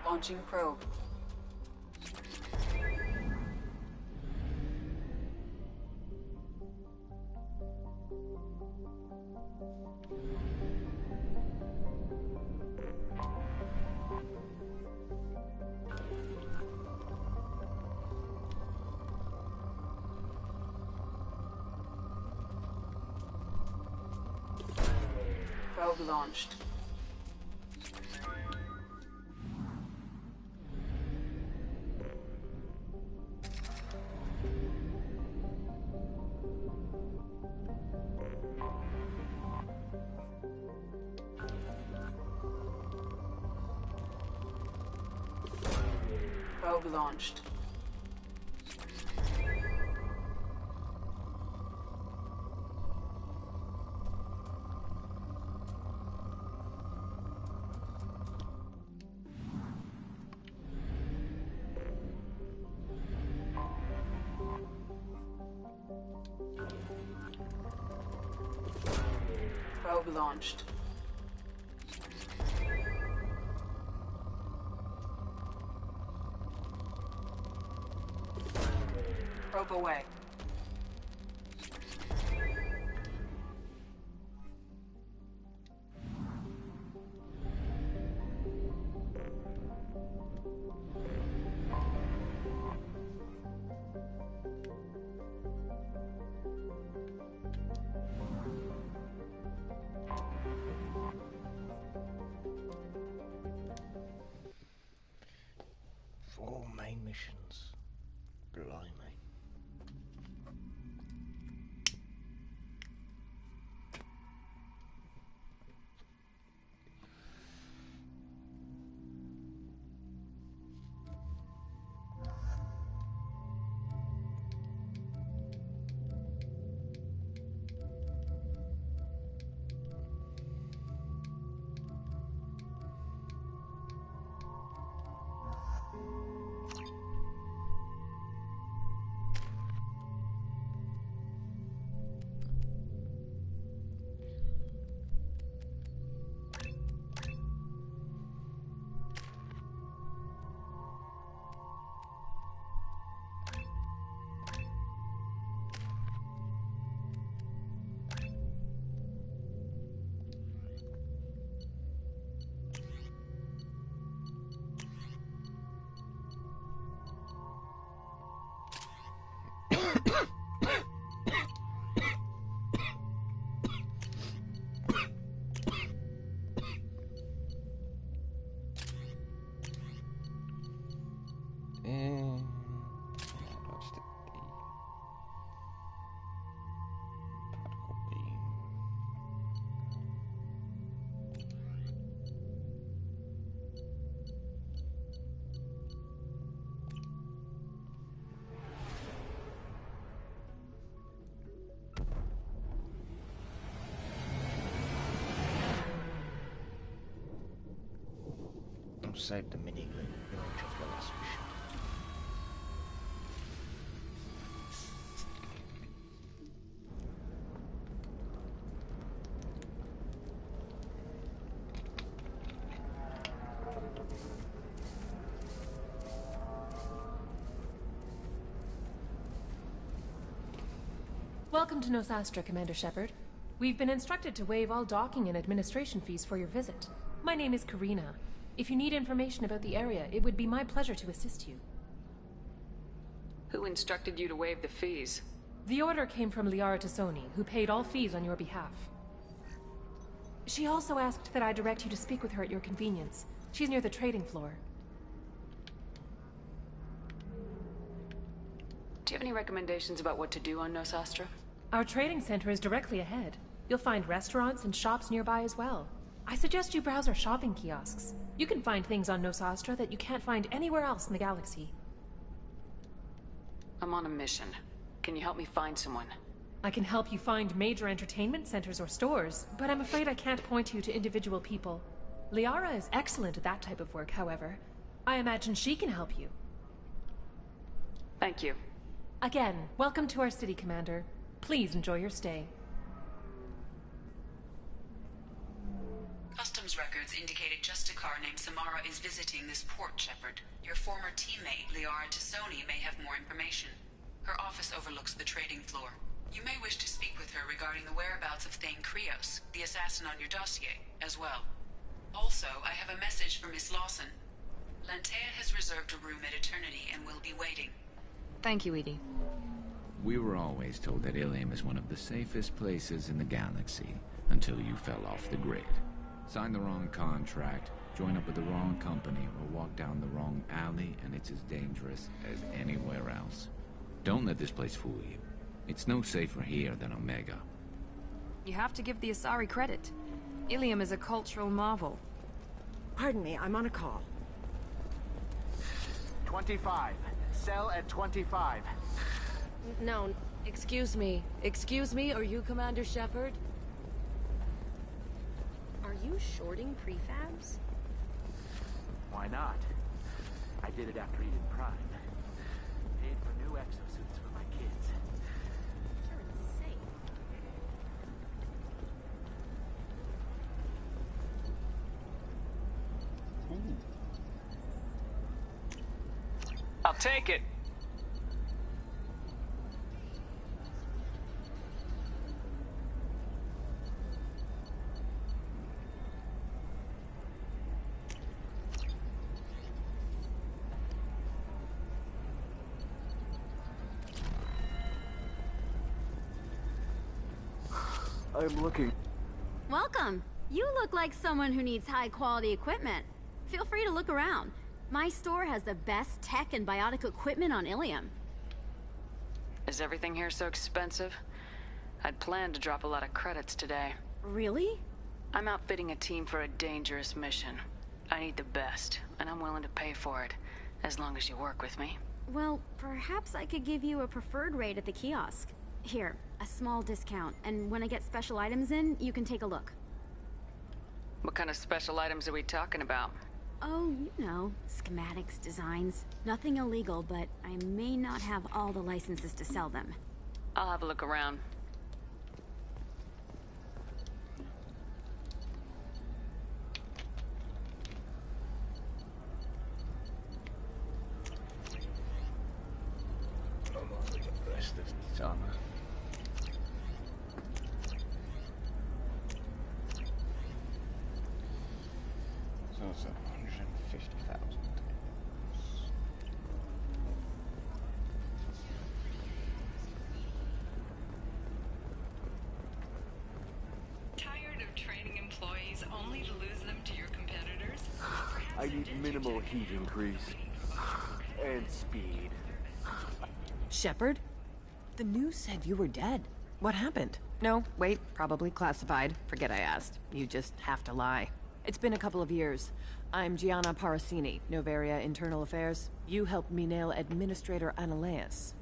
Launching probe. Probe launched. Probe launched. Probe launched. Probe away. Four main missions. Blimey. That's the particle beam. I'll save the mini glue launcher for the last mission. Welcome to Nosastra, Commander Shepard. We've been instructed to waive all docking and administration fees for your visit. My name is Karina. If you need information about the area, it would be my pleasure to assist you. Who instructed you to waive the fees? The order came from Liara Tassoni, who paid all fees on your behalf. She also asked that I direct you to speak with her at your convenience. She's near the trading floor. Do you have any recommendations about what to do on Nosastra? Our trading center is directly ahead. You'll find restaurants and shops nearby as well. I suggest you browse our shopping kiosks. You can find things on Nosastra that you can't find anywhere else in the galaxy. I'm on a mission. Can you help me find someone? I can help you find major entertainment centers or stores, but I'm afraid I can't point you to individual people. Liara is excellent at that type of work, however. I imagine she can help you. Thank you. Again, welcome to our city, Commander. Please enjoy your stay. Customs records indicated just a car named Samara is visiting this port, Shepard. Your former teammate, Liara Tassoni, may have more information. Her office overlooks the trading floor. You may wish to speak with her regarding the whereabouts of Thane Krios, the assassin on your dossier, as well. Also, I have a message for Miss Lawson. Lantea has reserved a room at Eternity and will be waiting. Thank you, Edie. We were always told that Ilium is one of the safest places in the galaxy, until you fell off the grid. Sign the wrong contract, join up with the wrong company, or walk down the wrong alley, and it's as dangerous as anywhere else. Don't let this place fool you. It's no safer here than Omega. You have to give the Asari credit. Ilium is a cultural marvel. Pardon me, I'm on a call. 25. Cell at 25. No, excuse me. Excuse me, are you Commander Shepard? Are you shorting prefabs? Why not? I did it after Eden Prime. Paid for new exosuits for my kids. You're insane. I'll take it. I'm looking. Welcome. You look like someone who needs high-quality equipment. Feel free to look around. My store has the best tech and biotic equipment on Ilium. Is everything here so expensive? I'd planned to drop a lot of credits today. Really? I'm outfitting a team for a dangerous mission. I need the best, and I'm willing to pay for it, as long as you work with me. Well, perhaps I could give you a preferred rate at the kiosk. Here, a small discount, and when I get special items in, you can take a look. What kind of special items are we talking about? Oh, you know, schematics, designs. Nothing illegal, but I may not have all the licenses to sell them. I'll have a look around. Look at the rest of the armor. So it's 150,000. Tired of training employees only to lose them to your competitors? I need minimal heat increase. And speed. Shepard? The news said you were dead. What happened? No, wait, probably classified. Forget I asked. You just have to lie. It's been a couple of years. I'm Gianna Parasini, Noveria Internal Affairs. You helped me nail Administrator Analeas.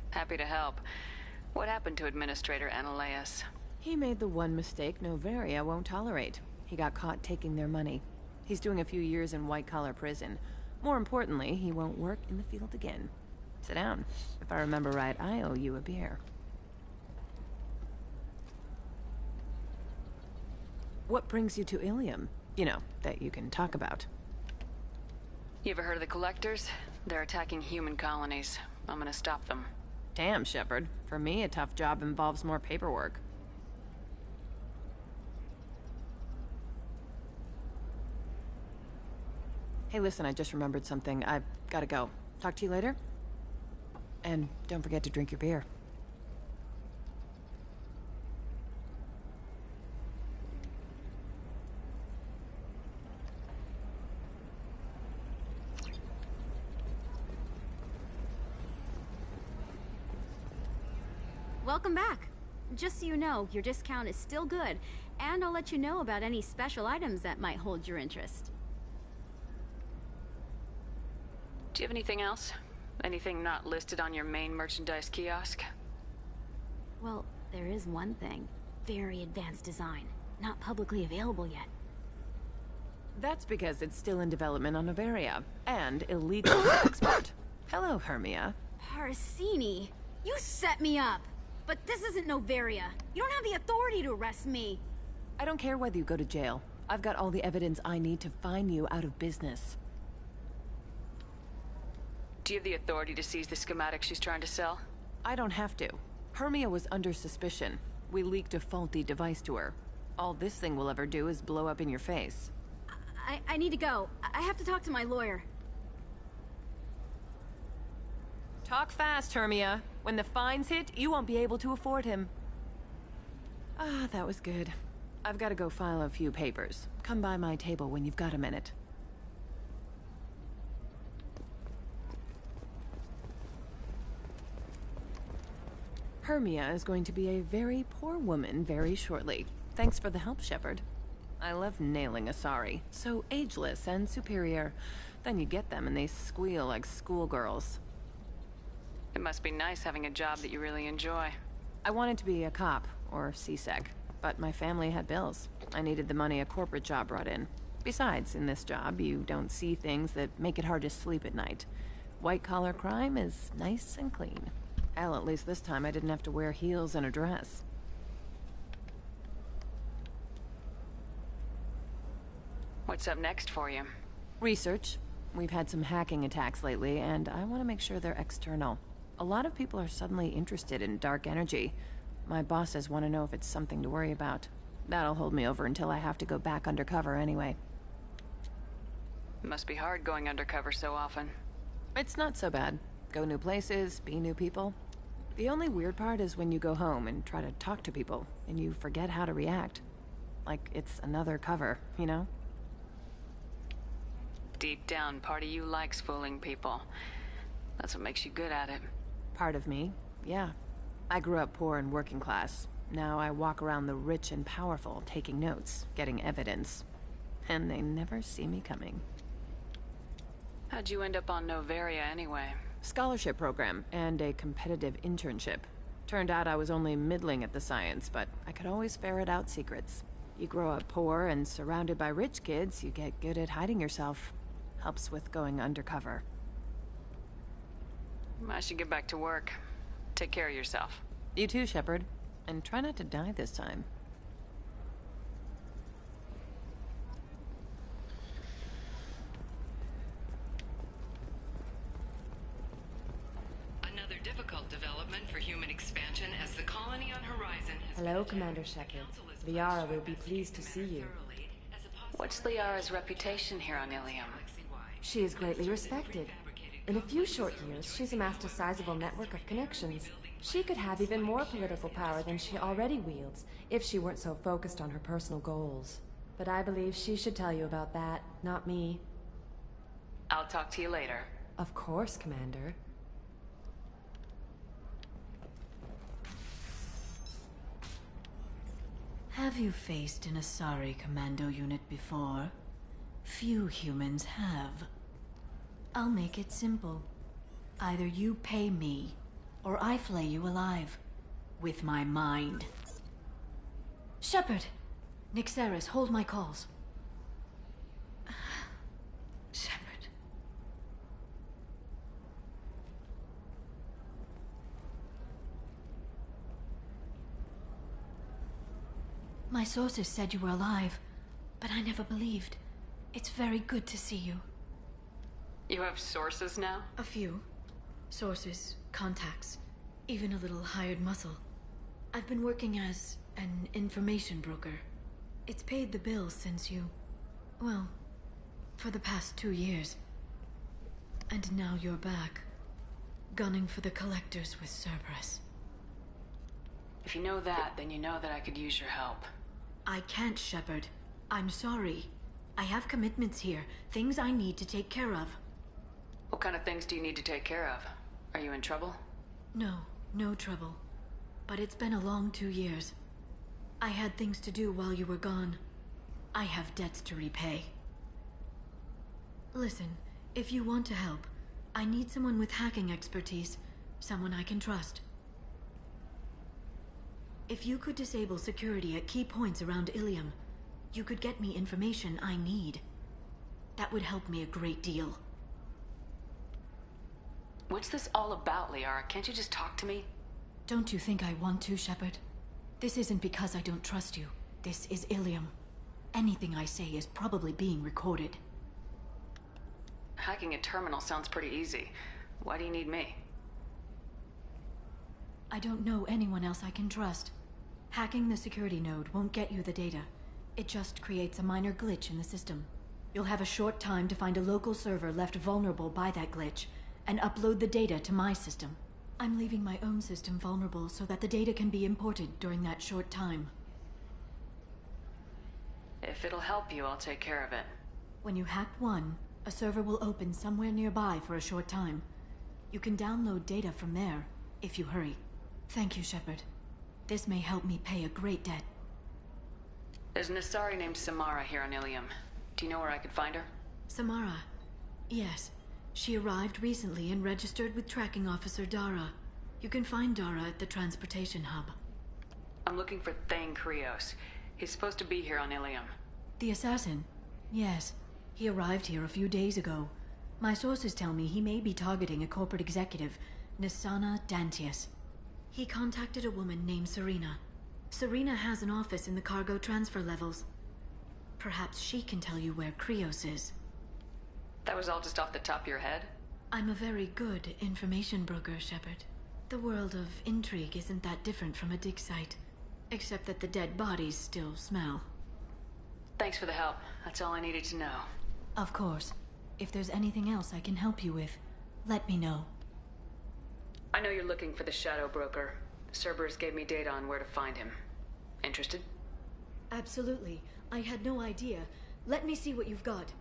Happy to help. What happened to Administrator Analeas? He made the one mistake Noveria won't tolerate. He got caught taking their money. He's doing a few years in white-collar prison. More importantly, he won't work in the field again. Sit down. If I remember right, I owe you a beer. What brings you to Ilium? You know, that you can talk about. You ever heard of the Collectors? They're attacking human colonies. I'm gonna stop them. Damn, Shepard. For me, a tough job involves more paperwork. Hey, listen, I just remembered something. I've gotta go. Talk to you later? And don't forget to drink your beer. Welcome back. Just so you know, your discount is still good, and I'll let you know about any special items that might hold your interest. Do you have anything else? Anything not listed on your main merchandise kiosk? Well, there is one thing. Very advanced design. Not publicly available yet. That's because it's still in development on Noveria, and illegal to export. Hello, Hermia. Parasini, you set me up. But this isn't Noveria. You don't have the authority to arrest me. I don't care whether you go to jail. I've got all the evidence I need to find you out of business. Do you have the authority to seize the schematics she's trying to sell? I don't have to. Hermia was under suspicion. We leaked a faulty device to her. All this thing will ever do is blow up in your face. I need to go. I have to talk to my lawyer. Talk fast, Hermia. When the fines hit, you won't be able to afford him. Ah, that was good. I've got to go file a few papers. Come by my table when you've got a minute. Hermia is going to be a very poor woman very shortly. Thanks for the help, Shepard. I love nailing Asari. So ageless and superior. Then you get them and they squeal like schoolgirls. It must be nice having a job that you really enjoy. I wanted to be a cop, or CSEC, but my family had bills. I needed the money a corporate job brought in. Besides, in this job, you don't see things that make it hard to sleep at night. White-collar crime is nice and clean. Hell, at least this time I didn't have to wear heels and a dress. What's up next for you? Research. We've had some hacking attacks lately, and I want to make sure they're external. A lot of people are suddenly interested in dark energy. My bosses want to know if it's something to worry about. That'll hold me over until I have to go back undercover anyway. It must be hard going undercover so often. It's not so bad. Go new places, be new people. The only weird part is when you go home and try to talk to people, and you forget how to react. Like it's another cover, you know? Deep down, part of you likes fooling people. That's what makes you good at it. Part of me, yeah. I grew up poor and working class. Now I walk around the rich and powerful, taking notes, getting evidence. And they never see me coming. How'd you end up on Noveria anyway? Scholarship program and a competitive internship. Turned out I was only middling at the science, but I could always ferret out secrets. You grow up poor and surrounded by rich kids, you get good at hiding yourself. Helps with going undercover. I should get back to work. Take care of yourself. You too, Shepard. And try not to die this time. Another difficult development for human expansion as the colony on Horizon has... Hello, Commander Shepard. Liara will be pleased to see you. What's Liara's reputation here on Ilium? She is greatly respected. In a few short years, she's amassed a sizable network of connections. She could have even more political power than she already wields, if she weren't so focused on her personal goals. But I believe she should tell you about that, not me. I'll talk to you later. Of course, Commander. Have you faced an Asari commando unit before? Few humans have. I'll make it simple. Either you pay me, or I flay you alive. With my mind. Shepard! Nixeris, hold my calls. Shepard. My sources said you were alive, but I never believed. It's very good to see you. You have sources now? A few. Sources, contacts, even a little hired muscle. I've been working as an information broker. It's paid the bills since you... well, for the past 2 years. And now you're back, gunning for the Collectors with Cerberus. If you know that, then you know that I could use your help. I can't, Shepard. I'm sorry. I have commitments here, things I need to take care of. What kind of things do you need to take care of? Are you in trouble? No, no trouble. But it's been a long 2 years. I had things to do while you were gone. I have debts to repay. Listen, if you want to help, I need someone with hacking expertise. Someone I can trust. If you could disable security at key points around Ilium, you could get me information I need. That would help me a great deal. What's this all about, Liara? Can't you just talk to me? Don't you think I want to, Shepard? This isn't because I don't trust you. This is Ilium. Anything I say is probably being recorded. Hacking a terminal sounds pretty easy. Why do you need me? I don't know anyone else I can trust. Hacking the security node won't get you the data. It just creates a minor glitch in the system. You'll have a short time to find a local server left vulnerable by that glitch, and upload the data to my system. I'm leaving my own system vulnerable so that the data can be imported during that short time. If it'll help you, I'll take care of it. When you hack one, a server will open somewhere nearby for a short time. You can download data from there, if you hurry. Thank you, Shepard. This may help me pay a great debt. There's an Asari named Samara here on Ilium. Do you know where I could find her? Samara? Yes. She arrived recently and registered with Tracking Officer Dara. You can find Dara at the transportation hub. I'm looking for Thane Krios. He's supposed to be here on Ilium. The assassin? Yes. He arrived here a few days ago. My sources tell me he may be targeting a corporate executive, Nisana Dantius. He contacted a woman named Serena. Serena has an office in the cargo transfer levels. Perhaps she can tell you where Krios is. That was all just off the top of your head? I'm a very good information broker, Shepard. The world of intrigue isn't that different from a dig site, except that the dead bodies still smell. Thanks for the help. That's all I needed to know. Of course. If there's anything else I can help you with, let me know. I know you're looking for the Shadow Broker. Cerberus gave me data on where to find him. Interested? Absolutely. I had no idea. Let me see what you've got.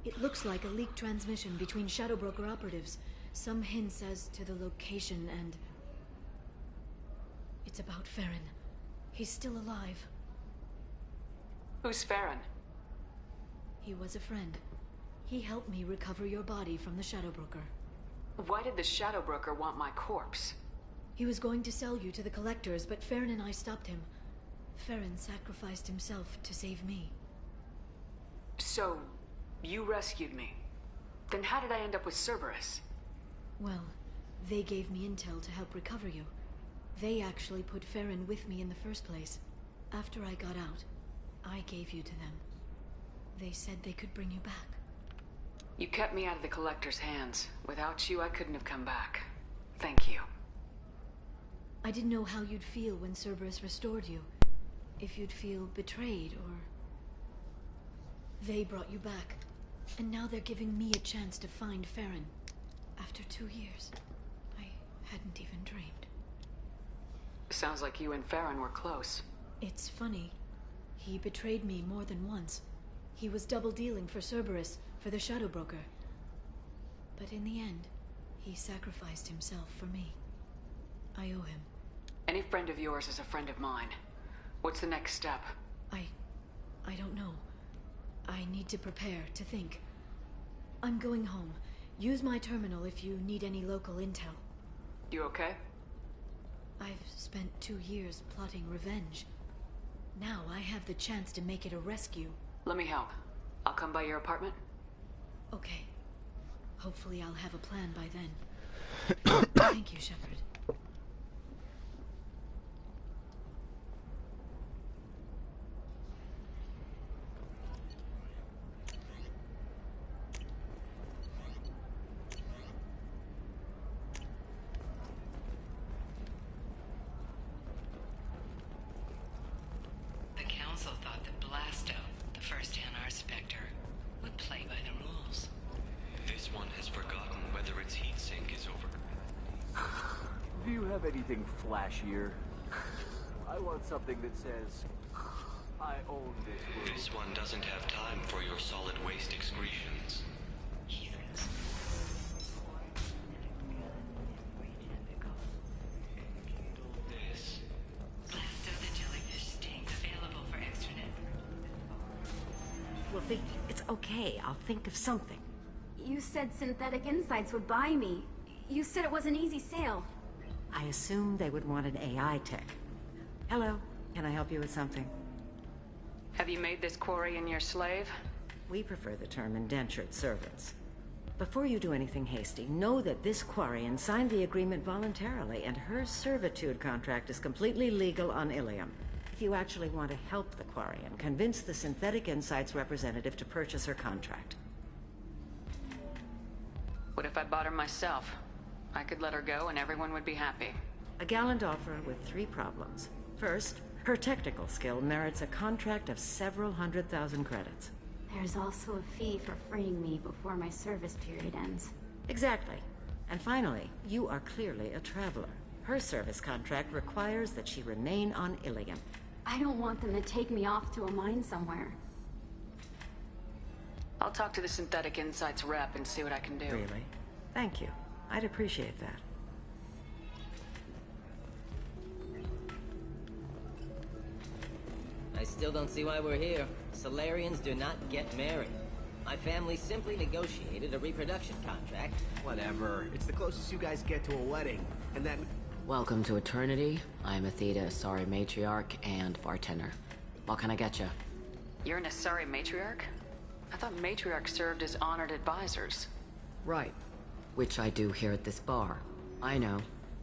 It looks like a leaked transmission between Shadow Broker operatives. Some hints as to the location and... It's about Farron. He's still alive. Who's Farron? He was a friend. He helped me recover your body from the Shadow Broker. Why did the Shadow Broker want my corpse? He was going to sell you to the Collectors, but Farron and I stopped him. Farron sacrificed himself to save me. So, you rescued me. Then how did I end up with Cerberus? Well, they gave me intel to help recover you. They actually put Farron with me in the first place. After I got out, I gave you to them. They said they could bring you back. You kept me out of the Collector's hands. Without you, I couldn't have come back. Thank you. I didn't know how you'd feel when Cerberus restored you. If you'd feel betrayed, or... They brought you back. And now they're giving me a chance to find Farron. After 2 years. I hadn't even dreamed. Sounds like you and Farron were close. It's funny. He betrayed me more than once. He was double-dealing for Cerberus, for the Shadow Broker. But in the end, he sacrificed himself for me. I owe him. Any friend of yours is a friend of mine. What's the next step? I don't know. I need to prepare, to think. I'm going home. Use my terminal if you need any local intel. You okay? I've spent 2 years plotting revenge. Now I have the chance to make it a rescue. Let me help. I'll come by your apartment. Okay. Hopefully I'll have a plan by then. Thank you, Shepard. The Council thought that Blasto, the first Hanar Spectre, would play by the rules. This one has forgotten whether its heat sink is over. Do you have anything flashier? I want something that says, I own this world. This one doesn't have time for your solid waste excretions. Heathens. This. Blasto the jellyfish sting available for extranet. Well, Vicky, it's okay. I'll think of something. You said Synthetic Insights would buy me. You said it was an easy sale. I assumed they would want an AI tech. Hello, can I help you with something? Have you made this Quarian your slave? We prefer the term indentured servants. Before you do anything hasty, know that this Quarian signed the agreement voluntarily, and her servitude contract is completely legal on Ilium. If you actually want to help the Quarian, convince the Synthetic Insights representative to purchase her contract. What if I bought her myself? I could let her go and everyone would be happy. A gallant offer with 3 problems. First, her technical skill merits a contract of several 100,000 credits. There's also a fee for freeing me before my service period ends. Exactly. And finally, you are clearly a traveler. Her service contract requires that she remain on Ilium. I don't want them to take me off to a mine somewhere. I'll talk to the Synthetic Insights rep and see what I can do. Really? Thank you. I'd appreciate that. I still don't see why we're here. Solarians do not get married. My family simply negotiated a reproduction contract. Whatever. It's the closest you guys get to a wedding. And that... Welcome to Eternity. I'm Athena Asari Matriarch and bartender. What can I get you? You're an Asari Matriarch? I thought Matriarchs served as honored advisors. Right. Which I do here at this bar. I know.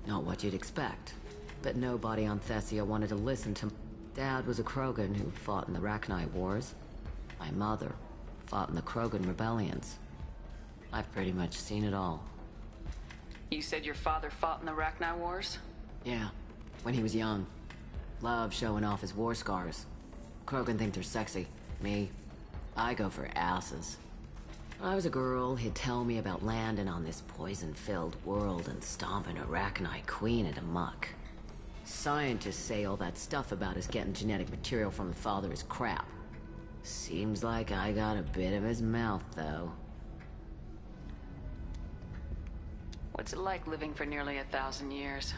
Not what you'd expect. But nobody on Thessia wanted to listen to... Dad was a Krogan who fought in the Rachni Wars. My mother fought in the Krogan rebellions. I've pretty much seen it all. You said your father fought in the Rachni Wars? Yeah, when he was young. Loved showing off his war scars. Krogan think they're sexy. Me, I go for asses. When I was a girl, he'd tell me about landing on this poison-filled world and stomping a Rachni queen into muck. Scientists say all that stuff about us getting genetic material from the father is crap. Seems like I got a bit of his mouth, though. What's it like living for nearly 1,000 years?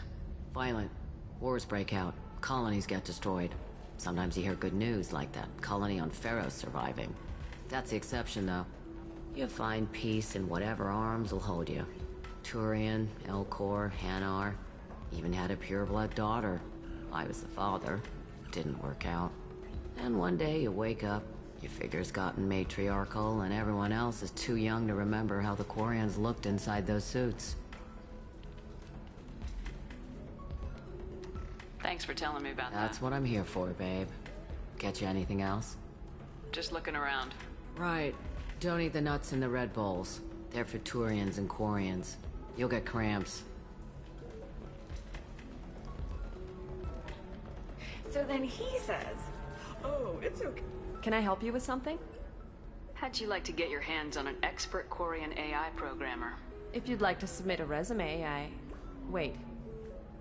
Violent. Wars break out. Colonies get destroyed. Sometimes you hear good news, like that colony on Pharaoh surviving. That's the exception, though. You find peace in whatever arms will hold you. Turian, Elcor, Hanar. Even had a pureblood daughter. I was the father. Didn't work out. And one day you wake up, your figure's gotten matriarchal, and everyone else is too young to remember how the Quarians looked inside those suits. Thanks for telling me about that. That's what I'm here for, babe. Get you anything else? Just looking around. Right. Don't eat the nuts in the Red Bowls. They're for Turians and Quarians. You'll get cramps. So then he says, "Oh, it's okay." Can I help you with something? How'd you like to get your hands on an expert Quarian AI programmer? If you'd like to submit a resume, Wait.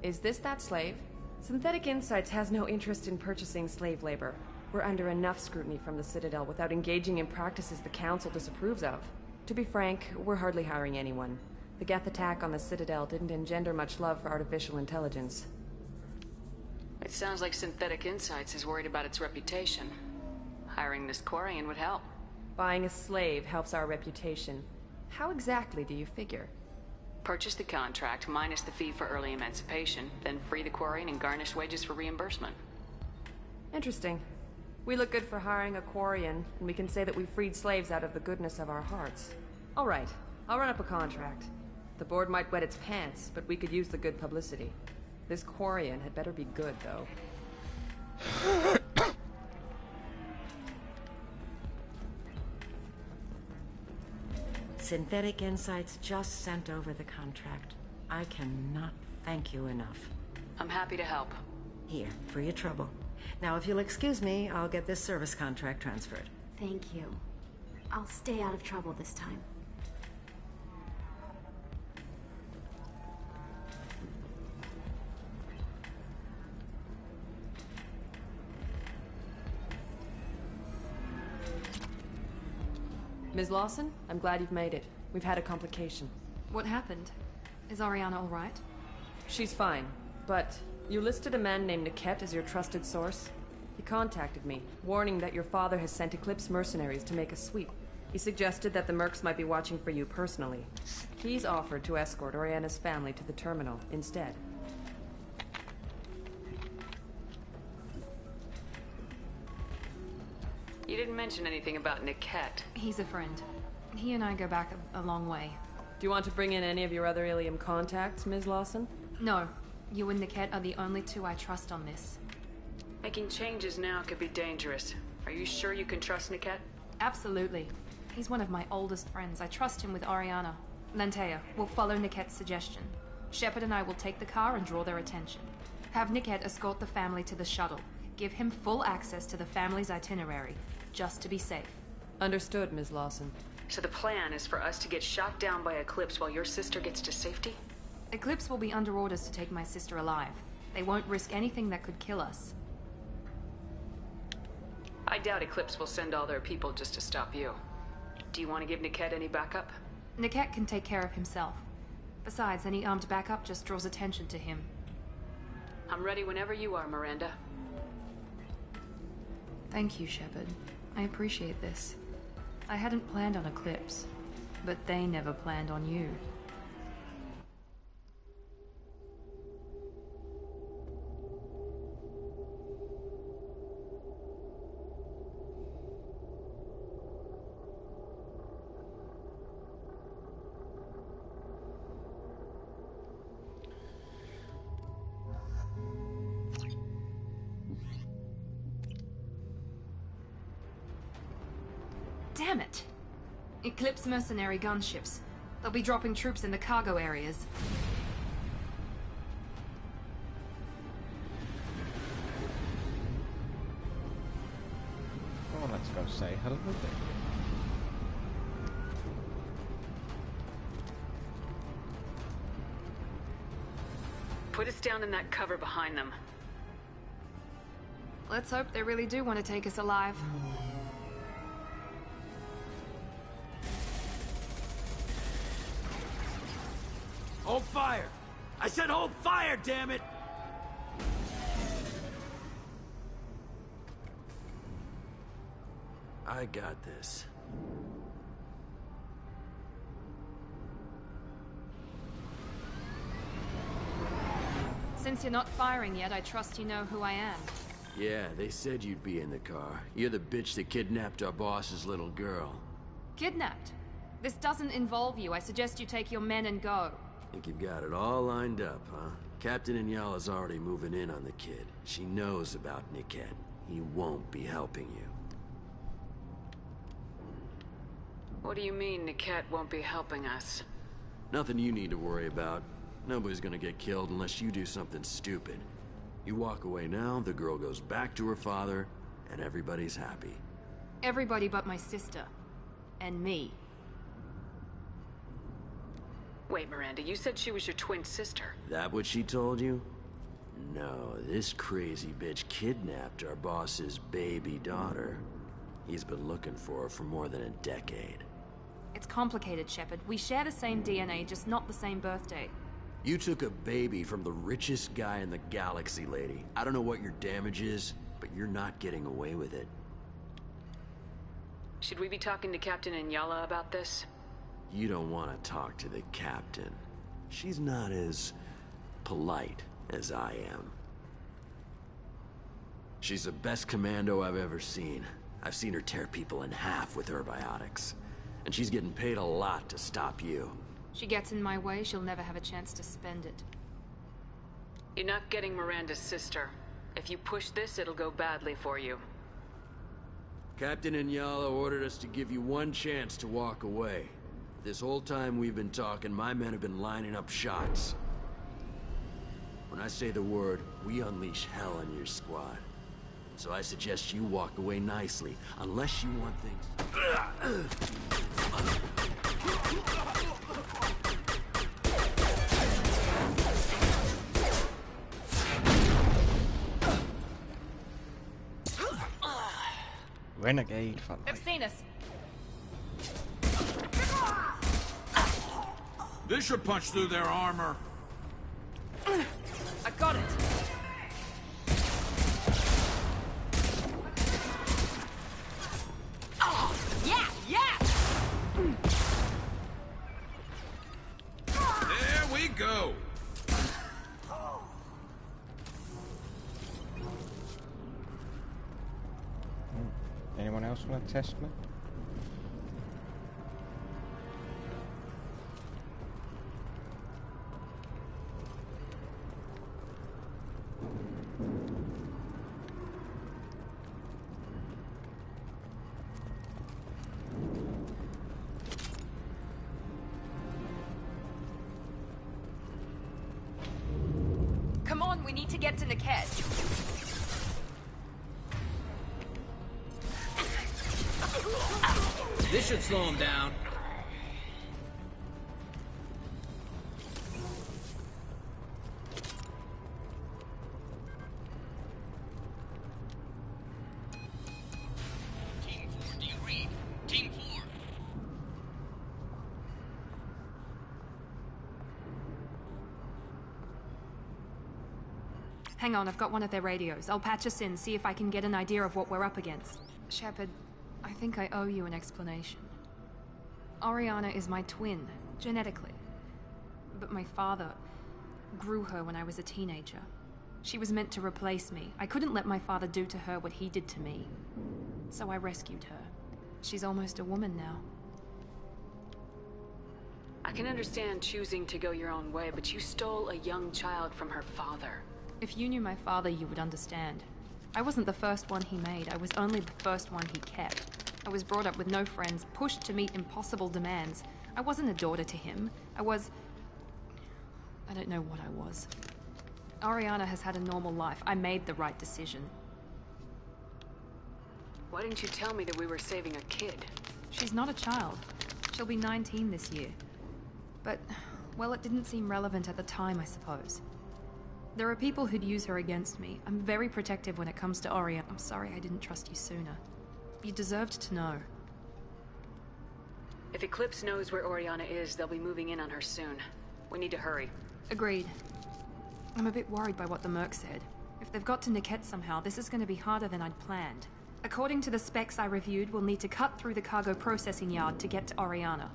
Is this that slave? Synthetic Insights has no interest in purchasing slave labor. We're under enough scrutiny from the Citadel without engaging in practices the Council disapproves of. To be frank, we're hardly hiring anyone. The Geth attack on the Citadel didn't engender much love for artificial intelligence. It sounds like Synthetic Insights is worried about its reputation. Hiring this Quarian would help. Buying a slave helps our reputation. How exactly do you figure? Purchase the contract minus the fee for early emancipation, then free the Quarian and garnish wages for reimbursement. Interesting. We look good for hiring a Quarian, and we can say that we freed slaves out of the goodness of our hearts. All right, I'll run up a contract. The board might wet its pants, but we could use the good publicity. This Quarian had better be good, though. Synthetic Insights just sent over the contract. I cannot thank you enough. I'm happy to help. Here, for your trouble. Now, if you'll excuse me, I'll get this service contract transferred. Thank you. I'll stay out of trouble this time. Ms. Lawson, I'm glad you've made it. We've had a complication. What happened? Is Ariana all right? She's fine, but you listed a man named Niket as your trusted source. He contacted me, warning that your father has sent Eclipse mercenaries to make a sweep. He suggested that the Mercs might be watching for you personally. He's offered to escort Oriana's family to the terminal instead. You didn't mention anything about Niket. He's a friend. He and I go back a long way. Do you want to bring in any of your other Ilium contacts, Ms. Lawson? No. You and Niket are the only two I trust on this. Making changes now could be dangerous. Are you sure you can trust Niket? Absolutely. He's one of my oldest friends. I trust him with Ariana. Lantea will follow Niket's suggestion. Shepard and I will take the car and draw their attention. Have Niket escort the family to the shuttle. Give him full access to the family's itinerary, just to be safe. Understood, Ms. Lawson. So the plan is for us to get shot down by Eclipse while your sister gets to safety? Eclipse will be under orders to take my sister alive. They won't risk anything that could kill us. I doubt Eclipse will send all their people just to stop you. Do you want to give Niket any backup? Niket can take care of himself. Besides, any armed backup just draws attention to him. I'm ready whenever you are, Miranda. Thank you, Shepard. I appreciate this. I hadn't planned on Eclipse, but they never planned on you. Damn it! Eclipse mercenary gunships. They'll be dropping troops in the cargo areas. Oh, let's go say hello then. Put us down in that cover behind them. Let's hope they really do want to take us alive. Hold fire! I said hold fire, damn it! I got this. Since you're not firing yet, I trust you know who I am. Yeah, they said you'd be in the car. You're the bitch that kidnapped our boss's little girl. Kidnapped? This doesn't involve you. I suggest you take your men and go. Think you've got it all lined up, huh? Captain Inyala's already moving in on the kid. She knows about Niket. He won't be helping you. What do you mean Niket won't be helping us? Nothing you need to worry about. Nobody's gonna get killed unless you do something stupid. You walk away now, the girl goes back to her father, and everybody's happy. Everybody but my sister. And me. Wait, Miranda, you said she was your twin sister. That what she told you? No, this crazy bitch kidnapped our boss's baby daughter. He's been looking for her for more than a decade. It's complicated, Shepard. We share the same DNA, just not the same birthday. You took a baby from the richest guy in the galaxy, lady. I don't know what your damage is, but you're not getting away with it. Should we be talking to Captain Inyala about this? You don't want to talk to the captain. She's not as polite as I am. She's the best commando I've ever seen. I've seen her tear people in half with her biotics. And she's getting paid a lot to stop you. She gets in my way, she'll never have a chance to spend it. You're not getting Miranda's sister. If you push this, it'll go badly for you. Captain Inyala ordered us to give you one chance to walk away. This whole time we've been talking, my men have been lining up shots. When I say the word, we unleash hell in your squad. So I suggest you walk away nicely, unless you want things... Renegade, fuck. They've seen us. This should punch through their armor. I got it. Oh, yeah, yeah. There we go. Anyone else Can I test me? Come on, we need to get to Niket. This should slow him down. Team 4, do you read? Team 4. Hang on, I've got one of their radios. I'll patch us in, see if I can get an idea of what we're up against. Shepard, I think I owe you an explanation. Oriana is my twin, genetically. But my father grew her when I was a teenager. She was meant to replace me. I couldn't let my father do to her what he did to me. So I rescued her. She's almost a woman now. I can understand choosing to go your own way, but you stole a young child from her father. If you knew my father, you would understand. I wasn't the first one he made. I was only the first one he kept. I was brought up with no friends, pushed to meet impossible demands. I wasn't a daughter to him. I don't know what I was. Oriana has had a normal life. I made the right decision. Why didn't you tell me that we were saving a kid? She's not a child. She'll be 19 this year. But, well, it didn't seem relevant at the time, I suppose. There are people who'd use her against me. I'm very protective when it comes to Oriana. I'm sorry I didn't trust you sooner. You deserved to know. If Eclipse knows where Oriana is, they'll be moving in on her soon. We need to hurry. Agreed. I'm a bit worried by what the Merc said. If they've got to Niket somehow, this is going to be harder than I'd planned. According to the specs I reviewed, we'll need to cut through the cargo processing yard to get to Oriana.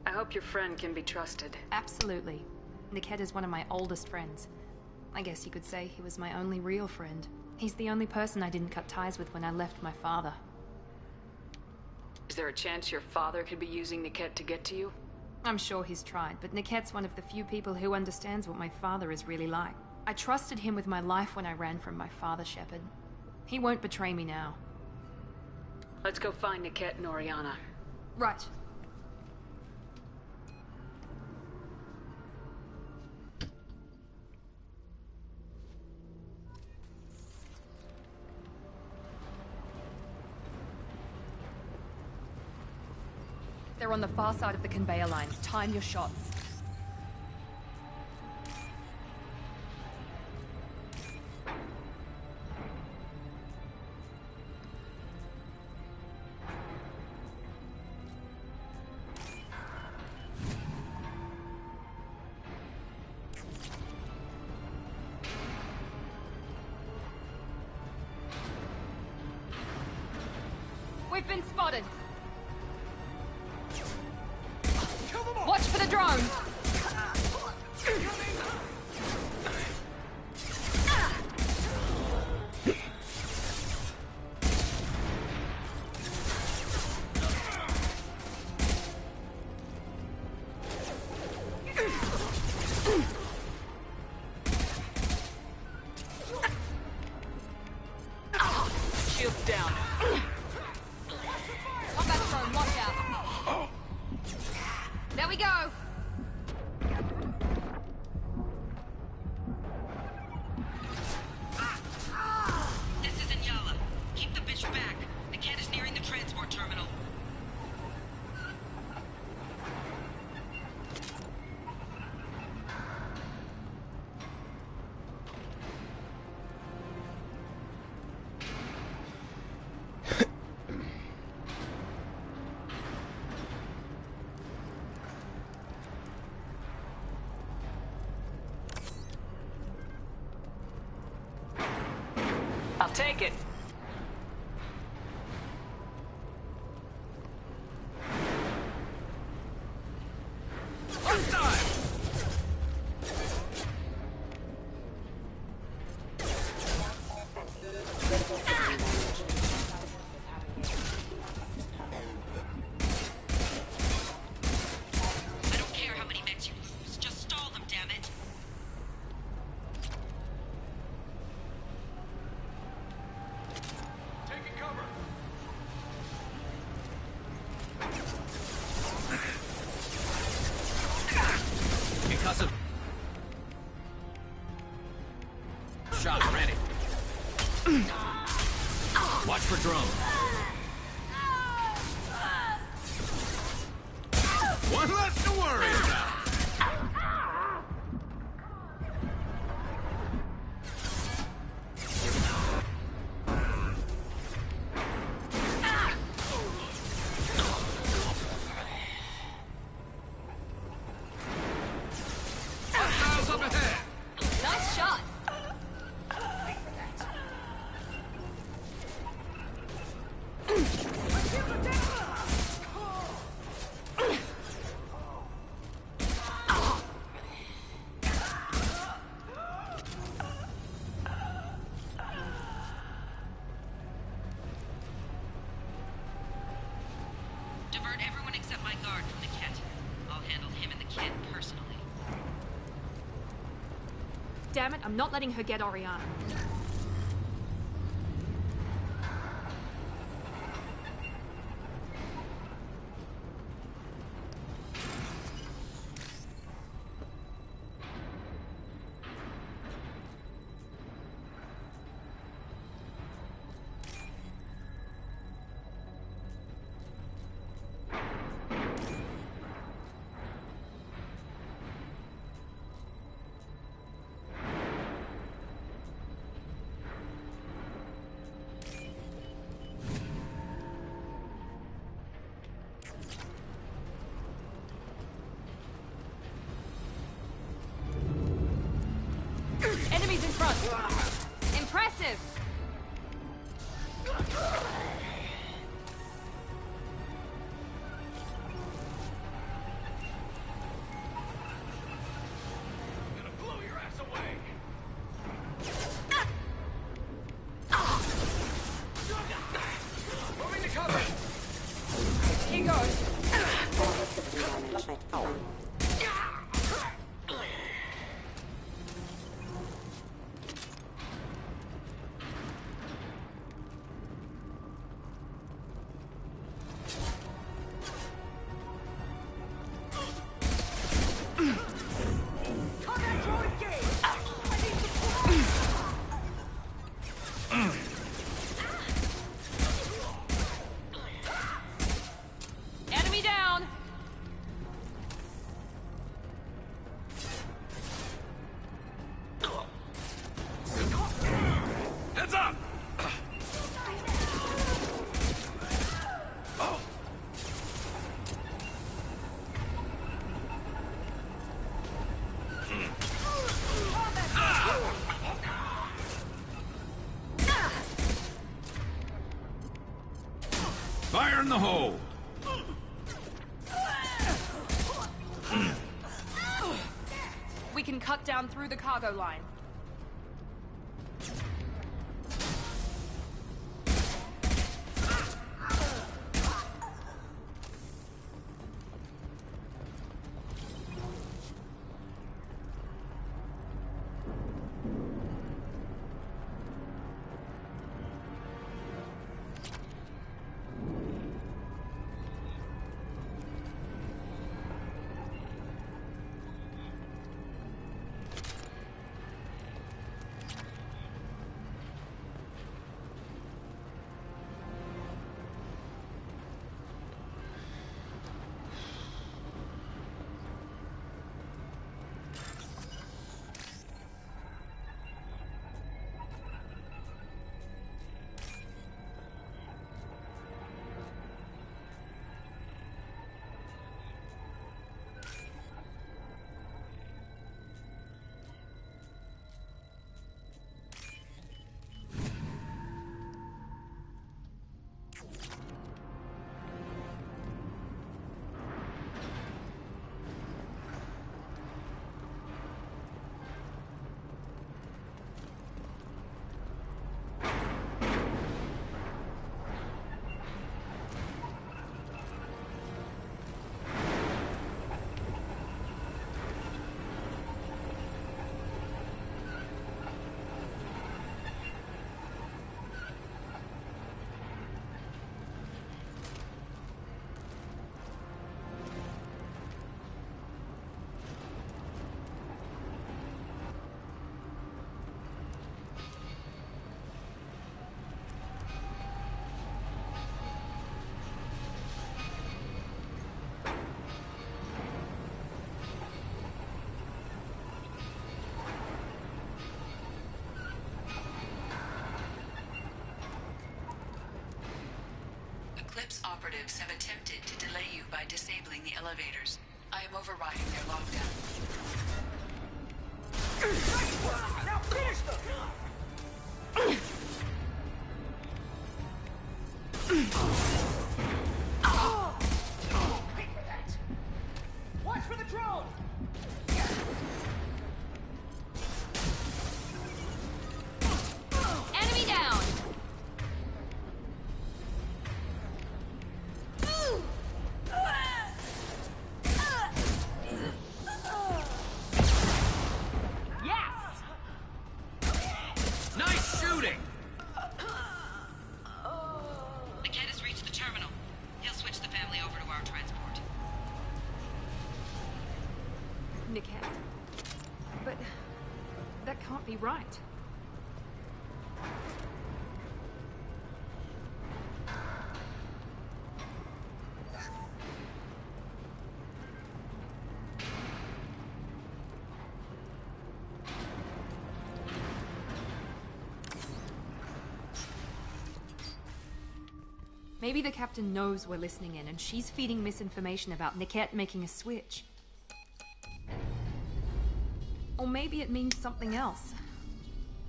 I hope your friend can be trusted. Absolutely. Niket is one of my oldest friends. I guess you could say he was my only real friend. He's the only person I didn't cut ties with when I left my father. Is there a chance your father could be using Niket to get to you? I'm sure he's tried, but Niket's one of the few people who understands what my father is really like. I trusted him with my life when I ran from my father, Shepard. He won't betray me now. Let's go find Niket and Oriana. Right. They're on the far side of the conveyor line. Time your shots. We've been spotted. Watch for the drone! Shields down. Combat drone, watch out! There we go! This is Inyala. Keep the bitch back. Niket is nearing the transport terminal. I'll take it. Shot ready. Watch for drone. One less to worry about. Hostiles up ahead. Nice shot. Divert everyone except my guard from the kit. I'll handle him and the kid personally. Damn it, I'm not letting her get Oriana. Enemies in front! Impressive! Gonna blow your ass away. Moving to cover. Here goes. Enemy down! Heads up. Oh. Fire in the hole. We can cut down through the cargo line. Eclipse operatives have attempted to delay you by disabling the elevators. I am overriding their lockdown. Now finish them! Wait for that! Watch for the drone! Enemy down! Nice shooting! Niket has reached the terminal. He'll switch the family over to our transport. Niket. But that can't be right. Maybe the captain knows we're listening in, and she's feeding misinformation about Niket making a switch. Or maybe it means something else.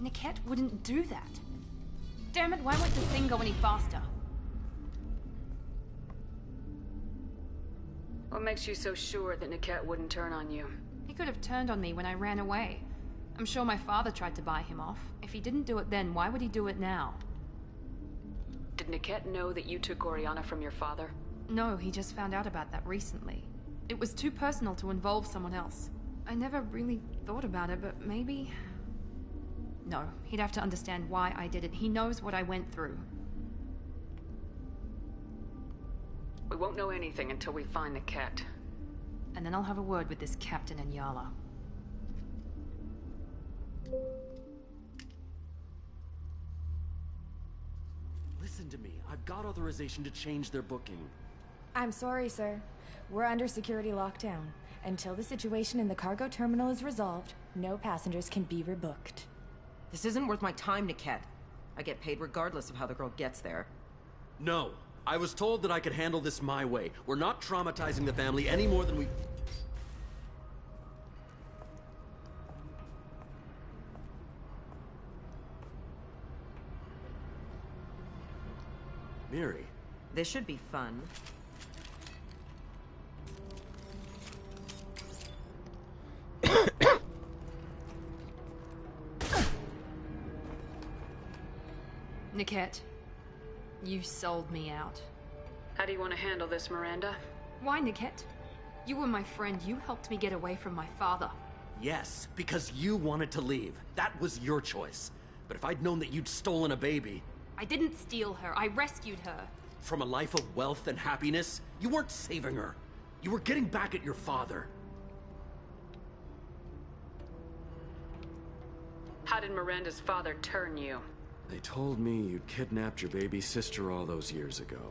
Niket wouldn't do that. Damn it, why won't this thing go any faster? What makes you so sure that Niket wouldn't turn on you? He could have turned on me when I ran away. I'm sure my father tried to buy him off. If he didn't do it then, why would he do it now? Did Niket know that you took Oriana from your father? No, he just found out about that recently. It was too personal to involve someone else. I never really thought about it, but maybe... No, he'd have to understand why I did it. He knows what I went through. We won't know anything until we find Niket. And then I'll have a word with this Captain Inyala. Listen to me. I've got authorization to change their booking. I'm sorry, sir. We're under security lockdown. Until the situation in the cargo terminal is resolved, no passengers can be rebooked. This isn't worth my time, Niket. I get paid regardless of how the girl gets there. No. I was told that I could handle this my way. We're not traumatizing the family any more than we... Miri. This should be fun. Niket, you sold me out. How do you want to handle this, Miranda? Why, Niket? You were my friend. You helped me get away from my father. Yes, because you wanted to leave. That was your choice. But if I'd known that you'd stolen a baby... I didn't steal her. I rescued her. From a life of wealth and happiness, you weren't saving her. You were getting back at your father. How did Miranda's father turn you? They told me you'd kidnapped your baby sister all those years ago.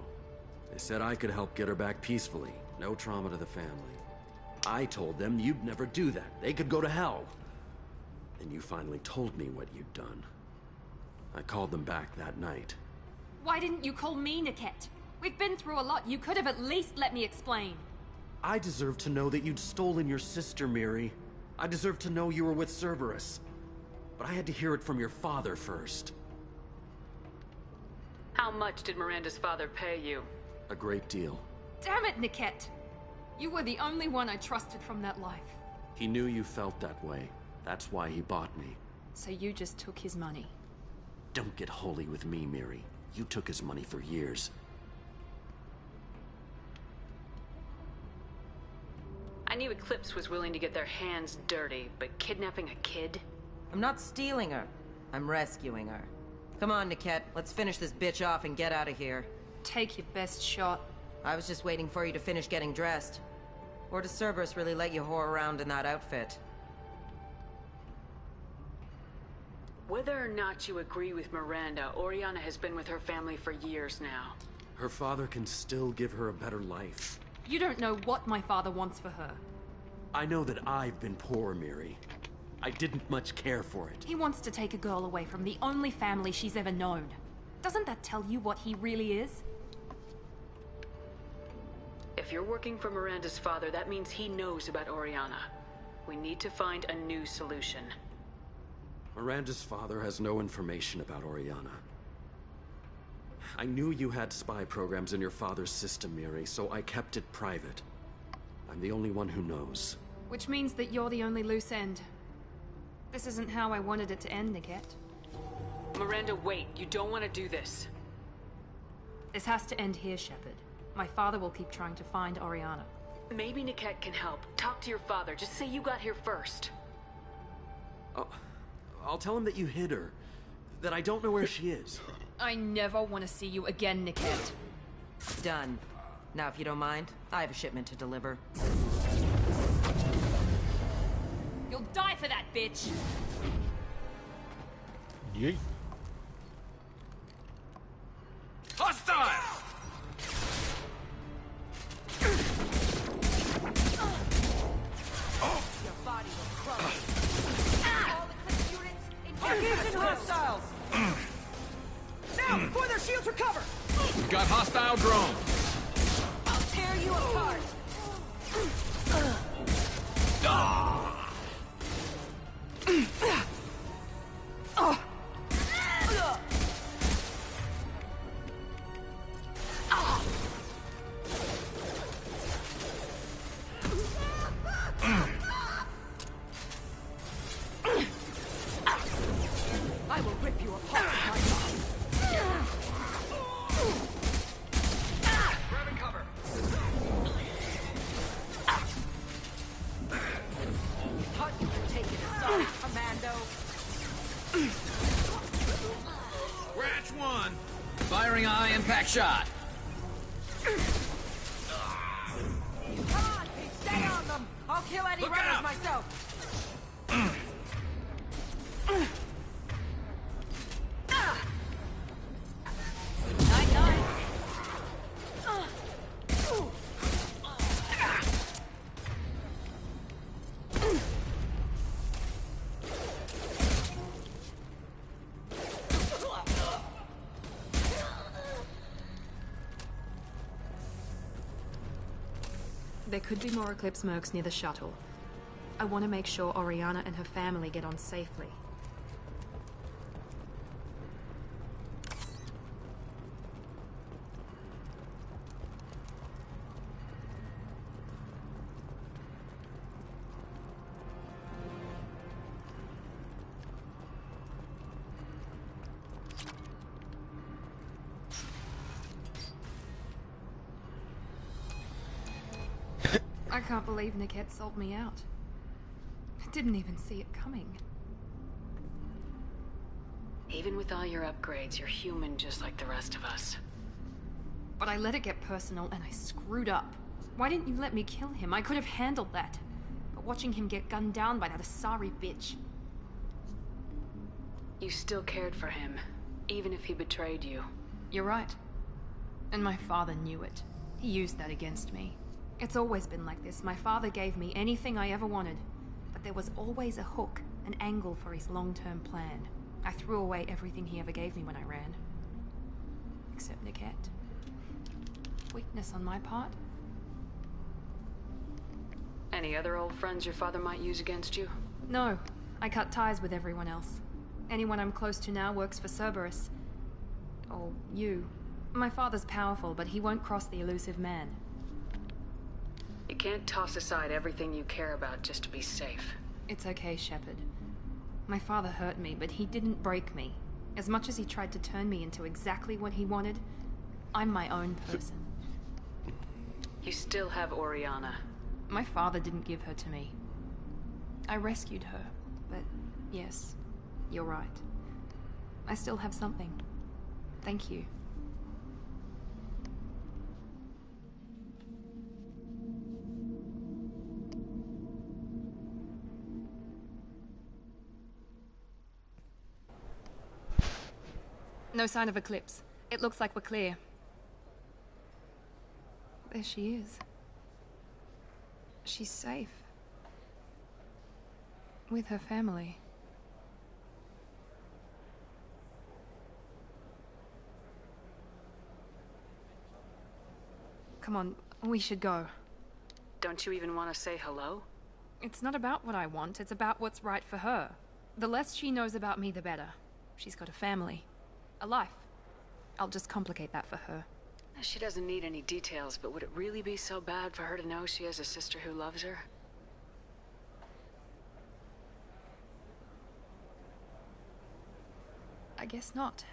They said I could help get her back peacefully. No trauma to the family. I told them you'd never do that. They could go to hell. And you finally told me what you'd done. I called them back that night. Why didn't you call me, Niket? We've been through a lot. You could have at least let me explain. I deserve to know that you'd stolen your sister, Miri. I deserve to know you were with Cerberus. But I had to hear it from your father first. How much did Miranda's father pay you? A great deal. Damn it, Niket! You were the only one I trusted from that life. He knew you felt that way. That's why he bought me. So you just took his money. Don't get holy with me, Miri. You took his money for years. I knew Eclipse was willing to get their hands dirty, but kidnapping a kid? I'm not stealing her. I'm rescuing her. Come on, Niket. Let's finish this bitch off and get out of here. Take your best shot. I was just waiting for you to finish getting dressed. Or does Cerberus really let you whore around in that outfit? Whether or not you agree with Miranda, Oriana has been with her family for years now. Her father can still give her a better life. You don't know what my father wants for her. I know that I've been poor, Miri. I didn't much care for it. He wants to take a girl away from the only family she's ever known. Doesn't that tell you what he really is? If you're working for Miranda's father, that means he knows about Oriana. We need to find a new solution. Miranda's father has no information about Oriana. I knew you had spy programs in your father's system, Miri, so I kept it private. I'm the only one who knows. Which means that you're the only loose end. This isn't how I wanted it to end, Niket. Miranda, wait. You don't want to do this. This has to end here, Shepard. My father will keep trying to find Oriana. Maybe Niket can help. Talk to your father. Just say you got here first. I'll tell him that you hid her. That I don't know where she is. I never want to see you again, Niket. Done. Now, if you don't mind, I have a shipment to deliver. You'll die for that, bitch! Yeet. Hostile! Your body will crumble. All Eclipse units, engaging hostiles! Now, before their shields recover! We got hostile drones. I'll tear you apart! I will rip you apart with my mouth. Grabbing cover. Thought you could take it aside, Commando. Scratch one. Firing a high impact shot. Come on, Pete, stay on them! I'll kill any Look runners out! myself! There could be more Eclipse mercs near the shuttle. I want to make sure Oriana and her family get on safely. I can't believe Niket sold me out. I didn't even see it coming. Even with all your upgrades, you're human just like the rest of us. But I let it get personal and I screwed up. Why didn't you let me kill him? I could have handled that. But watching him get gunned down by that Asari bitch... You still cared for him, even if he betrayed you. You're right. And my father knew it. He used that against me. It's always been like this. My father gave me anything I ever wanted. But there was always a hook, an angle for his long-term plan. I threw away everything he ever gave me when I ran. Except Niket. Weakness on my part? Any other old friends your father might use against you? No. I cut ties with everyone else. Anyone I'm close to now works for Cerberus. Or you. My father's powerful, but he won't cross the elusive man. You can't toss aside everything you care about just to be safe. It's okay, Shepard. My father hurt me, but he didn't break me. As much as he tried to turn me into exactly what he wanted, I'm my own person. You still have Oriana. My father didn't give her to me. I rescued her, but yes, you're right. I still have something. Thank you. No sign of Eclipse. It looks like we're clear. There she is. She's safe. With her family. Come on, we should go. Don't you even want to say hello? It's not about what I want, it's about what's right for her. The less she knows about me, the better. She's got a family. A life. I'll just complicate that for her. She doesn't need any details, but would it really be so bad for her to know she has a sister who loves her? I guess not.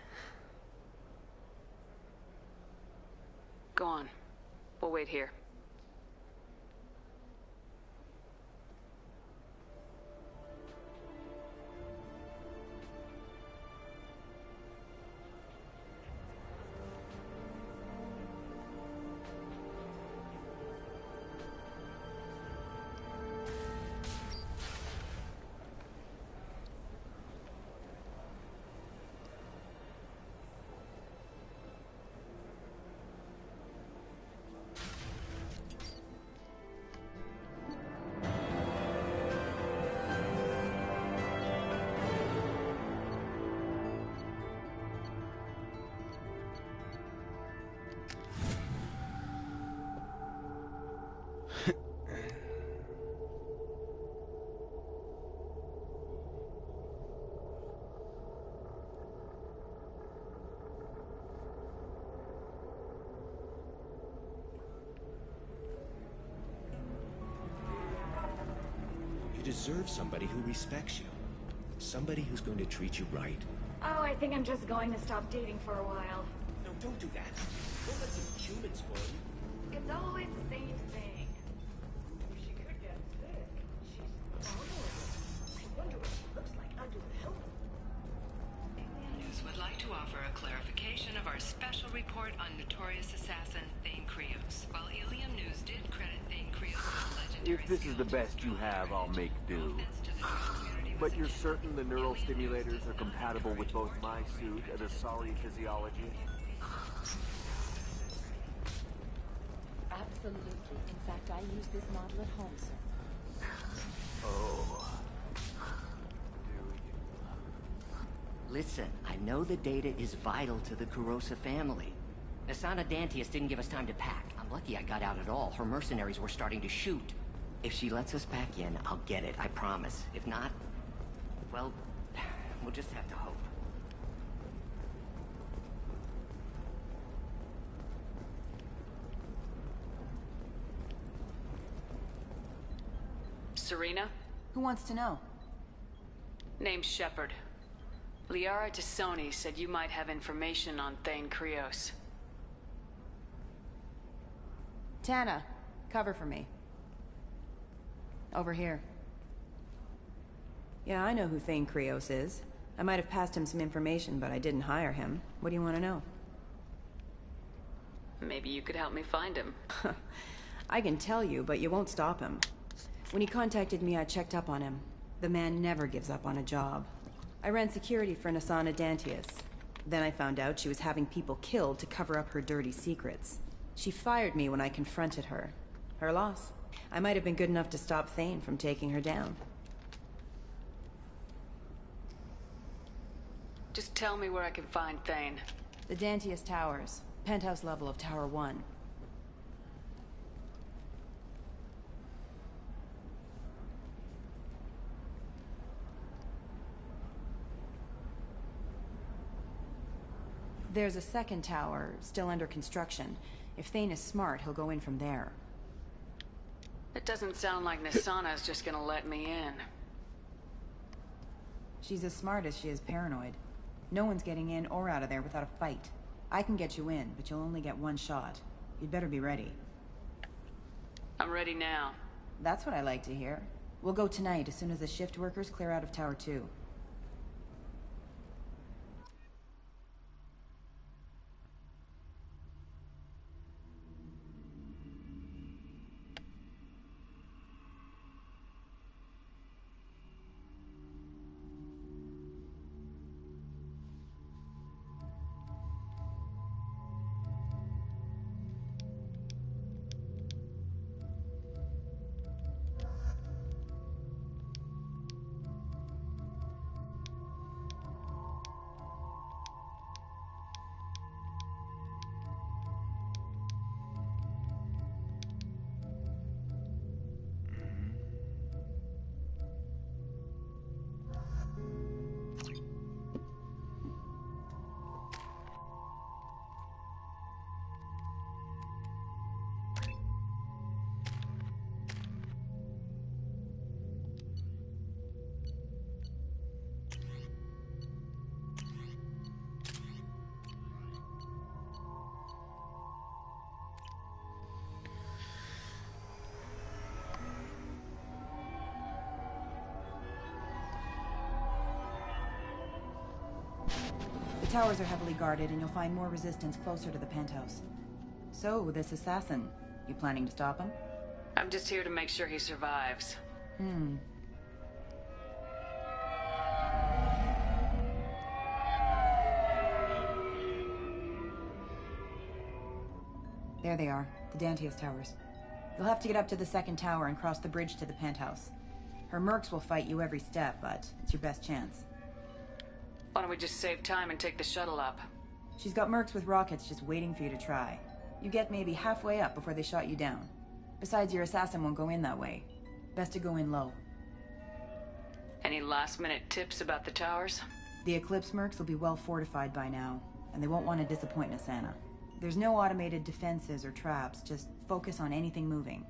Go on. We'll wait here. You deserve somebody who respects you. Somebody who's going to treat you right. Oh, I think I'm just going to stop dating for a while. No, don't do that. Don't let some humans spoil you. It's always the same thing. She could get sick. She's vulnerable. I wonder what she looks like under the helmet. News would like to offer a clarification of our special report on notorious assassin Thane Krios. While Ilium News did credit Thane Krios with legendary If this is the best you have, I'll make do. But you're certain the neural stimulators are compatible with both my suit and Asari physiology? Absolutely. In fact, I use this model at home, sir. Oh. Listen, I know the data is vital to the Kurosa family. Nasana Dantius didn't give us time to pack. I'm lucky I got out at all. Her mercenaries were starting to shoot. If she lets us back in, I'll get it, I promise. If not, well, we'll just have to hope. Serena? Who wants to know? Name's Shepard. Liara Tassoni said you might have information on Thane Krios. Tana, cover for me. Over here. Yeah, I know who Thane Krios is. I might have passed him some information, but I didn't hire him. What do you want to know? Maybe you could help me find him. I can tell you, but you won't stop him. When he contacted me, I checked up on him. The man never gives up on a job. I ran security for Nasana Dantius. Then I found out she was having people killed to cover up her dirty secrets. She fired me when I confronted her. Her loss. I might have been good enough to stop Thane from taking her down. Just tell me where I can find Thane. The Dantius Towers. Penthouse level of Tower 1. There's a second tower, still under construction. If Thane is smart, he'll go in from there. It doesn't sound like Nasana's just gonna let me in. She's as smart as she is paranoid. No one's getting in or out of there without a fight. I can get you in, but you'll only get one shot. You'd better be ready. I'm ready now. That's what I like to hear. We'll go tonight as soon as the shift workers clear out of Tower 2. The towers are heavily guarded, and you'll find more resistance closer to the penthouse. So, this assassin, you planning to stop him? I'm just here to make sure he survives. There they are, the Dantius Towers. You'll have to get up to the second tower and cross the bridge to the penthouse. Her mercs will fight you every step, but it's your best chance. Why don't we just save time and take the shuttle up? She's got mercs with rockets just waiting for you to try. You get maybe halfway up before they shot you down. Besides, your assassin won't go in that way. Best to go in low. Any last-minute tips about the towers? The Eclipse mercs will be well fortified by now, and they won't want to disappoint Nassana. There's no automated defenses or traps, just focus on anything moving.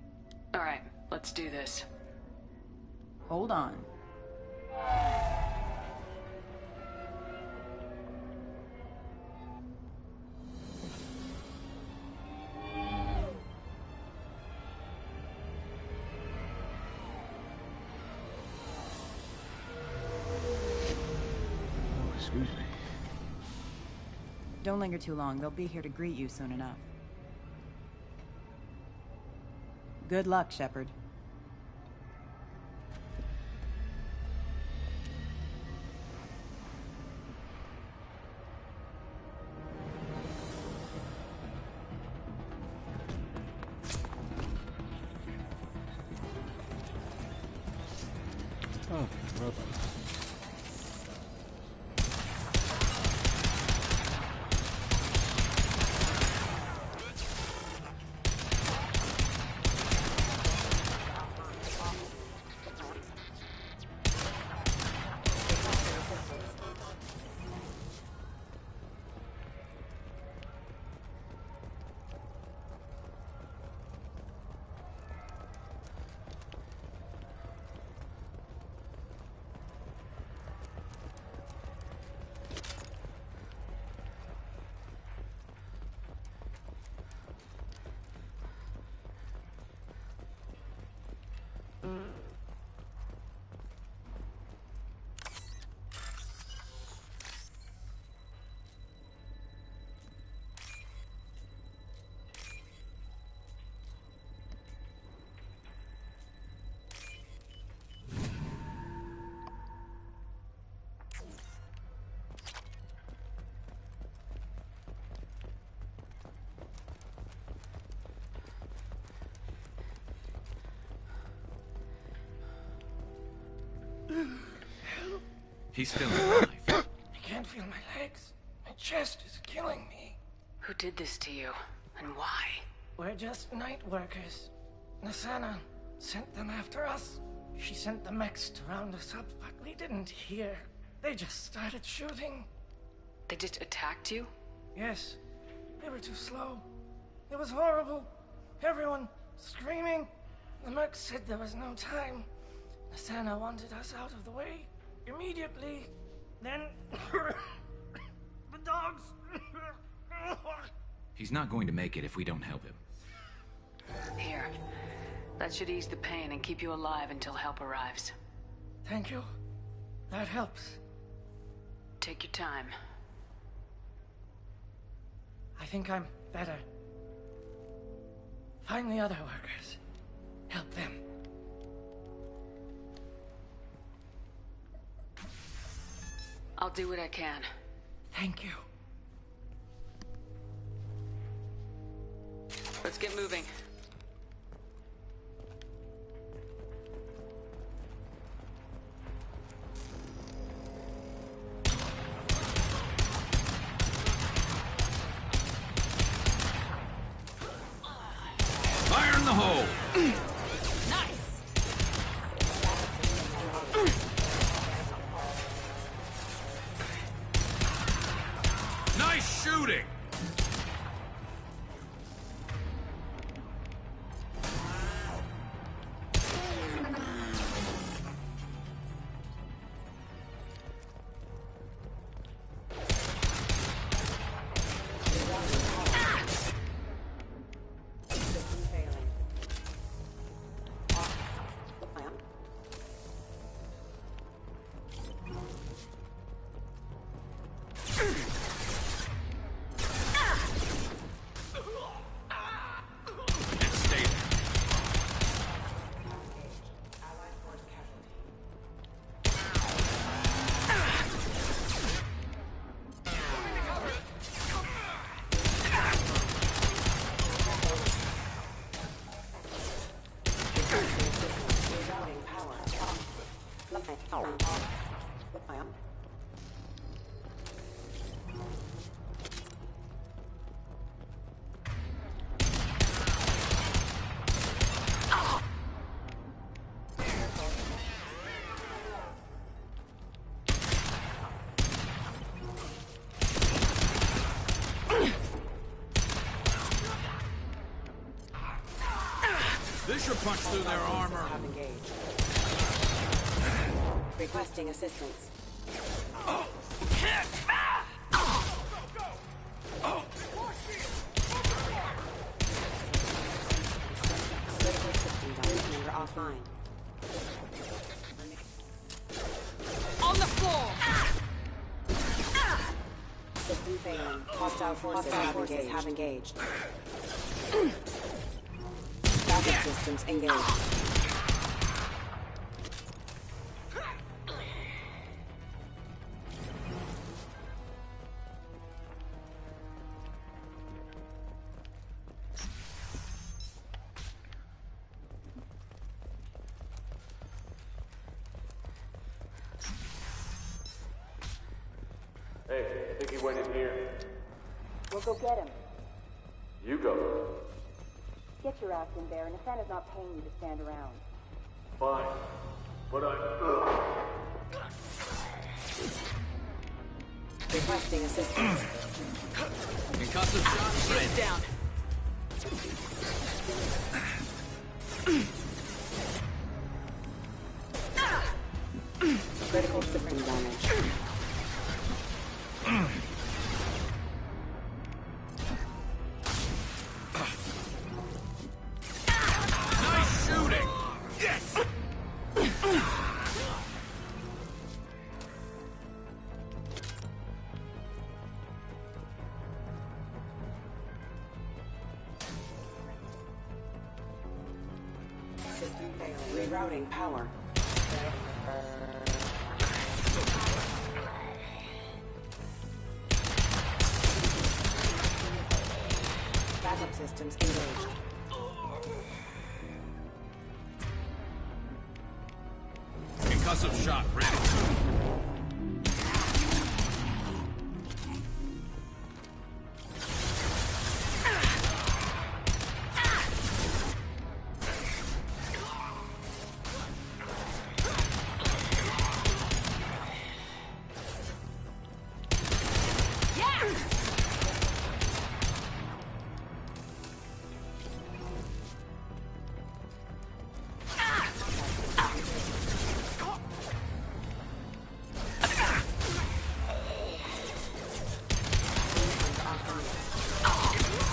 Alright, let's do this. Hold on. Excuse me. Don't linger too long. They'll be here to greet you soon enough. Good luck, Shepard. Oh, robot. He's still alive. I can't feel my legs. My chest is killing me. Who did this to you? And why? We're just night workers. Nassana sent them after us. She sent the mechs to round us up, but we didn't hear. They just started shooting. They just attacked you? Yes. They were too slow. It was horrible. Everyone screaming. The mercs said there was no time. Nassana wanted us out of the way. Immediately. Then... the dogs... He's not going to make it if we don't help him. Here. That should ease the pain and keep you alive until help arrives. Thank you. That helps. Take your time. I think I'm better. Find the other workers. Help them. I'll do what I can. Thank you. Let's get moving. Fire in the hole! Nice shooting! punch through their armor. Have engaged. Requesting assistance. Critical system dynamic offline. On the floor! System failing. Hostile forces have engaged. Backup systems engaged. Hey, I think he went in here. We'll go get him. You go. Get your ass in there, and Asana's not paying you to stand around. Fine. But Requesting assistance. Concussive shot ready. Down. Critical system damage. Nice shooting! Yes! System failing. Rerouting power. Backup systems engaged. Concussive shot ready.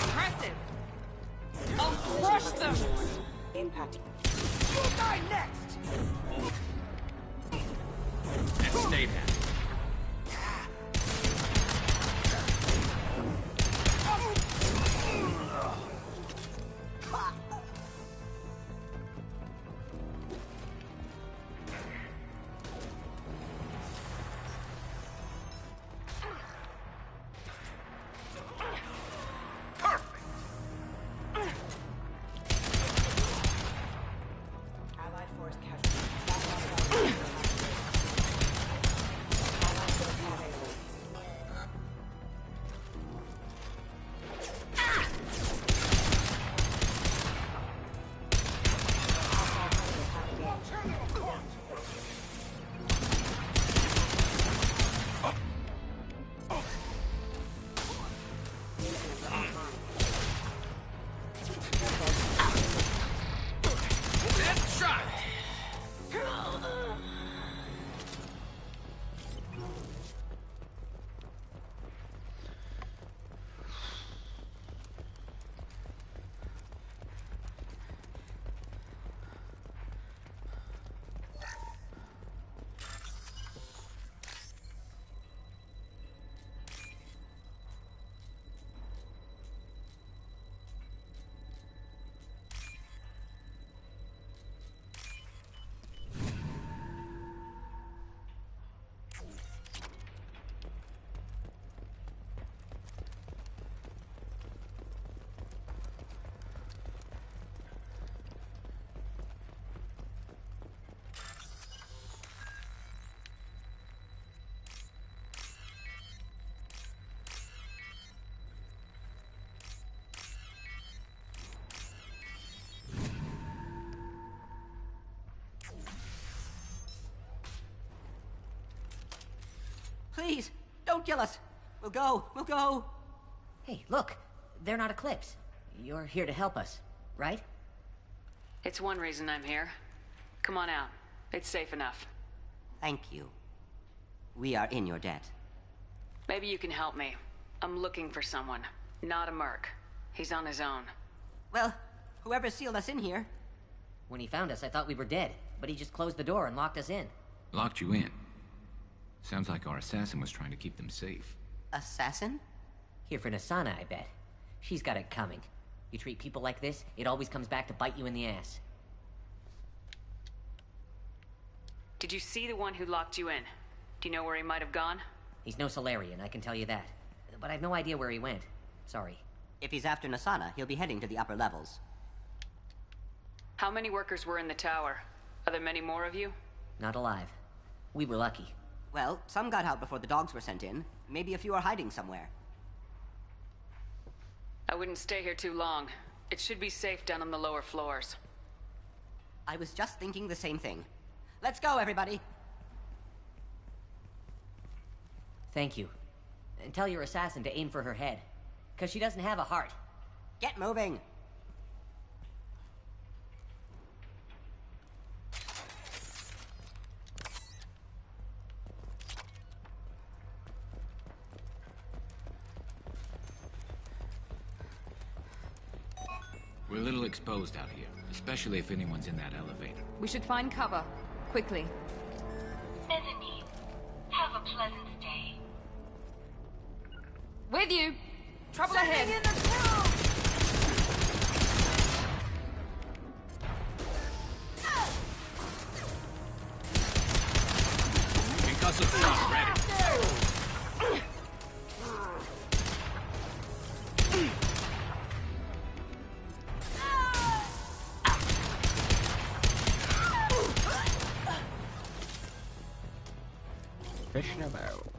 Impressive! I'll crush them! Impact. You'll die next! And stay down. Allied force casualties. Allied force available. Shot! Please, don't kill us. We'll go. We'll go. Hey, look. They're not Eclipse. You're here to help us, right? It's one reason I'm here. Come on out. It's safe enough. Thank you. We are in your debt. Maybe you can help me. I'm looking for someone. Not a merc. He's on his own. Well, whoever sealed us in here. When he found us, I thought we were dead, but he just closed the door and locked us in. Locked you in? Sounds like our assassin was trying to keep them safe. Assassin? Here for Nassana, I bet. She's got it coming. You treat people like this, it always comes back to bite you in the ass. Did you see the one who locked you in? Do you know where he might have gone? He's no Solarian, I can tell you that. But I've no idea where he went. Sorry. If he's after Nassana, he'll be heading to the upper levels. How many workers were in the tower? Are there many more of you? Not alive. We were lucky. Well, some got out before the dogs were sent in. Maybe a few are hiding somewhere. I wouldn't stay here too long. It should be safe down on the lower floors. I was just thinking the same thing. Let's go, everybody! Thank you. And tell your assassin to aim for her head. 'Cause she doesn't have a heart. Get moving! We're a little exposed out here, especially if anyone's in that elevator. We should find cover. Quickly. Mezzanine. Have a pleasant stay. With you! Trouble ahead! In the tunnel! Concussive thrust ready. Fish in a barrel.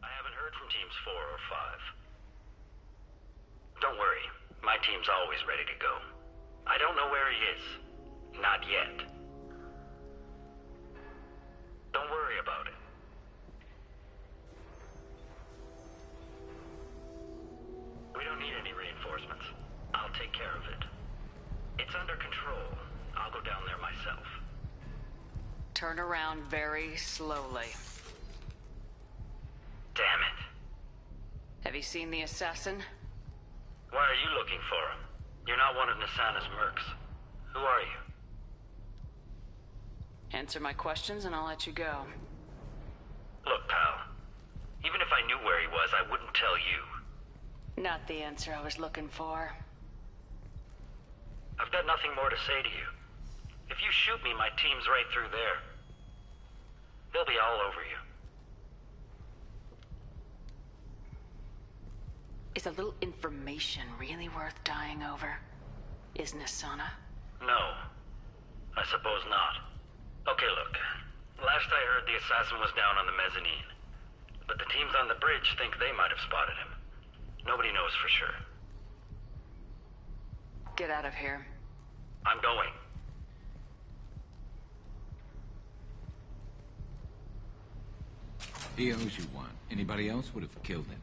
I haven't heard from teams 4 or 5. Don't worry, my team's always ready to go. I don't know where he is. Not yet. Don't worry about it. We don't need any reinforcements. I'll take care of it. It's under control. I'll go down there myself. Turn around very slowly. Damn it. Have you seen the assassin? Why are you looking for him? You're not one of Nassana's mercs. Who are you? Answer my questions and I'll let you go. Look, pal. Even if I knew where he was, I wouldn't tell you. Not the answer I was looking for. I've got nothing more to say to you. If you shoot me, my team's right through there. They'll be all over you. Is a little information really worth dying over? Is Nassana? No. I suppose not. Okay, look. Last I heard, the assassin was down on the mezzanine. But the teams on the bridge think they might have spotted him. Nobody knows for sure. Get out of here. I'm going. He owes you one. Anybody else would have killed him.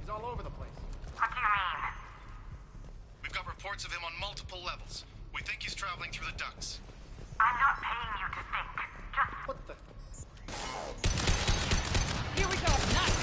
He's all over the place. What do you mean? We've got reports of him on multiple levels. We think he's traveling through the ducts. I'm not paying you to think. Just... What the... Here we go! Nice!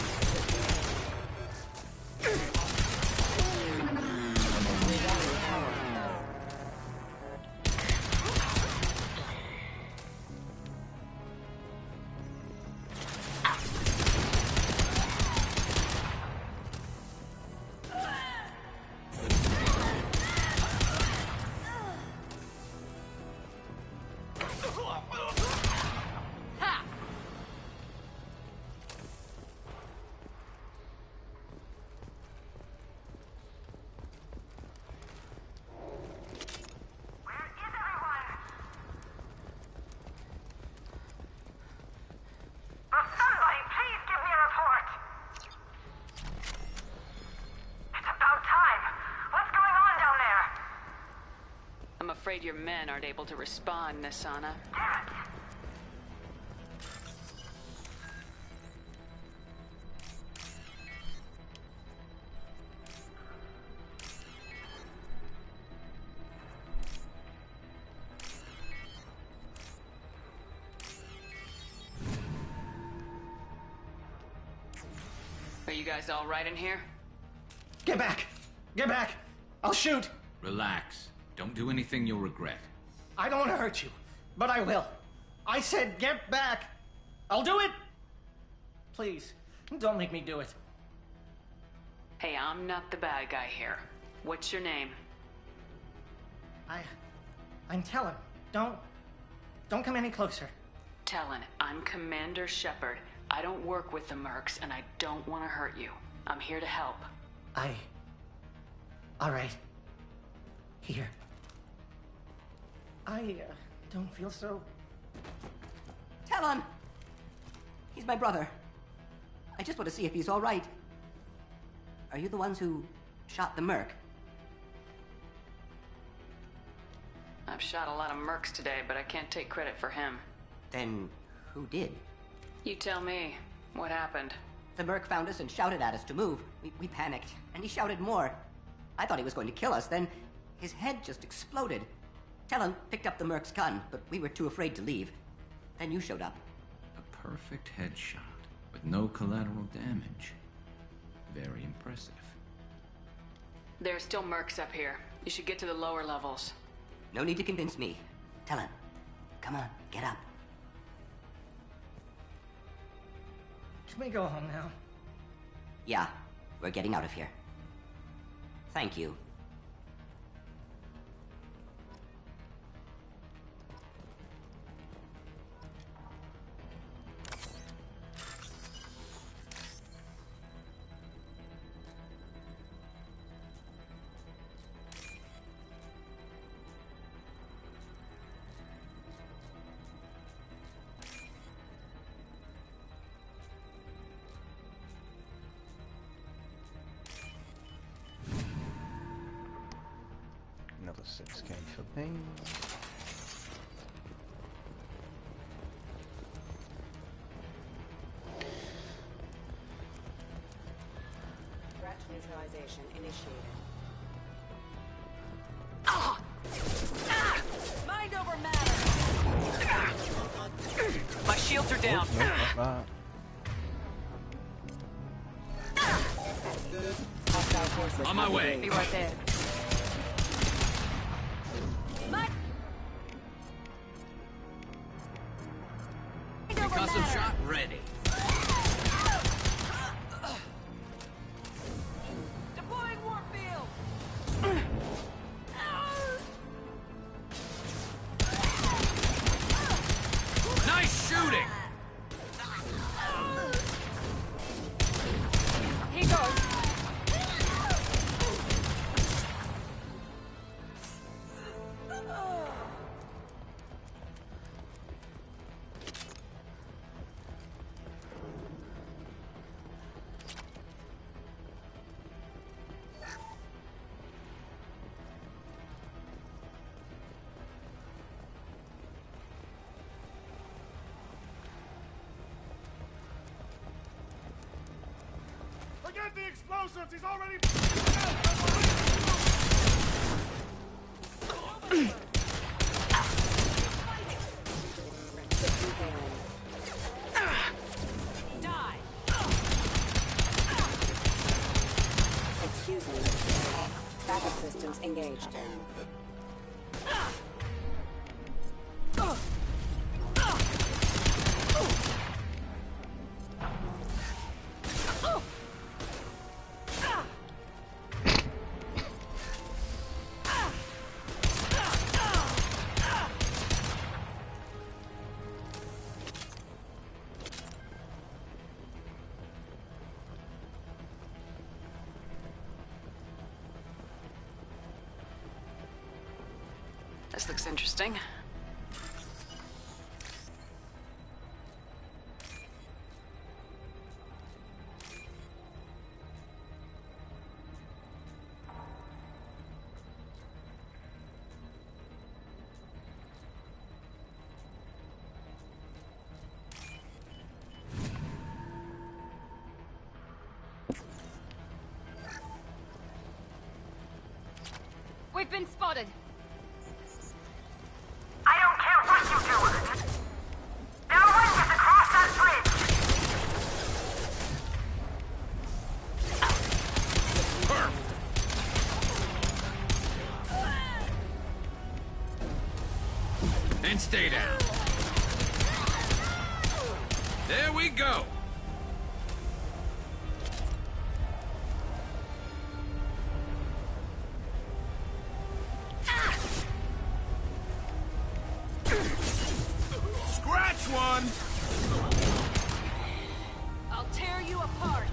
afraid your men aren't able to respond, Nasana. Are you guys all right in here? Get back! Get back! I'll shoot! Relax. Don't do anything you'll regret. I don't want to hurt you, but I will. I said get back! I'll do it! Please, don't make me do it. Hey, I'm not the bad guy here. What's your name? I'm Talon. Don't come any closer. Talon, I'm Commander Shepard. I don't work with the Mercs, and I don't want to hurt you. I'm here to help. All right. Here. I don't feel so... Talon! He's my brother. I just want to see if he's all right. Are you the ones who shot the Merc? I've shot a lot of Mercs today, but I can't take credit for him. Then who did? You tell me. What happened? The Merc found us and shouted at us to move. We panicked, and he shouted more. I thought he was going to kill us, then his head just exploded. Talon picked up the Merc's gun, but we were too afraid to leave. Then you showed up. A perfect headshot, with no collateral damage. Very impressive. There are still Mercs up here. You should get to the lower levels. No need to convince me. Talon, come on, get up. Can we go home now? Yeah, we're getting out of here. Thank you. Another 6K for me. Threat neutralization initiated. Mind over matter! My shields are down. Oh, no, not that. On my way. Be right there. Custom shot ready. Deploying Warfield! Nice shooting! Here goes. Forget the explosives! He's already... Die! Excuse me. Backup systems engaged. This looks interesting. We've been spotted. I don't care what you do. There are windows across that bridge. And stay down. There we go. Scratch one. I'll tear you apart.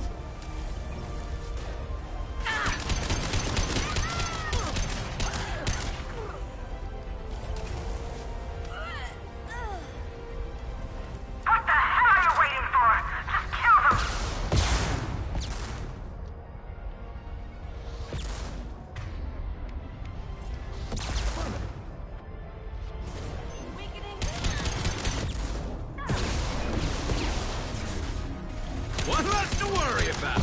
What the hell are you waiting for? Just kill them. One less to worry about.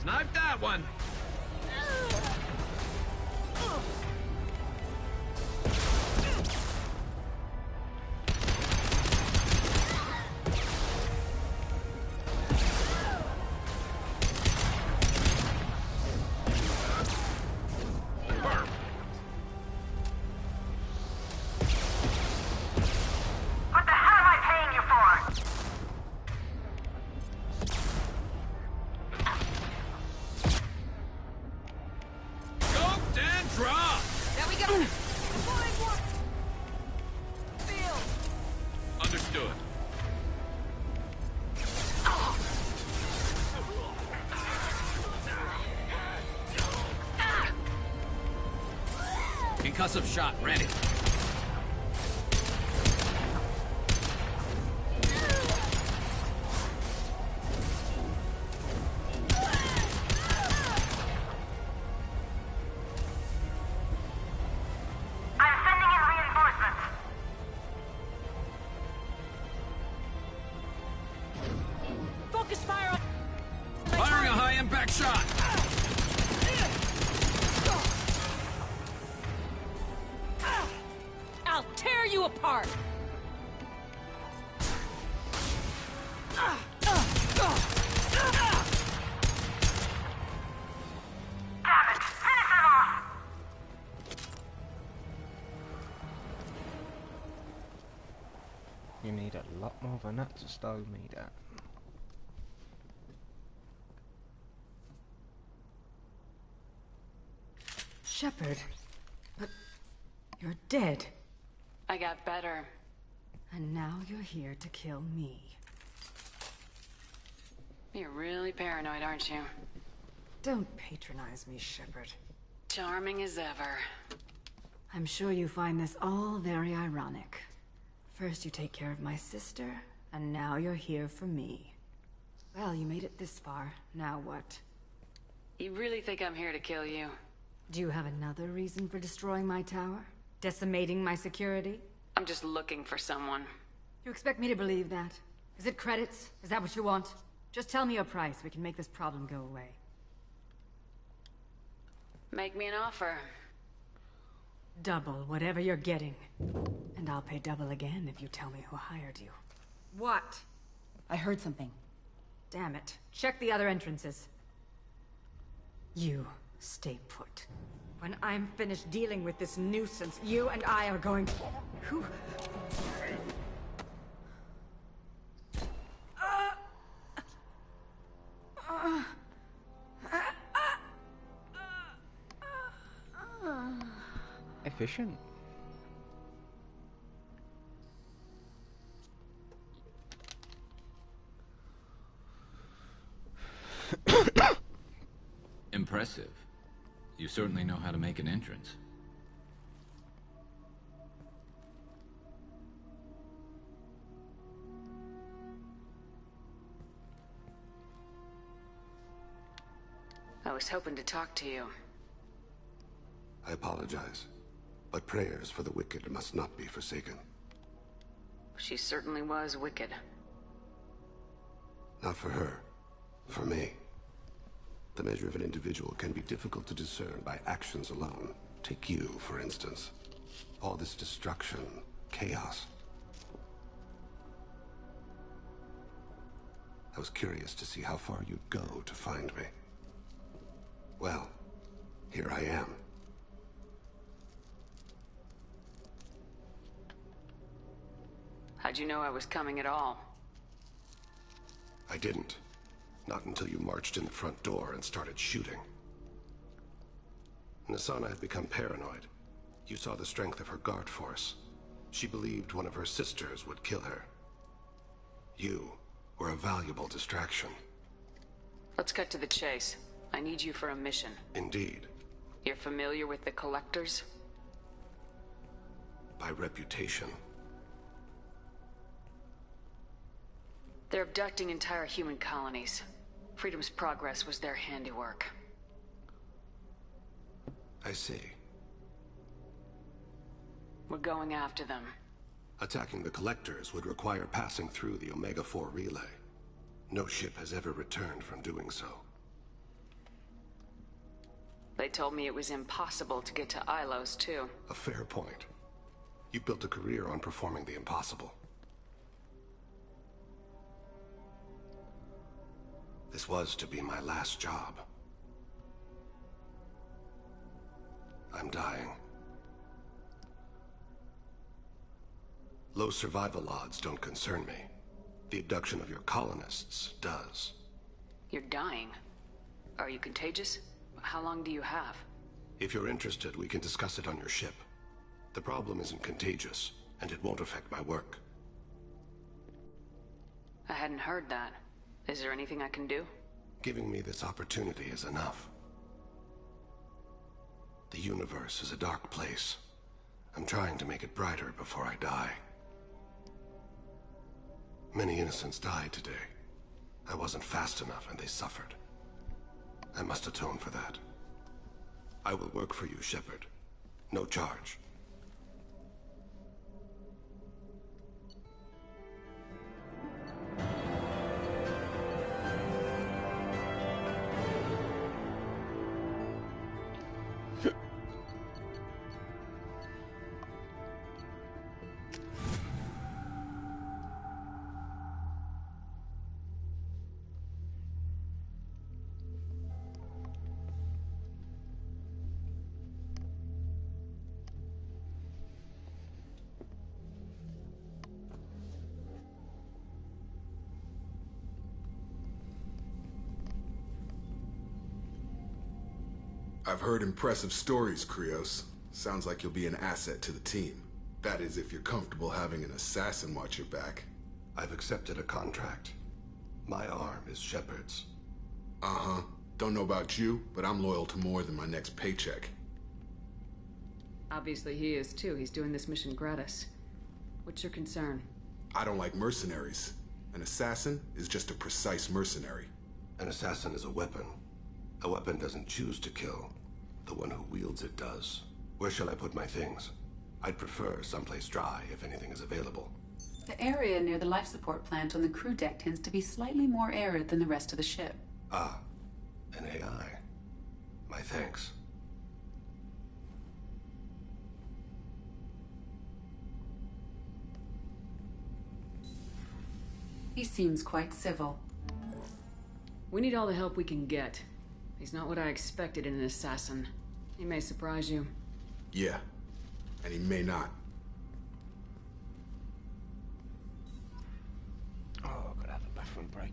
Snipe that one. What the hell am I paying you for? Scoped and drop. There we go. Understood. Concussive shot ready. I'm sending in reinforcements. Focus fire on... Firing a high impact shot. I'll tear you apart. Damn it! Finish them off! You need a lot more than that to stow me down. Shepard. But you're dead. I got better. And now you're here to kill me. You're really paranoid, aren't you? Don't patronize me, Shepard. Charming as ever. I'm sure you find this all very ironic. First you take care of my sister, and now you're here for me. Well, you made it this far. Now what? You really think I'm here to kill you? Do you have another reason for destroying my tower? Decimating my security? I'm just looking for someone. You expect me to believe that? Is it credits? Is that what you want? Just tell me a price. We can make this problem go away. Make me an offer. Double whatever you're getting. And I'll pay double again if you tell me who hired you. What? I heard something. Damn it. Check the other entrances. You stay put. When I'm finished dealing with this nuisance, you and I are going... Who... Efficient. Impressive. You certainly know how to make an entrance. I was hoping to talk to you. I apologize, but prayers for the wicked must not be forsaken. She certainly was wicked. Not for her, for me. The measure of an individual can be difficult to discern by actions alone. Take you, for instance. All this destruction, chaos. I was curious to see how far you'd go to find me. Well, here I am. How'd you know I was coming at all? I didn't. Not until you marched in the front door and started shooting. Nassana had become paranoid. You saw the strength of her guard force. She believed one of her sisters would kill her. You were a valuable distraction. Let's cut to the chase. I need you for a mission. Indeed. You're familiar with the Collectors? By reputation. They're abducting entire human colonies. Freedom's Progress was their handiwork. I see. We're going after them. Attacking the Collectors would require passing through the Omega-4 relay. No ship has ever returned from doing so. They told me it was impossible to get to Ilos, too. A fair point. You built a career on performing the impossible. This was to be my last job. I'm dying. Low survival odds don't concern me. The abduction of your colonists does. You're dying. Are you contagious? How long do you have? If you're interested, we can discuss it on your ship. The problem isn't contagious, and it won't affect my work. I hadn't heard that. Is there anything I can do? Giving me this opportunity is enough. The universe is a dark place. I'm trying to make it brighter before I die. Many innocents died today. I wasn't fast enough and they suffered. I must atone for that. I will work for you, Shepard. No charge. I've heard impressive stories, Krios. Sounds like you'll be an asset to the team. That is, if you're comfortable having an assassin watch your back. I've accepted a contract. My arm is Shepard's. Uh-huh. Don't know about you, but I'm loyal to more than my next paycheck. Obviously he is too. He's doing this mission gratis. What's your concern? I don't like mercenaries. An assassin is just a precise mercenary. An assassin is a weapon. A weapon doesn't choose to kill. The one who wields it does. Where shall I put my things? I'd prefer someplace dry if anything is available. The area near the life support plant on the crew deck tends to be slightly more arid than the rest of the ship. Ah, an AI. My thanks. He seems quite civil. We need all the help we can get. He's not what I expected in an assassin. He may surprise you. Yeah, and he may not. Oh, I gotta have a bathroom break.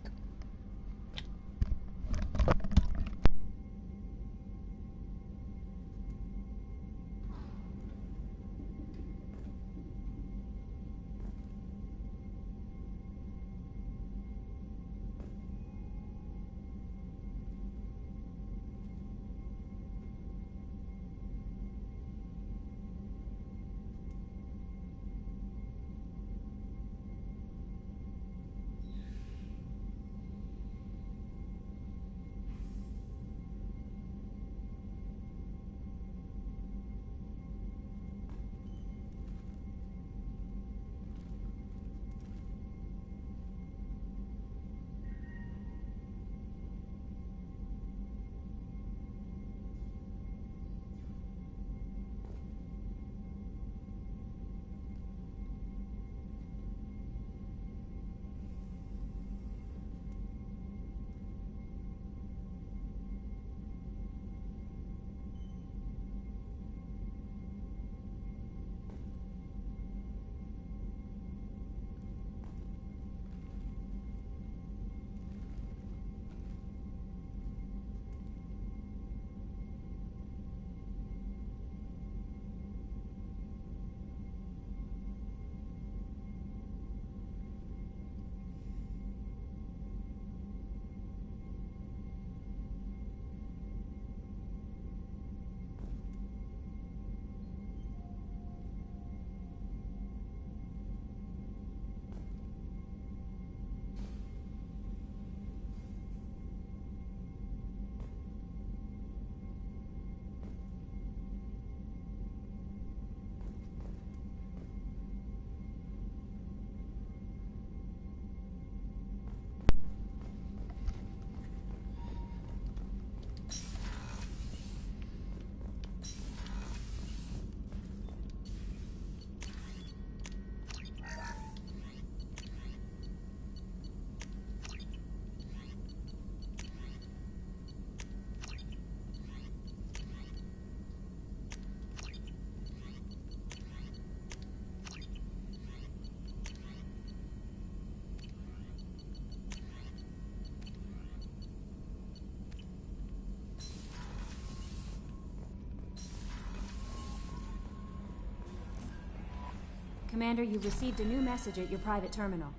Commander, you've received a new message at your private terminal.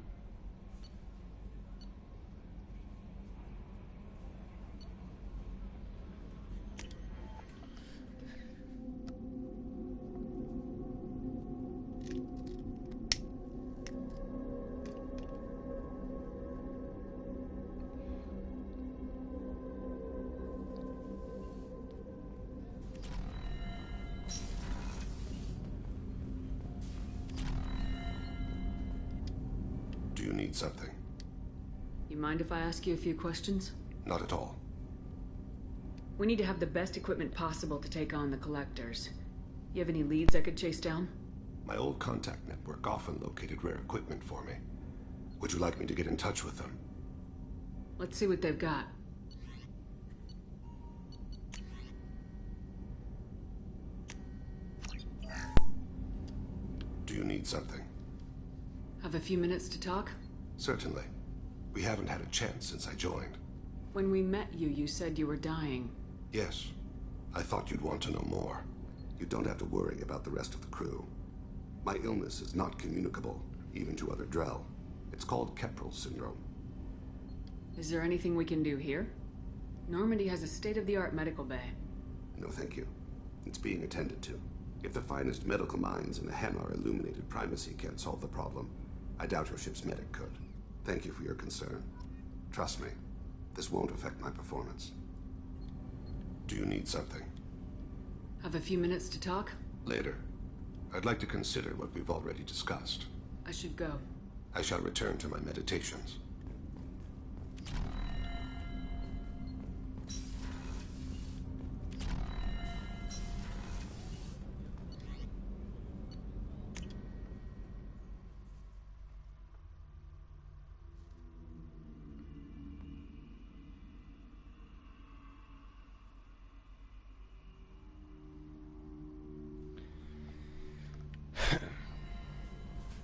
Do you need something? You mind if I ask you a few questions? Not at all. We need to have the best equipment possible to take on the Collectors. You have any leads I could chase down? My old contact network often located rare equipment for me. Would you like me to get in touch with them? Let's see what they've got. Do you need something? Have a few minutes to talk? Certainly. We haven't had a chance since I joined. When we met you, you said you were dying. Yes. I thought you'd want to know more. You don't have to worry about the rest of the crew. My illness is not communicable, even to other Drell. It's called Keprel syndrome. Is there anything we can do here? Normandy has a state-of-the-art medical bay. No, thank you. It's being attended to. If the finest medical minds in the Hammar Illuminated Primacy can't solve the problem, I doubt your ship's medic could. Thank you for your concern. Trust me, this won't affect my performance. Do you need something? Have a few minutes to talk? Later. I'd like to consider what we've already discussed. I should go. I shall return to my meditations.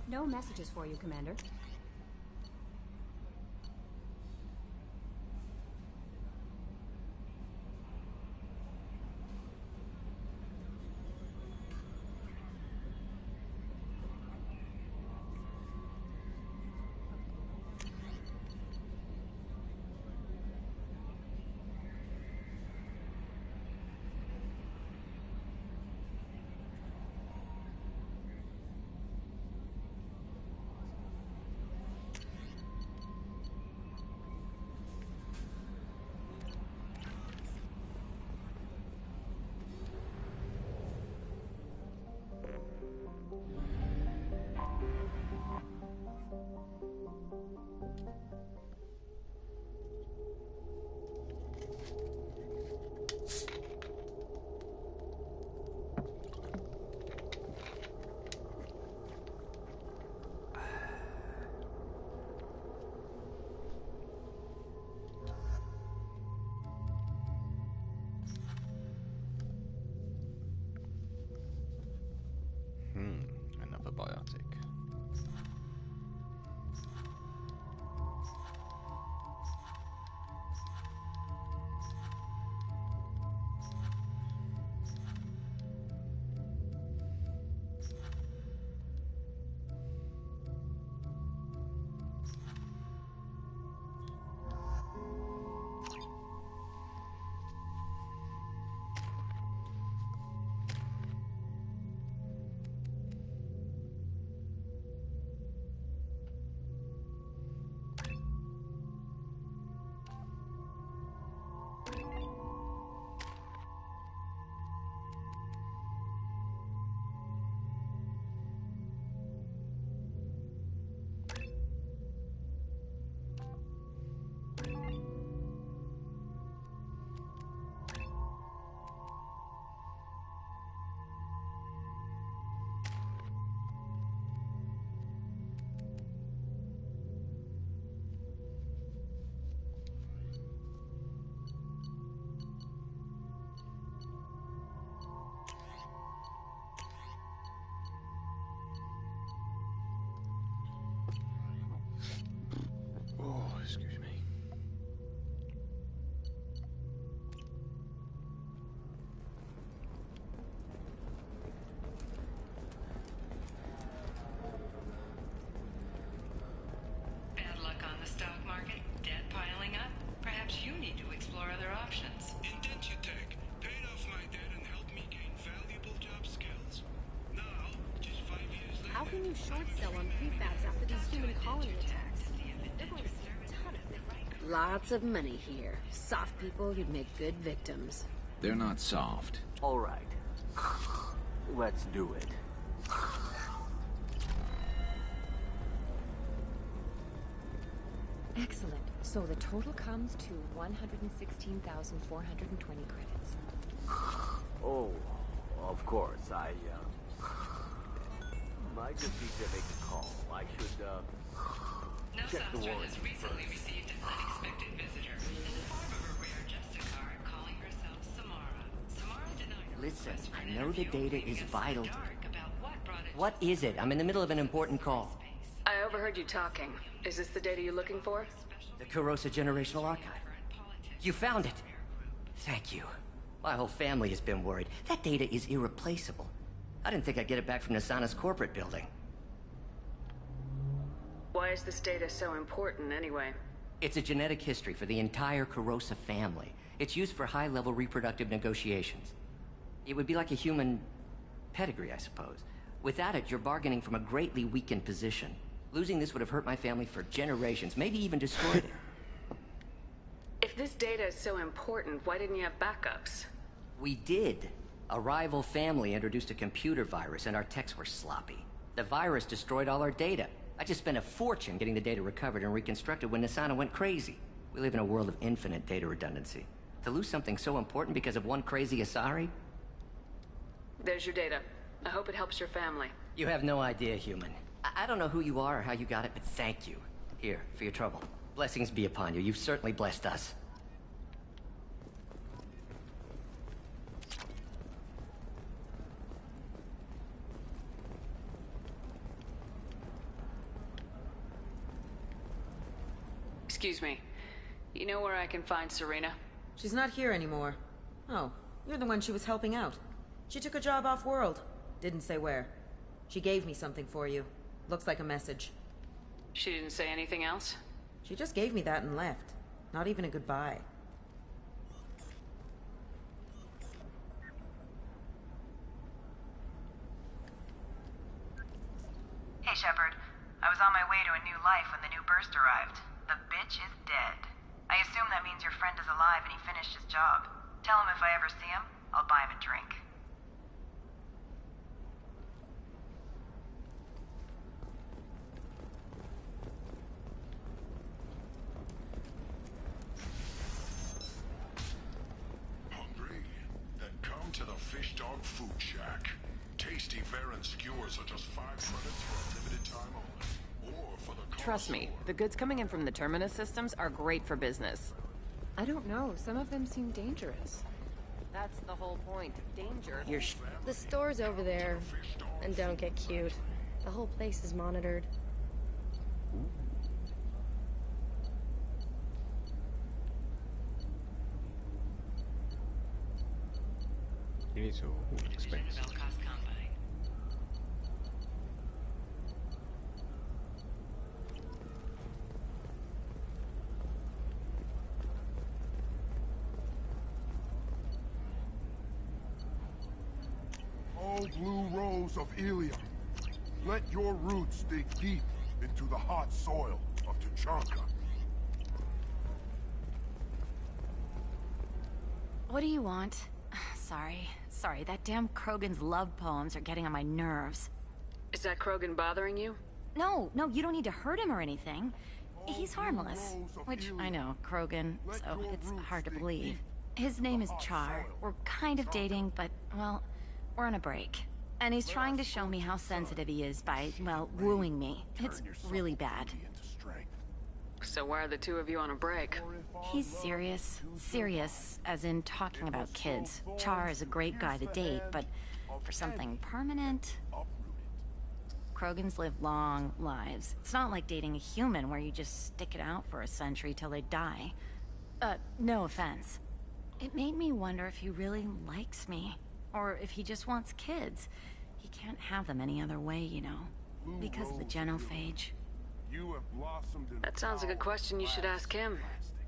No messages for you, Commander. Another biotic. new short sale on prefabs after these human colony attacks. They're going to see a ton of it. Lots of money here. Soft people who'd make good victims. They're not soft. All right. Let's do it. Excellent. So the total comes to 116,420 credits. Oh, of course. I might just need to make a call. I should, check the warrant has recently received an unexpected visitor in the form of a rare Justicar calling herself Samara. Samara denied her Listen, request for I an know the interview, data leaving is us in the vital. dark about what brought it. What is it? I'm in the middle of an important call. I overheard you talking. Is this the data you're looking for? The Kurosa Generational Archive. You found it. Thank you. My whole family has been worried. That data is irreplaceable. I didn't think I'd get it back from Nasana's corporate building. Why is this data so important anyway? It's a genetic history for the entire Kurosa family. It's used for high-level reproductive negotiations. It would be like a human pedigree, I suppose. Without it, you're bargaining from a greatly weakened position. Losing this would have hurt my family for generations, maybe even destroyed it. If this data is so important, why didn't you have backups? We did. A rival family introduced a computer virus and our techs were sloppy. The virus destroyed all our data. I just spent a fortune getting the data recovered and reconstructed when Nasana went crazy. We live in a world of infinite data redundancy. To lose something so important because of one crazy Asari? There's your data. I hope it helps your family. You have no idea, human. I don't know who you are or how you got it, but thank you. Here, for your trouble. Blessings be upon you. You've certainly blessed us. Excuse me. You know where I can find Serena? She's not here anymore. Oh, you're the one she was helping out. She took a job off-world. Didn't say where. She gave me something for you. Looks like a message. She didn't say anything else? She just gave me that and left. Not even a goodbye. Hey, Shepard. I was on my way to a new life when the new burst arrived. The bitch is dead. I assume that means your friend is alive and he finished his job. Tell him if I ever see him, I'll buy him a drink. Hungry? Then come to the Fish Dog Food Shack. Tasty Varen skewers are just 5 credits for a limited time only. Or for the Trust me, the goods coming in from the Terminus systems are great for business. I don't know. Some of them seem dangerous. That's the whole point. Danger. The store's over there. And don't get cute. The whole place is monitored. You need to explain. Oh, blue rose of Ilium, let your roots dig deep into the hot soil of Tuchanka. What do you want? Sorry, that damn Krogan's love poems are getting on my nerves. Is that Krogan bothering you? No, you don't need to hurt him or anything. He's harmless. Which, I know, Krogan, so it's hard to believe. His name is Char. We're kind of dating, but, well, we're on a break. And he's trying to show me how sensitive he is by, well, wooing me. It's really bad. So why are the two of you on a break? He's serious. Serious, as in talking about kids. Char is a great guy to date, but for something permanent... Krogans live long lives. It's not like dating a human where you just stick it out for a century till they die. No offense. It made me wonder if he really likes me. Or if he just wants kids. He can't have them any other way, you know. Because of the genophage. That sounds like a question you should ask him.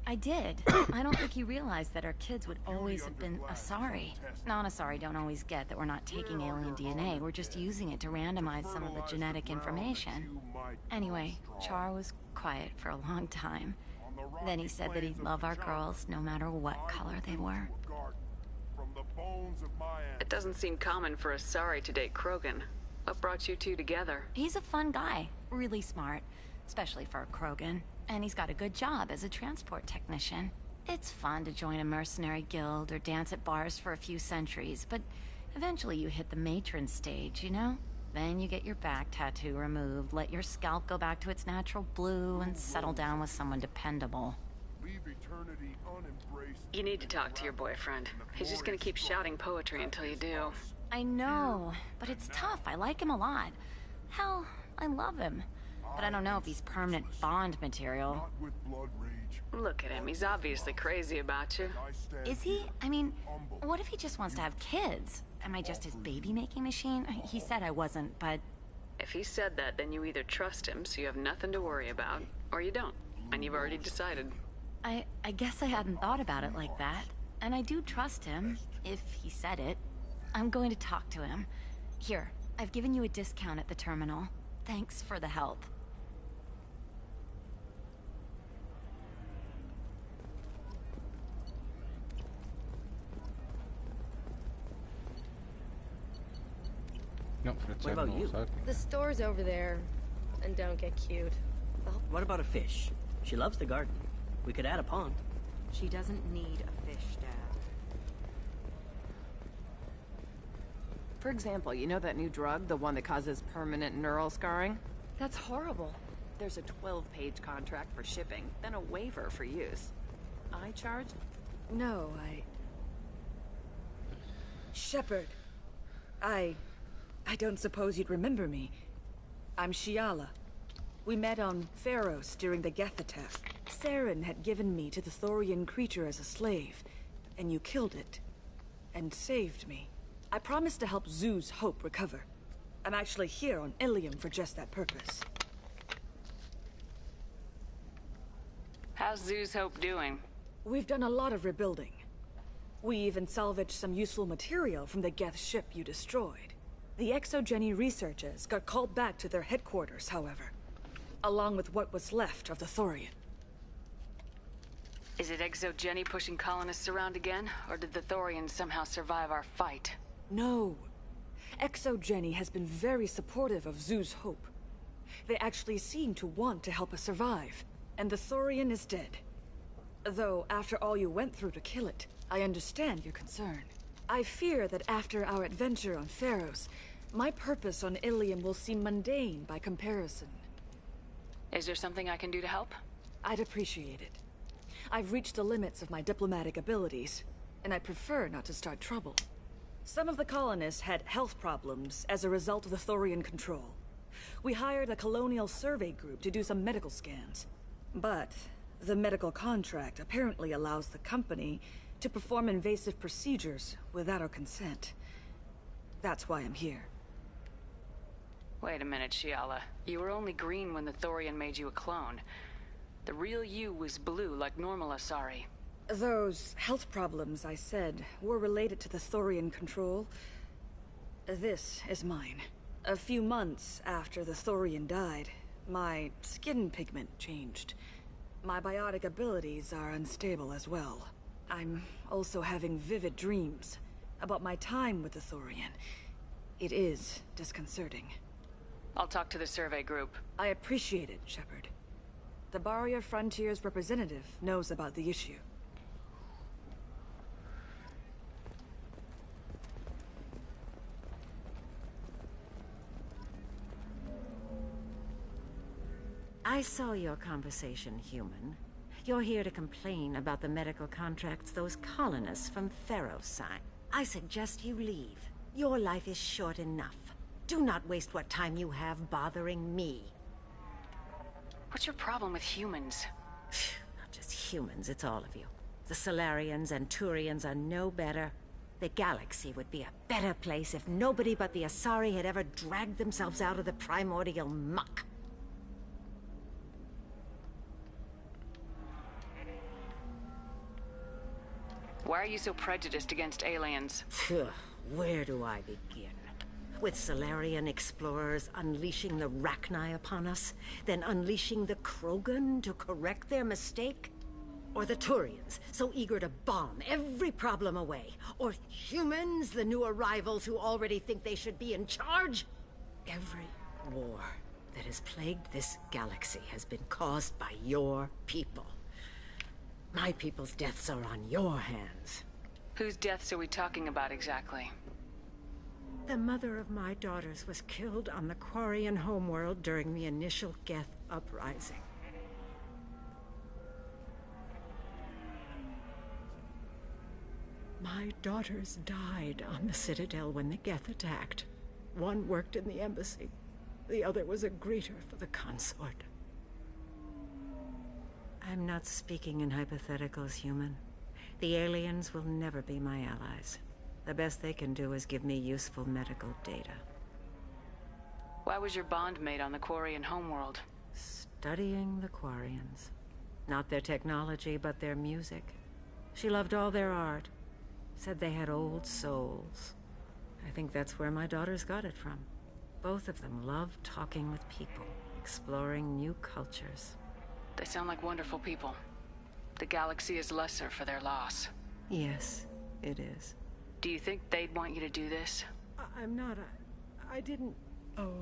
I did. I don't think he realized that our kids would always have been Asari. Non-Asari don't always get that we're not taking alien DNA, we're just using it to randomize some of the genetic information. Anyway, Char was quiet for a long time. Then he said that he'd love our girls no matter what color they were. It doesn't seem common for Asari to date Krogan. What brought you two together? He's a fun guy, really smart, especially for a Krogan. And he's got a good job as a transport technician. It's fun to join a mercenary guild or dance at bars for a few centuries, but eventually you hit the matron stage, you know? Then you get your back tattoo removed, let your scalp go back to its natural blue, and settle down with someone dependable. You need to talk to your boyfriend. He's just gonna keep shouting poetry until you do. I know, but it's tough. I like him a lot. Hell, I love him. But I don't know if he's permanent Bond material. Look at him, he's obviously crazy about you. Is he? I mean, what if he just wants to have kids? Am I just his baby-making machine? He said I wasn't, but... If he said that, then you either trust him so you have nothing to worry about, or you don't, and you've already decided. I guess I hadn't thought about it like that. And I do trust him, if he said it. I'm going to talk to him. Here, I've given you a discount at the terminal. Thanks for the help. What about you? The store's over there. And don't get cute. What about a fish? She loves the garden. We could add a pond. She doesn't need a fish, Dad. For example, you know that new drug, the one that causes permanent neural scarring? That's horrible. There's a 12-page contract for shipping, then a waiver for use. I charge? No, Shepard. I don't suppose you'd remember me. I'm Shiala. We met on Pharos during the Geth attack. Saren had given me to the Thorian creature as a slave, and you killed it. And saved me. I promised to help Zoo's Hope recover. I'm actually here on Ilium for just that purpose. How's Zoo's Hope doing? We've done a lot of rebuilding. We even salvaged some useful material from the Geth ship you destroyed. The ExoGeni researchers got called back to their headquarters, however, along with what was left of the Thorian. Is it ExoGeni pushing colonists around again, or did the Thorians somehow survive our fight? No. ExoGeni has been very supportive of Zoo's Hope. They actually seem to want to help us survive, and the Thorian is dead. Though, after all you went through to kill it, I understand your concern. I fear that after our adventure on Pharos, my purpose on Ilium will seem mundane by comparison. Is there something I can do to help? I'd appreciate it. I've reached the limits of my diplomatic abilities, and I prefer not to start trouble. Some of the colonists had health problems as a result of the Thorian control. We hired a colonial survey group to do some medical scans. But the medical contract apparently allows the company to perform invasive procedures without our consent. That's why I'm here. Wait a minute, Shiala. You were only green when the Thorian made you a clone. The real you was blue like normal Asari. Those health problems I said were related to the Thorian control. This is mine. A few months after the Thorian died, my skin pigment changed. My biotic abilities are unstable as well. I'm also having vivid dreams about my time with the Thorian. It is disconcerting. I'll talk to the survey group. I appreciate it, Shepard. The Barrier Frontiers representative knows about the issue. I saw your conversation, human. You're here to complain about the medical contracts those colonists from Pharos signed. I suggest you leave. Your life is short enough. Do not waste what time you have bothering me. What's your problem with humans? Not just humans, it's all of you. The Solarians and Turians are no better. The galaxy would be a better place if nobody but the Asari had ever dragged themselves out of the primordial muck. Why are you so prejudiced against aliens? Where do I begin? With Solarian explorers unleashing the Rachni upon us, then unleashing the Krogan to correct their mistake? Or the Turians, so eager to bomb every problem away? Or humans, the new arrivals who already think they should be in charge? Every war that has plagued this galaxy has been caused by your people. My people's deaths are on your hands. Whose deaths are we talking about exactly? The mother of my daughters was killed on the Quarian homeworld during the initial Geth uprising. My daughters died on the Citadel when the Geth attacked. One worked in the embassy. The other was a greeter for the consort. I'm not speaking in hypotheticals, human. The aliens will never be my allies. The best they can do is give me useful medical data. Why was your bond made on the Quarian homeworld? Studying the Quarians. Not their technology, but their music. She loved all their art. Said they had old souls. I think that's where my daughters got it from. Both of them loved talking with people, exploring new cultures. They sound like wonderful people. The galaxy is lesser for their loss. Yes, it is. Do you think they'd want you to do this? I'm not. I didn't. Oh.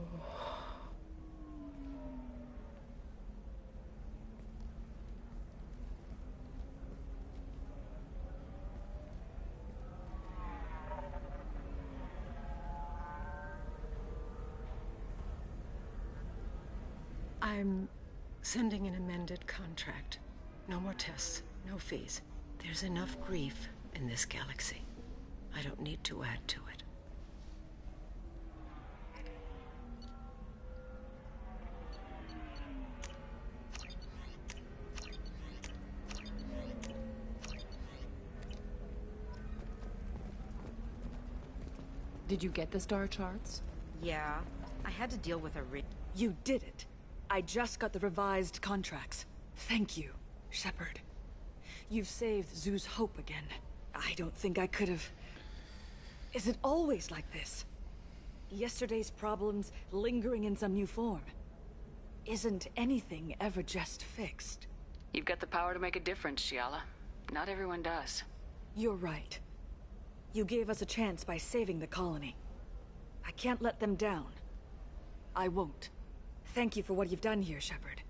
I'm sending an amended contract. No more tests, no fees. There's enough grief in this galaxy. I don't need to add to it. Did you get the star charts? Yeah. I had to deal with a You did it. I just got the revised contracts. Thank you, Shepard. You've saved Zoo's hope again. I don't think I could have... Is it always like this? Yesterday's problems lingering in some new form. Isn't anything ever just fixed? You've got the power to make a difference, Shiala. Not everyone does. You're right. You gave us a chance by saving the colony. I can't let them down. I won't. Thank you for what you've done here, Shepard.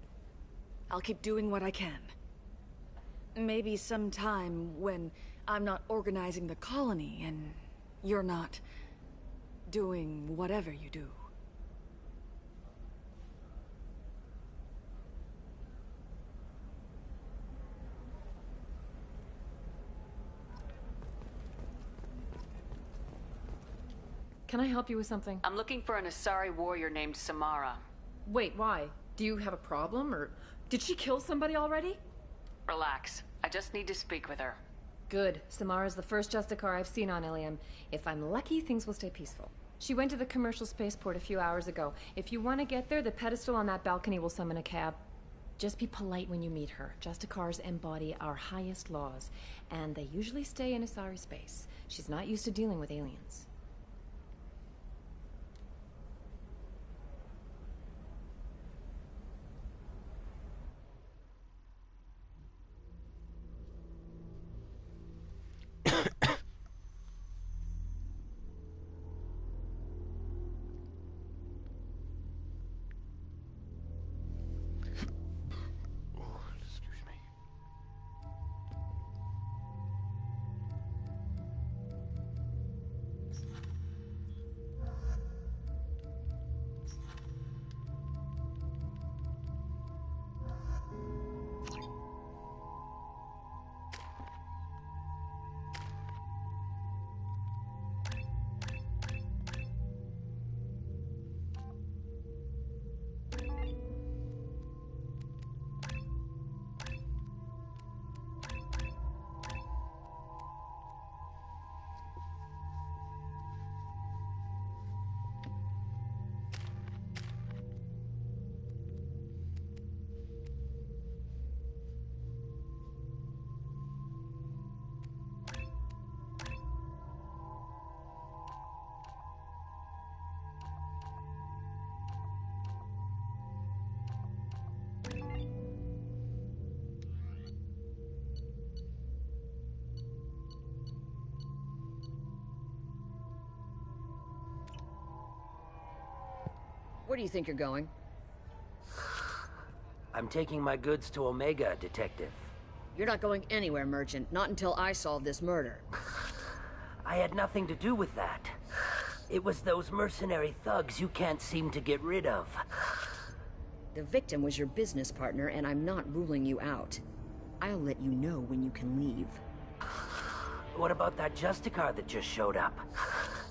I'll keep doing what I can. Maybe sometime when I'm not organizing the colony and you're not doing whatever you do. Can I help you with something? I'm looking for an Asari warrior named Samara. Wait, why? Do you have a problem, or did she kill somebody already? Relax. I just need to speak with her. Good. Samara's the first Justicar I've seen on Ilium. If I'm lucky, things will stay peaceful. She went to the commercial spaceport a few hours ago. If you want to get there, the pedestal on that balcony will summon a cab. Just be polite when you meet her. Justicars embody our highest laws, and they usually stay in Asari space. She's not used to dealing with aliens. Where do you think you're going? I'm taking my goods to Omega, Detective. You're not going anywhere, Merchant. Not until I solve this murder. I had nothing to do with that. It was those mercenary thugs you can't seem to get rid of. The victim was your business partner, and I'm not ruling you out. I'll let you know when you can leave. What about that Justicar that just showed up?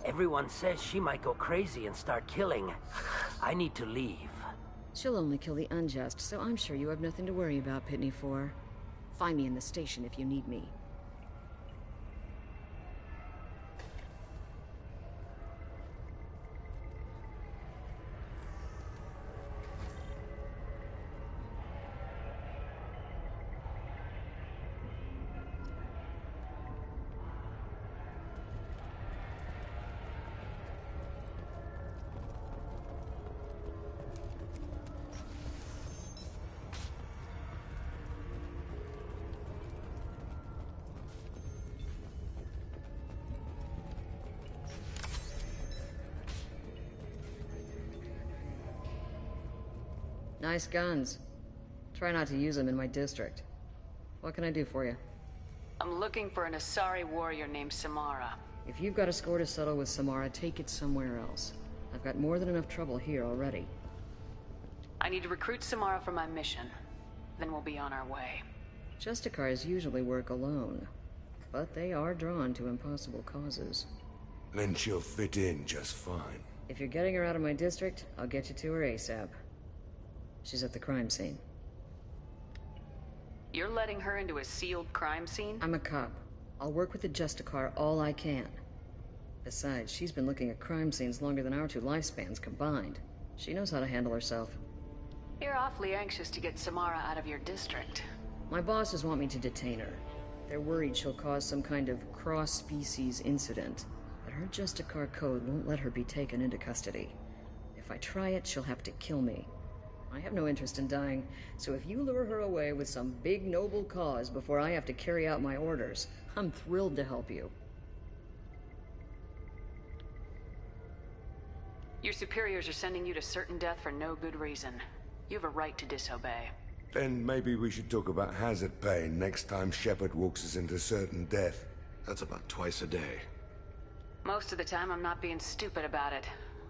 Everyone says she might go crazy and start killing. I need to leave. She'll only kill the unjust, so I'm sure you have nothing to worry about, Pitney 4. Find me in the station if you need me. Nice guns. Try not to use them in my district. What can I do for you? I'm looking for an Asari warrior named Samara. If you've got a score to settle with Samara, take it somewhere else. I've got more than enough trouble here already. I need to recruit Samara for my mission. Then we'll be on our way. Justicars usually work alone, but they are drawn to impossible causes. Then she'll fit in just fine. If you're getting her out of my district, I'll get you to her ASAP. She's at the crime scene. You're letting her into a sealed crime scene? I'm a cop. I'll work with the Justicar all I can. Besides, she's been looking at crime scenes longer than our two lifespans combined. She knows how to handle herself. You're awfully anxious to get Samara out of your district. My bosses want me to detain her. They're worried she'll cause some kind of cross-species incident, but her Justicar code won't let her be taken into custody. If I try it, she'll have to kill me. I have no interest in dying, so if you lure her away with some big noble cause before I have to carry out my orders, I'm thrilled to help you. Your superiors are sending you to certain death for no good reason. You have a right to disobey. Then maybe we should talk about hazard pay next time Shepard walks us into certain death. That's about twice a day. Most of the time, I'm not being stupid about it.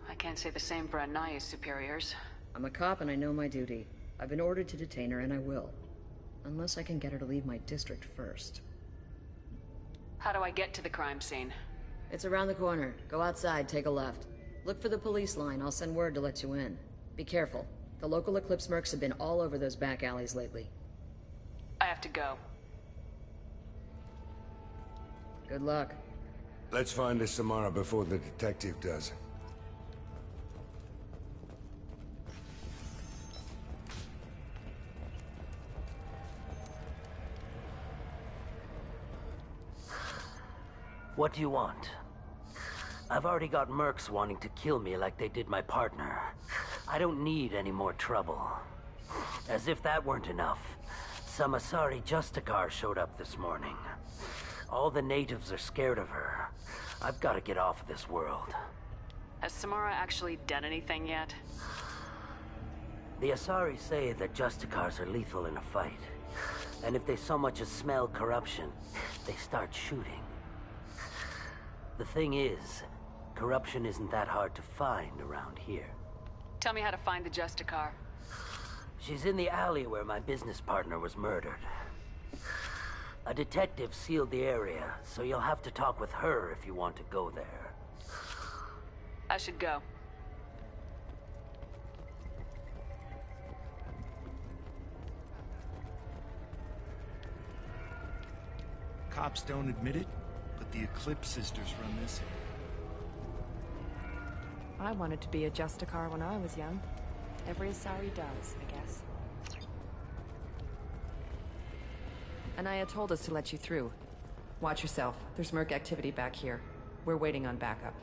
I can't say the same for Anaya's superiors. I'm a cop and I know my duty. I've been ordered to detain her and I will. Unless I can get her to leave my district first. How do I get to the crime scene? It's around the corner. Go outside, take a left. Look for the police line. I'll send word to let you in. Be careful. The local Eclipse mercs have been all over those back alleys lately. I have to go. Good luck. Let's find this Samara before the detective does. What do you want? I've already got mercs wanting to kill me like they did my partner. I don't need any more trouble. As if that weren't enough, some Asari Justicar showed up this morning. All the natives are scared of her. I've got to get off of this world. Has Samara actually done anything yet? The Asari say that Justicars are lethal in a fight. And if they so much as smell corruption, they start shooting. The thing is, corruption isn't that hard to find around here. Tell me how to find the Justicar. She's in the alley where my business partner was murdered. A detective sealed the area, so you'll have to talk with her if you want to go there. I should go. Cops don't admit it, but the Eclipse sisters run this here. I wanted to be a Justicar when I was young. Every Asari does, I guess. Anaya told us to let you through. Watch yourself. There's merc activity back here. We're waiting on backup.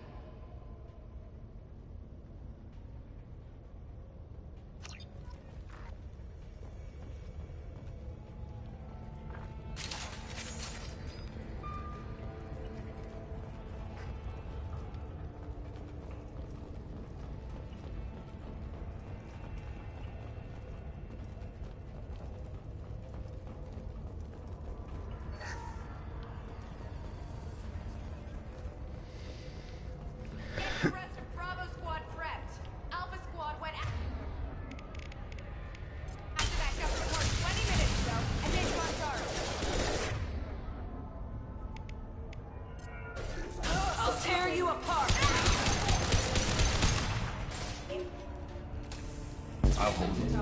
I'll hold it.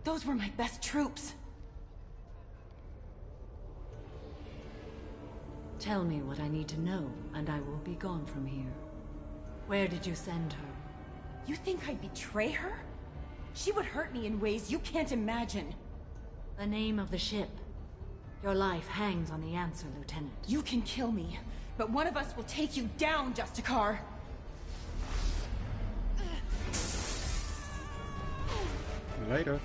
Those were my best troops. Tell me what I need to know, and I will be gone from here. Where did you send her? You think I'd betray her? She would hurt me in ways you can't imagine. The name of the ship. Your life hangs on the answer, Lieutenant. You can kill me, but one of us will take you down, Justicar. Later.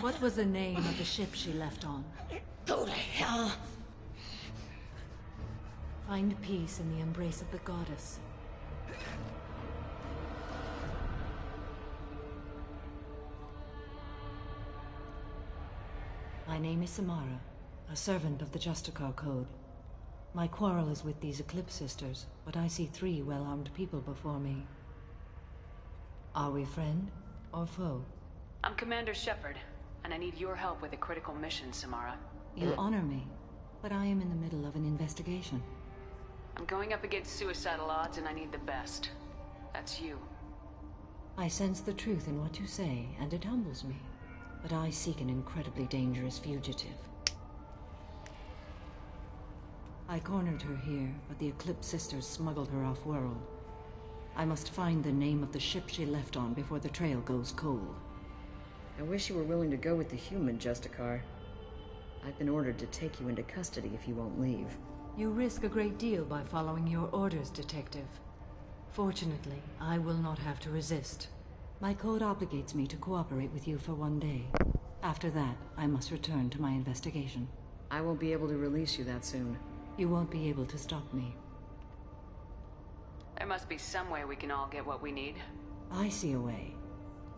What was the name of the ship she left on? Go to hell. Find peace in the embrace of the goddess. My name is Samara, a servant of the Justicar Code. My quarrel is with these Eclipse Sisters, but I see 3 well-armed people before me. Are we friend or foe? I'm Commander Shepard, and I need your help with a critical mission, Samara. You honor me, but I am in the middle of an investigation. I'm going up against suicidal odds, and I need the best. That's you. I sense the truth in what you say, and it humbles me. But I seek an incredibly dangerous fugitive. I cornered her here, but the Eclipse Sisters smuggled her off-world. I must find the name of the ship she left on before the trail goes cold. I wish you were willing to go with the human, Justicar. I've been ordered to take you into custody if you won't leave. You risk a great deal by following your orders, Detective. Fortunately, I will not have to resist. My code obligates me to cooperate with you for 1 day. After that, I must return to my investigation. I won't be able to release you that soon. You won't be able to stop me. There must be some way we can all get what we need. I see a way.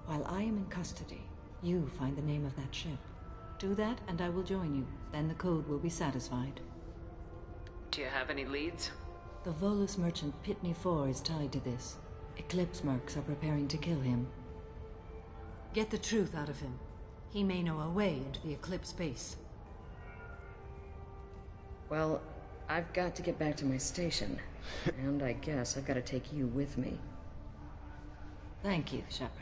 While I am in custody, you find the name of that ship. Do that, and I will join you. Then the code will be satisfied. Do you have any leads? The Volus merchant Pitney 4 is tied to this. Eclipse mercs are preparing to kill him. Get the truth out of him. He may know a way into the Eclipse base. Well, I've got to get back to my station. And I guess I've got to take you with me. Thank you, Shepard.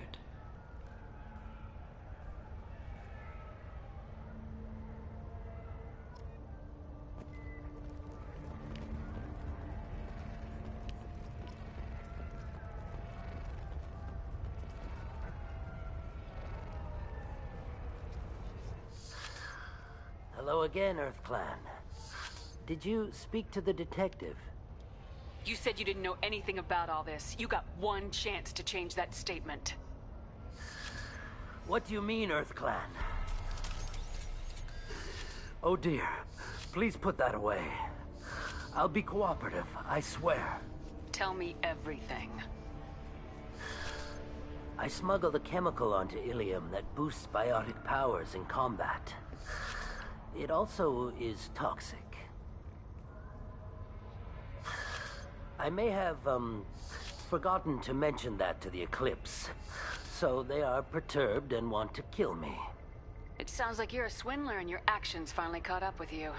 Hello again, Earth Clan. Did you speak to the detective? You said you didn't know anything about all this. You got 1 chance to change that statement. What do you mean, Earth Clan? Oh dear. Please put that away. I'll be cooperative, I swear. Tell me everything. I smuggled a chemical onto Ilium that boosts biotic powers in combat. It also is toxic. I may have, forgotten to mention that to the Eclipse. So they are perturbed and want to kill me. It sounds like you're a swindler and your actions finally caught up with you.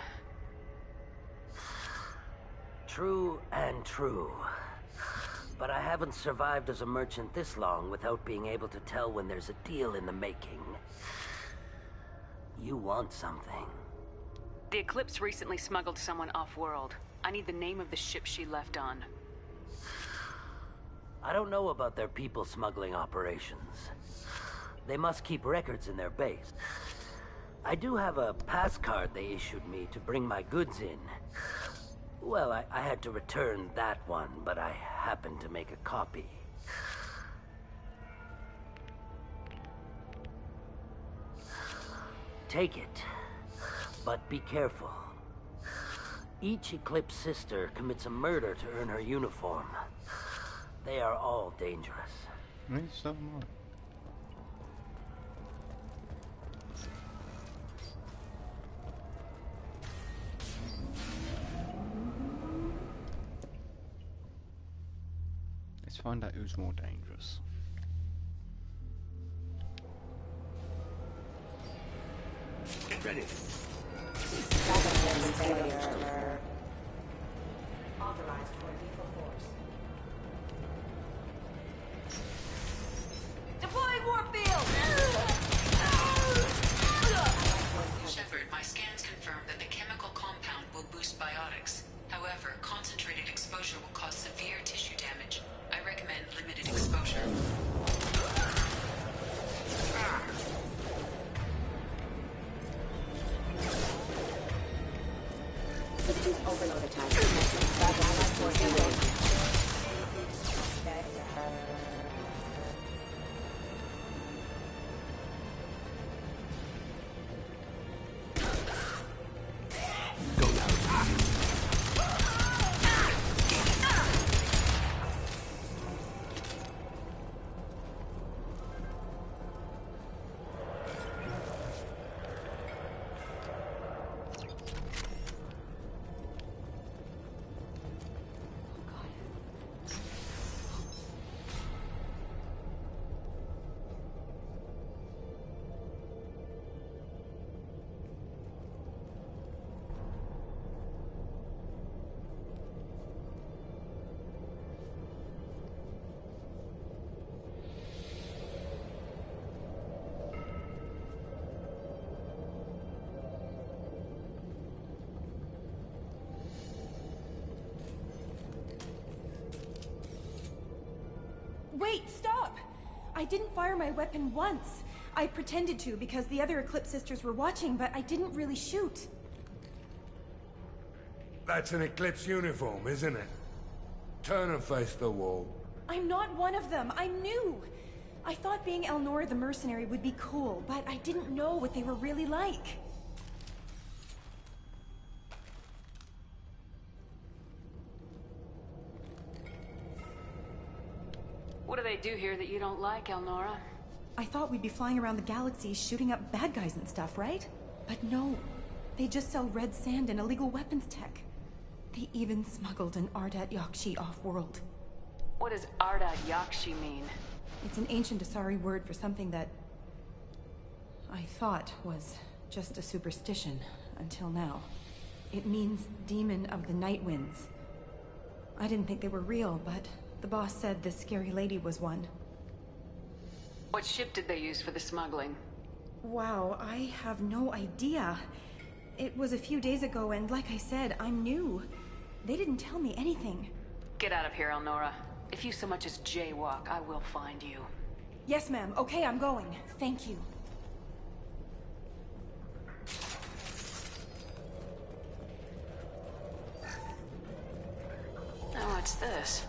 True and true. But I haven't survived as a merchant this long without being able to tell when there's a deal in the making. You want something. The Eclipse recently smuggled someone off-world. I need the name of the ship she left on. I don't know about their people smuggling operations. They must keep records in their base. I do have a pass card they issued me to bring my goods in. Well, I had to return that one, but I happened to make a copy. Take it. But be careful. Each Eclipse sister commits a murder to earn her uniform. They are all dangerous. find out who's more dangerous. Get ready. Authorized for lethal force. Deploying warp field! Shepard, my scans confirm that the chemical compound will boost biotics. However, concentrated exposure will cause severe tissue damage. I recommend limited exposure. Systems overload attack. Wait, stop! I didn't fire my weapon once. I pretended to because the other Eclipse sisters were watching, but I didn't really shoot. That's an Eclipse uniform, isn't it? Turn and face the wall. I'm not one of them. I'm new. I thought being Elnora the mercenary would be cool, but I didn't know what they were really like. What do they do here that you don't like, Elnora? I thought we'd be flying around the galaxy shooting up bad guys and stuff, right? But no. They just sell red sand and illegal weapons tech. They even smuggled an Ardat Yakshi off-world. What does Ardat Yakshi mean? It's an ancient Asari word for something that I thought was just a superstition until now. It means demon of the night winds. I didn't think they were real, but the boss said this scary lady was one. What ship did they use for the smuggling? Wow, I have no idea. It was a few days ago, and like I said, I'm new. They didn't tell me anything. Get out of here, Elnora. If you so much as jaywalk, I will find you. Yes, ma'am. Okay, I'm going. Thank you. Now what's this?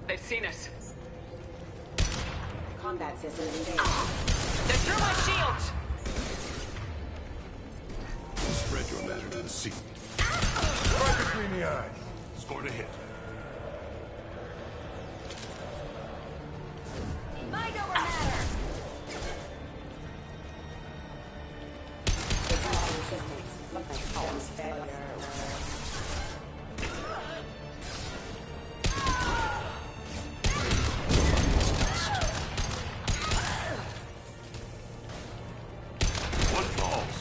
They've seen us. Combat system engaged. They're through my shields! Spread your matter to the sea. Right between the eyes. Scored a hit. Mind over matter! What falls?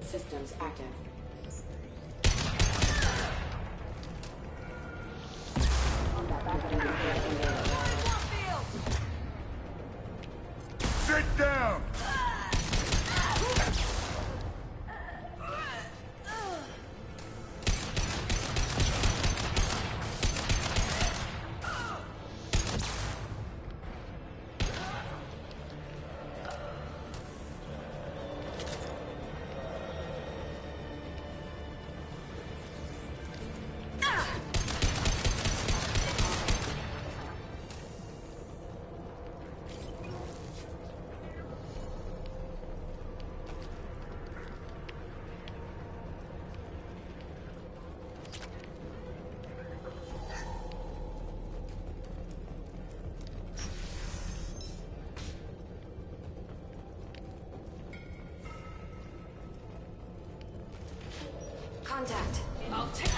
systems active. Sit down! Contact. I'll take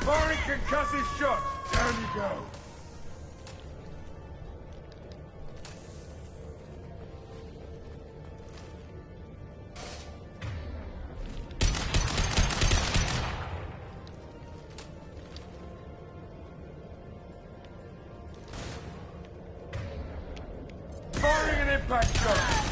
Firing concussive shot! Down you go! Firing an impact shot!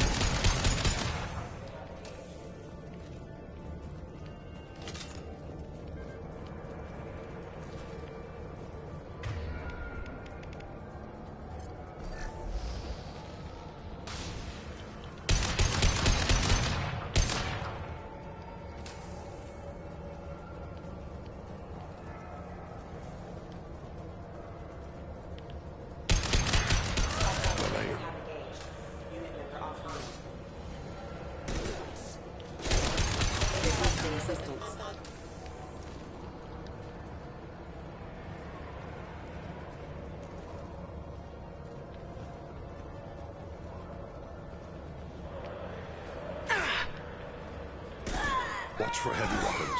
Watch for heavy weapons.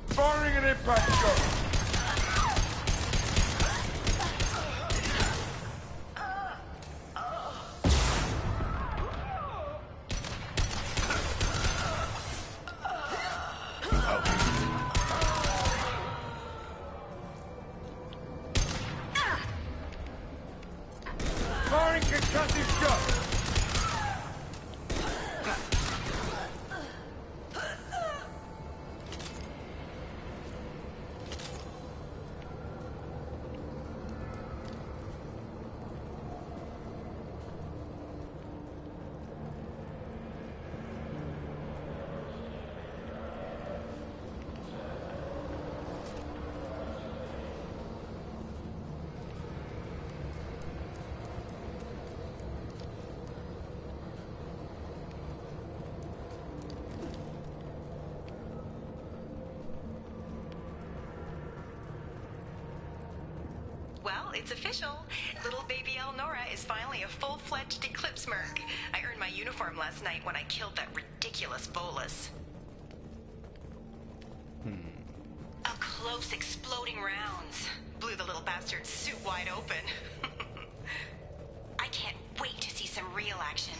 Firing an impact shot! Firing concussive shot! Well, it's official. Little baby Elnora is finally a full-fledged Eclipse Merc. I earned my uniform last night when I killed that ridiculous Bolus. Up close, exploding rounds. Blew the little bastard's suit wide open. I can't wait to see some real action.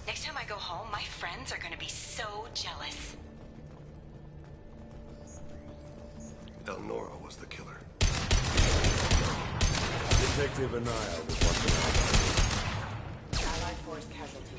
Next time I go home, my friends are gonna be so jealous. Elnora was the killer. Detective Anaya was watching out. Allied force casualty.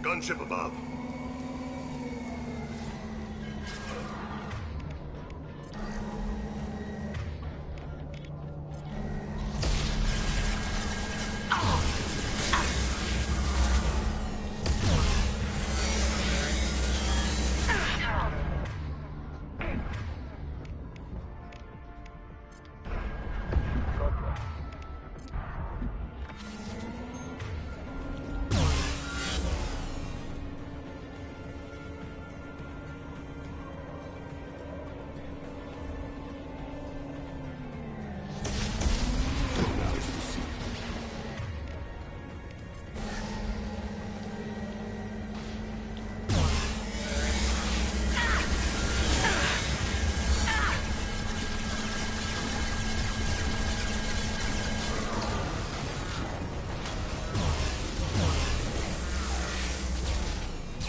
Gunship above.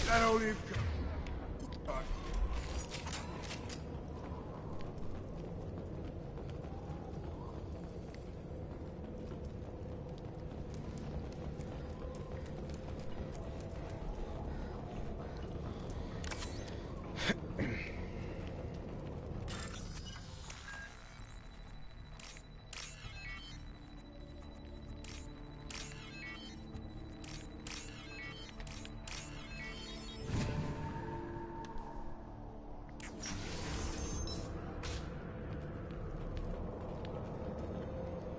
That don't even...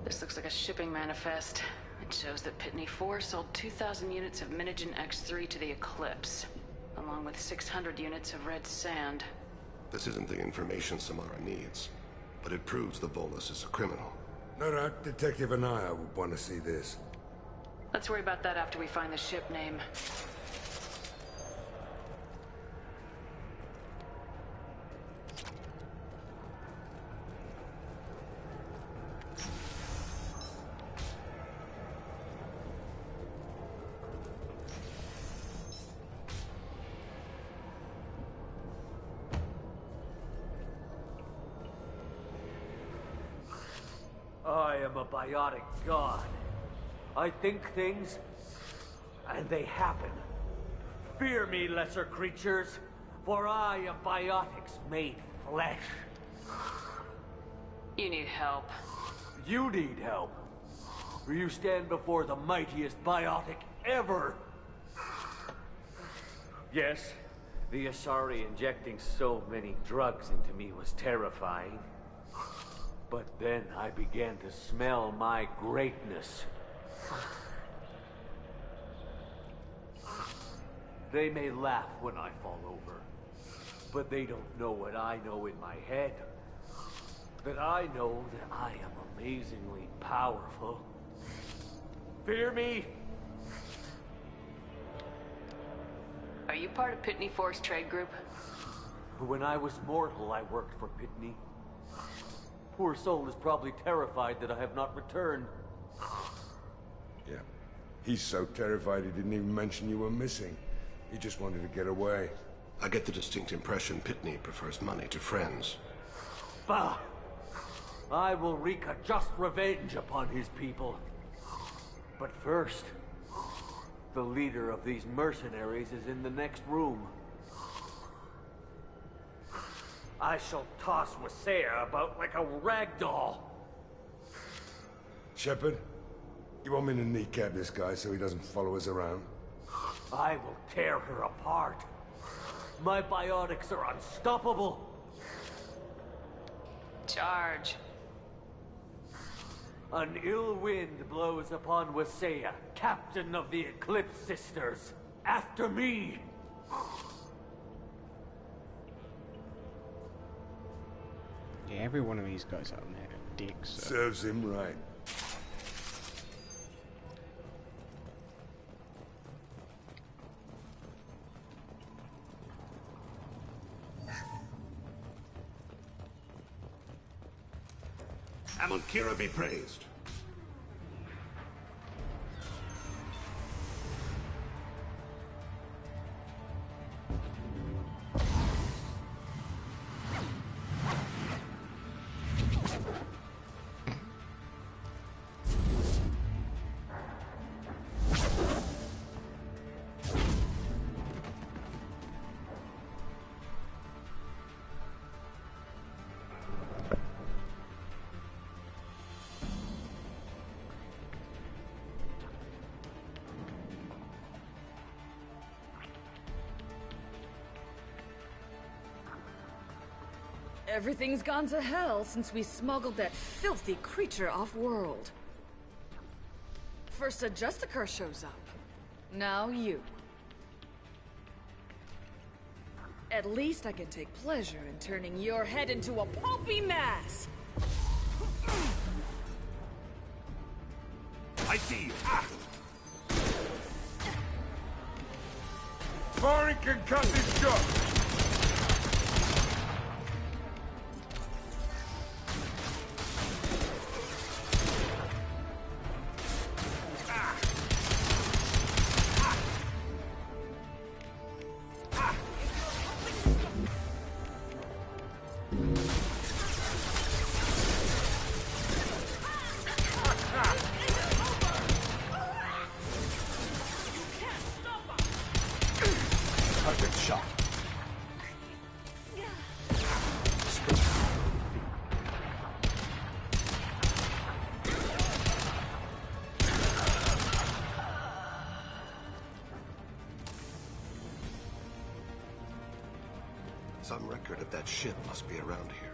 This looks like a shipping manifest. It shows that Pitney 4 sold 2,000 units of Minigen X3 to the Eclipse, along with 600 units of red sand. This isn't the information Samara needs, but it proves the Volus is a criminal. No doubt Detective Anaya would want to see this. Let's worry about that after we find the ship name. I am a biotic god. I think things, and they happen. Fear me, lesser creatures, for I am biotics made flesh. You need help. You need help. For you stand before the mightiest biotic ever. Yes, the Asari injecting so many drugs into me was terrifying. But then I began to smell my greatness. They may laugh when I fall over, but they don't know what I know in my head. That I know that I am amazingly powerful. Fear me? Are you part of Pitney 4's trade group? When I was mortal, I worked for Pitney. Poor soul is probably terrified that I have not returned. Yeah. He's so terrified he didn't even mention you were missing. He just wanted to get away. I get the distinct impression Pitney prefers money to friends. Bah! I will wreak a just revenge upon his people. But first, the leader of these mercenaries is in the next room. I shall toss Wasea about like a rag doll. Shepard, you want me to kneecap this guy so he doesn't follow us around? I will tear her apart. My biotics are unstoppable. Charge. An ill wind blows upon Wasea, captain of the Eclipse Sisters. After me! Yeah, every one of these guys out there are dicks. So. Serves him right. Amonkira be praised. Everything's gone to hell since we smuggled that filthy creature off-world. First a Justicar shows up. Now you. At least I can take pleasure in turning your head into a pulpy mass! I see you. Ah. Firing concussive shot. Perfect shot. Some record of that ship must be around here.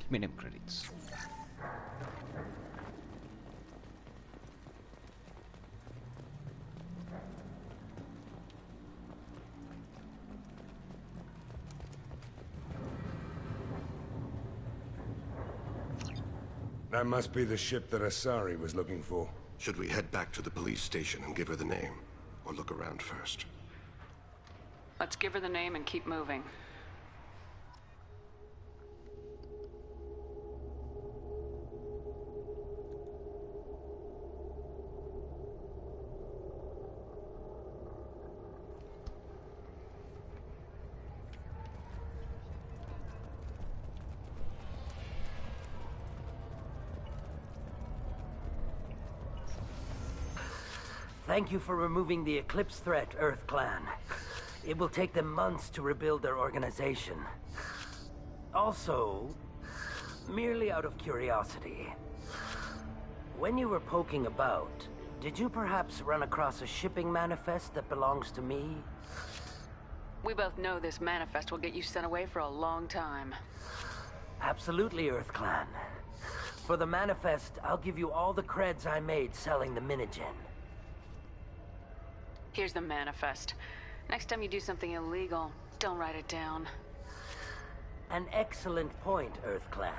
Minimum credits. That must be the ship that Asari was looking for. Should we head back to the police station and give her the name? Or look around first? Let's give her the name and keep moving. Thank you for removing the Eclipse threat, Earth Clan. It will take them months to rebuild their organization. Also, merely out of curiosity, when you were poking about, did you perhaps run across a shipping manifest that belongs to me? We both know this manifest will get you sent away for a long time. Absolutely, Earth Clan. For the manifest, I'll give you all the creds I made selling the Minigen. Here's the manifest. Next time you do something illegal, don't write it down. An excellent point, Earth Clan.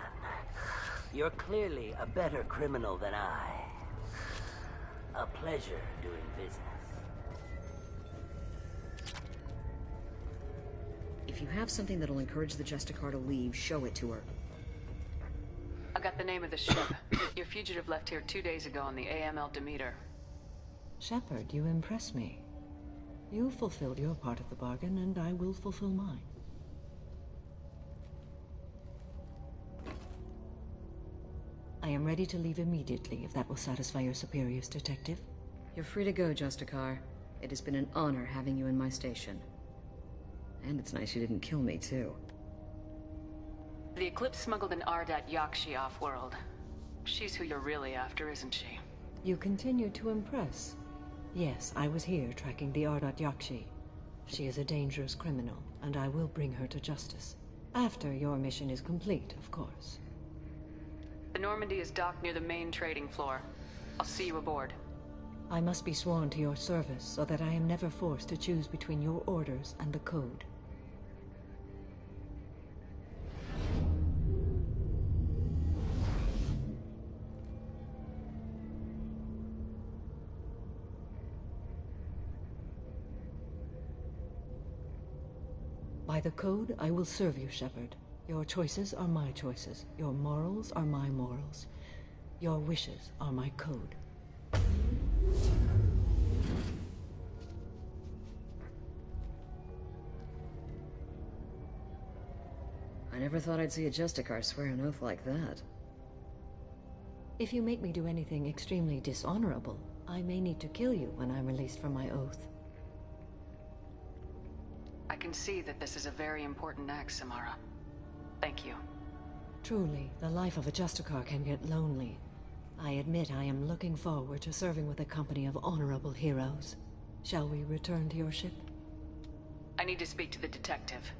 You're clearly a better criminal than I. A pleasure doing business. If you have something that'll encourage the Justicar to leave, show it to her. I got the name of the ship. Your fugitive left here 2 days ago on the AML Demeter. Shepard, you impress me. You fulfilled your part of the bargain, and I will fulfill mine. I am ready to leave immediately, if that will satisfy your superiors, Detective. You're free to go, Justicar. It has been an honor having you in my station. And it's nice you didn't kill me, too. The Eclipse smuggled an Ardat Yakshi off-world. She's who you're really after, isn't she? You continue to impress. Yes, I was here tracking the Ardat Yakshi. She is a dangerous criminal, and I will bring her to justice. After your mission is complete, of course. The Normandy is docked near the main trading floor. I'll see you aboard. I must be sworn to your service so that I am never forced to choose between your orders and the Code. By the Code, I will serve you, Shepard. Your choices are my choices. Your morals are my morals. Your wishes are my code. I never thought I'd see a Justicar swear an oath like that. If you make me do anything extremely dishonorable, I may need to kill you when I'm released from my oath. I can see that this is a very important act, Samara. Thank you. Truly, the life of a Justicar can get lonely. I admit I am looking forward to serving with a company of honorable heroes. Shall we return to your ship? I need to speak to the detective.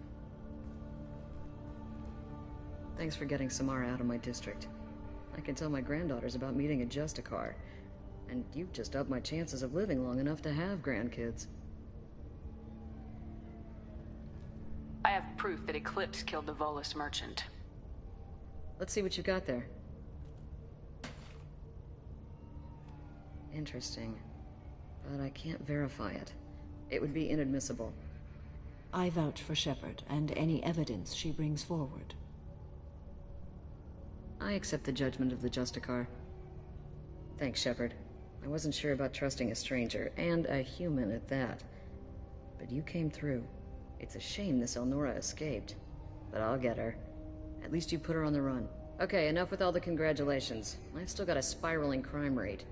Thanks for getting Samara out of my district. I can tell my granddaughters about meeting a Justicar. And you've just upped my chances of living long enough to have grandkids. I have proof that Eclipse killed the Volus merchant. Let's see what you got there. Interesting. But I can't verify it. It would be inadmissible. I vouch for Shepard and any evidence she brings forward. I accept the judgment of the Justicar. Thanks, Shepard. I wasn't sure about trusting a stranger, and a human at that. But you came through. It's a shame this Elnora escaped. But I'll get her. At least you put her on the run. Okay, enough with all the congratulations. I've still got a spiraling crime rate.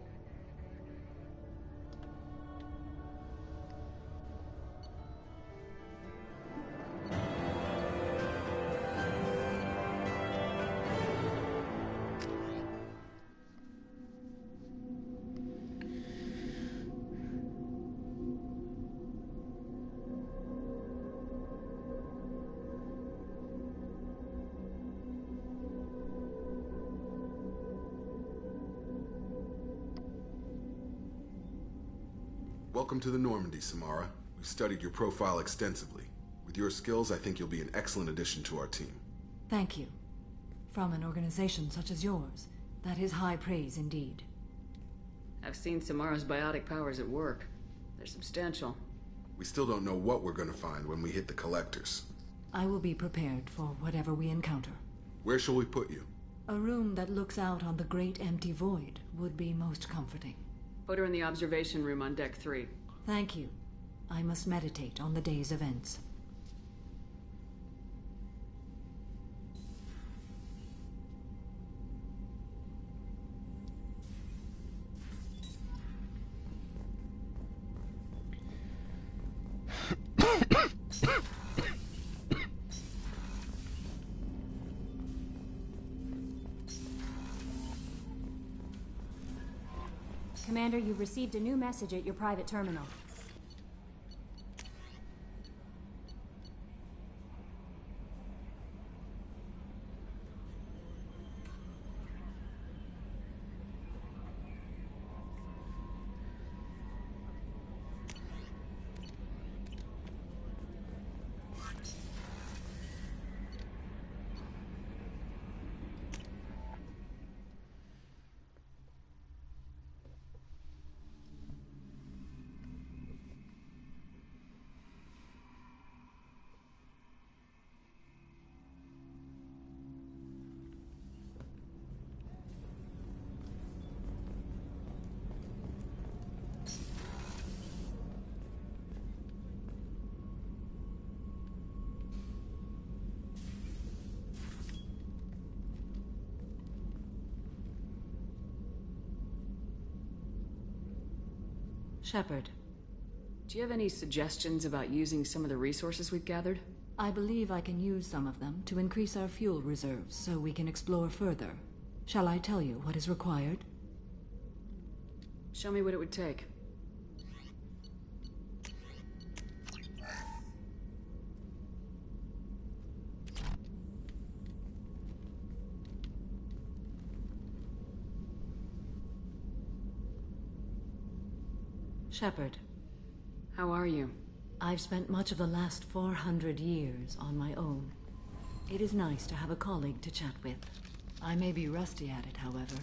Welcome to the Normandy, Samara. We've studied your profile extensively. With your skills, I think you'll be an excellent addition to our team. Thank you. From an organization such as yours, that is high praise indeed. I've seen Samara's biotic powers at work. They're substantial. We still don't know what we're gonna find when we hit the collectors. I will be prepared for whatever we encounter. Where shall we put you? A room that looks out on the great empty void would be most comforting. Put her in the observation room on Deck 3. Thank you. I must meditate on the day's events. Commander, you've received a new message at your private terminal. Shepard. Do you have any suggestions about using some of the resources we've gathered? I believe I can use some of them to increase our fuel reserves so we can explore further. Shall I tell you what is required? Show me what it would take. Shepard. How are you? I've spent much of the last 400 years on my own. It is nice to have a colleague to chat with. I may be rusty at it, however.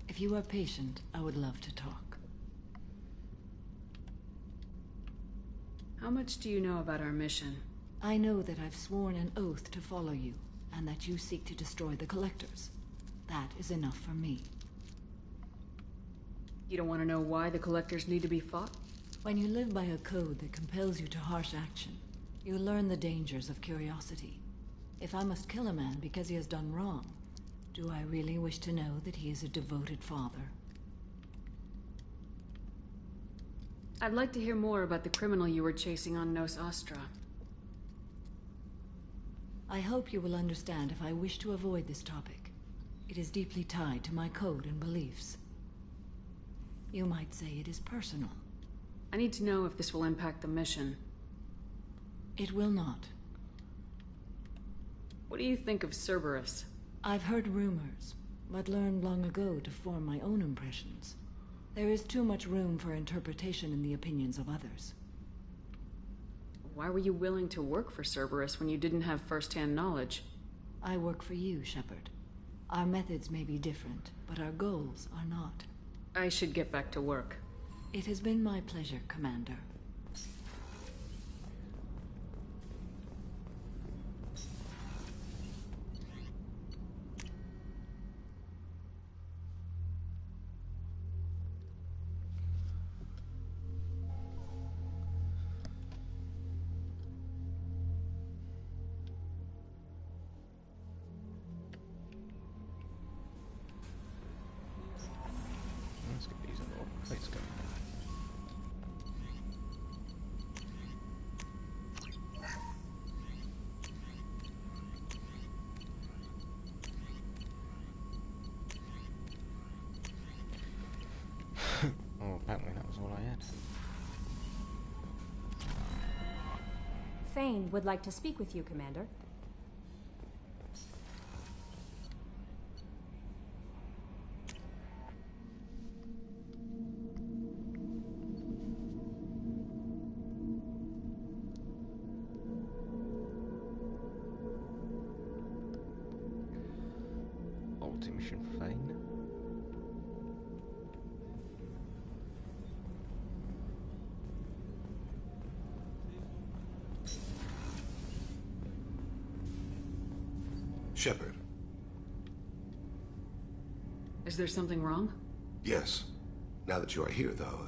If you are patient, I would love to talk. How much do you know about our mission? I know that I've sworn an oath to follow you, and that you seek to destroy the Collectors. That is enough for me. You don't want to know why the Collectors need to be fought? When you live by a code that compels you to harsh action, you learn the dangers of curiosity. If I must kill a man because he has done wrong, do I really wish to know that he is a devoted father? I'd like to hear more about the criminal you were chasing on Nos Astra. I hope you will understand if I wish to avoid this topic. It is deeply tied to my code and beliefs. You might say it is personal. I need to know if this will impact the mission. It will not. What do you think of Cerberus? I've heard rumors, but learned long ago to form my own impressions. There is too much room for interpretation in the opinions of others. Why were you willing to work for Cerberus when you didn't have first-hand knowledge? I work for you, Shepard. Our methods may be different, but our goals are not. I should get back to work. It has been my pleasure, Commander. Let's get these little plates going. Oh, apparently that was all I had. Thane would like to speak with you, Commander. Mission Fane. Shepard. Is there something wrong? Yes. Now that you are here, though,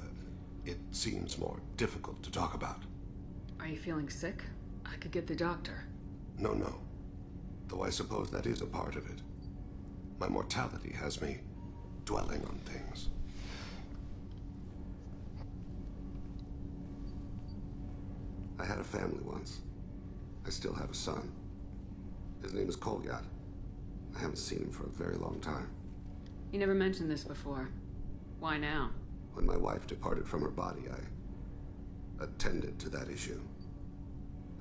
it seems more difficult to talk about. Are you feeling sick? I could get the doctor. No, no. Though I suppose that is a part of it. My mortality has me dwelling on things. I had a family once. I still have a son. His name is Kolyat. I haven't seen him for a very long time. You never mentioned this before. Why now? When my wife departed from her body, I attended to that issue.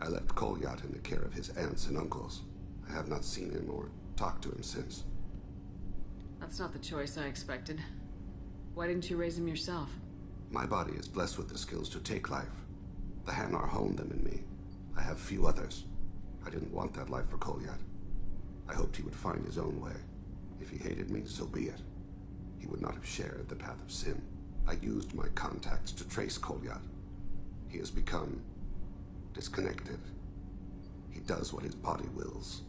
I left Kolyat in the care of his aunts and uncles. I have not seen him or talked to him since. That's not the choice I expected. Why didn't you raise him yourself? My body is blessed with the skills to take life. The Hanar honed them in me. I have few others. I didn't want that life for Kolyat. I hoped he would find his own way. If he hated me, so be it. He would not have shared the path of sin. I used my contacts to trace Kolyat. He has become disconnected. He does what his body wills.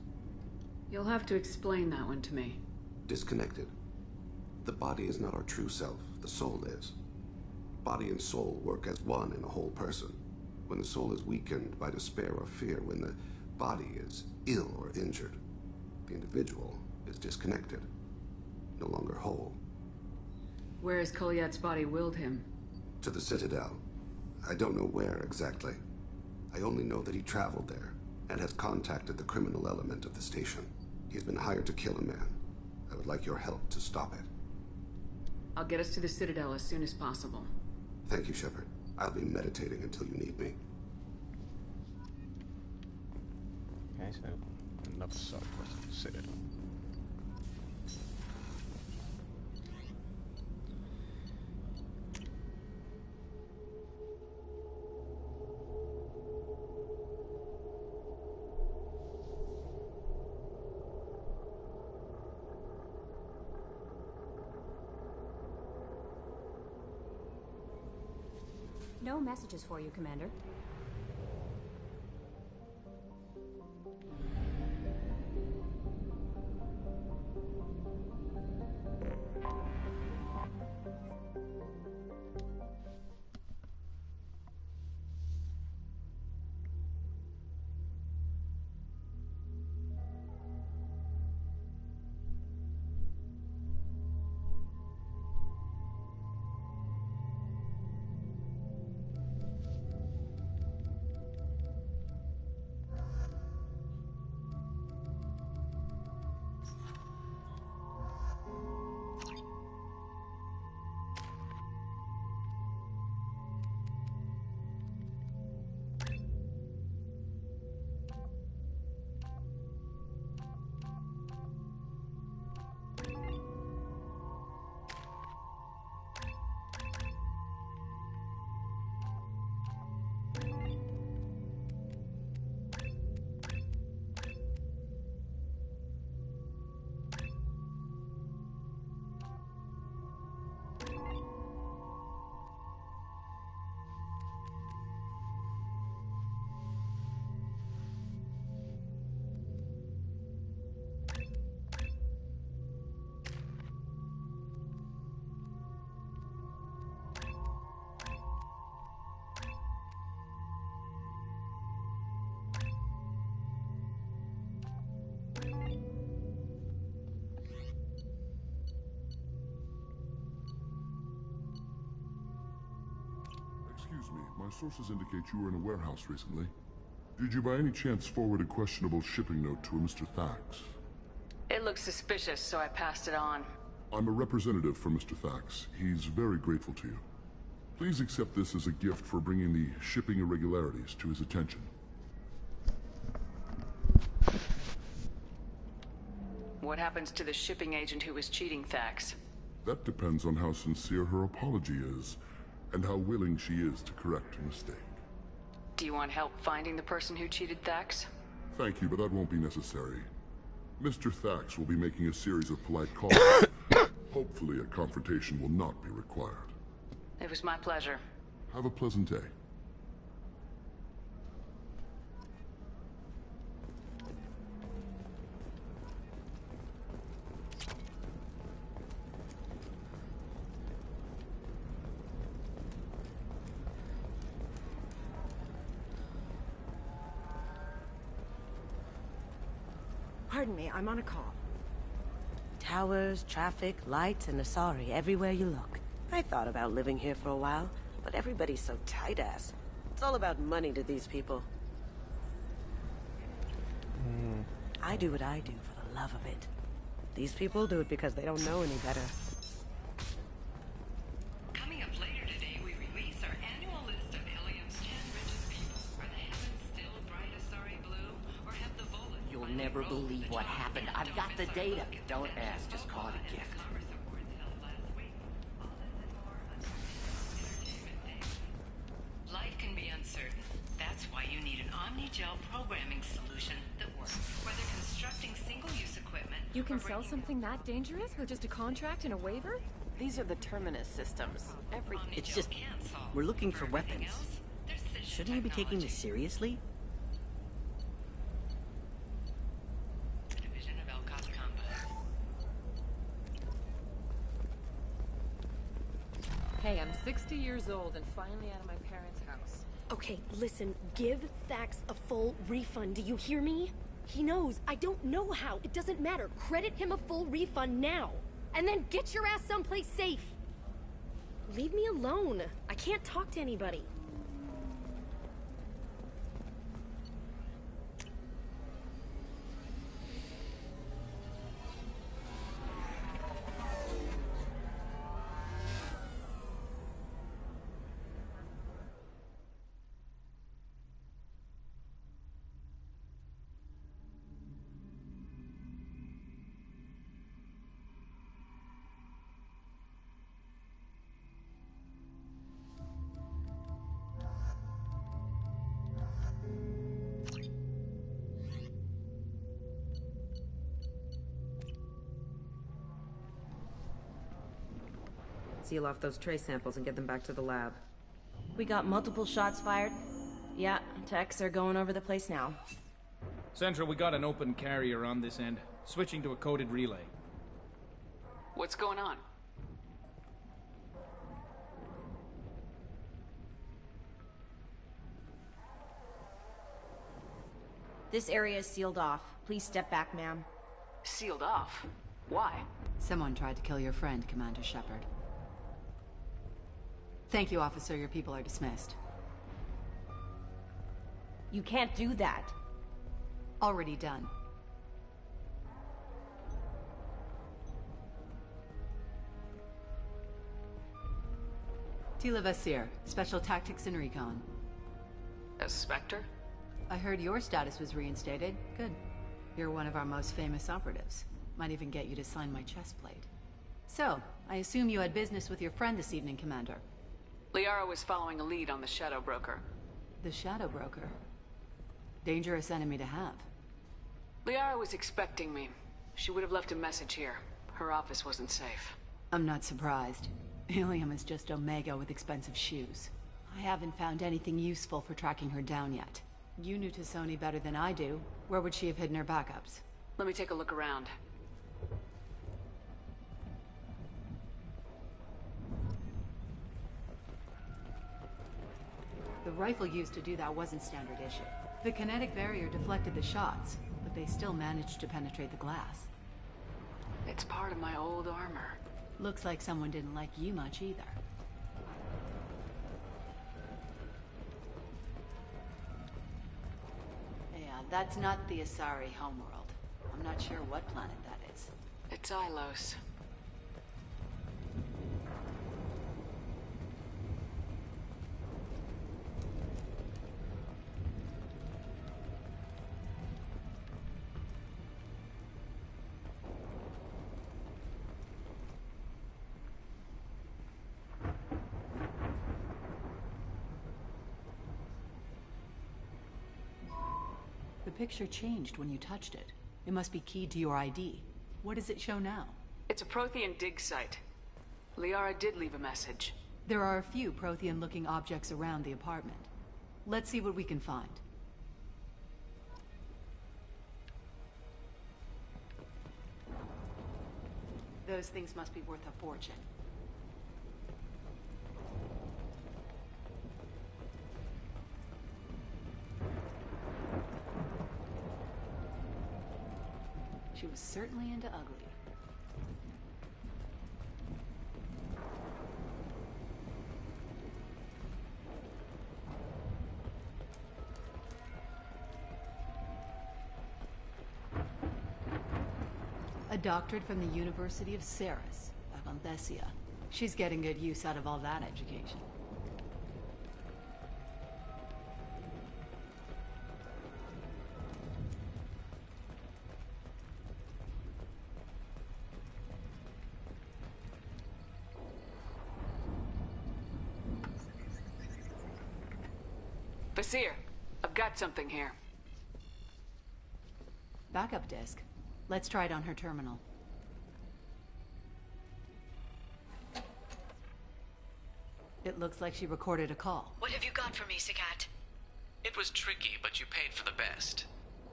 You'll have to explain that one to me. Disconnected. The body is not our true self, the soul is. Body and soul work as one in a whole person. When the soul is weakened by despair or fear, when the body is ill or injured, the individual is disconnected, no longer whole. Where has Kolyat's body willed him? To the Citadel. I don't know where exactly. I only know that he traveled there and has contacted the criminal element of the station. He's been hired to kill a man. I would like your help to stop it. I'll get us to the Citadel as soon as possible. Thank you, Shepard. I'll be meditating until you need me. Okay, so another side quest at the Citadel. No messages for you, Commander. me. My sources indicate you were in a warehouse recently. Did you by any chance forward a questionable shipping note to a Mr. Thax? It looked suspicious, so I passed it on. I'm a representative for Mr. Thax. He's very grateful to you. Please accept this as a gift for bringing the shipping irregularities to his attention. What happens to the shipping agent who was cheating Thax? That depends on how sincere her apology is, and how willing she is to correct a mistake. Do you want help finding the person who cheated Thax? Thank you, but that won't be necessary. Mr. Thax will be making a series of polite calls. Hopefully a confrontation will not be required. It was my pleasure. Have a pleasant day. Pardon me, I'm on a call. Towers, traffic, lights, and Asari everywhere you look. I thought about living here for a while, but everybody's so tight-ass. It's all about money to these people. I do what I do for the love of it. These people do it because they don't know any better. Coming up later today, we release our annual list of Ilium's 10 richest people. Are the heavens still bright Asari blue, or have the Volans... You'll never believe what happened. I've got the data. Don't ask, just call it a gift. Life can be uncertain. That's why you need an Omni-Gel programming solution that works. Whether constructing single-use equipment... You can sell something that dangerous with just a contract and a waiver? These are the Terminus systems. Everything. It's just, we're looking for weapons. Shouldn't you be taking this seriously? Division of Elcos Combat. Hey, I'm 60 years old and finally out of my parents' house. Okay, listen, give Thax a full refund, do you hear me? He knows, I don't know how, it doesn't matter. Credit him a full refund now. And then get your ass someplace safe. Leave me alone. I can't talk to anybody. Seal off those trace samples and get them back to the lab. We got multiple shots fired. Yeah, techs are going over the place now. Central, we got an open carrier on this end. Switching to a coded relay. What's going on? This area is sealed off. Please step back, ma'am. Sealed off? Why? Someone tried to kill your friend, Commander Shepard. Thank you, officer. Your people are dismissed. You can't do that. Already done. Tila Vasir, Special Tactics and Recon. A Spectre? I heard your status was reinstated. Good. You're one of our most famous operatives. Might even get you to sign my chest plate. So, I assume you had business with your friend this evening, Commander. Liara was following a lead on the Shadow Broker. The Shadow Broker? Dangerous enemy to have. Liara was expecting me. She would have left a message here. Her office wasn't safe. I'm not surprised. Ilium is just Omega with expensive shoes. I haven't found anything useful for tracking her down yet. You knew T'Soni better than I do. Where would she have hidden her backups? Let me take a look around. The rifle used to do that wasn't standard issue. The kinetic barrier deflected the shots, but they still managed to penetrate the glass. It's part of my old armor. Looks like someone didn't like you much either. That's not the Asari homeworld. I'm not sure what planet that is. It's Ilos. The picture changed when you touched it. It must be keyed to your ID. What does it show now? It's a Prothean dig site. Liara did leave a message. There are a few Prothean-looking objects around the apartment. Let's see what we can find. Those things must be worth a fortune. She was certainly into ugly. A doctorate from the University of Ceres, Avanthesia. She's getting good use out of all that education. Basir, I've got something here. Backup disk. Let's try it on her terminal. It looks like she recorded a call. What have you got for me, Sagat? It was tricky, but you paid for the best.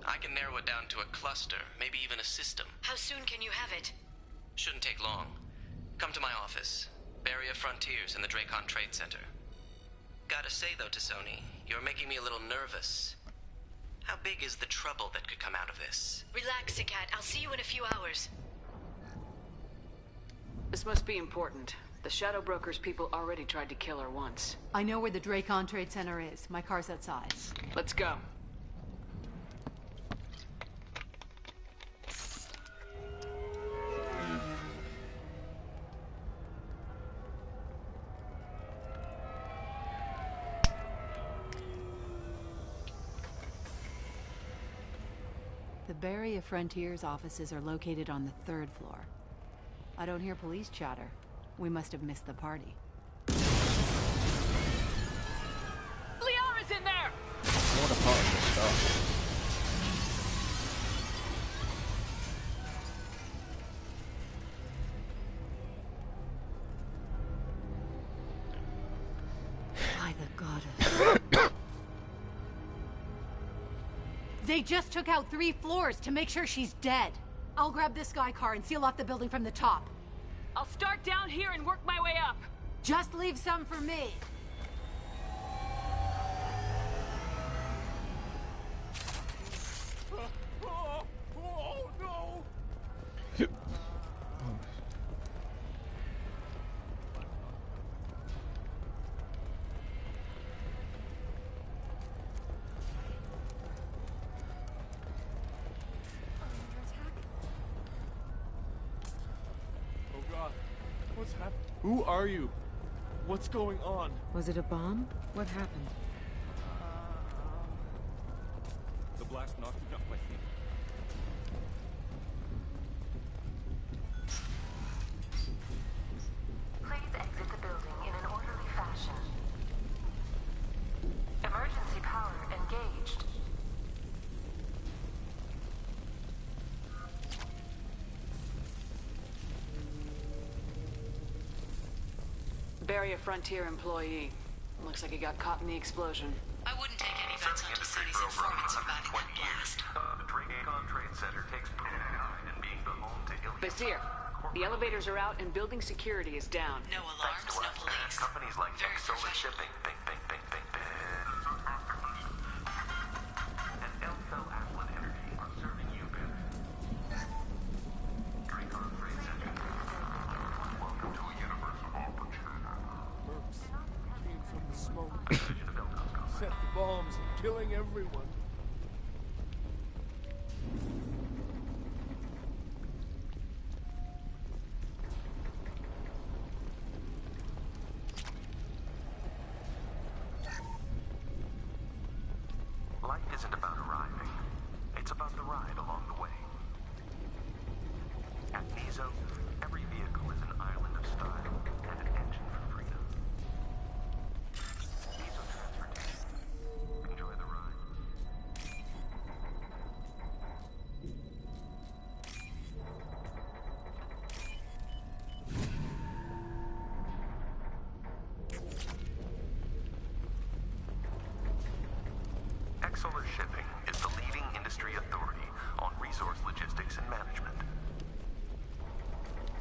I can narrow it down to a cluster, maybe even a system. How soon can you have it? Shouldn't take long. Come to my office. Barrier Frontiers in the Dracon Trade Center. Gotta say though, T'Soni, you're making me a little nervous. How big is the trouble that could come out of this? Relax, Sagat. I'll see you in a few hours. This must be important. The Shadow Broker's people already tried to kill her once. I know where the Dracon Trade Center is. My car's outside. Let's go. The Barrier Frontiers offices are located on the 3rd floor. I don't hear police chatter. We must have missed the party. Liara's in there! What a part of the stuff. By the goddess. They just took out 3 floors to make sure she's dead. I'll grab this Sky car and seal off the building from the top. I'll start down here and work my way up. Just leave some for me. Oh no! What's happening? Who are you? What's going on? Was it a bomb? What happened? The blast knocked me off my feet. Please exit the building in an orderly fashion. Emergency power engaged. Barrier Frontier employee. Looks like he got caught in the explosion. I wouldn't take any bets on T'Soni's informant surviving that blast. The Dracon Trade Center takes pride in being the home to Basir, the elevators are out and building security is down. No alarms, no police. Companies like Solar Shipping, and Elko Aslan Energy are serving you better. Dracon Trade Center. Welcome to a universe of opportunity. Mercs came from the smoke. Set the bombs, killing everyone. ride along the way. At Nizo, every vehicle is an island of style and an engine for freedom. Nizo Transportation. Enjoy the ride. Exeler Shipping is the leading industry authority on resource logistics and management.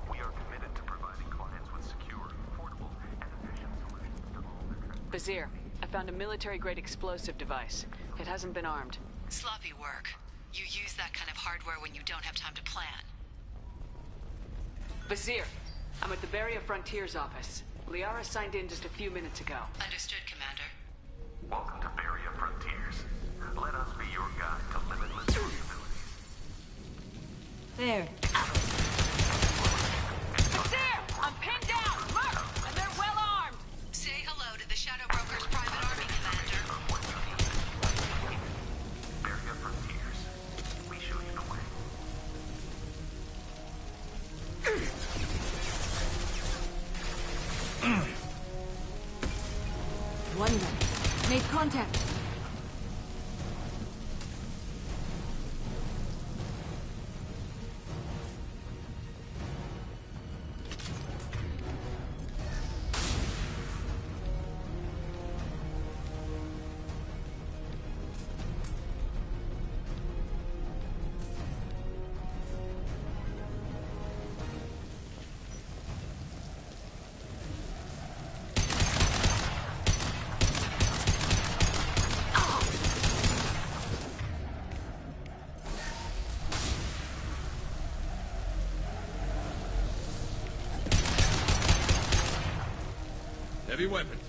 We are committed to providing clients with secure, affordable, and efficient solutions to all their traffic. Bazir, I found a military-grade explosive device. It hasn't been armed. Sloppy work. You use that kind of hardware when you don't have time to plan. Bazir, I'm at the Beria Frontiers office. Liara signed in just a few minutes ago. Understood, Commander. Welcome to Beria Frontiers. Let us be your guide to limitless possibilities. There. Bazir! I'm pinned down! Look! And they're well armed! Say hello to the Shadow Broker's private army, Commander. Beria Frontiers. We show you the way. One man. Made contact. Heavy weapons.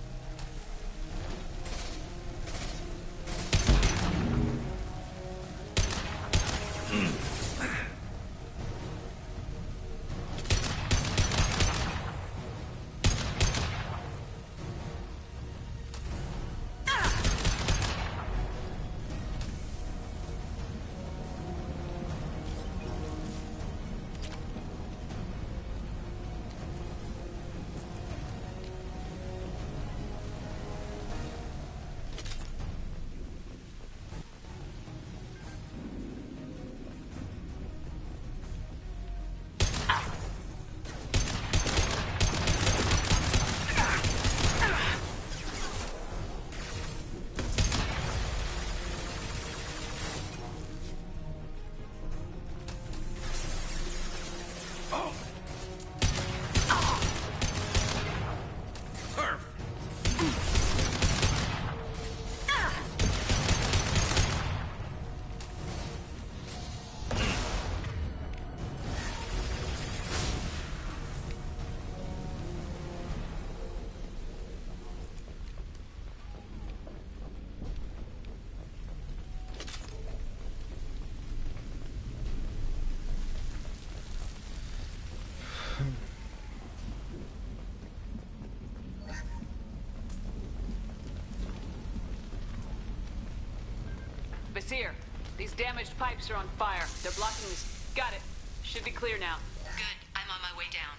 Bazir, these damaged pipes are on fire. They're blocking this. Got it. Should be clear now. Good. I'm on my way down.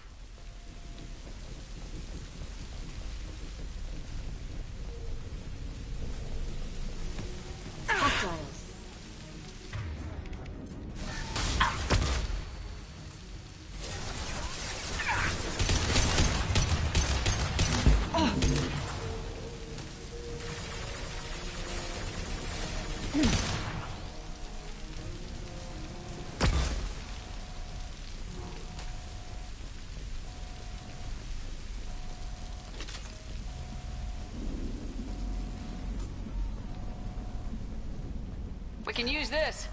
Hostiles. We can use this.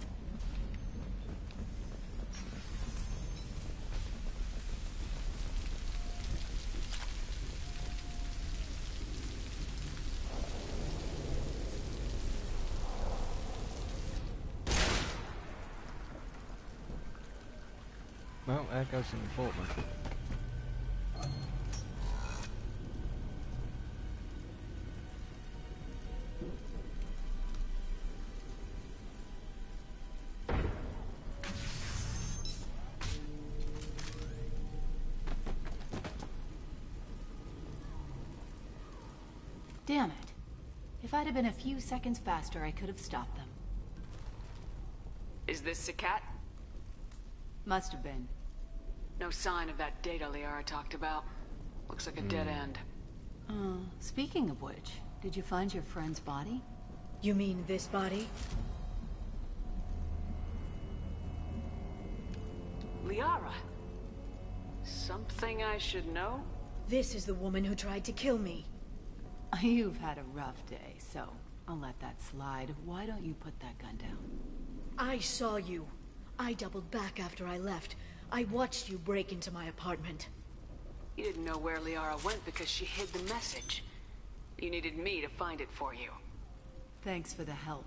Well, there goes the enforcement. Damn it. If I'd have been a few seconds faster, I could have stopped them. Is this Sakat? Must have been. No sign of that data Liara talked about. Looks like a dead end. Speaking of which, did you find your friend's body? You mean this body? Liara? Something I should know? This is the woman who tried to kill me. You've had a rough day, so I'll let that slide. Why don't you put that gun down? I saw you. I doubled back after I left. I watched you break into my apartment. You didn't know where Liara went because she hid the message. You needed me to find it for you. Thanks for the help.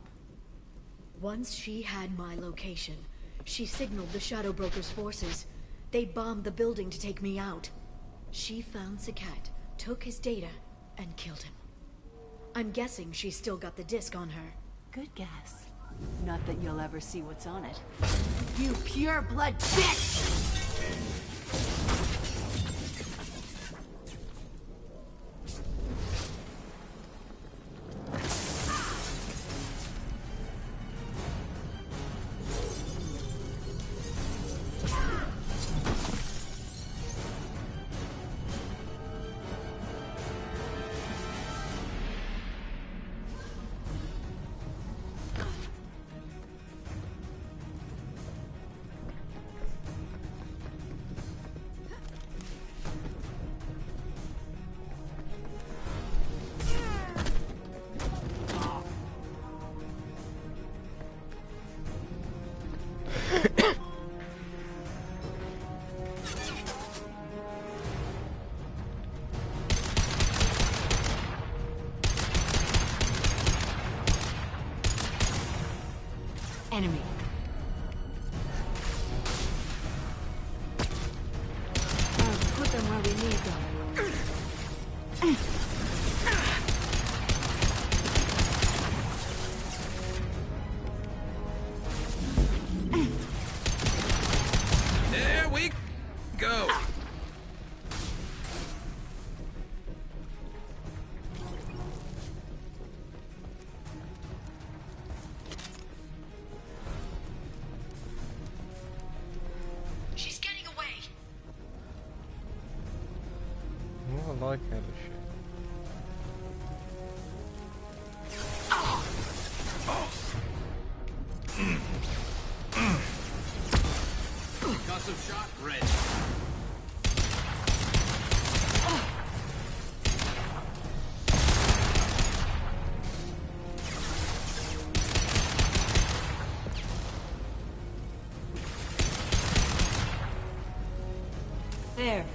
Once she had my location, she signaled the Shadow Broker's forces. They bombed the building to take me out. She found Sakat, took his data, and killed him. I'm guessing she's still got the disc on her. Good guess. Not that you'll ever see what's on it. You pure blood bitch! Enemy. Put them where we need them. There we go. She's getting away. I like how this shit. Concussive shot ready. There.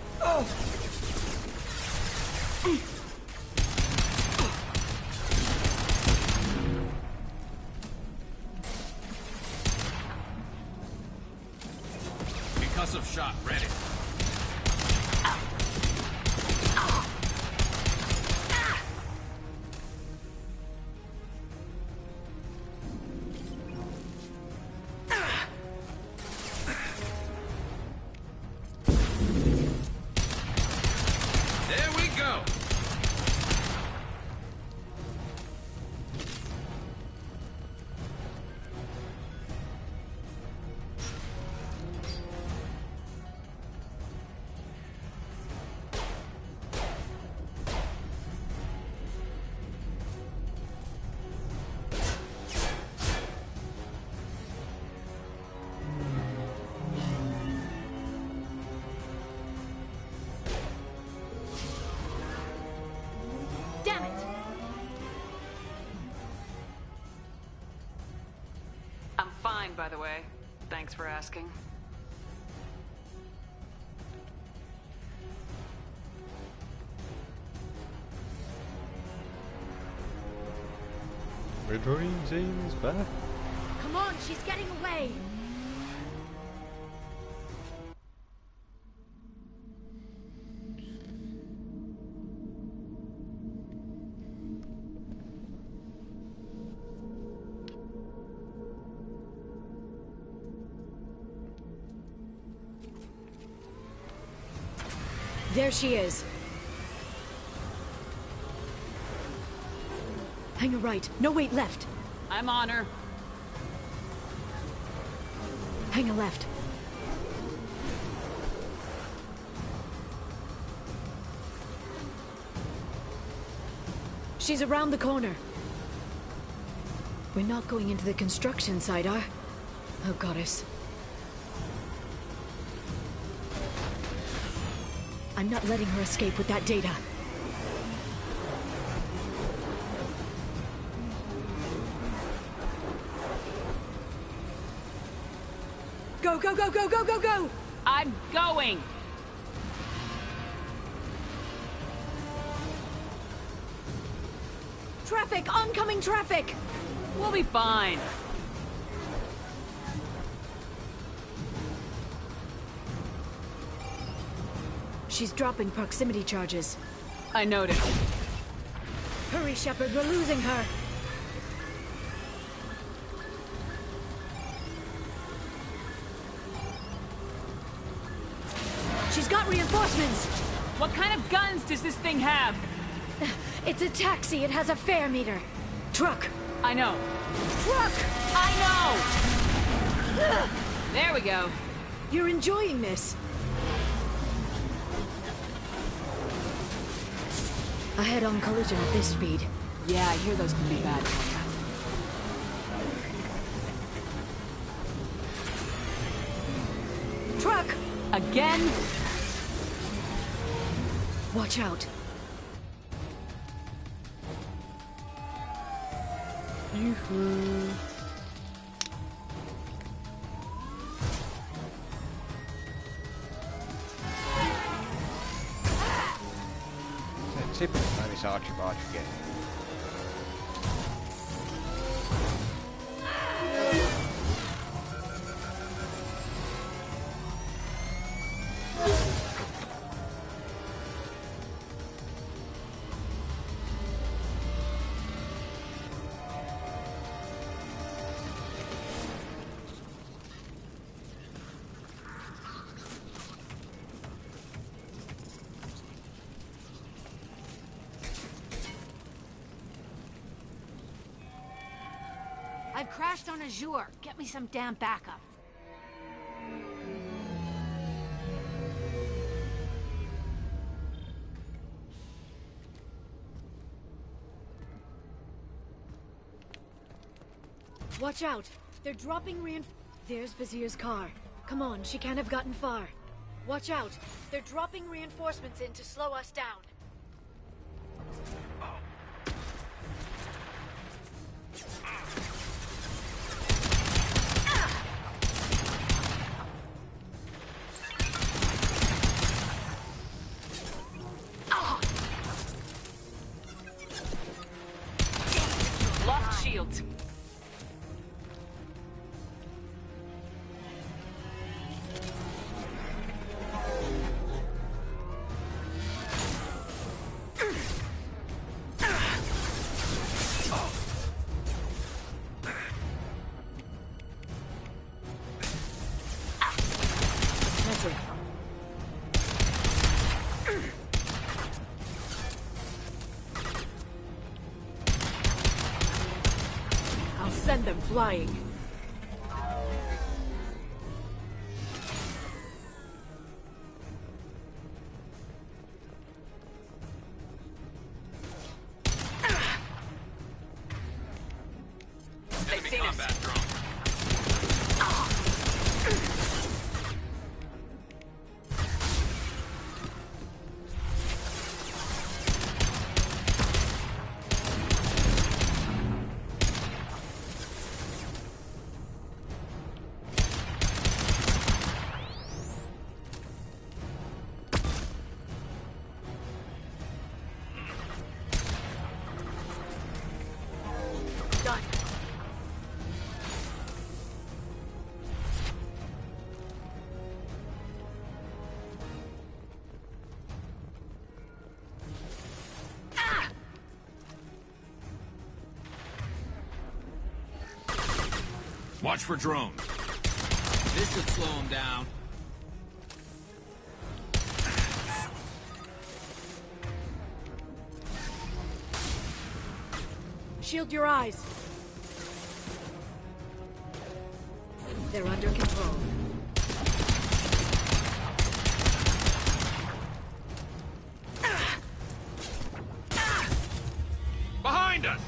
Concussive shot ready. There we go. Damn it! I'm fine, by the way. Thanks for asking. Retroine's back. Come on, she's getting away! There she is. Hang a right. No, wait, left. I'm on her. Hang a left. She's around the corner. We're not going into the construction site, are? Oh, goddess. I'm not letting her escape with that data. Go, go, go, go, go, go, go! I'm going! Traffic! Oncoming traffic! We'll be fine. She's dropping proximity charges. I noticed. Hurry, Shepard, we're losing her! She's got reinforcements! What kind of guns does this thing have? It's a taxi, it has a fare meter. Truck! I know. Truck! I know! There we go. You're enjoying this. A head-on collision at this speed. Yeah, I hear those can be bad. Truck! Again? Watch out. Yoo-hoo. So typical how this Archibald again. I've crashed on Azure. Get me some damn backup. Watch out! They're dropping There's Vizier's car. Come on, she can't have gotten far. Watch out! They're dropping reinforcements in to slow us down. Lost shields. I'll send them flying. They've seen us. Done. Watch for drones. This should slow them down. shield your eyes. They're under control. Behind us!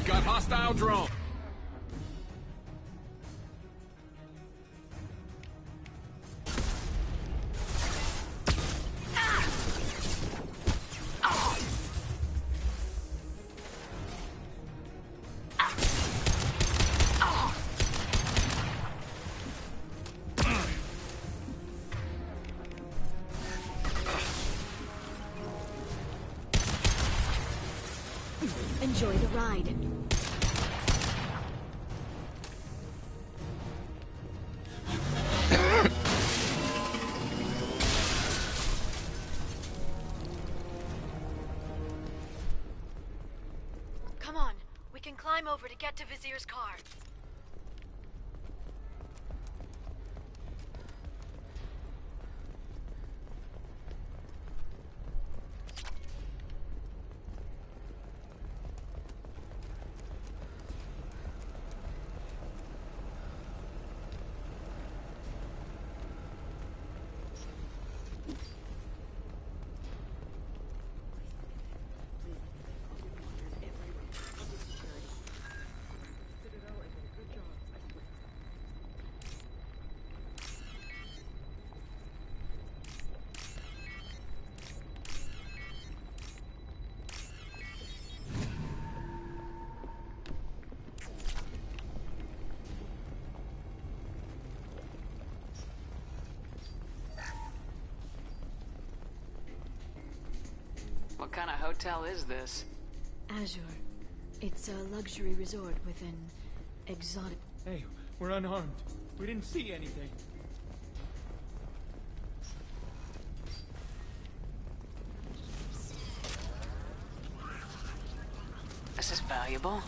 Got hostile drone. Enjoy the ride. Come on, we can climb over to get to Vizier's car. What kind of hotel is this? Azure. It's a luxury resort with an exotic... Hey, we're unarmed. We didn't see anything. This is valuable.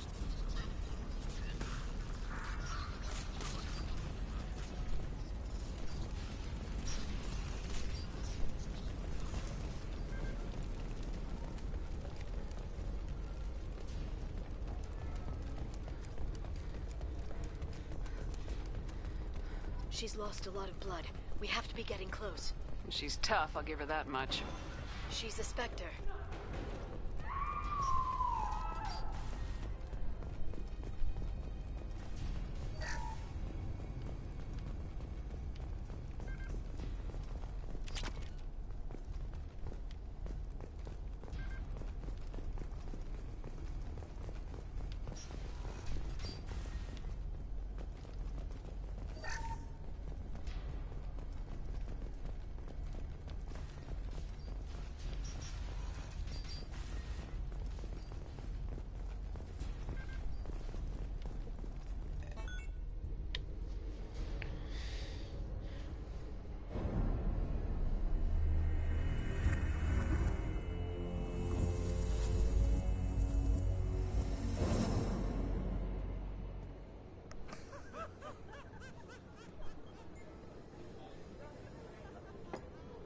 She's lost a lot of blood. We have to be getting close. She's tough, I'll give her that much. She's a Spectre.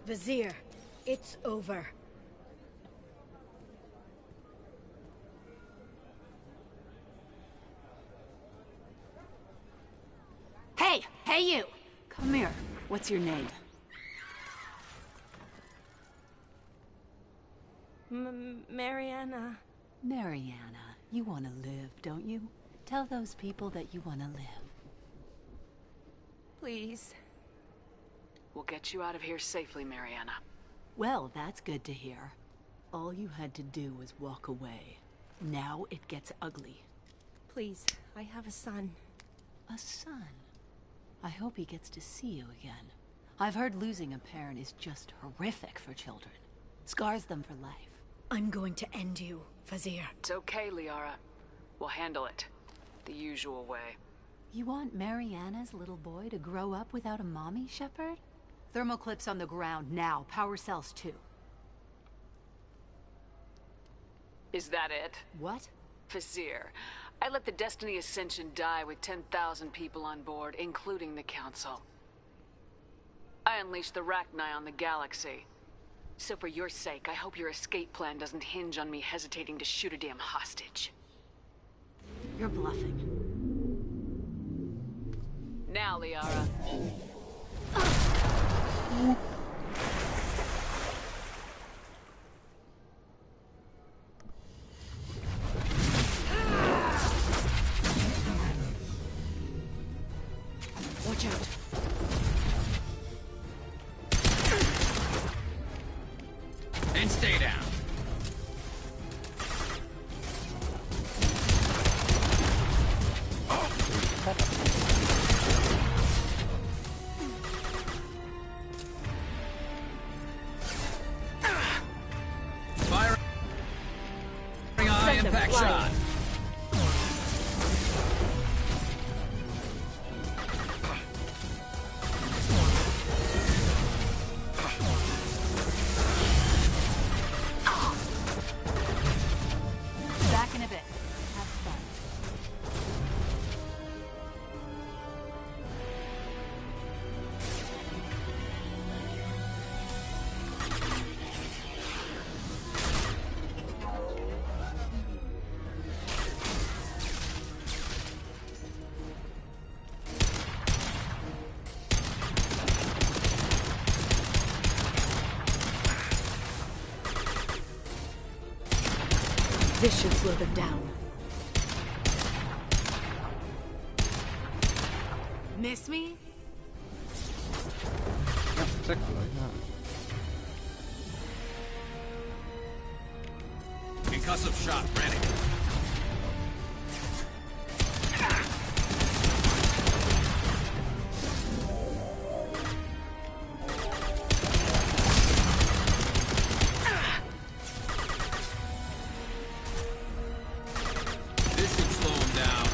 Vizier, it's over. Hey! Hey, you! Come here. What's your name? Mariana. Mariana. You want to live, don't you? Tell those people that you want to live. Please. We'll get you out of here safely, Mariana. Well, that's good to hear. All you had to do was walk away. Now it gets ugly. Please, I have a son. A son? I hope he gets to see you again. I've heard losing a parent is just horrific for children. Scars them for life. I'm going to end you, Vizier. It's okay, Liara. We'll handle it. The usual way. You want Mariana's little boy to grow up without a mommy, Shepard? Thermal clips on the ground now. Power cells too. Is that it? What? Vizier. I let the Destiny Ascension die with 10,000 people on board, including the Council. I unleashed the Rachni on the galaxy. So for your sake, I hope your escape plan doesn't hinge on me hesitating to shoot a damn hostage. You're bluffing. Now, Liara. Watch out. And stay down. Firing eye impact shot. Back in a bit. Have fun. This should slow them down. Miss me? Ja, exactly. Concussive shot ready. This should slow him down.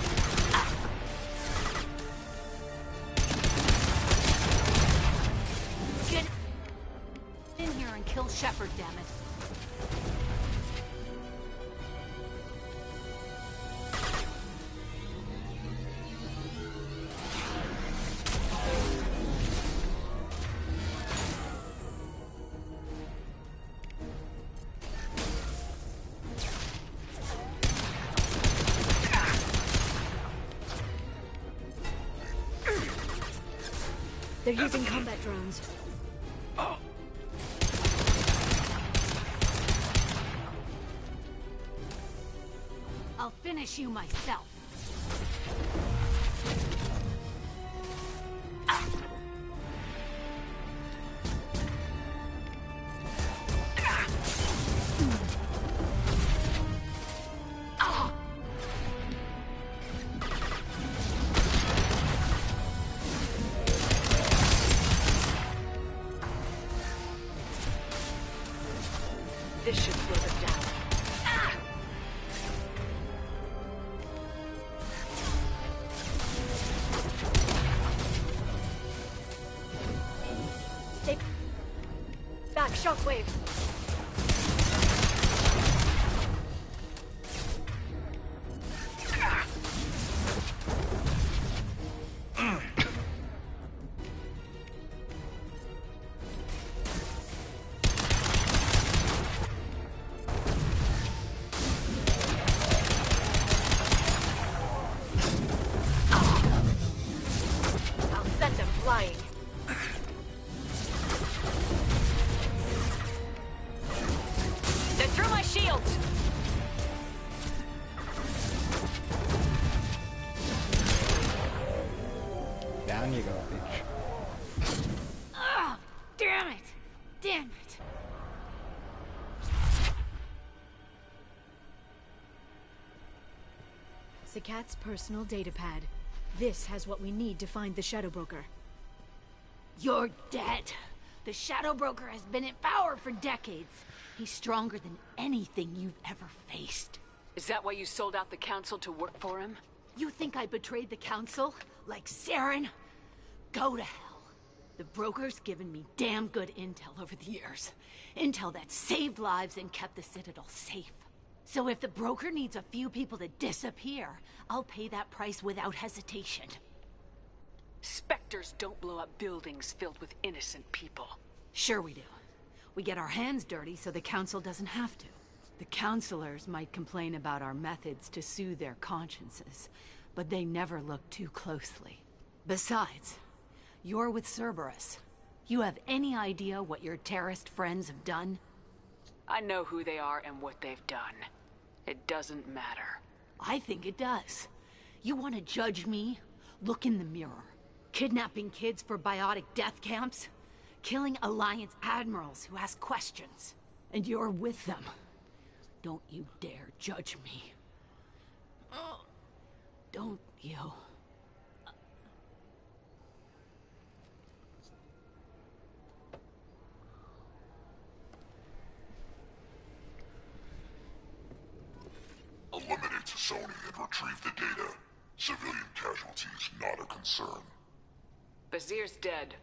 Get in here and kill Shepard, damn it. They're using combat drones. I'll finish you myself. This should slow them down. Take back, shockwave. I'll send them flying. They're through my shields. Down you go, bitch. Ah, damn it! Damn it! Sakat's personal datapad. This has what we need to find the Shadow Broker. You're dead. The Shadow Broker has been in power for decades. He's stronger than anything you've ever faced. Is that why you sold out the Council to work for him? You think I betrayed the Council? Like Saren? Go to hell. The Broker's given me damn good intel over the years. Intel that saved lives and kept the Citadel safe. So if the broker needs a few people to disappear, I'll pay that price without hesitation. Spectres don't blow up buildings filled with innocent people. Sure we do. We get our hands dirty so the Council doesn't have to. The Councilors might complain about our methods to soothe their consciences, but they never look too closely. Besides, you're with Cerberus. You have any idea what your terrorist friends have done? I know who they are and what they've done. It doesn't matter. I think it does. You want to judge me? Look in the mirror. Kidnapping kids for biotic death camps? Killing Alliance admirals who ask questions. And you're with them. Don't you dare judge me. Don't you? Eliminate Sony and retrieve the data. Civilian casualties not a concern. Vazir's dead.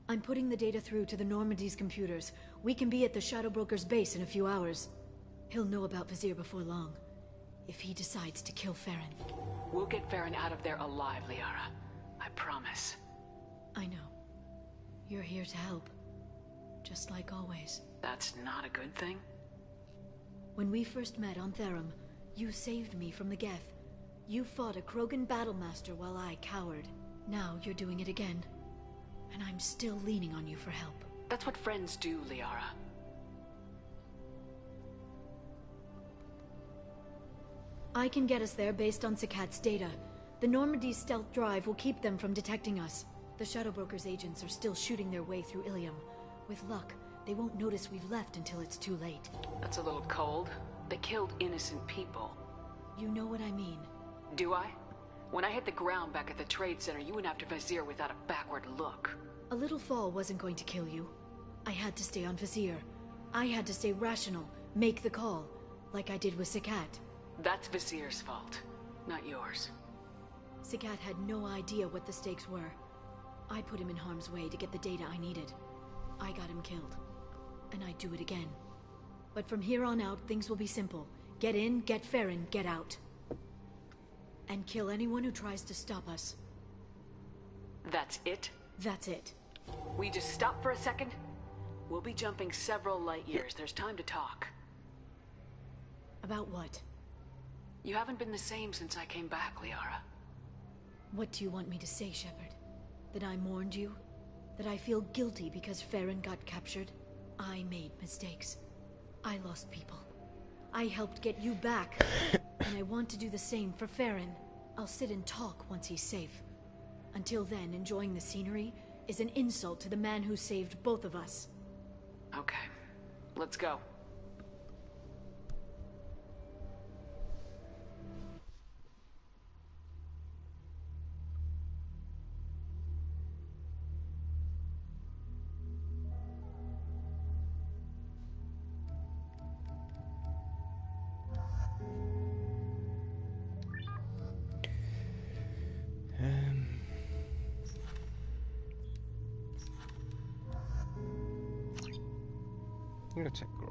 I'm putting the data through to the Normandy's computers. We can be at the Shadow Broker's base in a few hours. He'll know about Vazir before long. If he decides to kill Farron. We'll get Farron out of there alive, Liara. I promise. I know. You're here to help. Just like always. That's not a good thing? When we first met on Therum, you saved me from the Geth. You fought a Krogan battlemaster while I cowered. Now you're doing it again. And I'm still leaning on you for help. That's what friends do, Liara. I can get us there based on Sakat's data. The Normandy's stealth drive will keep them from detecting us. The Shadow Broker's agents are still shooting their way through Ilium. With luck, they won't notice we've left until it's too late. That's a little cold. They killed innocent people. You know what I mean. Do I? When I hit the ground back at the trade center, you went after Vazir without a backward look. A little fall wasn't going to kill you. I had to stay on Vazir. I had to stay rational, make the call, like I did with Sakat. That's Vazir's fault, not yours. Sakat had no idea what the stakes were. I put him in harm's way to get the data I needed. I got him killed. And I'd do it again. But from here on out, things will be simple. Get in, get Farron, get out. And kill anyone who tries to stop us. That's it? That's it. We just stop for a second? We'll be jumping several light years. There's time to talk. About what? You haven't been the same since I came back, Liara. What do you want me to say, Shepard? That I mourned you? That I feel guilty because Farron got captured? I made mistakes. I lost people. I helped get you back. And I want to do the same for Farron. I'll sit and talk once he's safe. Until then, enjoying the scenery is an insult to the man who saved both of us. Okay. Let's go. I'm gonna check growth.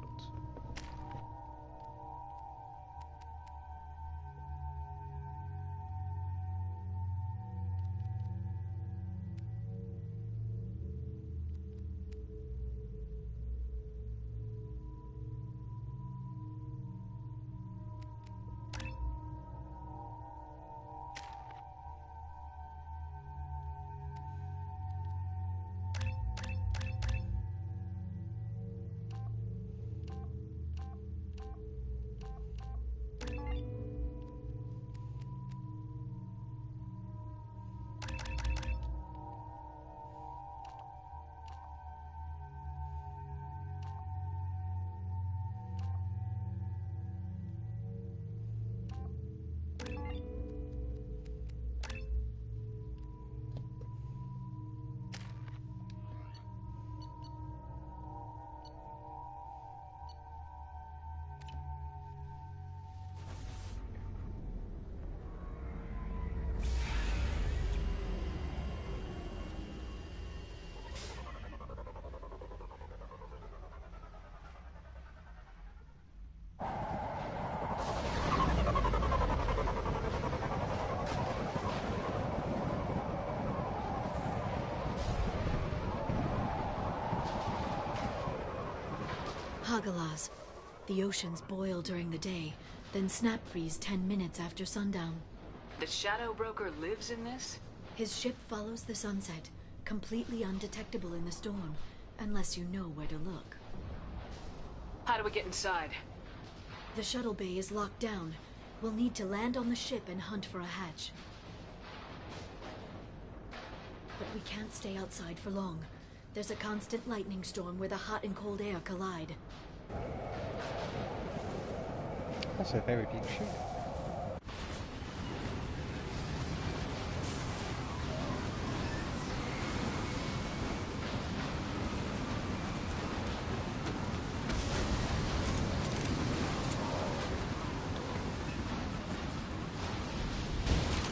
Hagalaz. The oceans boil during the day, then snap freeze 10 minutes after sundown. The Shadow Broker lives in this? His ship follows the sunset, completely undetectable in the storm, unless you know where to look. How do we get inside? The shuttle bay is locked down. We'll need to land on the ship and hunt for a hatch. But we can't stay outside for long. There's a constant lightning storm where the hot and cold air collide. That's a very big ship.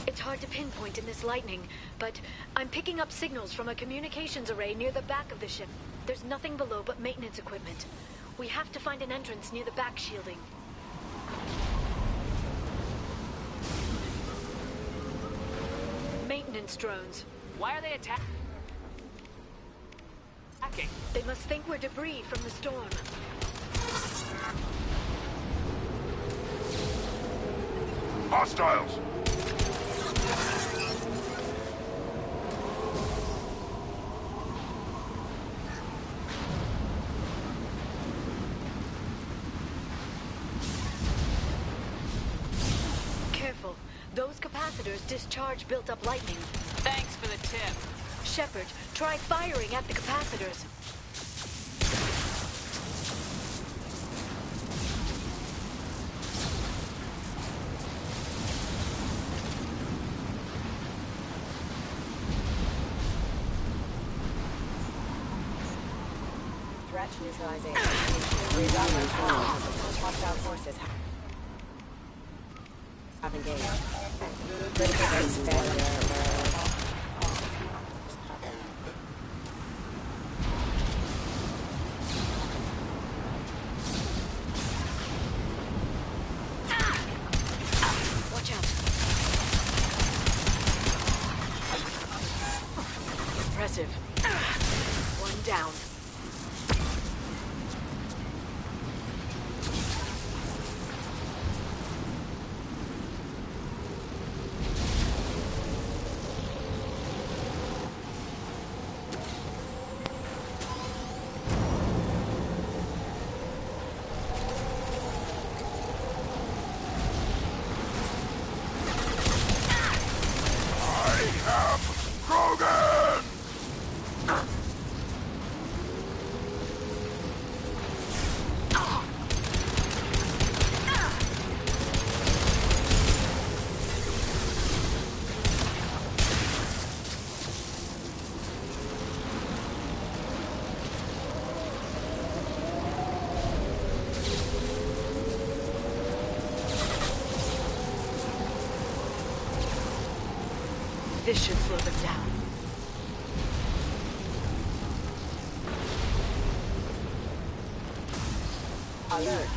It's hard to pinpoint in this lightning, but I'm picking up signals from a communications array near the back of the ship. There's nothing below but maintenance equipment. We have to find an entrance near the back shielding. Maintenance drones. Why are they attacking? They must think we're debris from the storm. Hostiles! Careful. Those capacitors discharge built-up lightning. Thanks for the tip. Shepard, try firing at the capacitors. Threat neutralization. Rerouting power. Hostile forces have engaged. Critical base failure. Watch out. Impressive. One down. This should slow them down. Alert.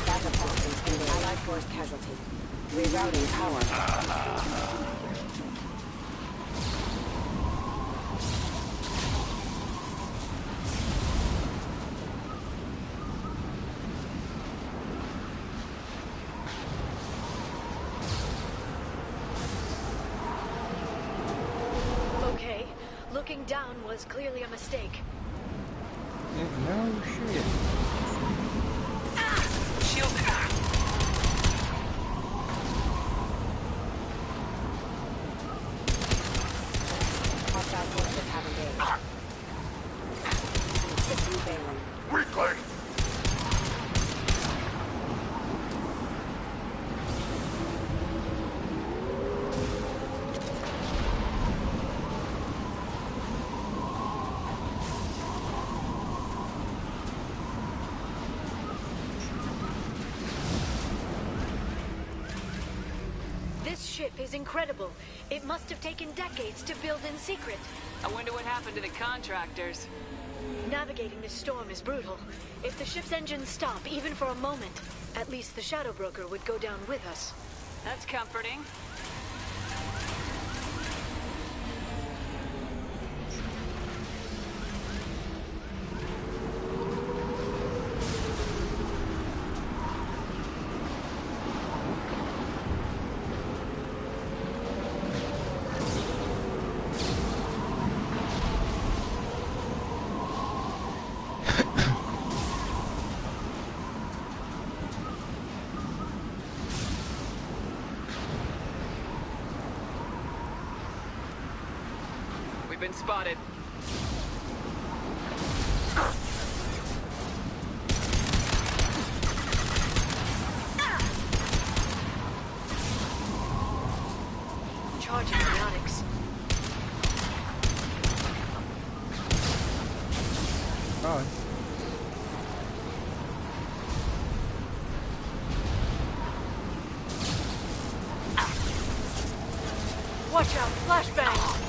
Backup functions. Allied force casualty. Rerouting power. Okay, looking down was clearly a mistake. No shit. Shield. Hostile forces have engaged. System failing. Weakling! This ship is incredible. It must have taken decades to build in secret. I wonder what happened to the contractors. Navigating this storm is brutal. If the ship's engines stop, even for a moment, at least the Shadow Broker would go down with us. That's comforting. been spotted. Charging biotics. Oh. Watch out, flashbang!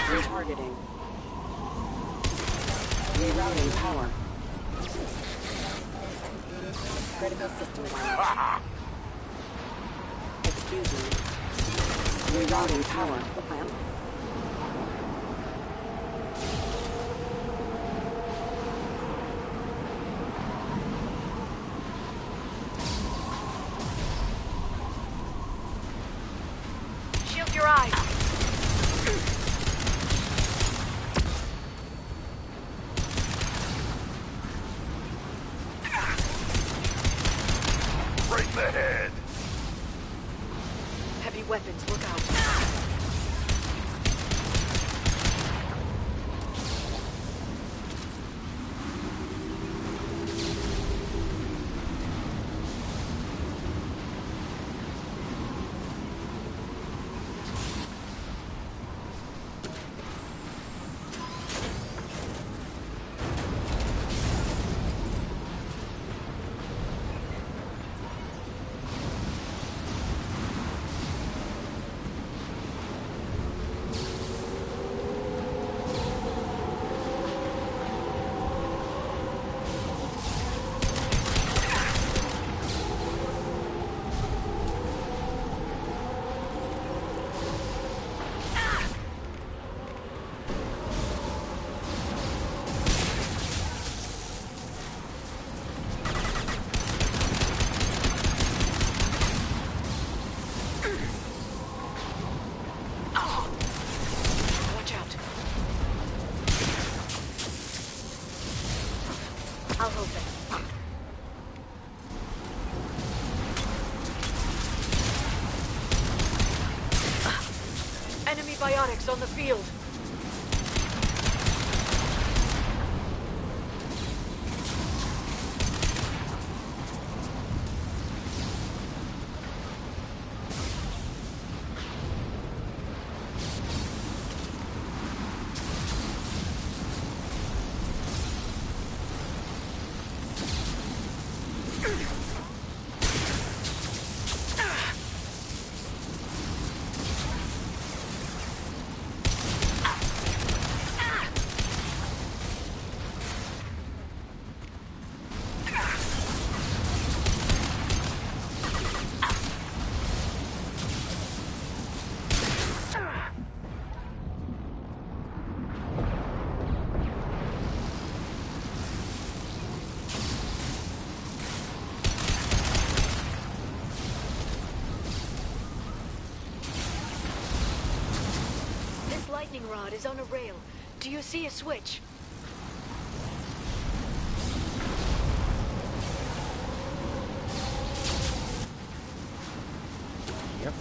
Retargeting. Rerouting power. Critical system damage. Excuse me. Rerouting power. The plan? Shield your eyes! Right in the head. Heavy weapons, look out. Watch out. I'll hold them. Enemy biotics on the field. Lightning rod is on a rail. Do you see a switch? Yep.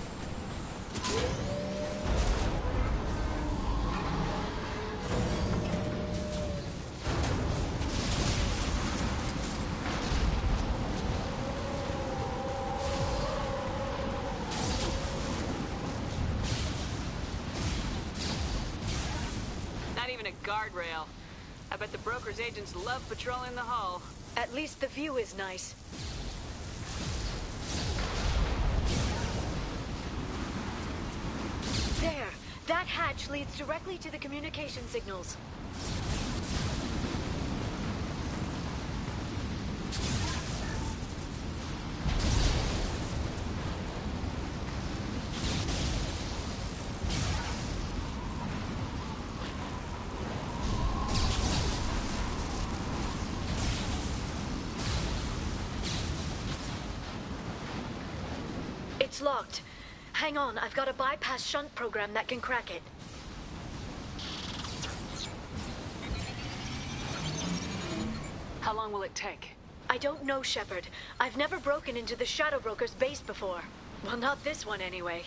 even a guardrail. I bet the broker's agents love patrolling the hull. At least the view is nice. There! That hatch leads directly to the communication signals. It's locked. Hang on, I've got a bypass shunt program that can crack it. How long will it take? I don't know, Shepard. I've never broken into the Shadow Broker's base before. Well, not this one anyway.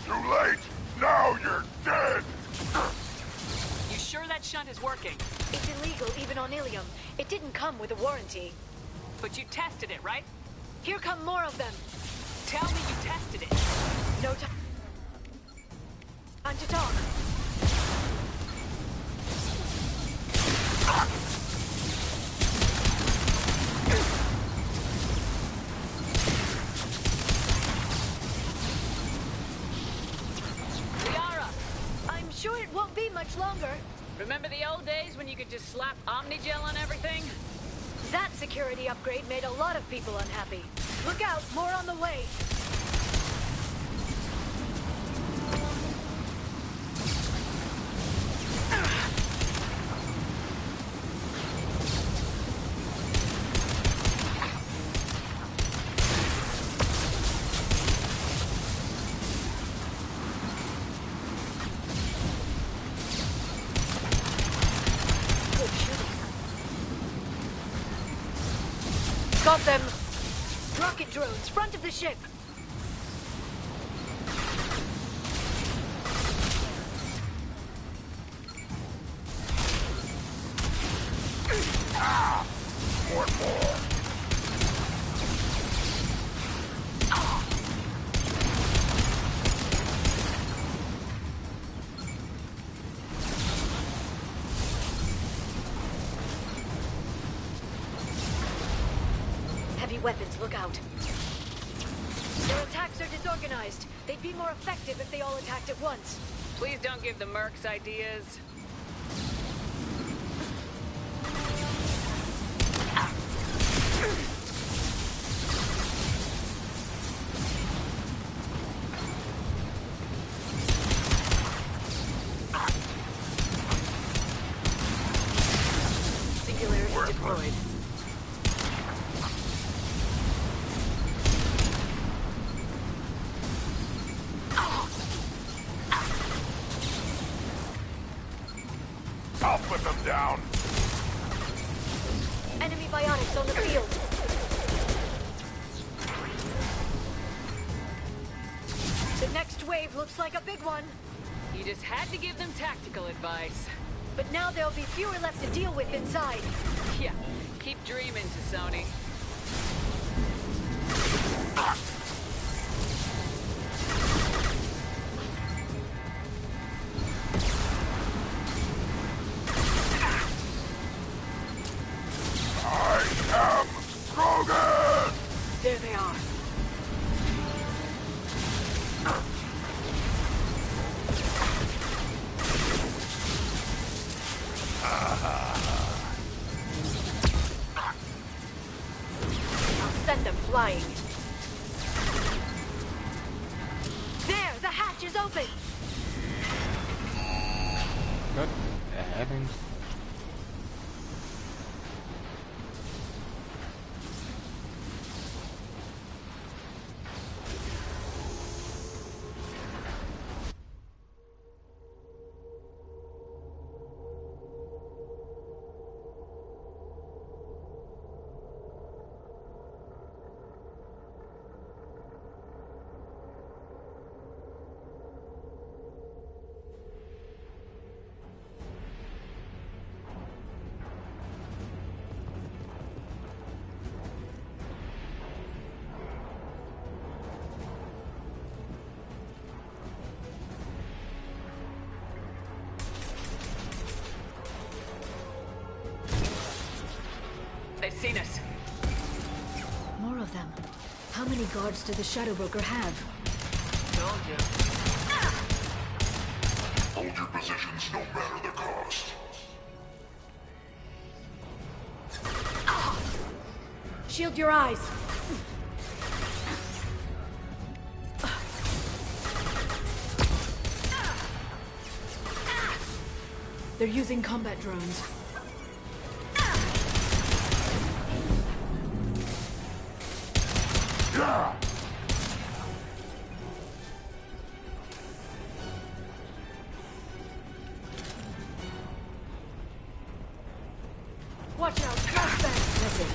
Too late! Now you're dead! You sure that shunt is working? It's illegal even on Ilium. It didn't come with a warranty. But you tested it, right? Here come more of them. Tell me you tested it. No time to talk. Liara! I'm sure it won't be much longer. Remember the old days when you could just slap Omnigel on everything? That security upgrade made a lot of people unhappy. Look out, more on the way. Got them! Rocket drones, front of the ship! More! Heavy weapons, look out. Their attacks are disorganized. They'd be more effective if they all attacked at once. Please don't give the mercs ideas. Singularity deployed. I'll put them down. Enemy biotics on the field. The next wave looks like a big one. You just had to give them tactical advice. But now there'll be fewer left to deal with inside. Yeah, keep dreaming, Tassoni. I am Krogan! There they are. I'll send them flying. There, the hatch is open. Good heavens. seen us. More of them. How many guards does the Shadow Broker have? Told you. Hold your positions no matter the cost. Shield your eyes! They're using combat drones. Yeah! Watch out! Flashbang! That's it.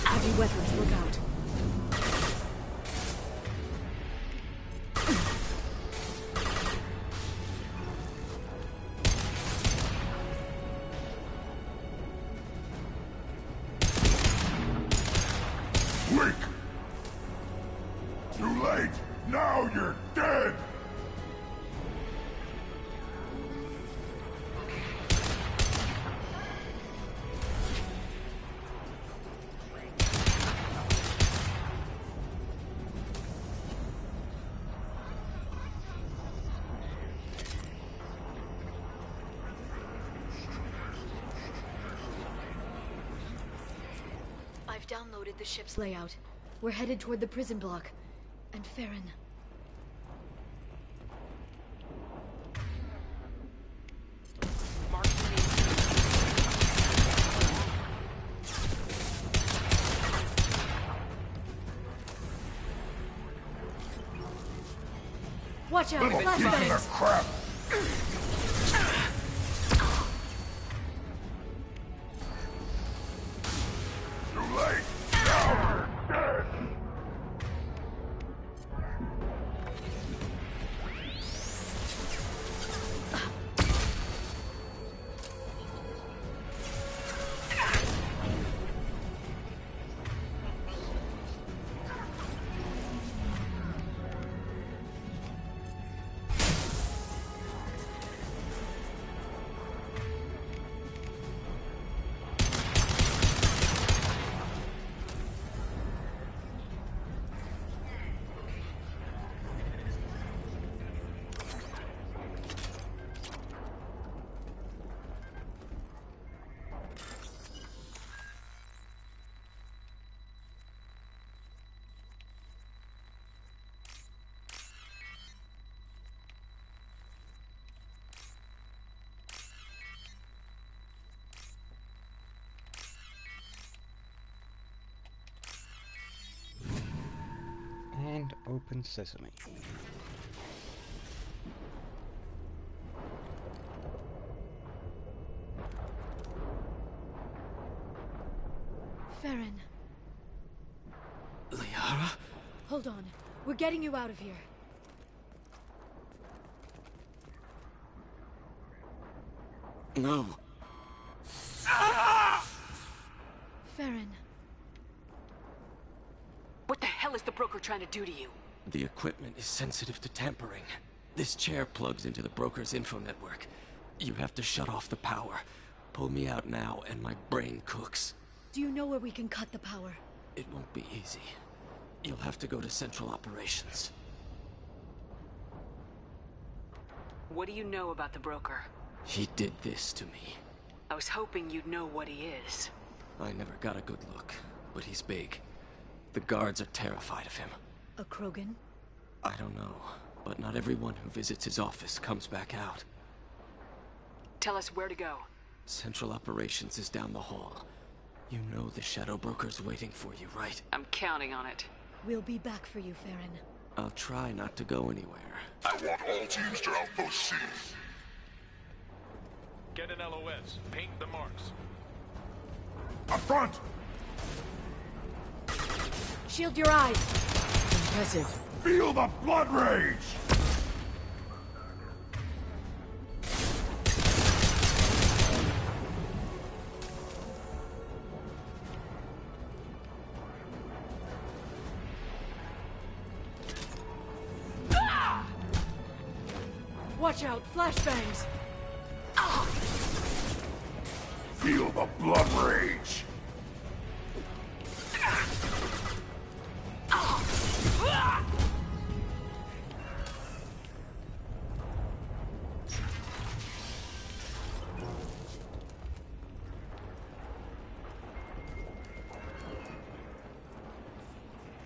Heavy weapons, look out. Quick! Too late! Now you're dead! I've downloaded the ship's layout. We're headed toward the prison block. And Farron. Watch out! Little piece of crap! Too late! Now you're dead! And open sesame. Farron. Liara? Hold on. We're getting you out of here. No. Farron. What the hell is the broker trying to do to you? The equipment is sensitive to tampering. This chair plugs into the broker's info network. You have to shut off the power. Pull me out now, and my brain cooks. Do you know where we can cut the power? It won't be easy. You'll have to go to Central Operations. What do you know about the broker? He did this to me. I was hoping you'd know what he is. I never got a good look, but he's big. The guards are terrified of him. A Krogan? I don't know, but not everyone who visits his office comes back out. Tell us where to go. Central Operations is down the hall. You know the Shadow Broker's waiting for you, right? I'm counting on it. We'll be back for you, Farron. I'll try not to go anywhere. I want all teams to Outpost C. Get an LOS. Paint the marks. Up front! Shield your eyes! Impressive. Feel the blood rage! Watch out, flashbangs! Feel the blood rage!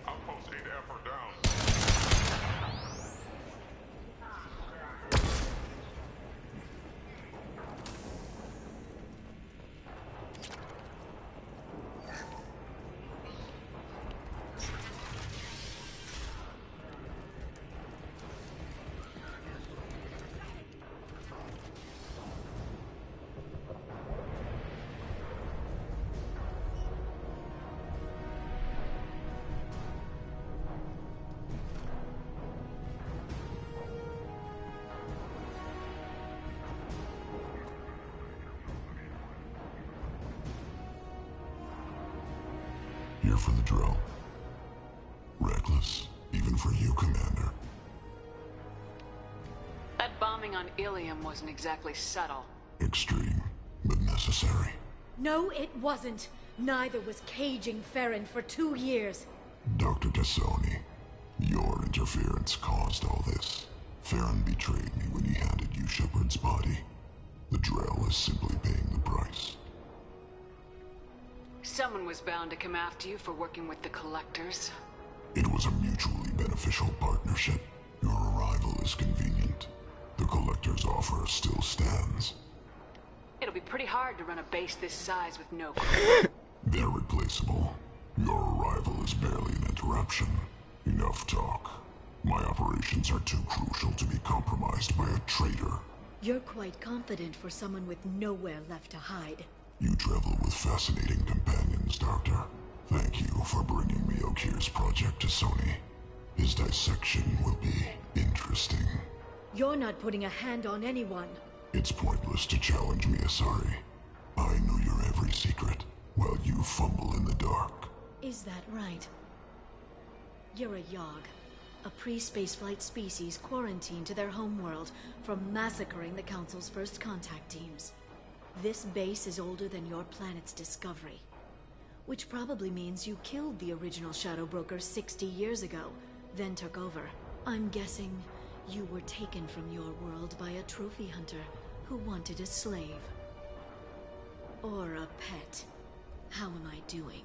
Outpost 8F are down. Here for the drill. Reckless, even for you, Commander. That bombing on Ilium wasn't exactly subtle. Extreme, but necessary. No, it wasn't. Neither was caging Farron for 2 years. Dr. Tassoni, your interference caused all this. Farron betrayed me when he handed you Shepard's body. The drill is simply paying the price. Someone was bound to come after you for working with the Collectors. It was a mutually beneficial partnership. Your arrival is convenient. The Collector's offer still stands. It'll be pretty hard to run a base this size with no They're replaceable. Your arrival is barely an interruption. Enough talk. My operations are too crucial to be compromised by a traitor. You're quite confident for someone with nowhere left to hide. You travel with fascinating companions, Doctor. Thank you for bringing me Okir's project to Sony. His dissection will be interesting. You're not putting a hand on anyone. It's pointless to challenge me, Asari. I know your every secret, while you fumble in the dark. Is that right? You're a Yogg, a pre-spaceflight species quarantined to their homeworld from massacring the Council's first contact teams. This base is older than your planet's discovery. Which probably means you killed the original Shadow Broker 60 years ago, then took over. I'm guessing you were taken from your world by a trophy hunter who wanted a slave. Or a pet. How am I doing?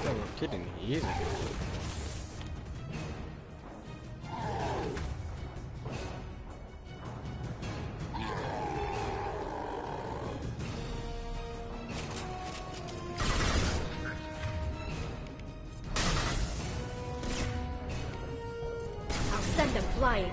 They were kidding years ago. I'll send them flying.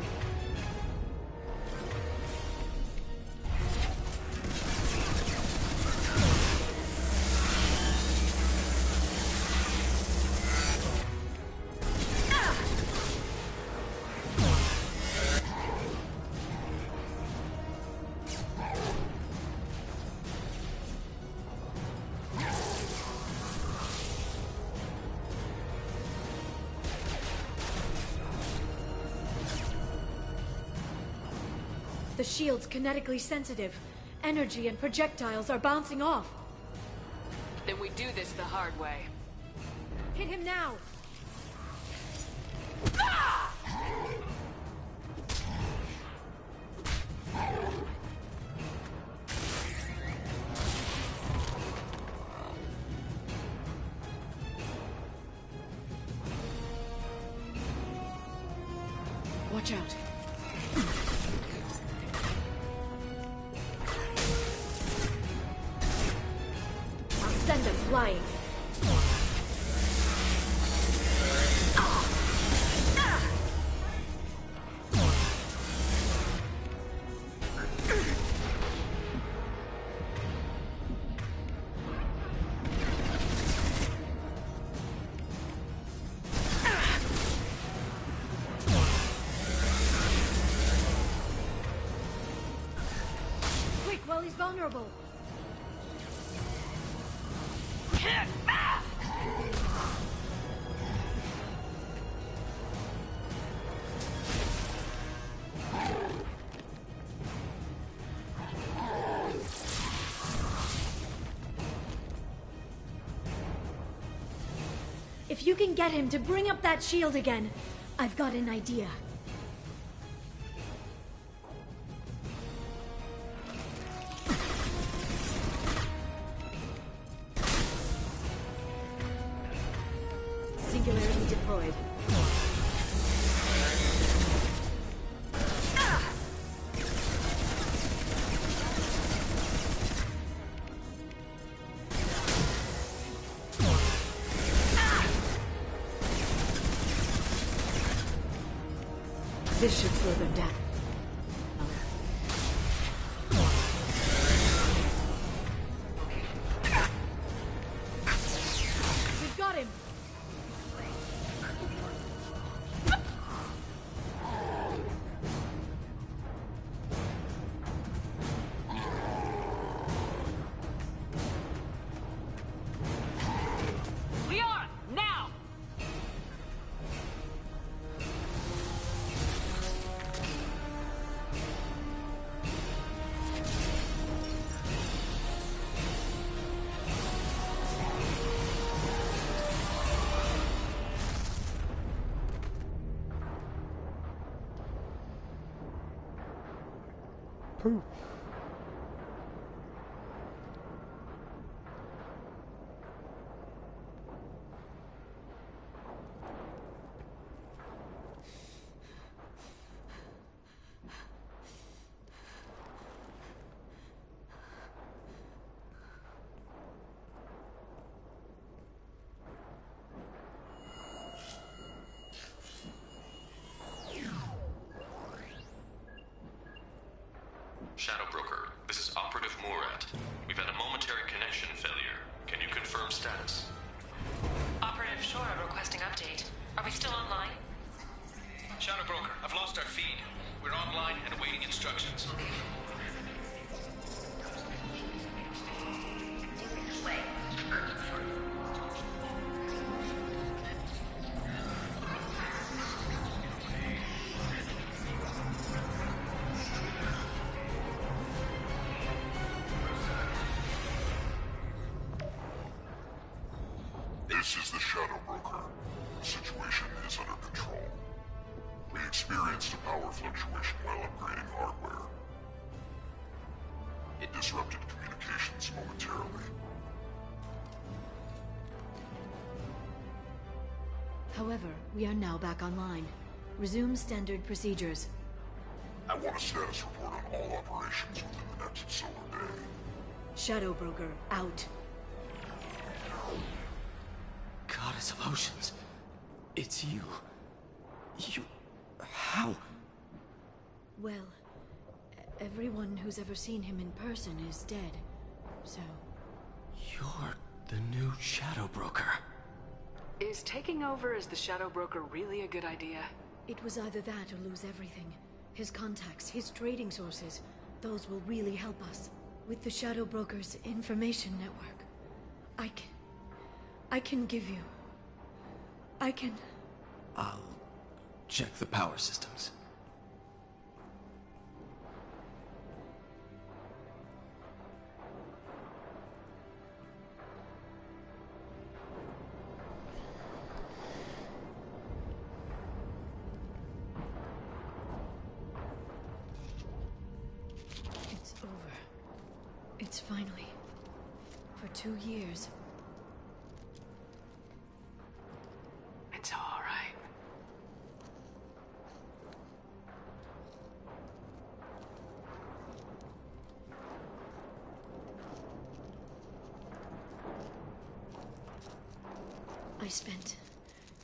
The shield's kinetically sensitive. Energy and projectiles are bouncing off. Then we do this the hard way. Hit him now! Watch out. Send them flying. Quick, while he's vulnerable. If you can get him to bring up that shield again, I've got an idea. Singularity deployed. This should slow them down. We've got him! Leon, now! Pooh. Shadow Broker, this is Operative Murat. We've had a momentary connection failure. Can you confirm status? Operative Shora requesting update. Are we still online? Shadow Broker, I've lost our feed. We're online and awaiting instructions. This is the Shadow Broker. The situation is under control. We experienced a power fluctuation while upgrading hardware. It disrupted communications momentarily. However, we are now back online. Resume standard procedures. I want a status report on all operations within the next solar day. Shadow Broker, out. Goddess of Oceans. It's you. How? Well, everyone who's ever seen him in person is dead, so... You're the new Shadow Broker. Is taking over as the Shadow Broker really a good idea? It was either that or lose everything. His contacts, his trading sources, those will really help us. With the Shadow Broker's information network, I can give you... I'll check the power systems. It's over. It's finally... For 2 years. It's all right. I spent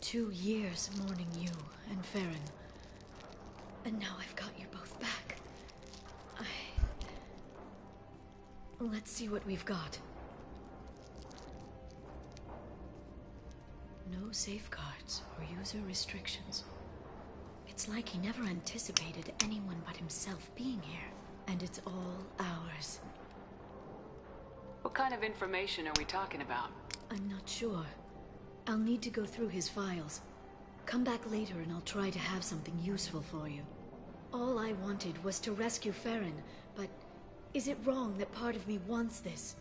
2 years mourning you and Farron. And now I've got you both back. Let's see what we've got. No safeguards or user restrictions. It's like he never anticipated anyone but himself being here. And it's all ours. What kind of information are we talking about? I'm not sure. I'll need to go through his files. Come back later and I'll try to have something useful for you. All I wanted was to rescue Farron, but is it wrong that part of me wants this?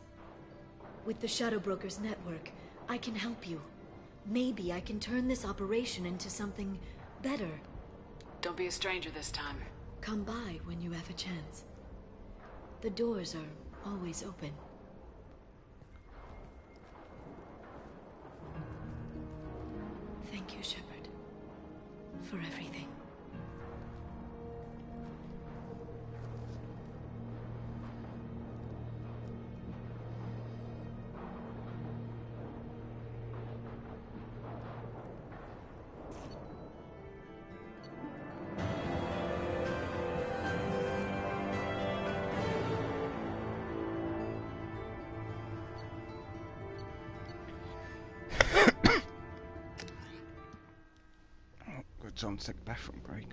With the Shadow Brokers network, I can help you. Maybe I can turn this operation into something better. Don't be a stranger this time. Come by when you have a chance. The doors are always open. Thank you, Shepard, for everything. Time to take a bathroom break.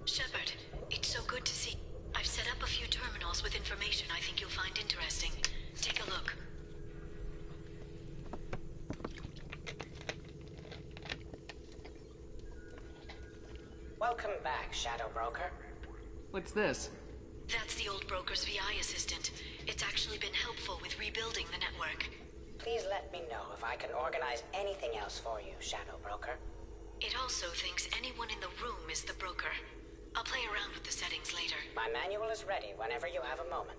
Shepard, it's so good to see. I've set up a few terminals with information I think you'll find interesting. Take a look. Welcome back, Shadow Broker. What's this? That's the old broker's VI assistant. It's actually been helpful with rebuilding the network. Please let me know if I can organize anything else for you, Shadow Broker. It also thinks anyone in the room is the broker. I'll play around with the settings later. My manual is ready whenever you have a moment.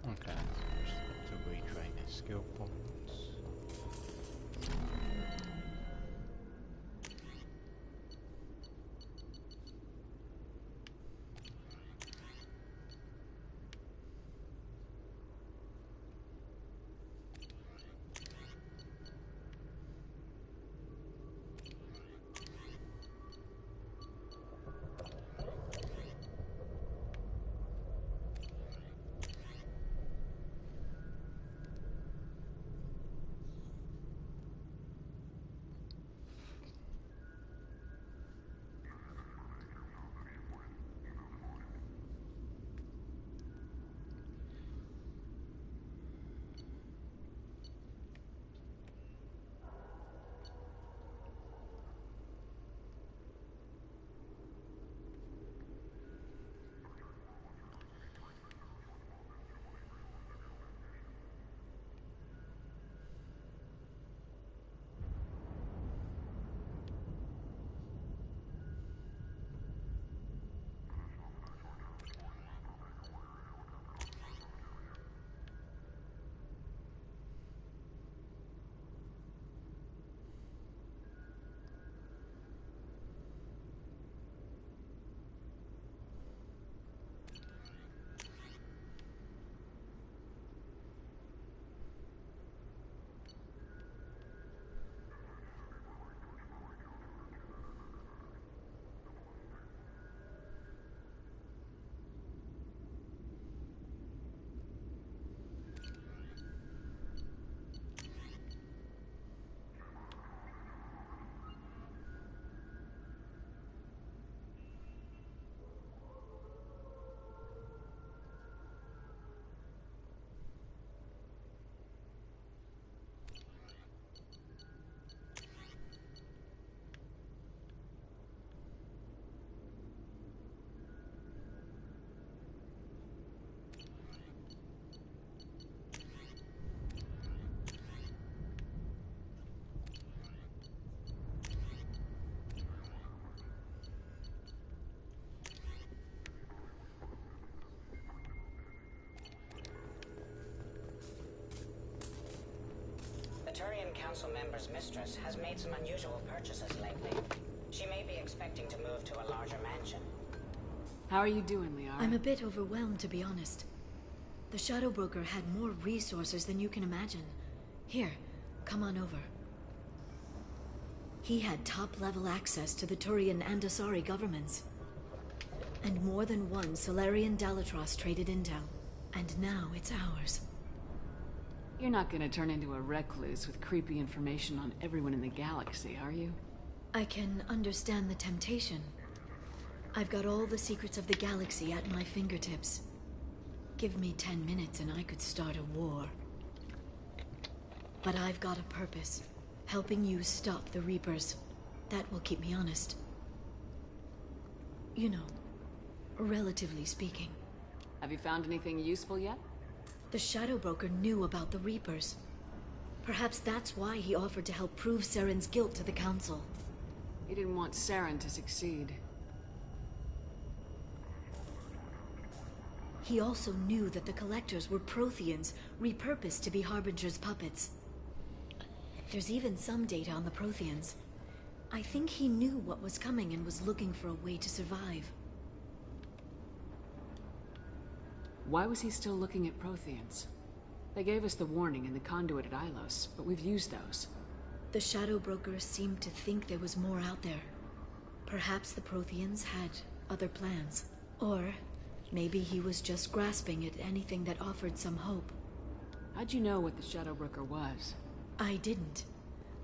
Okay, just to retrain his skill points. Salarian Council member's mistress has made some unusual purchases lately. She may be expecting to move to a larger mansion. How are you doing, Liara? I'm a bit overwhelmed, to be honest. The Shadow Broker had more resources than you can imagine. Here, come on over. He had top-level access to the Turian and Asari governments. And more than one Salarian Dalatrass traded intel. And now it's ours. You're not gonna turn into a recluse with creepy information on everyone in the galaxy, are you? I can understand the temptation. I've got all the secrets of the galaxy at my fingertips. Give me 10 minutes and I could start a war. But I've got a purpose. Helping you stop the Reapers. That will keep me honest. You know, relatively speaking. Have you found anything useful yet? The Shadow Broker knew about the Reapers. Perhaps that's why he offered to help prove Saren's guilt to the Council. He didn't want Saren to succeed. He also knew that the Collectors were Protheans, repurposed to be Harbinger's puppets. There's even some data on the Protheans. I think he knew what was coming and was looking for a way to survive. Why was he still looking at Protheans? They gave us the warning in the conduit at Ilos, but we've used those. The Shadow Broker seemed to think there was more out there. Perhaps the Protheans had other plans. Or maybe he was just grasping at anything that offered some hope. How'd you know what the Shadow Broker was? I didn't.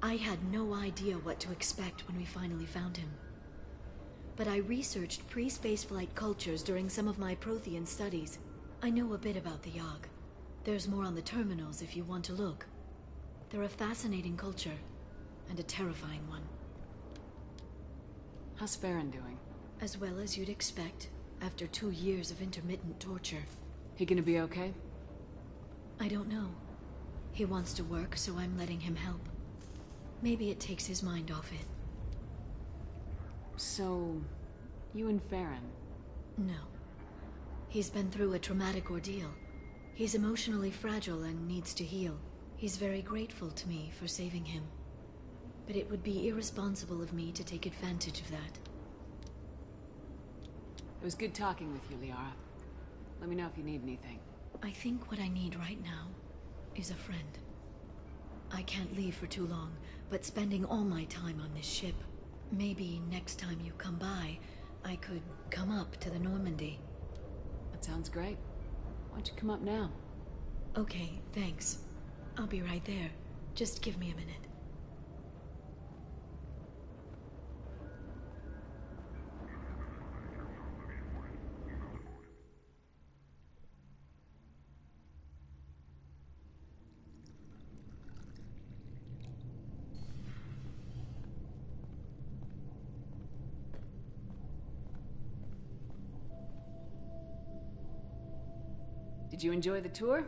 I had no idea what to expect when we finally found him. But I researched pre-spaceflight cultures during some of my Prothean studies. I know a bit about the Yogg. There's more on the terminals if you want to look. They're a fascinating culture, and a terrifying one. How's Farron doing? As well as you'd expect, after 2 years of intermittent torture. He gonna be okay? I don't know. He wants to work, so I'm letting him help. Maybe it takes his mind off it. So, you and Farron? No. He's been through a traumatic ordeal. He's emotionally fragile and needs to heal. He's very grateful to me for saving him. But it would be irresponsible of me to take advantage of that. It was good talking with you, Liara. Let me know if you need anything. I think what I need right now is a friend. I can't leave for too long, but spending all my time on this ship. Maybe next time you come by, I could come up to the Normandy. That sounds great. Why don't you come up now? Okay, thanks. I'll be right there. Just give me a minute. Did you enjoy the tour?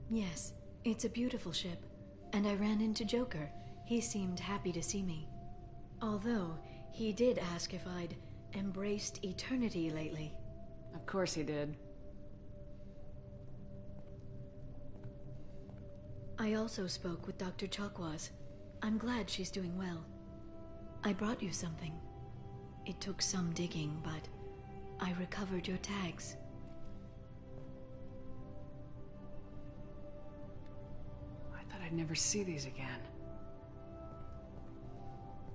Yes, it's a beautiful ship. And I ran into Joker. He seemed happy to see me. Although, he did ask if I'd embraced eternity lately. Of course he did. I also spoke with Dr. Chakwas. I'm glad she's doing well. I brought you something. It took some digging, but I recovered your tags. I'd never see these again.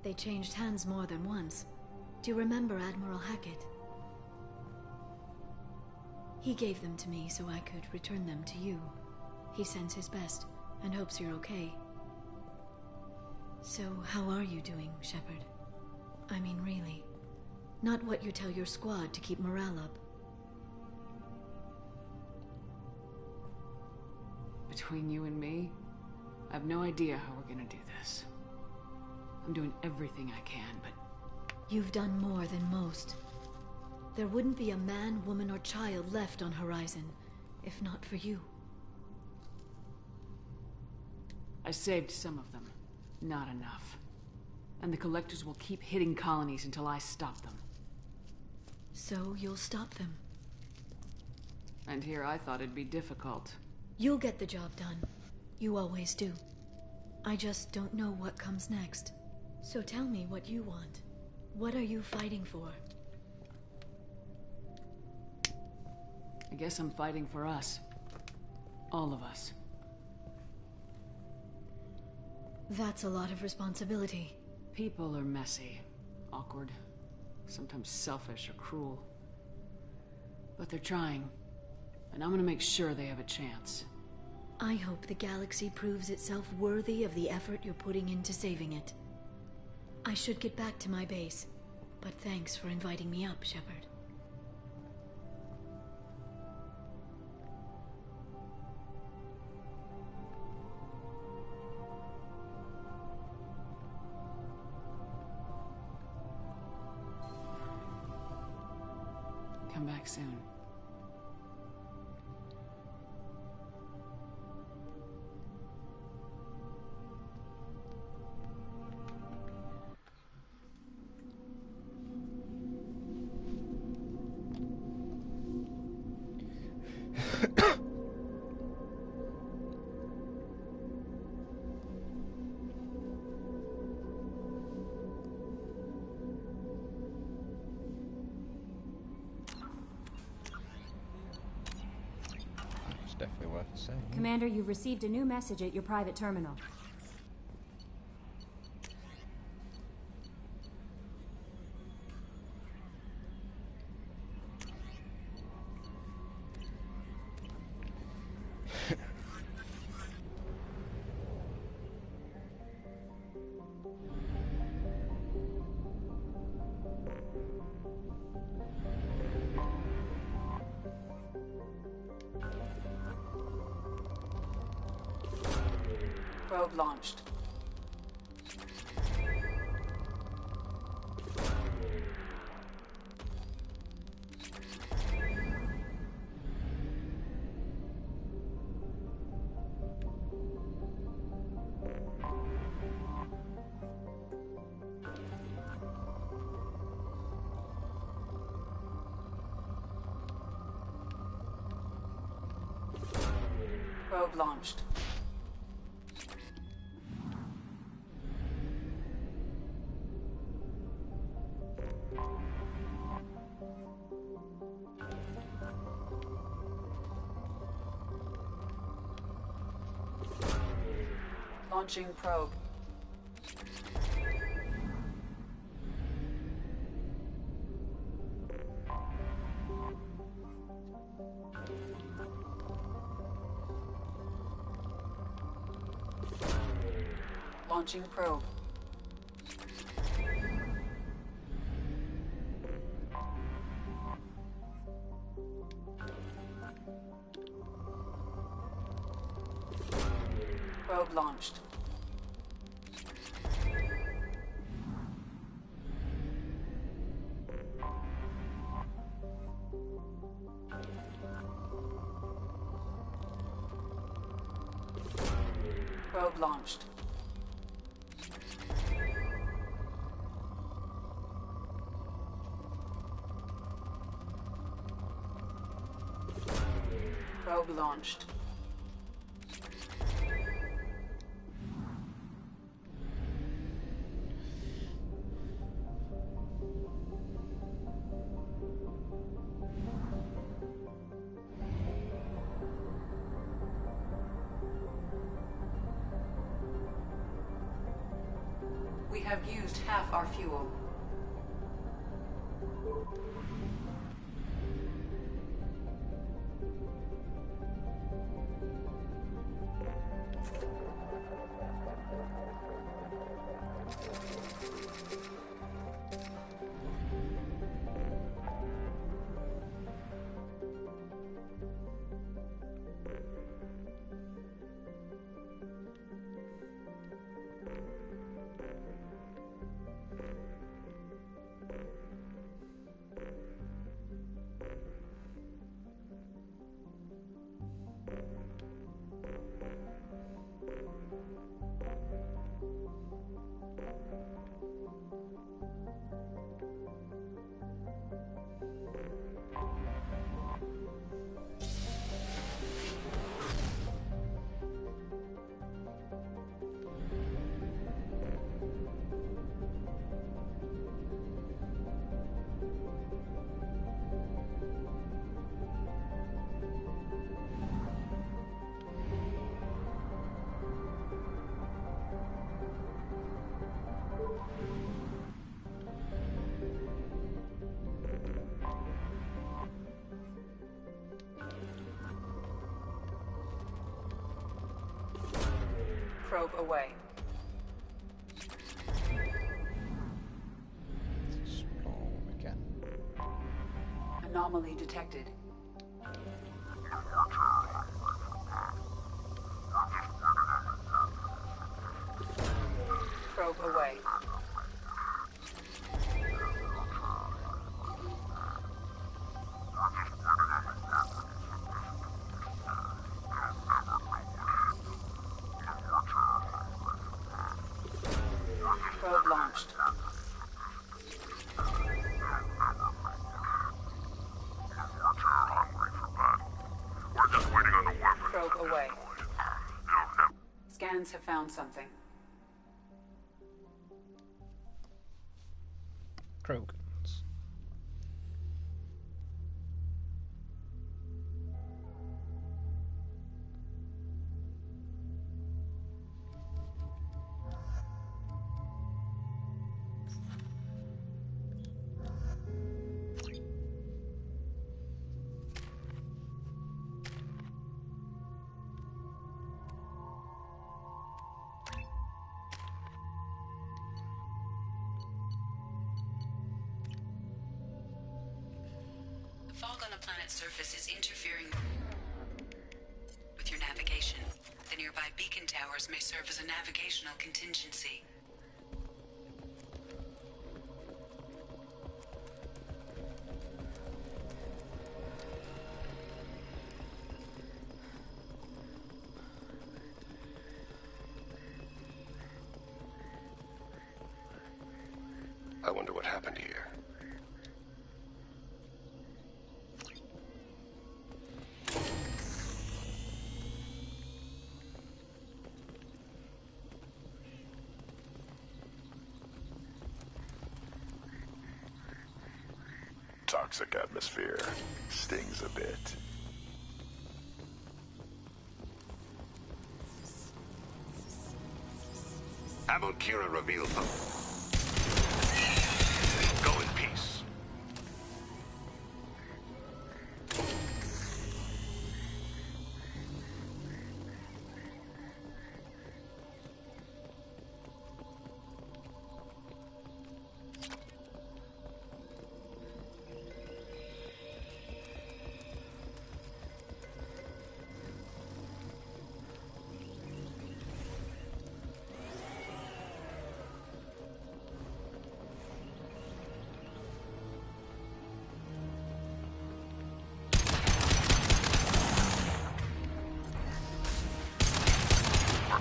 They changed hands more than once. Do you remember Admiral Hackett? He gave them to me so I could return them to you. He sends his best and hopes you're okay. So, how are you doing, Shepard? I mean, really. Not what you tell your squad to keep morale up. Between you and me, I have no idea how we're gonna do this. I'm doing everything I can, but... You've done more than most. There wouldn't be a man, woman, or child left on Horizon, if not for you. I saved some of them. Not enough. And the Collectors will keep hitting colonies until I stop them. So you'll stop them? And here I thought it'd be difficult. You'll get the job done. You always do. I just don't know what comes next. So tell me what you want. What are you fighting for? I guess I'm fighting for us. All of us. That's a lot of responsibility. People are messy, awkward, sometimes selfish or cruel. But they're trying, and I'm gonna make sure they have a chance. I hope the galaxy proves itself worthy of the effort you're putting into saving it. I should get back to my base, but thanks for inviting me up, Shepard. Come back soon. It's definitely worth saying. Commander, you've received a new message at your private terminal. Probe launched. Probe launched. Launching probe. Launching probe. Probe launched. Probe launched. Probe launched. We have used half our fuel. Probe away. Explore again. Anomaly detected. Probe away. Probe launched. We're just waiting on the weapon. Probe away. Scans have found something. Krogans. The fog on the planet's surface is interfering with your navigation. The nearby beacon towers may serve as a navigational contingency. I wonder what happened here. Toxic atmosphere. Stings a bit. Amalkira revealed them. Go in peace.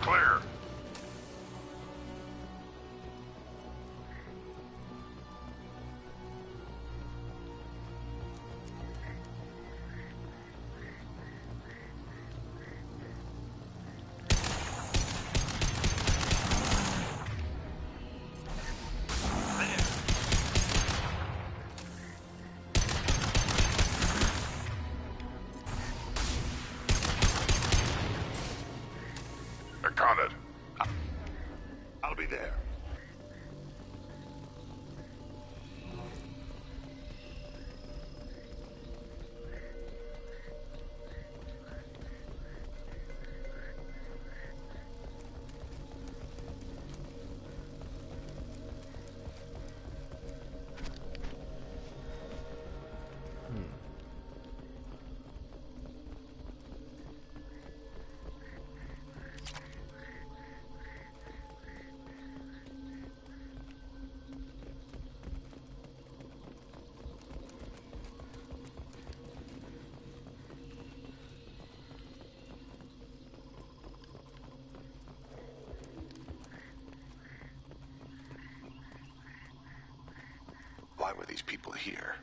Clear. Got it. I'll be there. Why were these people here?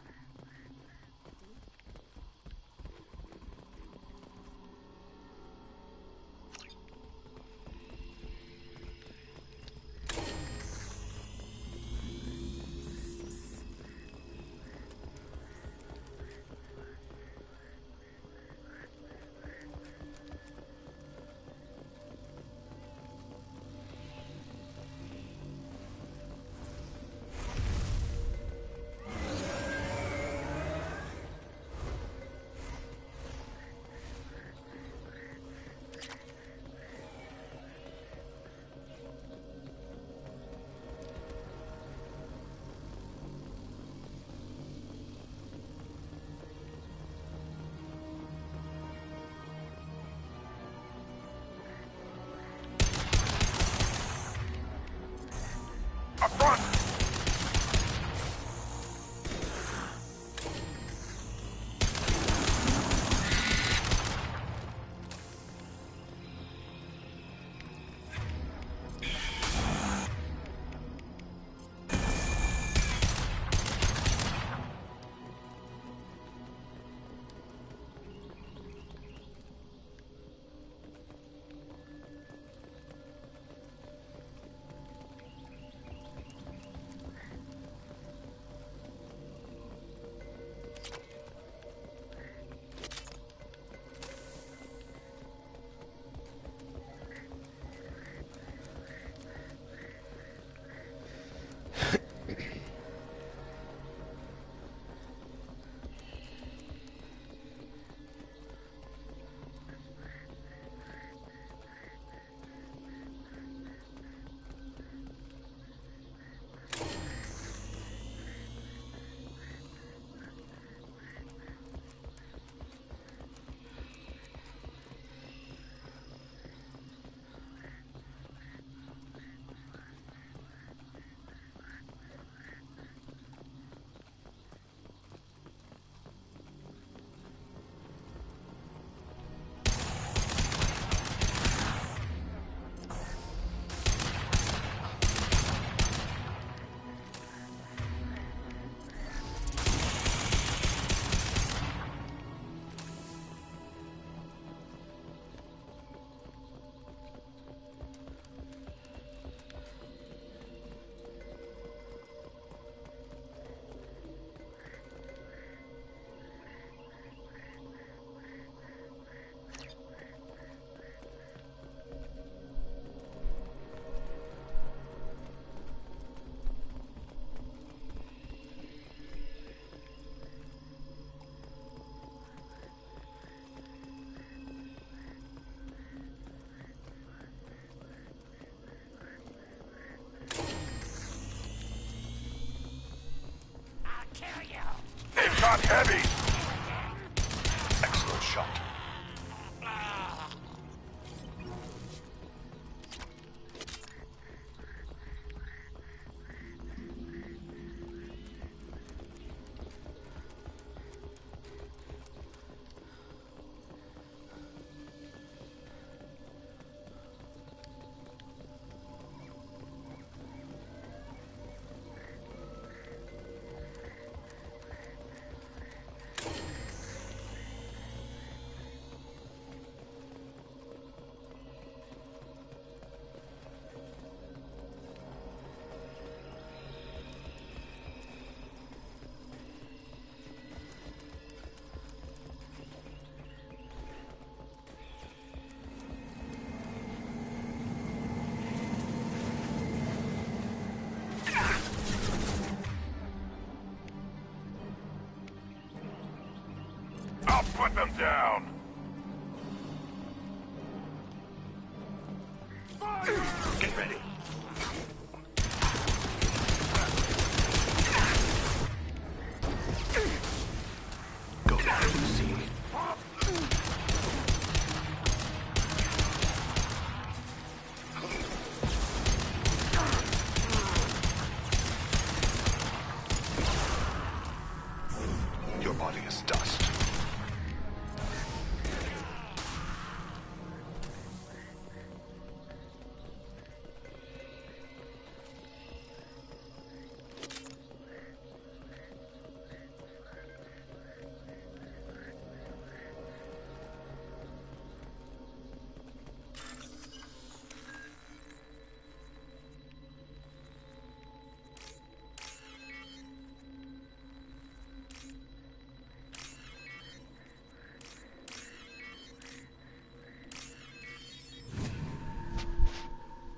Heavy! Excellent shot. I'll put them down! Fire! Get ready! Go down to the scene. Your body is dust.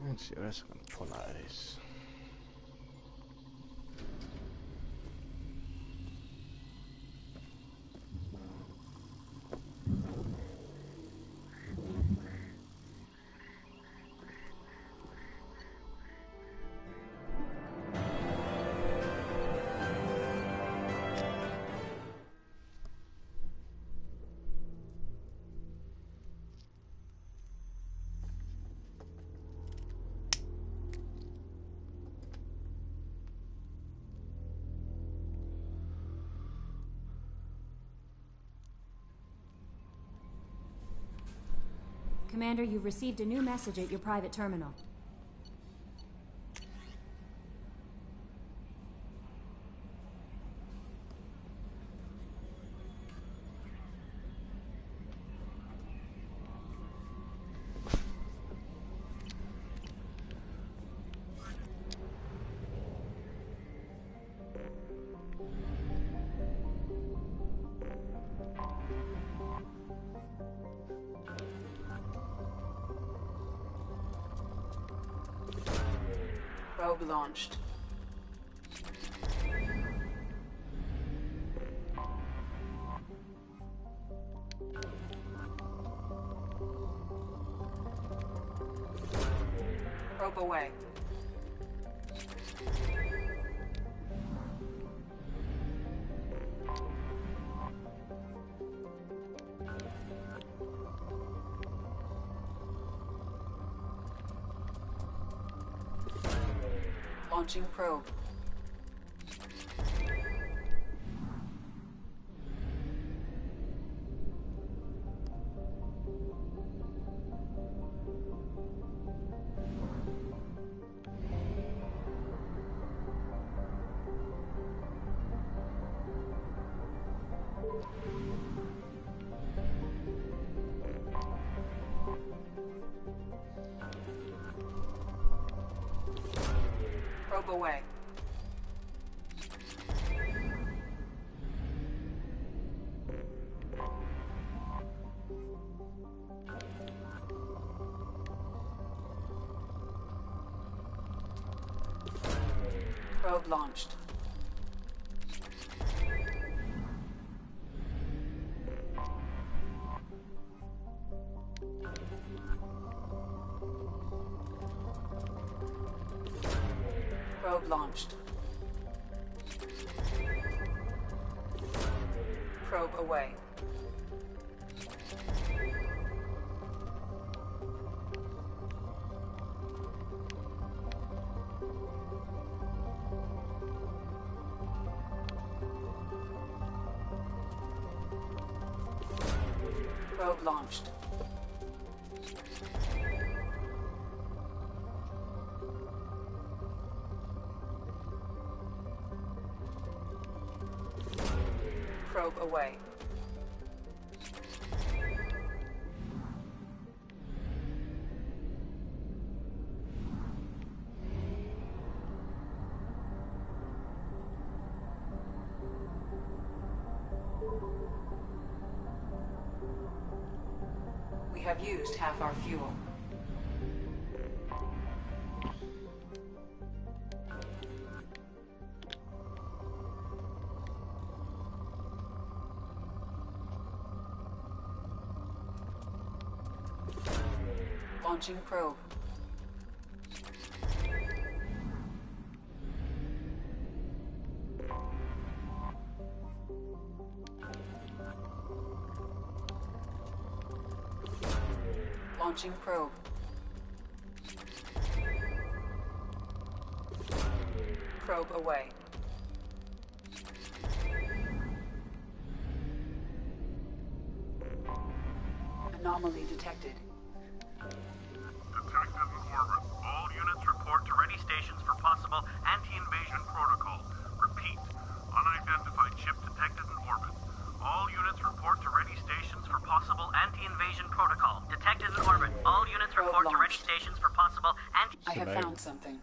Let's see, ahora sacan Polaris. Commander, you've received a new message at your private terminal. Probe launched. Probe away. Launching probe. Probe away. Probe launched. Probe launched. Probe away. Probe launched. Probe away. We have used half our fuel. Launching probe. Launching probe. Probe away. Anomaly detected. Detected in orbit. All units report to ready stations for possible anti-invasion protocol. Repeat. Unidentified ship detected in orbit. All units report to ready stations for possible anti-invasion protocol. Detected in orbit. All units report to ready stations for possible anti... I have found something.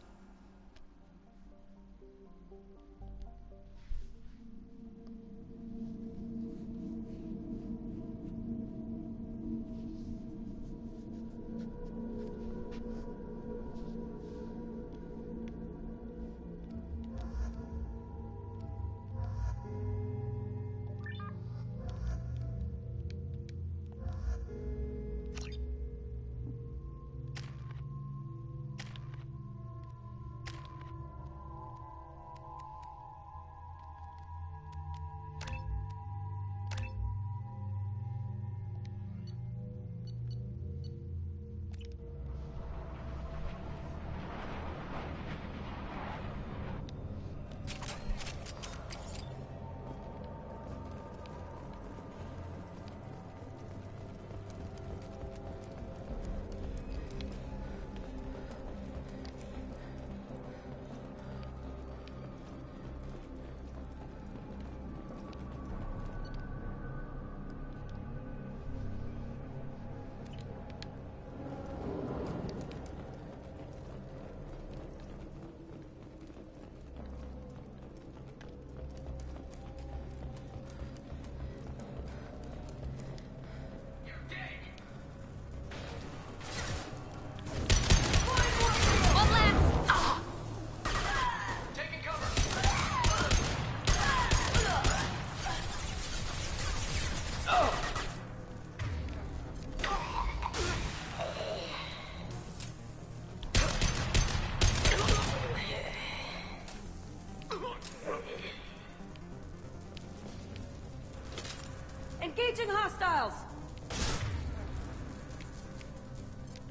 Engaging hostiles!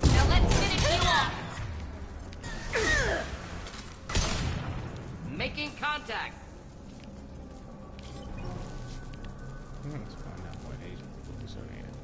Now let's finish you off! Making contact! Let's find out what agent the Sony is.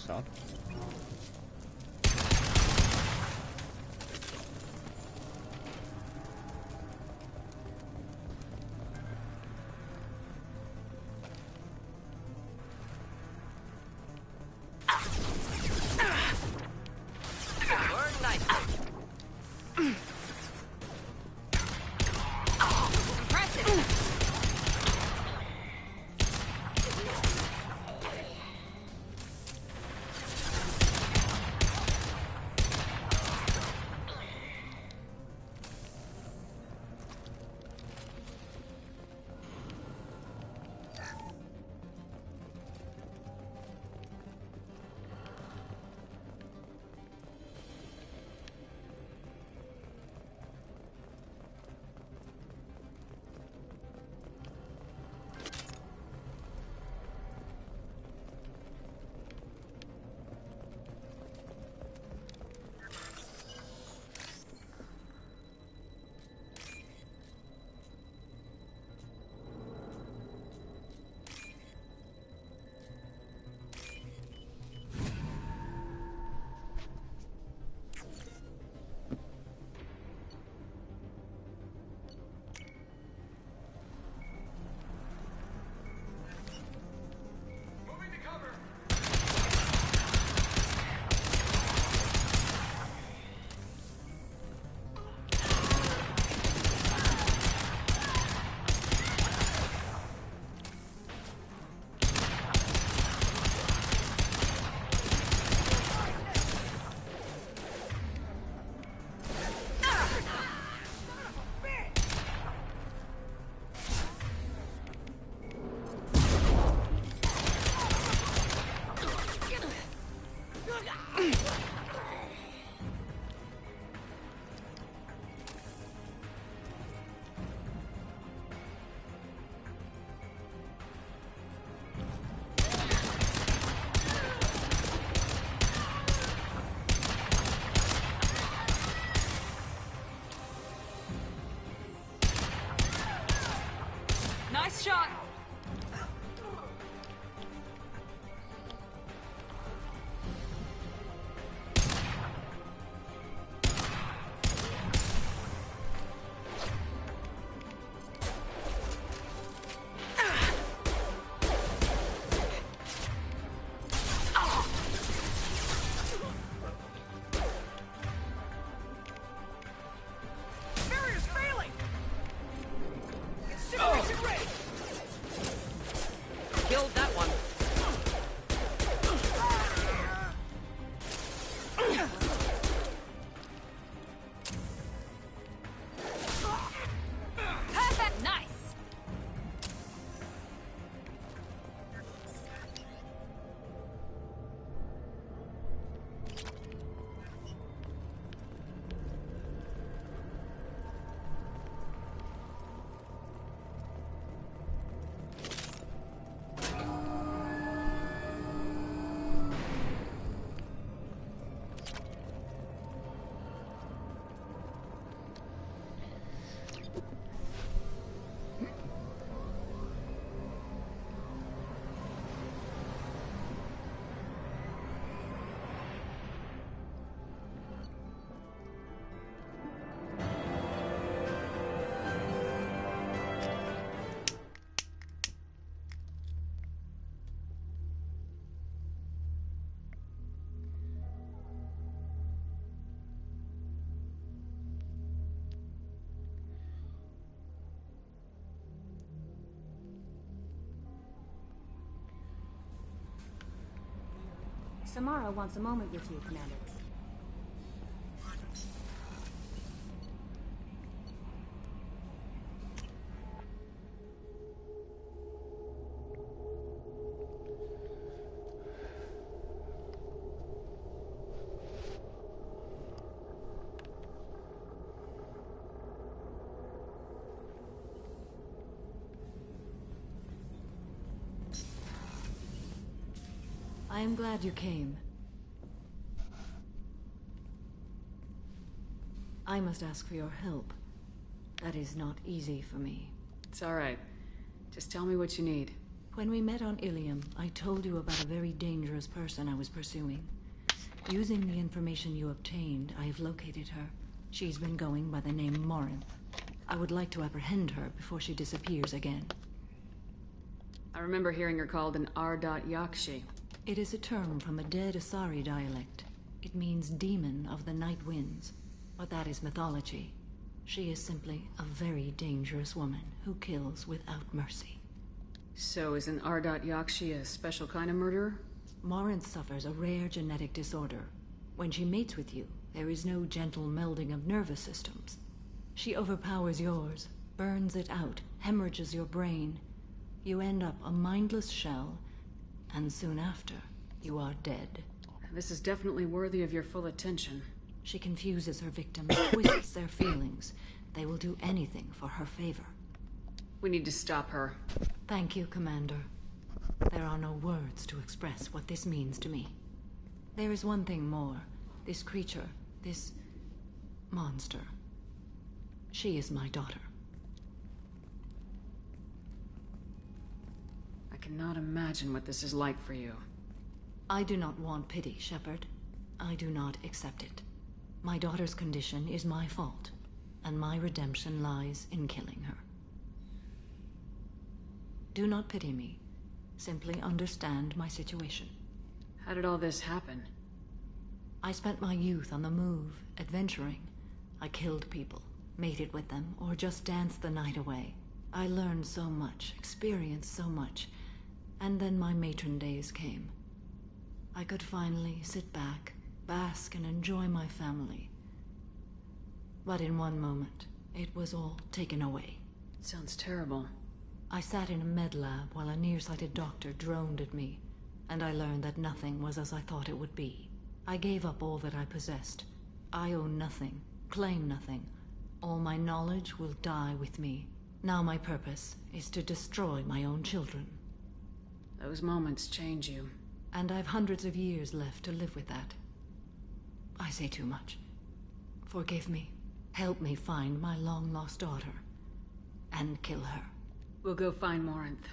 this up. Nice shot! Killed that one. Perfect! Nice! Samara wants a moment with you, Commander. I am glad you came. I must ask for your help. That is not easy for me. It's all right. Just tell me what you need. When we met on Ilium, I told you about a very dangerous person I was pursuing. Using the information you obtained, I have located her. She's been going by the name Morinth. I would like to apprehend her before she disappears again. I remember hearing her called an Ar.Yakshi. It is a term from a dead Asari dialect. It means demon of the night winds, but that is mythology. She is simply a very dangerous woman who kills without mercy. So is an Ar.Yakshi a special kind of murderer? Morinth suffers a rare genetic disorder. When she mates with you, there is no gentle melding of nervous systems. She overpowers yours, burns it out, hemorrhages your brain. You end up a mindless shell, and soon after, you are dead. This is definitely worthy of your full attention. She confuses her victims, twists their feelings. They will do anything for her favor. We need to stop her. Thank you, Commander. There are no words to express what this means to me. There is one thing more. This creature, this monster. She is my daughter. I cannot imagine what this is like for you. I do not want pity, Shepard. I do not accept it. My daughter's condition is my fault, and my redemption lies in killing her. Do not pity me. Simply understand my situation. How did all this happen? I spent my youth on the move, adventuring. I killed people, mated with them, or just danced the night away. I learned so much, experienced so much, and then my matron days came. I could finally sit back, bask and enjoy my family. But in one moment, it was all taken away. Sounds terrible. I sat in a med lab while a nearsighted doctor droned at me, and I learned that nothing was as I thought it would be. I gave up all that I possessed. I own nothing, claim nothing. All my knowledge will die with me. Now my purpose is to destroy my own children. Those moments change you. And I've hundreds of years left to live with that. I say too much. Forgive me. Help me find my long-lost daughter. And kill her. We'll go find Morinth.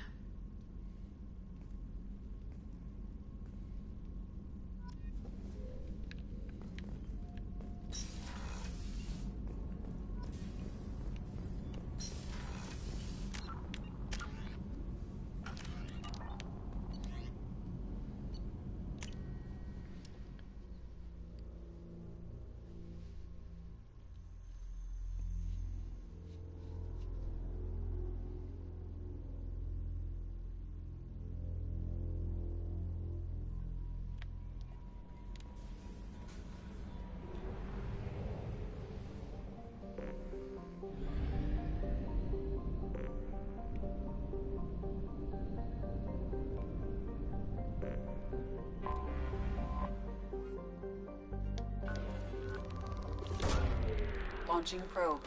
Launching probe.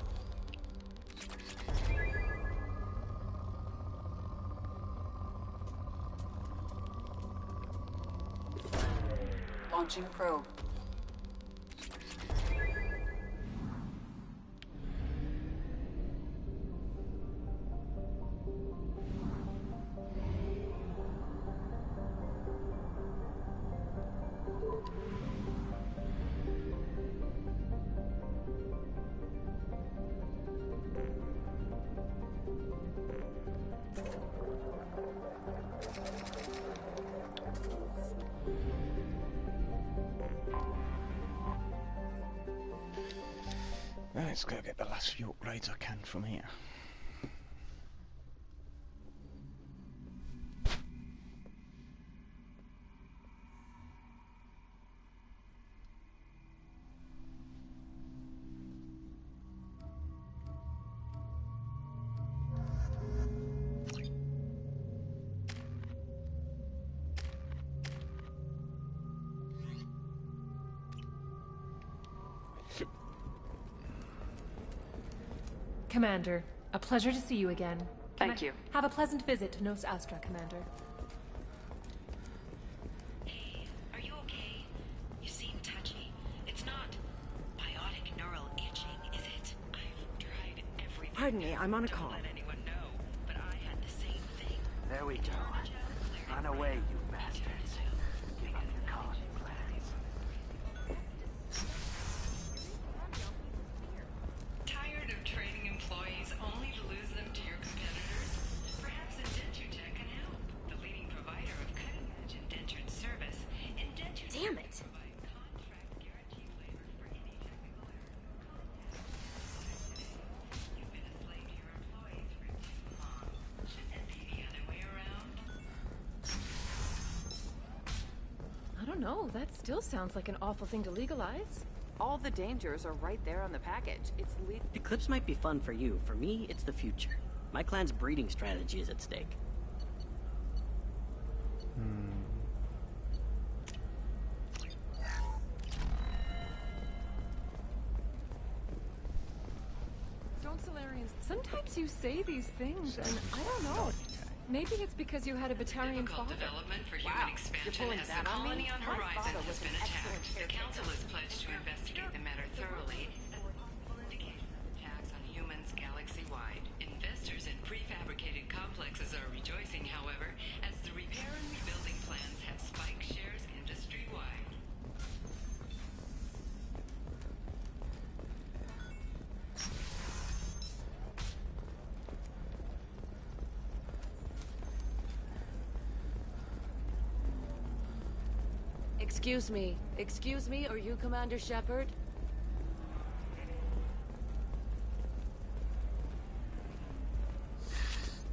Launching probe. Right, let's go get the last few upgrades I can from here. Commander, a pleasure to see you again. Thank you. Have a pleasant visit to Nos Astra, Commander. Hey, are you okay? You seem touchy. It's not biotic neural itching, is it? I've tried everything. Pardon me, I'm on a call. Don't let anyone know, but I had the same thing. There we go. know. That still sounds like an awful thing to legalize. All the dangers are right there on the package. It's Eclipse might be fun for you. For me, it's the future. My clan's breeding strategy is at stake. Don't Solarians... Sometimes you say these things, and I don't know. Maybe it's because you had a Batarian father. Development for human expansion as the colony on Horizon has been attacked. The Council is pledged to investigate the matter thoroughly. Attacks on humans galaxy-wide. Investors in prefabricated complexes are rejoicing, however, as the repair and rebuilding plans have spiked shares industry-wide. Excuse me, are you Commander Shepard?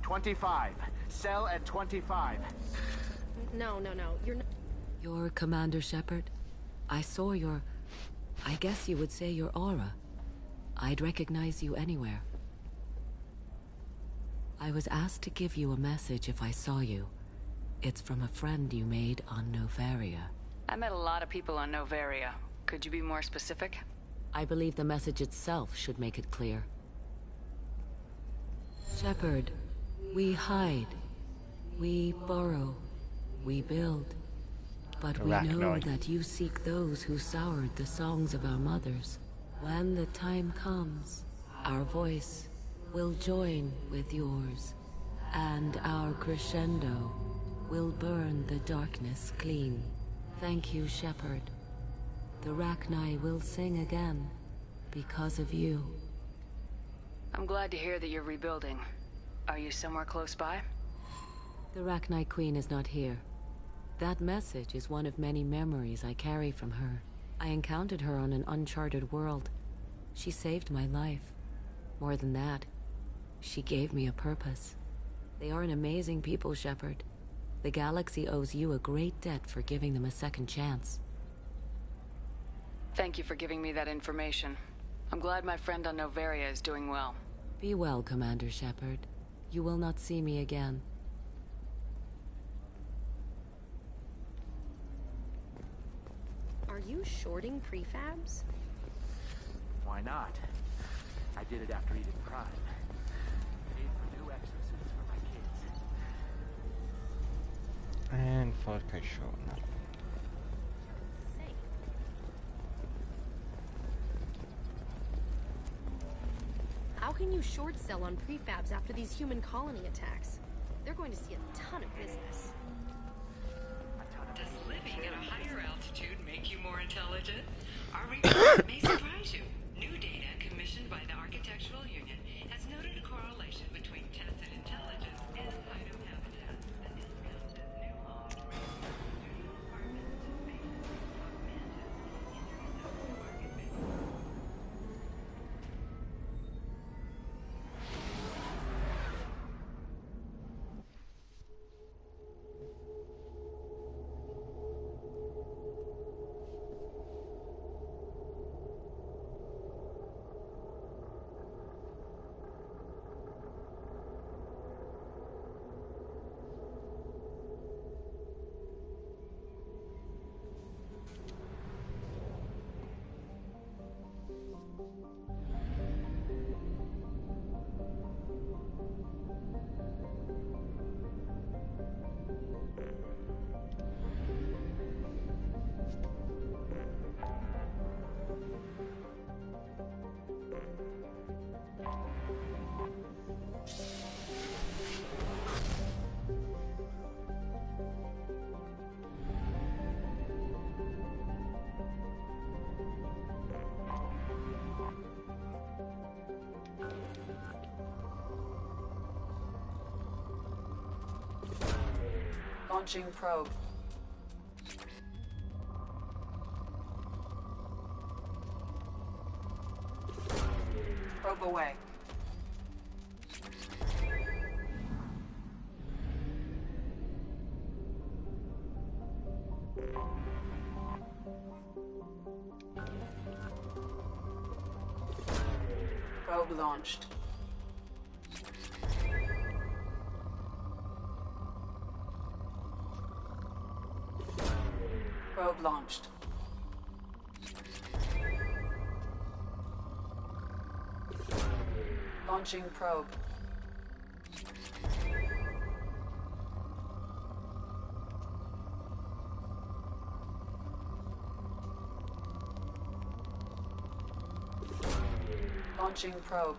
25. Cell at 25. No, you're not. You're Commander Shepard? I saw your... I guess you would say your aura. I'd recognize you anywhere. I was asked to give you a message if I saw you. It's from a friend you made on Novaria. I met a lot of people on Novaria. Could you be more specific? I believe the message itself should make it clear. Shepard, we hide. We burrow. We build. But we know that you seek those who soured the songs of our mothers. When the time comes, our voice will join with yours, and our crescendo will burn the darkness clean. Thank you, Shepard. The Rachni will sing again because of you. I'm glad to hear that you're rebuilding. Are you somewhere close by? The Rachni Queen is not here. That message is one of many memories I carry from her. I encountered her on an uncharted world. She saved my life. More than that, she gave me a purpose. They are an amazing people, Shepard. The galaxy owes you a great debt for giving them a second chance. Thank you for giving me that information. I'm glad my friend on Novaria is doing well. Be well, Commander Shepard. You will not see me again. Are you shorting prefabs? Why not? I did it after Eden Prime. Paid for new exosuits for my kids. And 4K short now. How can you short sell on prefabs after these human colony attacks? They're going to see a ton of business. Does living at a higher altitude make you more intelligent? Our report may surprise you. New data commissioned by the Architectural Union has noted a correlation between tested intelligence and item habitats. The discount says new homes studio apartments to spaces atop mansions entering the market base. Launching probe. Probe away. Probe launched. Probe launched. Launching probe. Launching probe.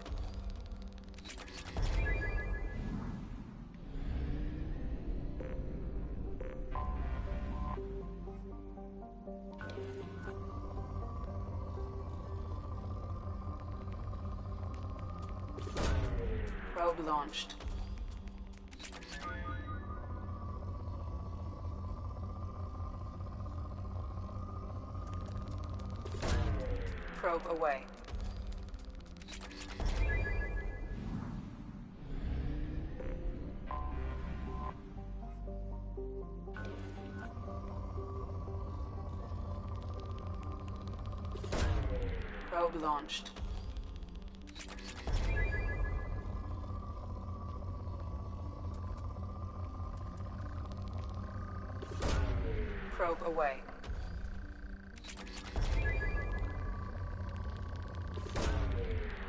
Probe launched. Probe away. Probe launched. Probe away.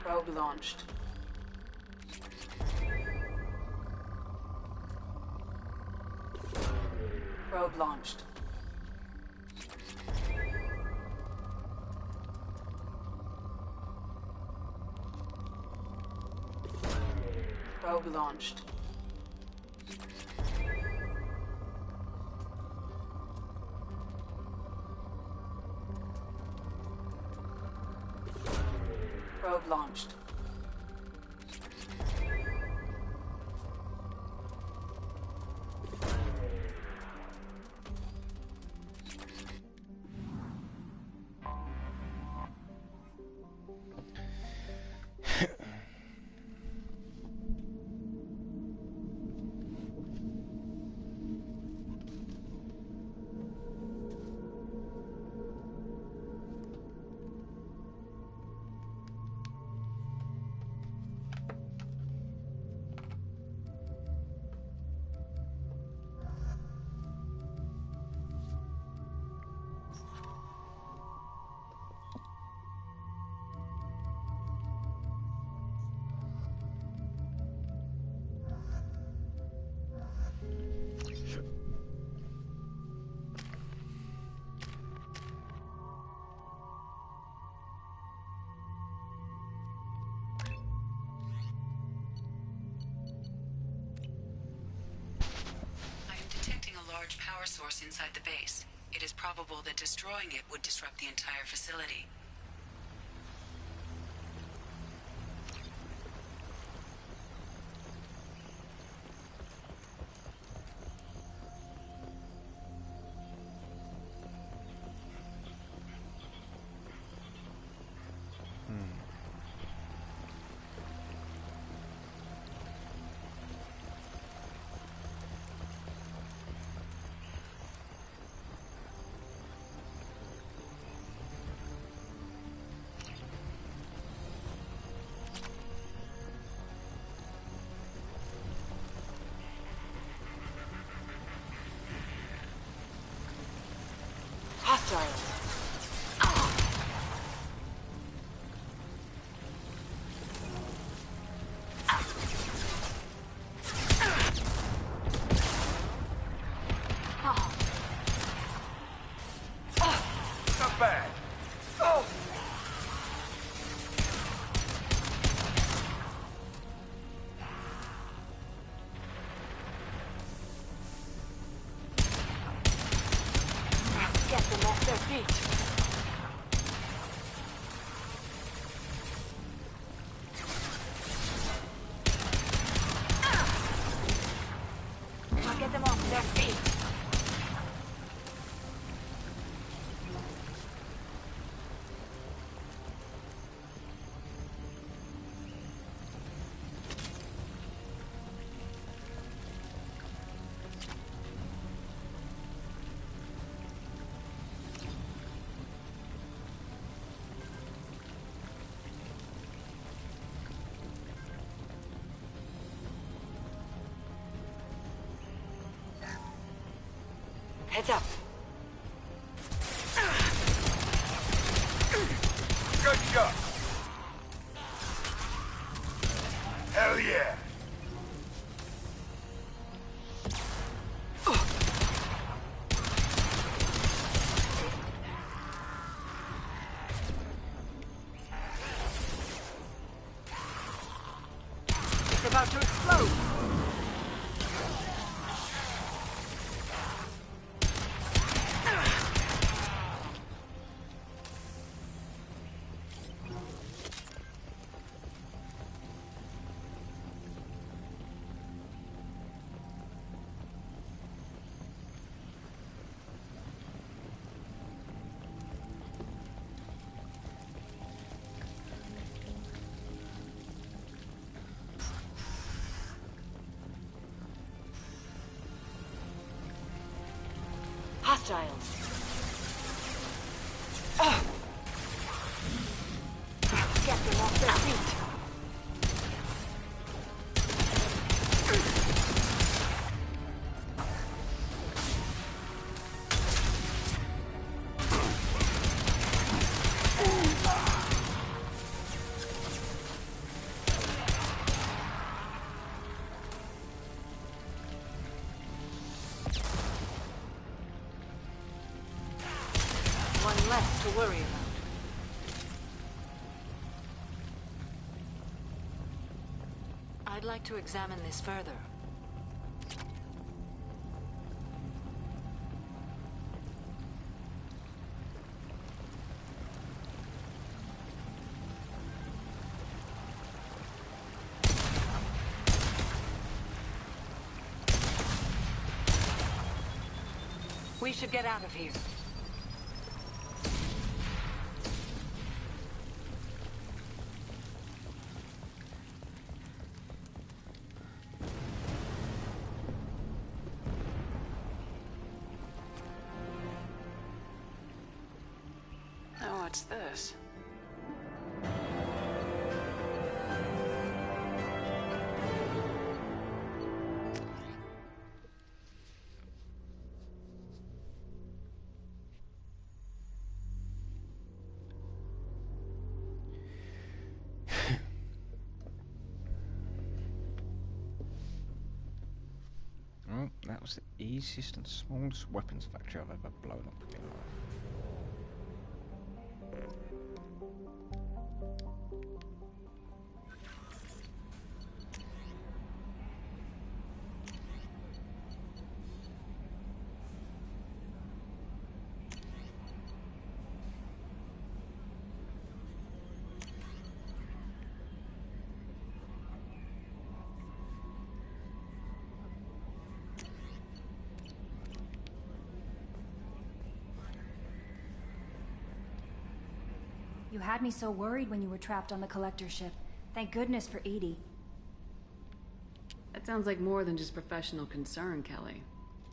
Probe launched. Probe launched. Probe launched. Probe launched. Power source inside the base. It is probable that destroying it would disrupt the entire facility. Not bad. Oh! Get them off their feet. Now get them off their feet. Heads up. Good shot. Hell yeah. It's about to explode. Hostiles. Get them off their feet. One less to worry about. I'd like to examine this further. We should get out of here. Oh, what's this? Well, that was the easiest and smallest weapons factory I've ever blown up in my life. You had me so worried when you were trapped on the collector ship. Thank goodness for EDI. That sounds like more than just professional concern, Kelly.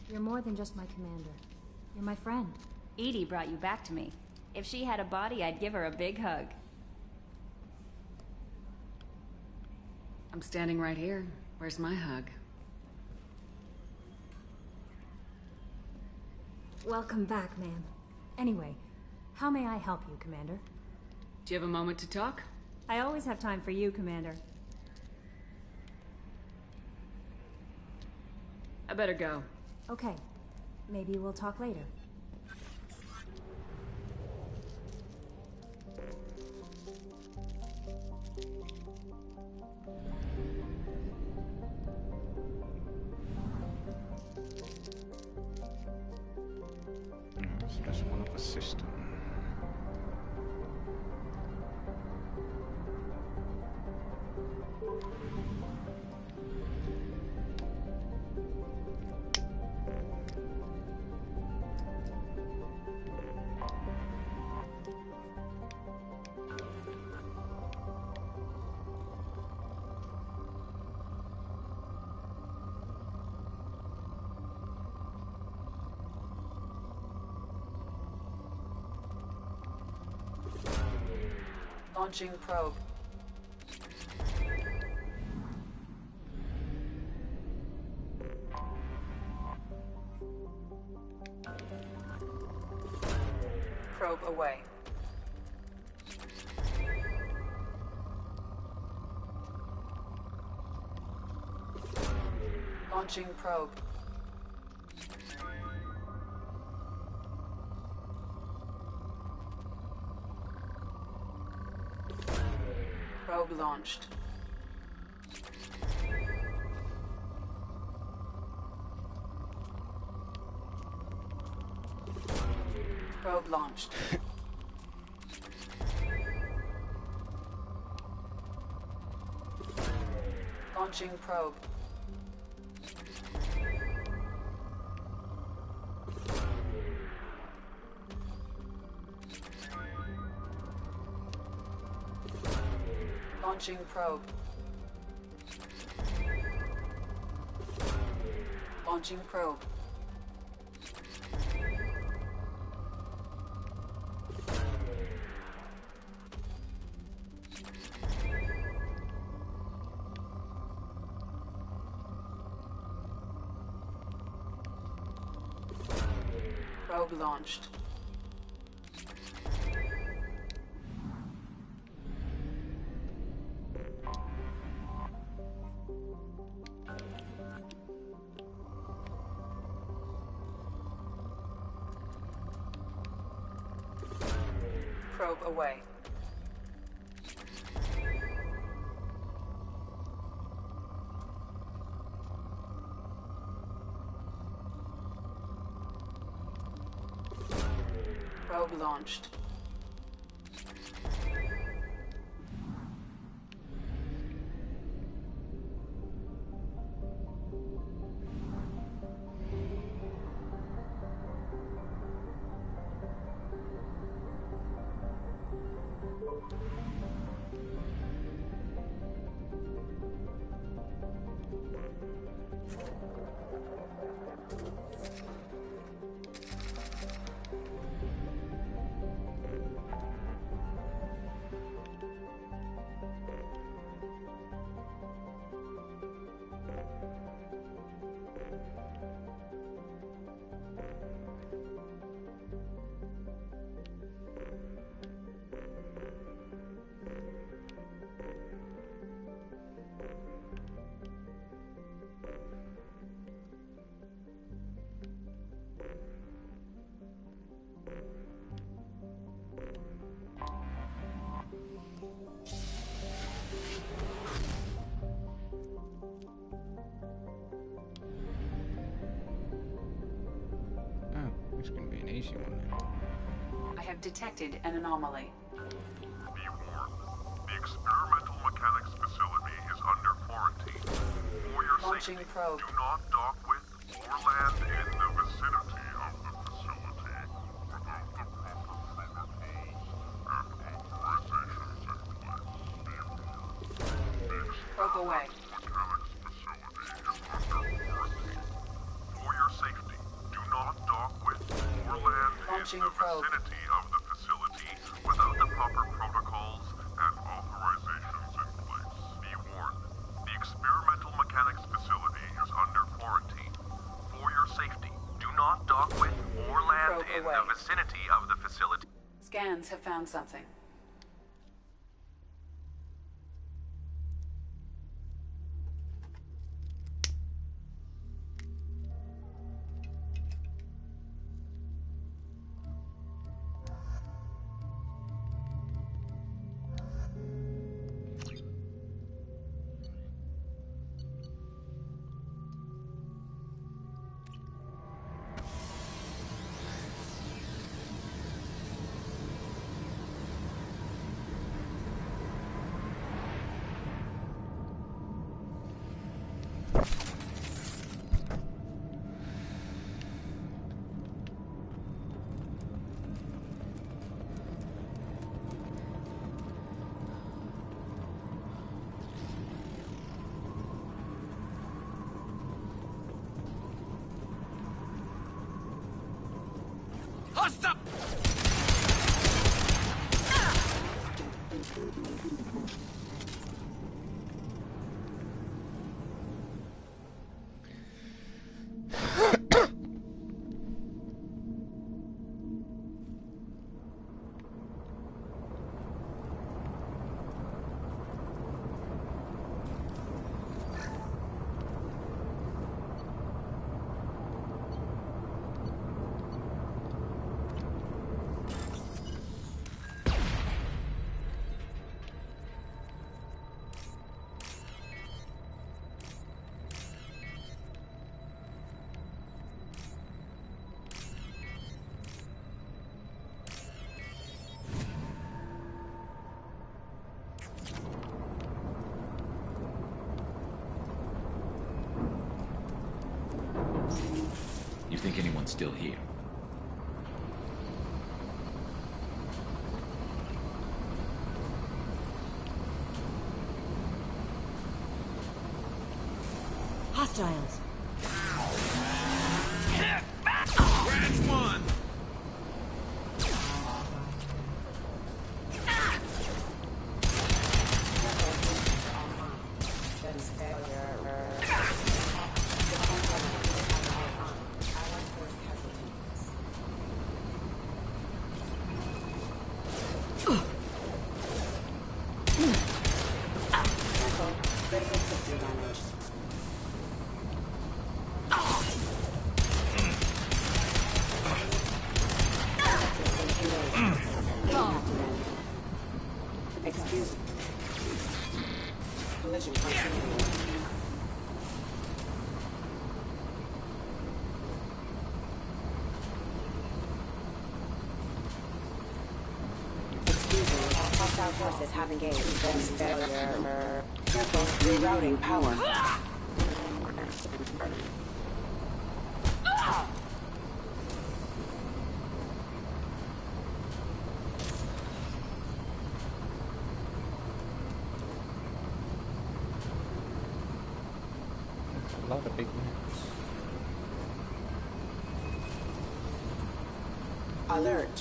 You're more than just my commander. You're my friend. EDI brought you back to me. If she had a body, I'd give her a big hug. I'm standing right here. Where's my hug? Welcome back, ma'am. Anyway, how may I help you, Commander? Do you have a moment to talk? I always have time for you, Commander. I better go. Okay. Maybe we'll talk later. So that's one of the system. Launching probe. Probe away. Launching probe. Probe launched. Probe launched. Launching probe. Launching probe. Launching probe. Probe launched. Probe away. Probe launched. It's going to be an easy one then. I have detected an anomaly. Be warned. The experimental mechanics facility is under quarantine. For your Launching safety, probe. do not dock with or land in the vicinity of the facility without the proper protocols and authorizations in place. Be warned. Probe away. Mechanics facility is under quarantine. For your safety, do not dock with or land Launching in the probe. vicinity of the facility without the proper protocols and authorizations in place. Be warned, the experimental mechanics facility is under quarantine. For your safety, do not dock with or land Probe in away. the vicinity of the facility. Scans have found something. Hostile! it's still here. Hostiles. Branch one! Excuse me. Collision continuing. Excuse me. Hostile forces have engaged. Failure. Careful. Rerouting power. A lot of big units. Alert.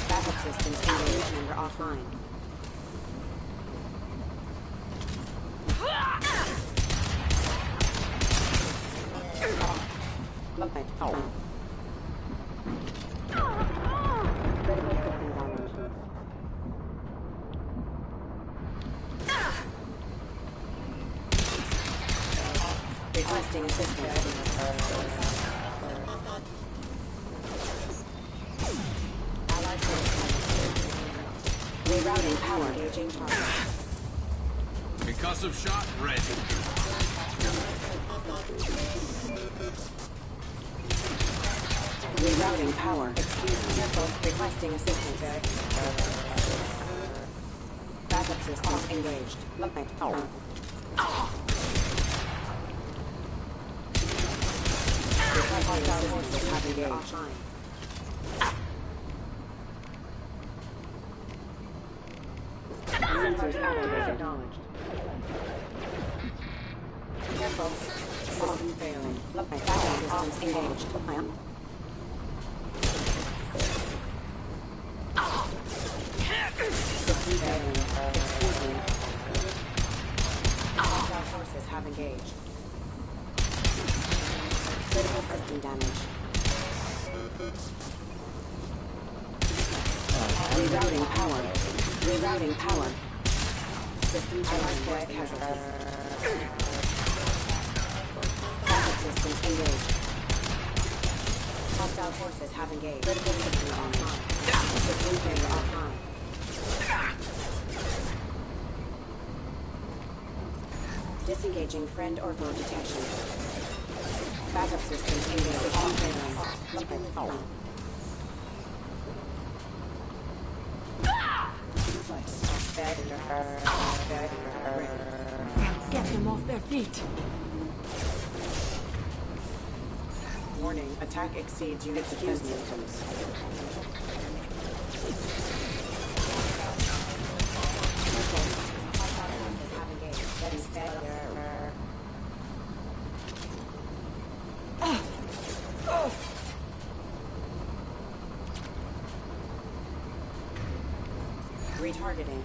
Backup systems engaged and are offline. Requesting assistance. Allied forces. Rerouting power. Engaging target. Concussive shot ready. Rerouting power. Excuse me. Careful. Requesting assistance. Backup systems engaged. Hostile forces have engaged. Sensors activated. Acknowledged. Careful. System failing. Backup systems engaged. System failing. Excuse me. Hostile forces have engaged. Critical system damage. Rerouting power. Rerouting power. System allied casualty. Backup systems engaged. Hostile forces have engaged. Critical system online. System failure offline. Disengaging friend or foe detection. Backup systems engaged. Get them off their feet. Warning, attack exceeds unit defense systems. Retargeting.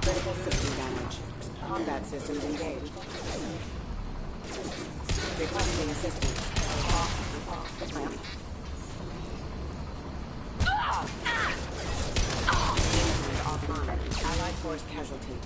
Critical system damage. Combat systems engaged. Requesting assistance. Offline. Allied force casualty.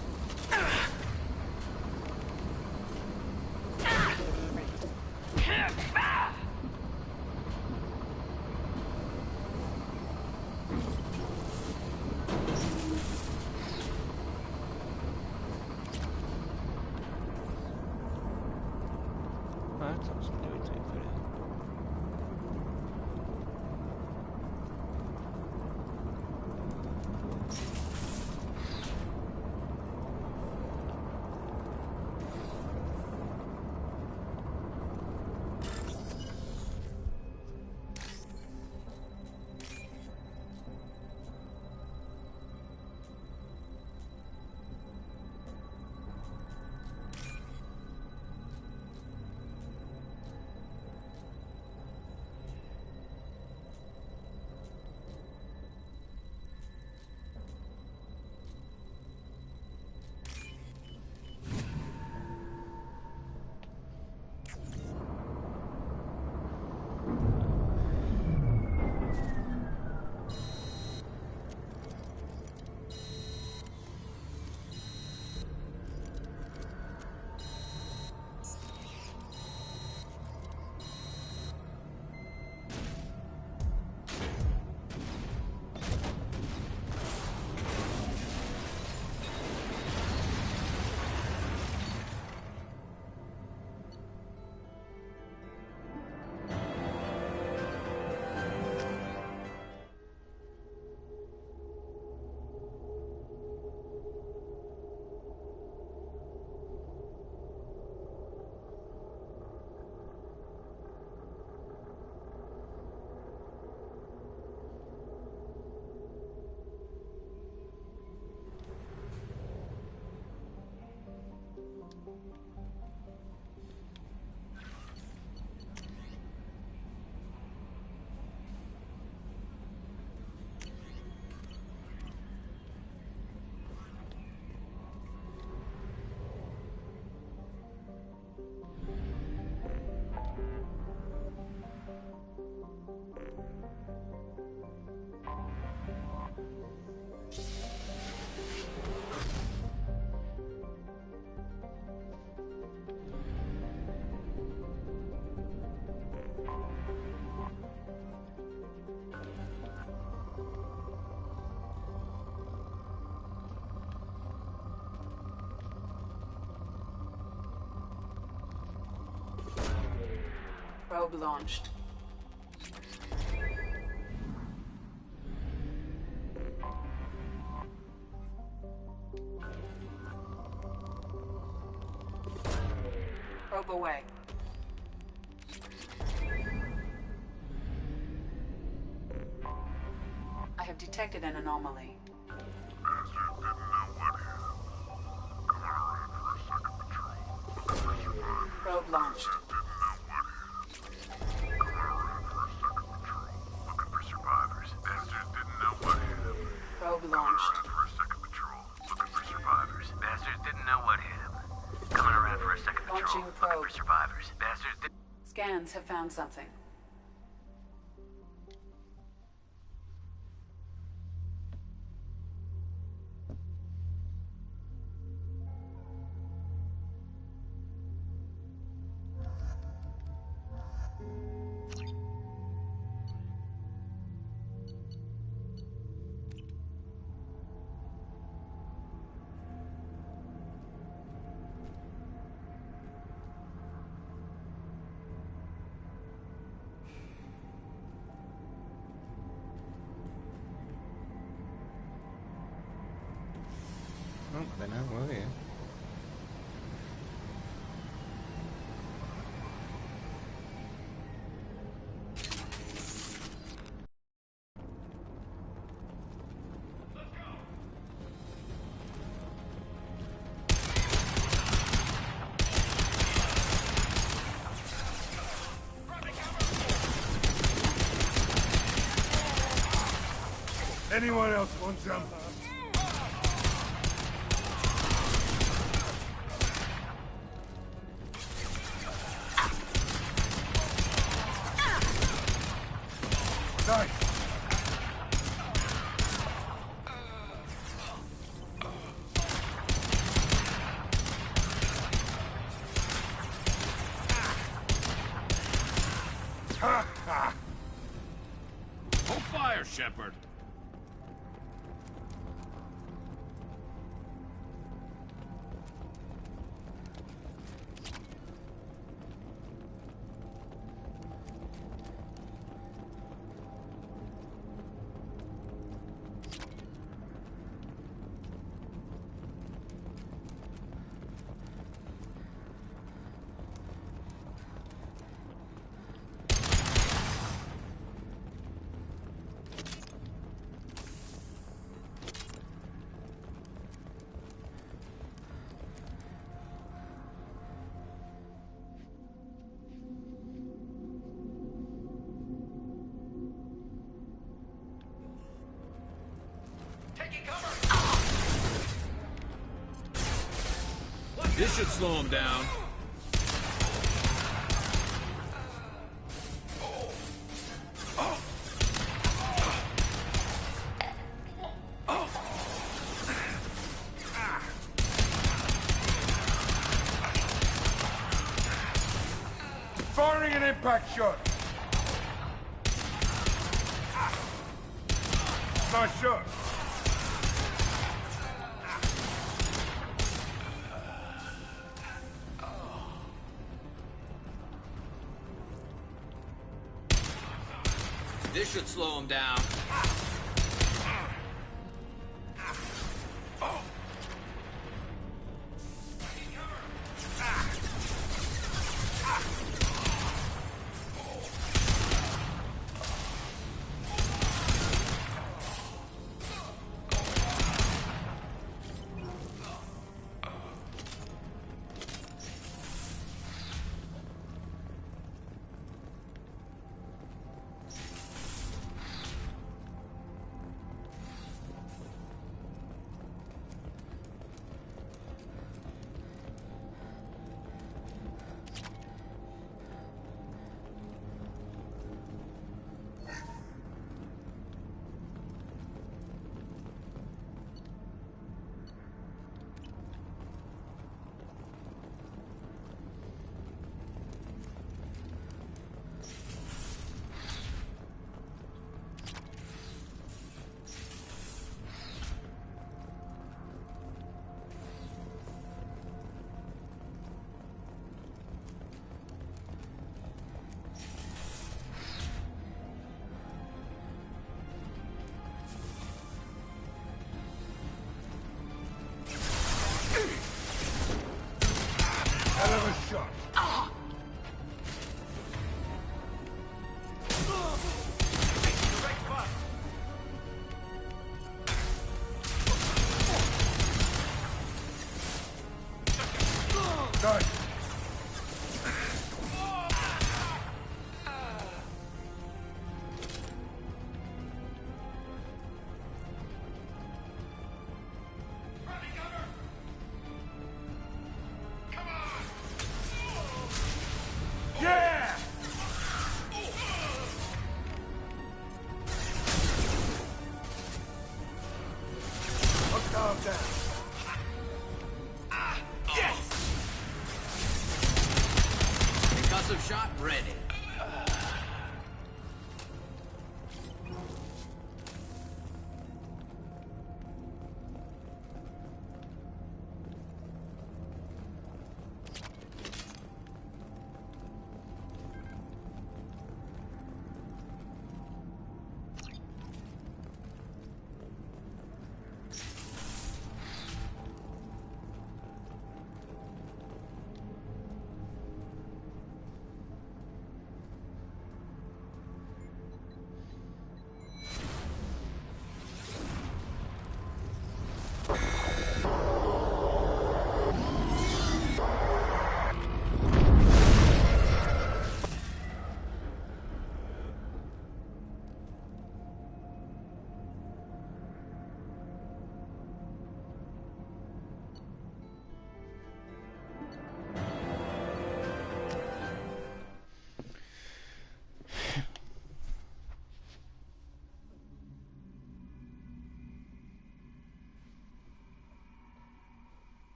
Probe launched. Probe away. I have detected an anomaly. Probe launched. Probe launched. Launching probe. Scans have found something. Oh, I don't know, were you? Anyone else want some? Nice. Ha ha! Hold fire, Shepard. This should slow him down. Firing an impact shot. Nice shot. This should slow him down. Explosive shot ready.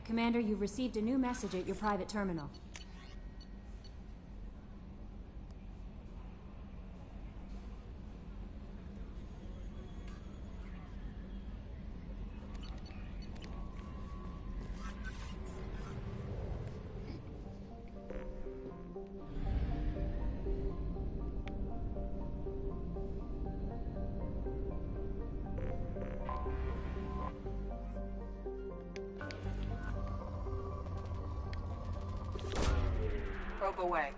Commander, you've received a new message at your private terminal. Probe away.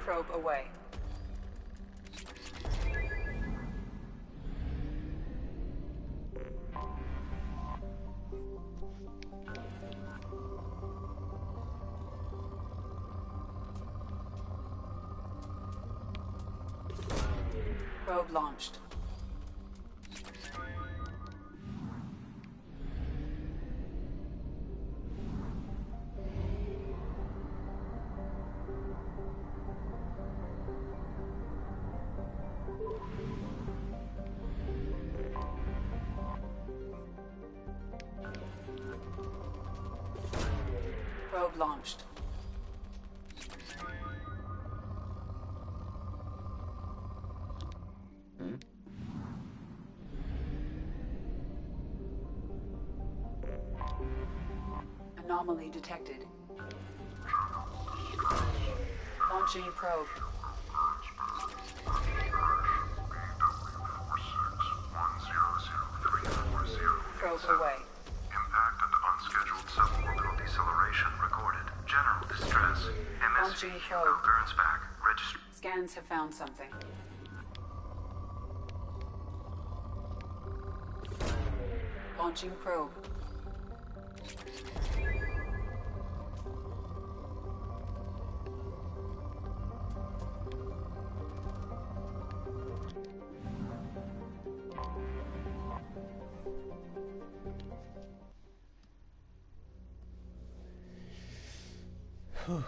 Probe away. Probe launched. Probe launched. Anomaly detected. Launching probe. Probe away. Impact and unscheduled suborbital deceleration recorded. General distress. MSV Hugo Gernsback. Register. Scans have found something. Launching probe. Whew.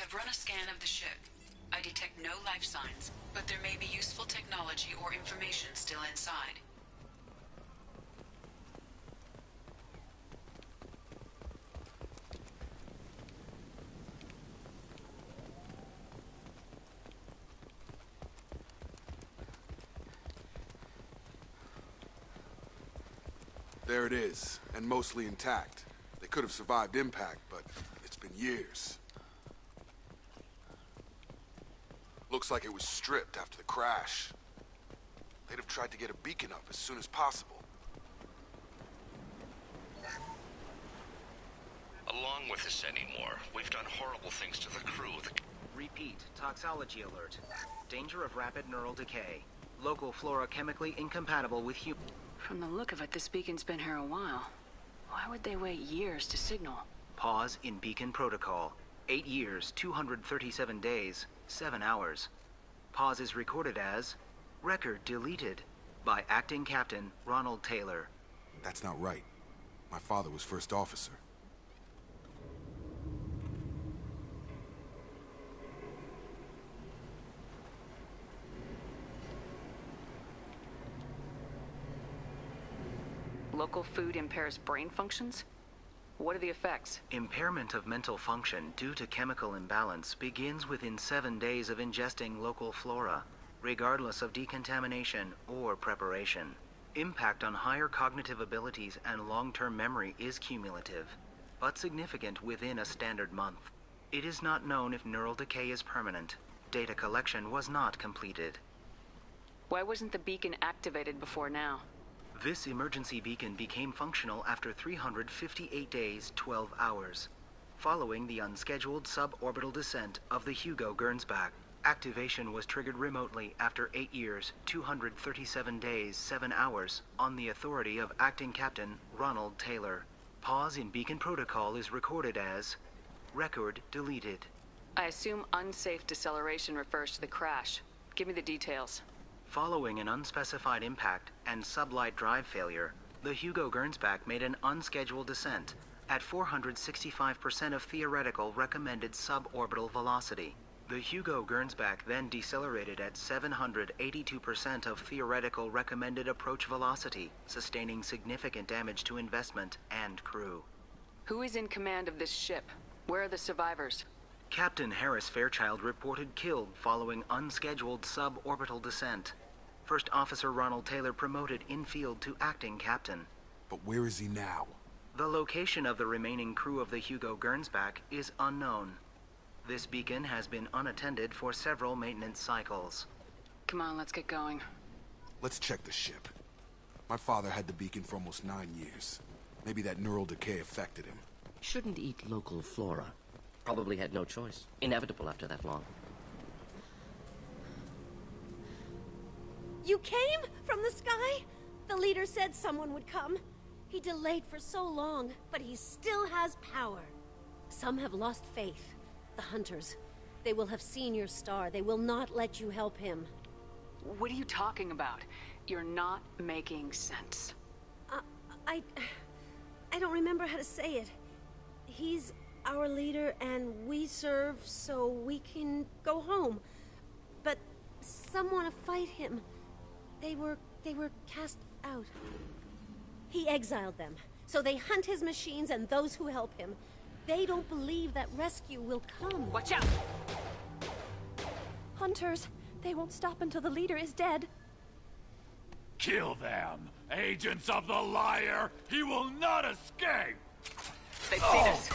I've run a scan of the ship. I detect no life signs, but there may be useful technology or information still inside. There it is, and mostly intact. They could have survived impact, but it's been years. Looks like it was stripped after the crash. They'd have tried to get a beacon up as soon as possible. Along with this anymore, we've done horrible things to the crew of the... Repeat, toxology alert. Danger of rapid neural decay. Local flora chemically incompatible with human... From the look of it, this beacon's been here a while. Why would they wait years to signal? Pause in beacon protocol. 8 years, 237 days, 7 hours. Pause is recorded as... Record deleted by Acting Captain Ronald Taylor. That's not right. My father was first officer. Local food impairs brain functions? What are the effects? Impairment of mental function due to chemical imbalance begins within 7 days of ingesting local flora, regardless of decontamination or preparation. Impact on higher cognitive abilities and long-term memory is cumulative, but significant within a standard month. It is not known if neural decay is permanent. Data collection was not completed. Why wasn't the beacon activated before now? This emergency beacon became functional after 358 days, 12 hours, following the unscheduled suborbital descent of the Hugo Gernsback. Activation was triggered remotely after 8 years, 237 days, 7 hours, on the authority of Acting Captain Ronald Taylor. Pause in beacon protocol is recorded as record deleted. I assume unsafe deceleration refers to the crash. Give me the details. Following an unspecified impact and sublight drive failure, the Hugo Gernsback made an unscheduled descent at 465% of theoretical recommended suborbital velocity. The Hugo Gernsback then decelerated at 782% of theoretical recommended approach velocity, sustaining significant damage to investment and crew. Who is in command of this ship? Where are the survivors? Captain Harris Fairchild reported killed following unscheduled suborbital descent. First Officer Ronald Taylor promoted in-field to acting captain. But where is he now? The location of the remaining crew of the Hugo Gernsback is unknown. This beacon has been unattended for several maintenance cycles. Come on, let's get going. Let's check the ship. My father had the beacon for almost 9 years. Maybe that neural decay affected him. Shouldn't eat local flora. Probably had no choice. Inevitable after that long. You came from the sky? The leader said someone would come. He delayed for so long, but he still has power. Some have lost faith. The hunters. They will have seen your star. They will not let you help him. What are you talking about? You're not making sense. I don't remember how to say it. He's our leader and we serve so we can go home. But some want to fight him. They were cast out. He exiled them, so they hunt his machines and those who help him. They don't believe that rescue will come. Watch out! Hunters, they won't stop until the leader is dead. Kill them! Agents of the liar! He will not escape! They've seen us.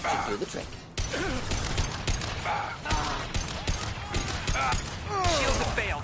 Should do the trick. Shields have failed.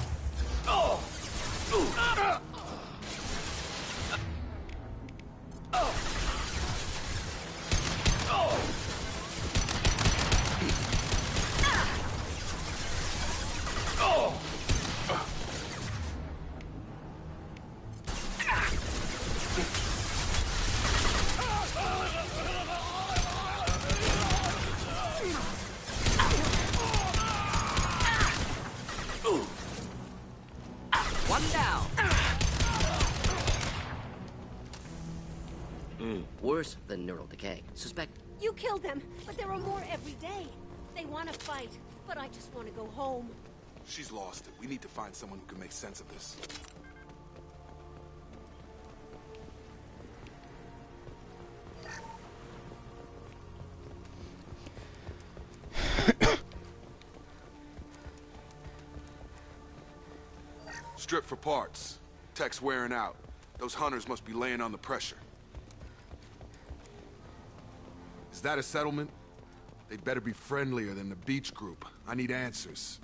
One down. Worse than neural decay. Suspect. You killed them, but there are more every day. They want to fight, but I just want to go home. She's lost it. We need to find someone who can make sense of this. Strip for parts. Tech's wearing out. Those hunters must be laying on the pressure. Is that a settlement? They'd better be friendlier than the beach group. I need answers.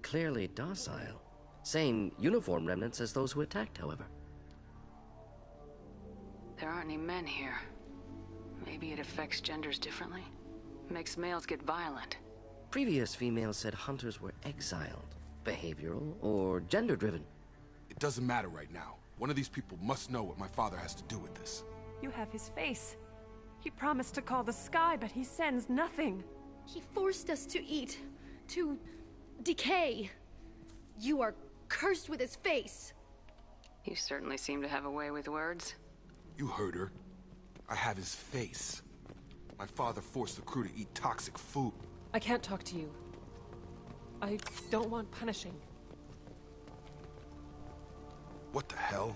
Clearly docile. Same uniform remnants as those who attacked, however. There aren't any men here. Maybe it affects genders differently? Makes males get violent. Previous females said hunters were exiled, behavioral, or gender-driven. It doesn't matter right now. One of these people must know what my father has to do with this. You have his face. He promised to call the sky, but he sends nothing. He forced us to eat, to decay. You are cursed with his face. You certainly seem to have a way with words. You heard her. I have his face. My father forced the crew to eat toxic food. I can't talk to you. I don't want punishing. What the hell?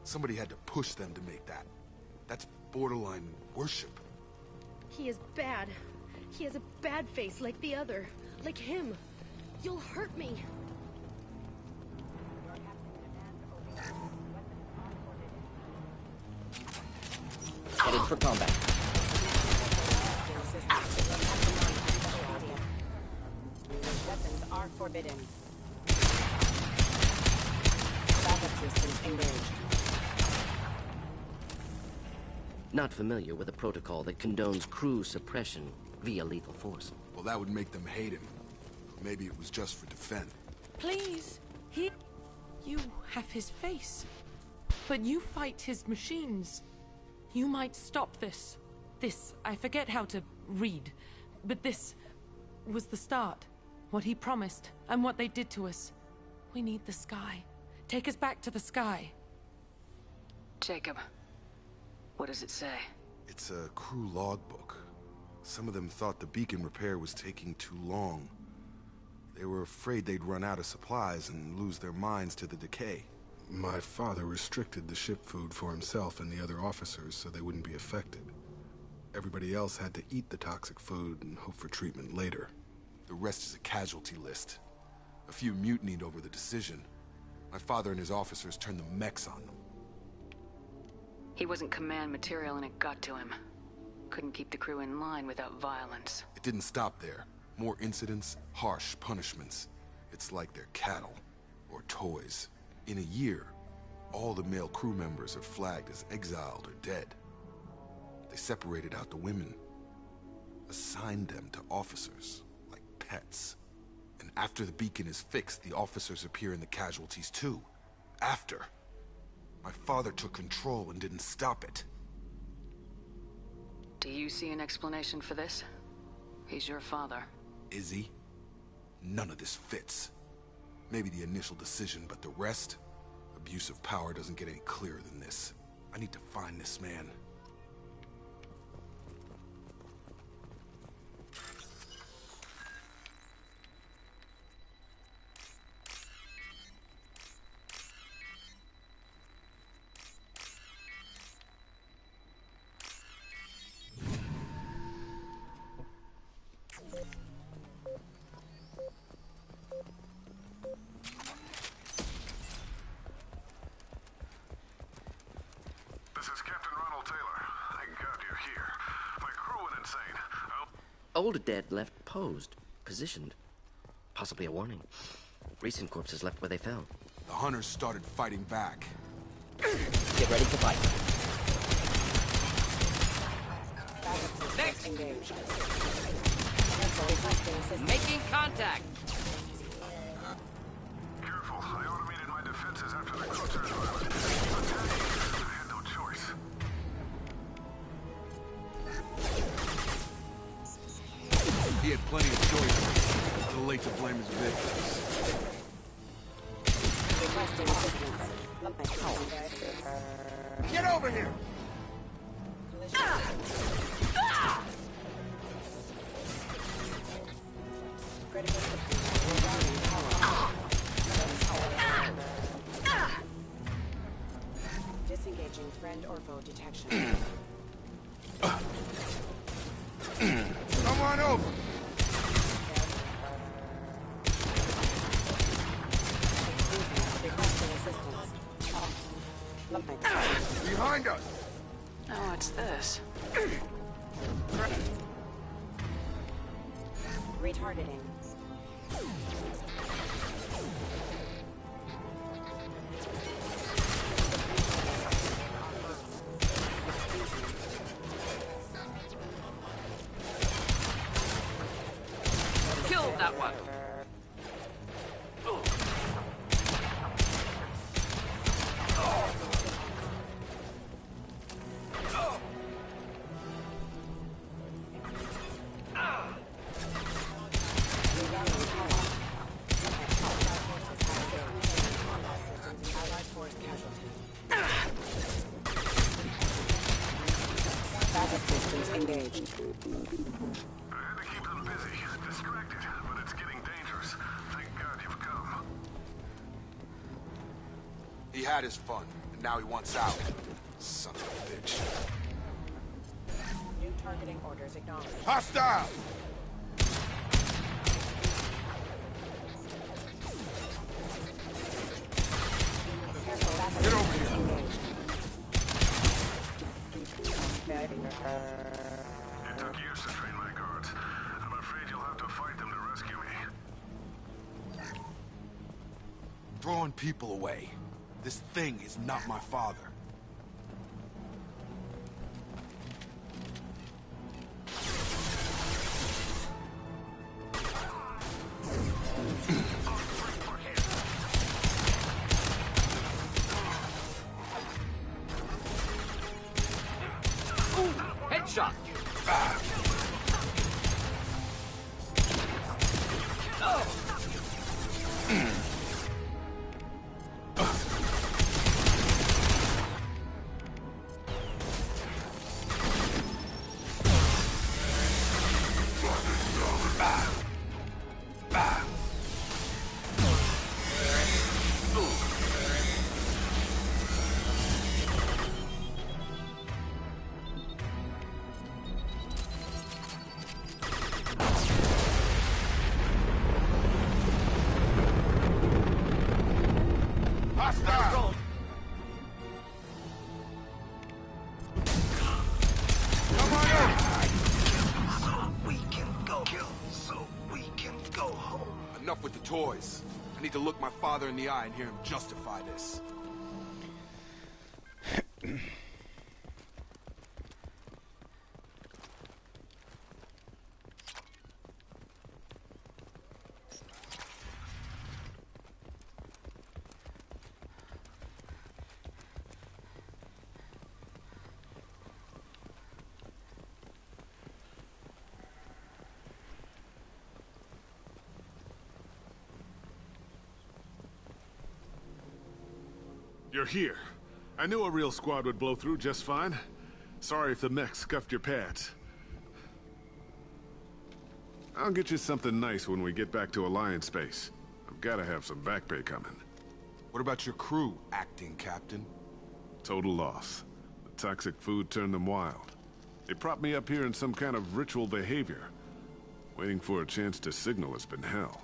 Somebody had to push them to make that. That's borderline worship. He is bad. He has a bad face like the other. Like him. You'll hurt me. Headed for combat. Weapons are forbidden. Backup systems engaged. Not familiar with a protocol that condones crew suppression via lethal force. Well, that would make them hate him. Maybe it was just for defense. Please, you have his face. But you fight his machines. You might stop this. This, I forget how to read. But this was the start. What he promised, and what they did to us. We need the sky. Take us back to the sky. Jacob, what does it say? It's a crew logbook. Some of them thought the beacon repair was taking too long. They were afraid they'd run out of supplies and lose their minds to the decay. My father restricted the ship food for himself and the other officers so they wouldn't be affected. Everybody else had to eat the toxic food and hope for treatment later. The rest is a casualty list. A few mutinied over the decision. My father and his officers turned the mechs on them. He wasn't command material and it got to him. Couldn't keep the crew in line without violence. It didn't stop there. More incidents, harsh punishments. It's like they're cattle, or toys. In a year, all the male crew members are flagged as exiled or dead. They separated out the women, assigned them to officers, like pets. And after the beacon is fixed, the officers appear in the casualties too. After. My father took control and didn't stop it. Do you see an explanation for this? He's your father. Is he? None of this fits. Maybe the initial decision, but the rest? Abuse of power doesn't get any clearer than this. I need to find this man. Old dead left posed, positioned. Possibly a warning. Recent corpses left where they fell. The hunters started fighting back. Get ready to fight. Next! Engaged. Making contact! Careful, I automated my defenses after the cruiser's violence. I had no choice. He had plenty of choices. Too late to blame his victims. Get over here! detection. Come on over. Requesting assistance. Behind us. Oh, what's this? Retargeting. Kill that one. Backup systems engaged. I had to keep them busy, distracted, but it's getting dangerous. Thank God you've come. He had his fun, and now he wants out. Son of a bitch. New targeting orders acknowledged. Hostile! Get over here. It took years to train my guards. I'm afraid you'll have to fight them to rescue me. Throwing people away. This thing is not my father. Headshot. Hostile! Come on in! So we can go kill. So we can go home. Enough with the toys. I need to look my father in the eye and hear him justify this. You're here. I knew a real squad would blow through just fine. Sorry if the mech scuffed your pads. I'll get you something nice when we get back to Alliance space. I've got to have some back pay coming. What about your crew, acting captain? Total loss. The toxic food turned them wild. They propped me up here in some kind of ritual behavior. Waiting for a chance to signal has been hell.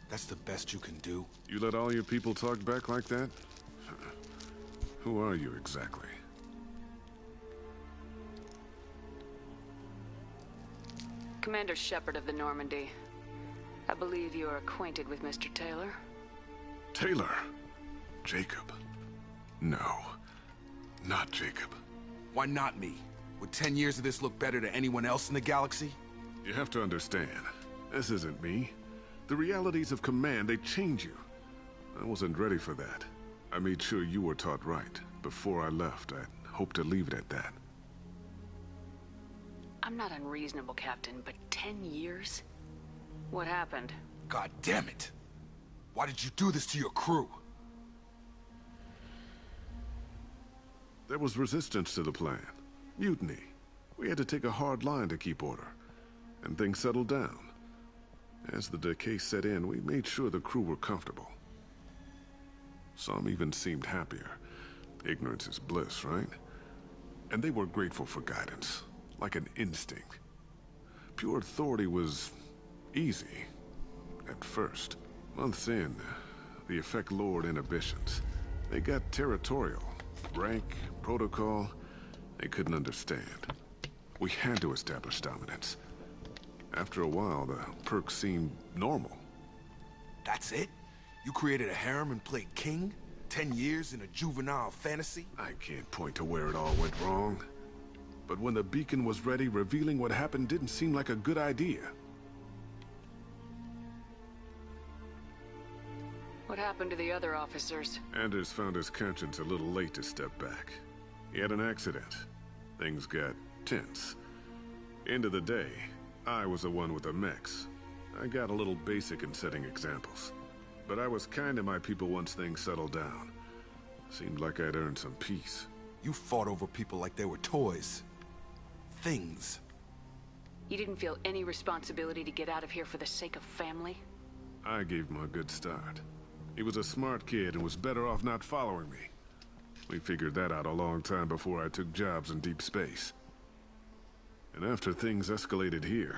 That's the best you can do? You let all your people talk back like that? Who are you exactly? Commander Shepard of the Normandy. I believe you are acquainted with Mr. Taylor. Taylor? Jacob? No. Not Jacob. Why not me? Would 10 years of this look better to anyone else in the galaxy? You have to understand, this isn't me. The realities of command, they change you. I wasn't ready for that. I made sure you were taught right. Before I left, I hoped to leave it at that. I'm not unreasonable, Captain, but 10 years? What happened? God damn it! Why did you do this to your crew? There was resistance to the plan. Mutiny. We had to take a hard line to keep order. And things settled down. As the decay set in, we made sure the crew were comfortable. Some even seemed happier. Ignorance is bliss, right? And they were grateful for guidance, like an instinct. Pure authority was easy, at first. Months in, the effect lowered inhibitions. They got territorial. Rank, protocol, they couldn't understand. We had to establish dominance. After a while, the perks seemed normal. That's it? You created a harem and played king? 10 years in a juvenile fantasy? I can't point to where it all went wrong. But when the beacon was ready, revealing what happened didn't seem like a good idea. What happened to the other officers? Anders found his conscience a little late to step back. He had an accident. Things got tense. End of the day, I was the one with the mechs. I got a little basic in setting examples. But I was kind to my people once things settled down. Seemed like I'd earned some peace. You fought over people like they were toys. Things. You didn't feel any responsibility to get out of here for the sake of family? I gave him a good start. He was a smart kid and was better off not following me. We figured that out a long time before I took jobs in deep space. And after things escalated here,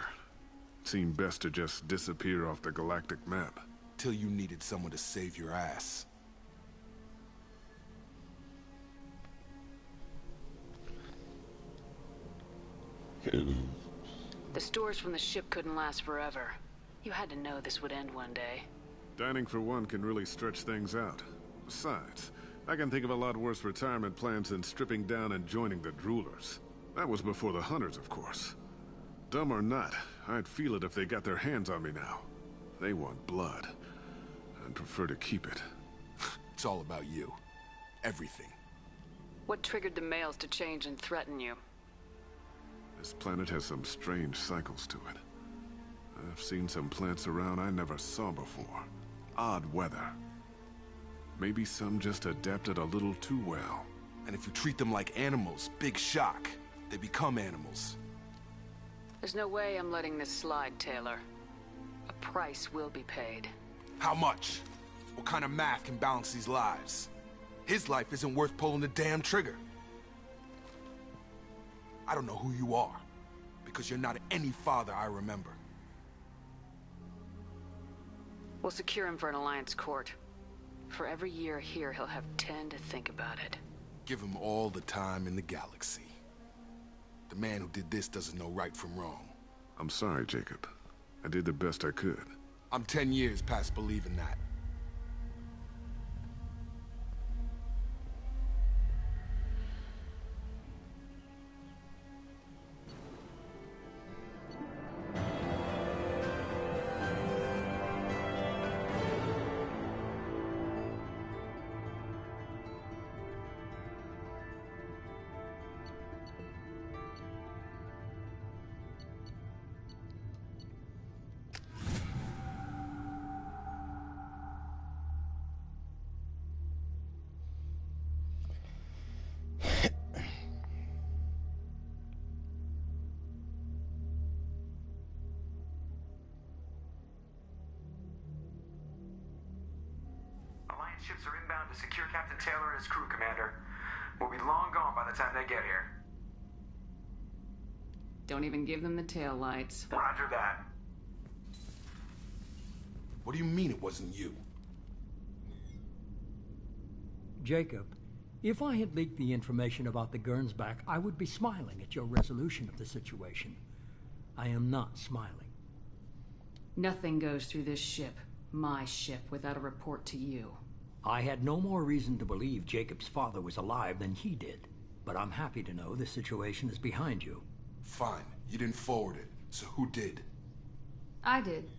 it seemed best to just disappear off the galactic map. Till you needed someone to save your ass. The stores from the ship couldn't last forever. You had to know this would end one day. Dining for one can really stretch things out. Besides, I can think of a lot worse retirement plans than stripping down and joining the Droolers. That was before the Hunters, of course. Dumb or not, I'd feel it if they got their hands on me now. They want blood. I'd prefer to keep it. It's all about you. Everything. What triggered the males to change and threaten you? This planet has some strange cycles to it. I've seen some plants around I never saw before. Odd weather. Maybe some just adapted a little too well. And if you treat them like animals, big shock. They become animals. There's no way I'm letting this slide, Taylor. A price will be paid. How much? What kind of math can balance these lives? His life isn't worth pulling the damn trigger. I don't know who you are, because you're not any father I remember. We'll secure him for an Alliance court. For every year here, he'll have 10 to think about it. Give him all the time in the galaxy. The man who did this doesn't know right from wrong. I'm sorry, Jacob. I did the best I could. I'm 10 years past believing that. Ships are inbound to secure Captain Taylor and his crew, Commander. We'll be long gone by the time they get here. Don't even give them the tail lights. Roger that. What do you mean it wasn't you? Jacob, if I had leaked the information about the Gernsback, I would be smiling at your resolution of the situation. I am not smiling. Nothing goes through this ship, my ship, without a report to you. I had no more reason to believe Jacob's father was alive than he did, but I'm happy to know the situation is behind you. Fine. You didn't forward it, so who did? I did.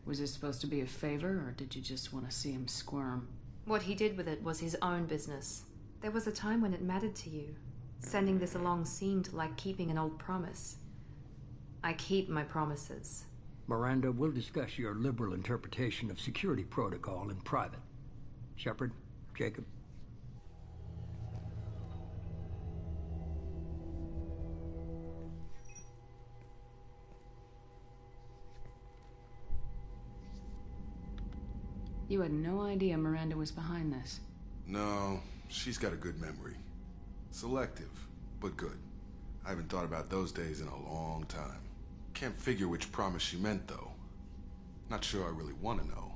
Was this supposed to be a favor, or did you just want to see him squirm? What he did with it was his own business. There was a time when it mattered to you. Sending this along seemed like keeping an old promise. I keep my promises. Miranda, we'll discuss your liberal interpretation of security protocol in private. Shepard, Jacob. You had no idea Miranda was behind this. No, she's got a good memory. Selective, but good. I haven't thought about those days in a long time. Can't figure which promise she meant, though. Not sure I really want to know.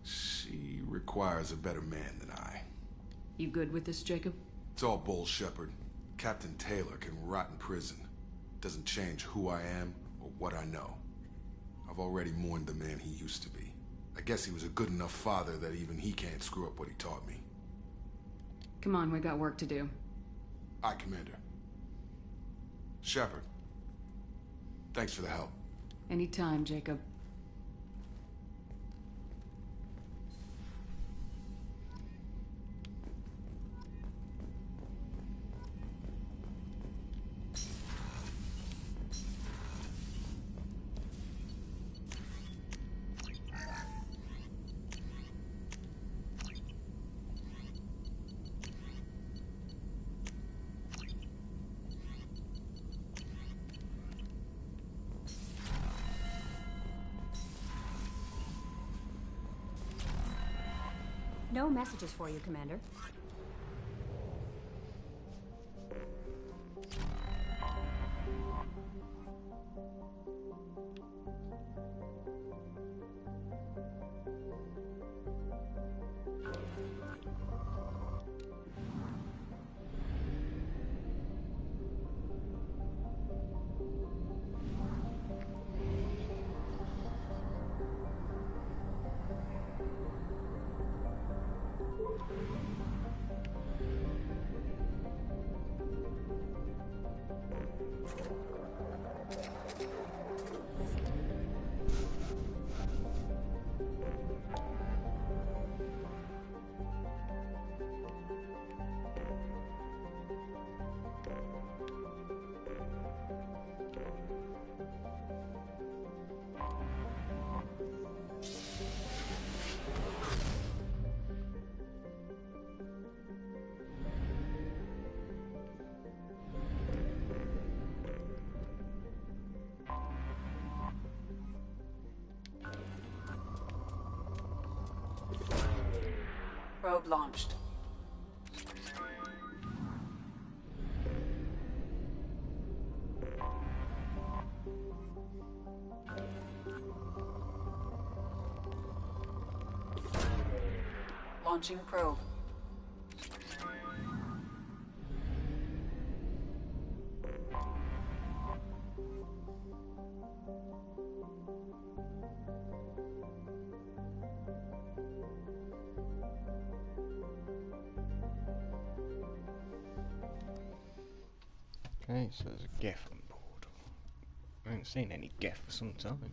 She requires a better man than I. You good with this, Jacob? It's all bull, Shepard. Captain Taylor can rot in prison. Doesn't change who I am or what I know. I've already mourned the man he used to be. I guess he was a good enough father that even he can't screw up what he taught me. Come on, we got work to do. Aye, Commander. Shepard. Thanks for the help. Anytime, Jacob. No messages for you, Commander. Probe launched. Launching probe. Okay, so there's a Geth on board. I haven't seen any Geth for some time.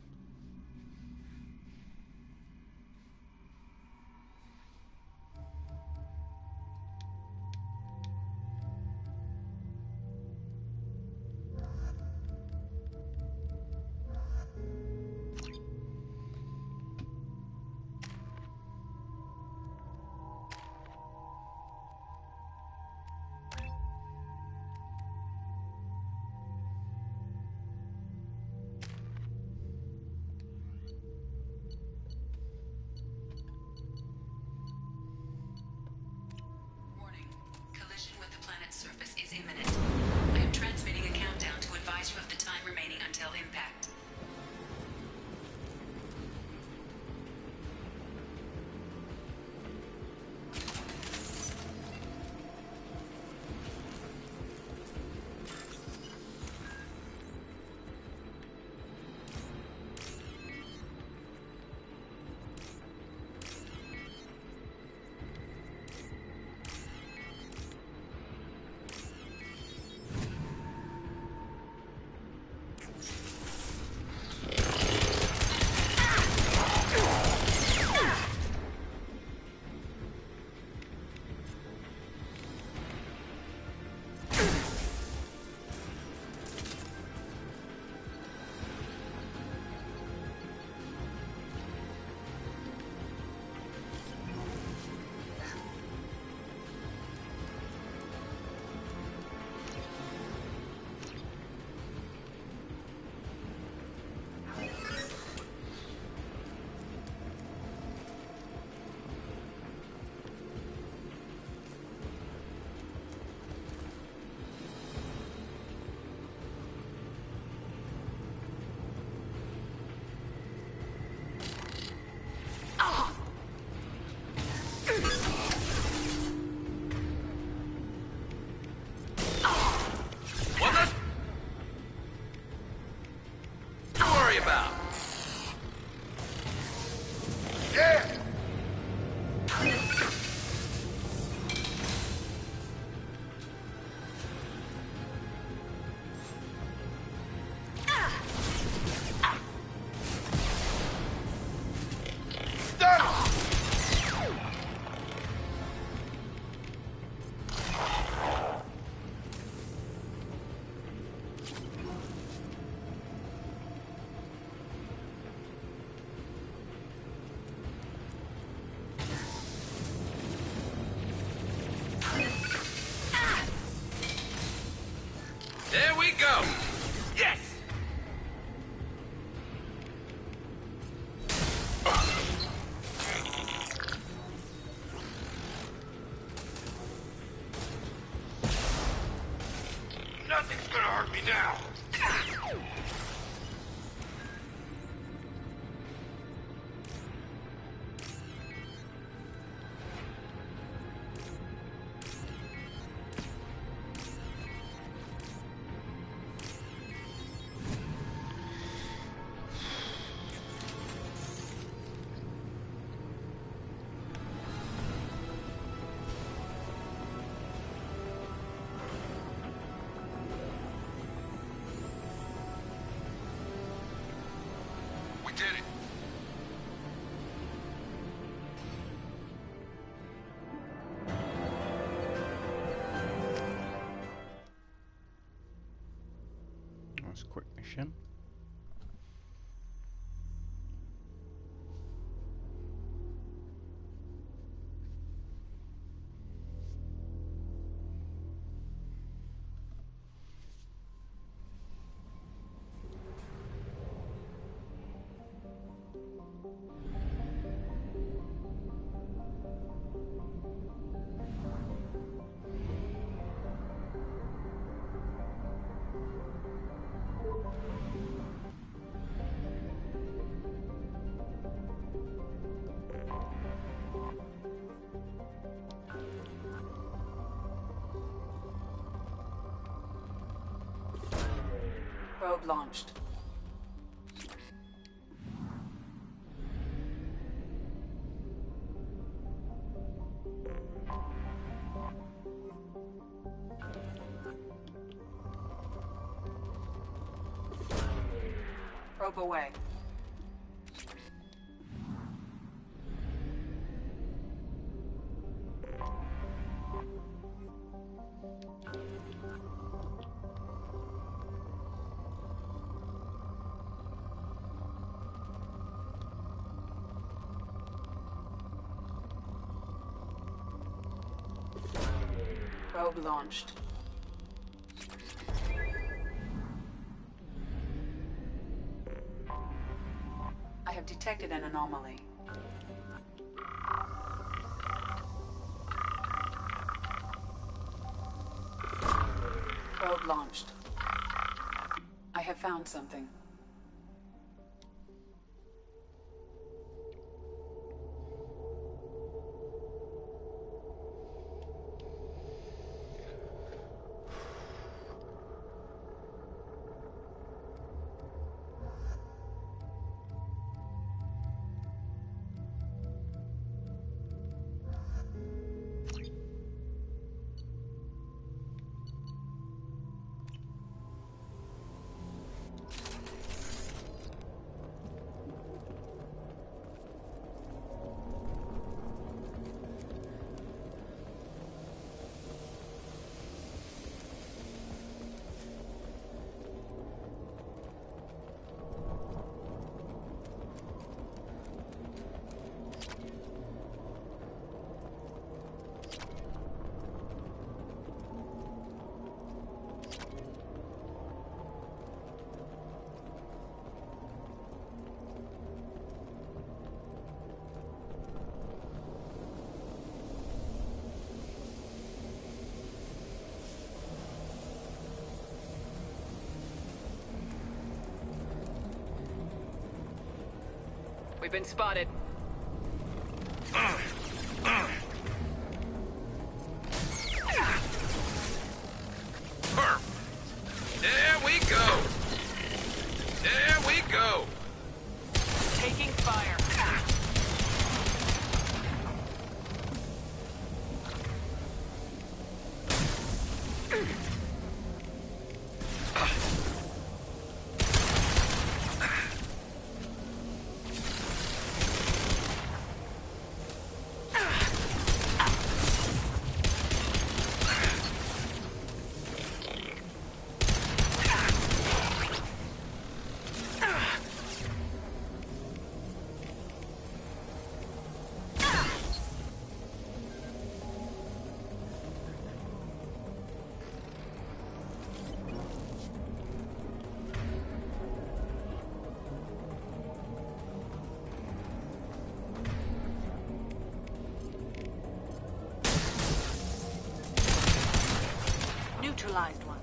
hurt me now. Did it. That's a quick mission. Probe launched. Probe away. Probe launched. I have detected an anomaly. Probe launched. I have found something. We've been spotted. There we go. There we go. Taking fire. Neutralized one.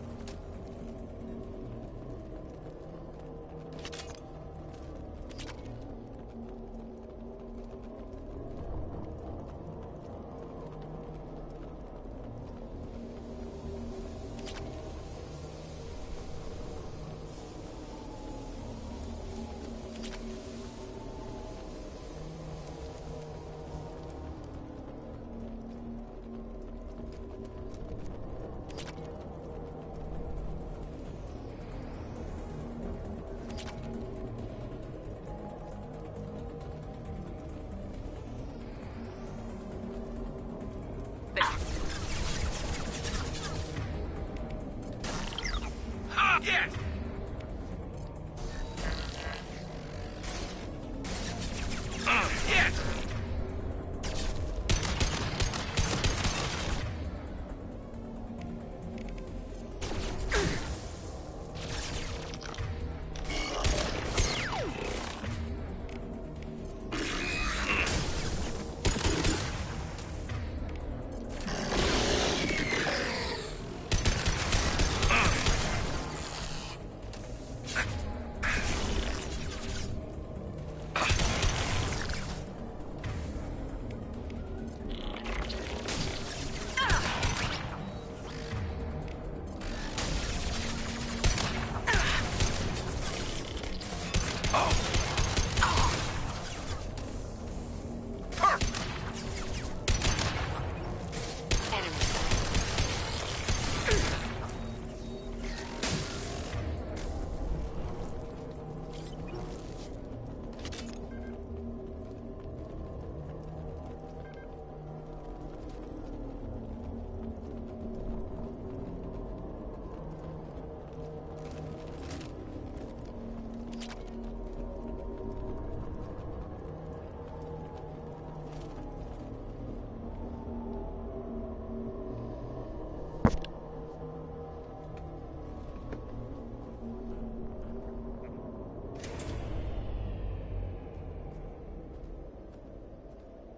yet! Yet!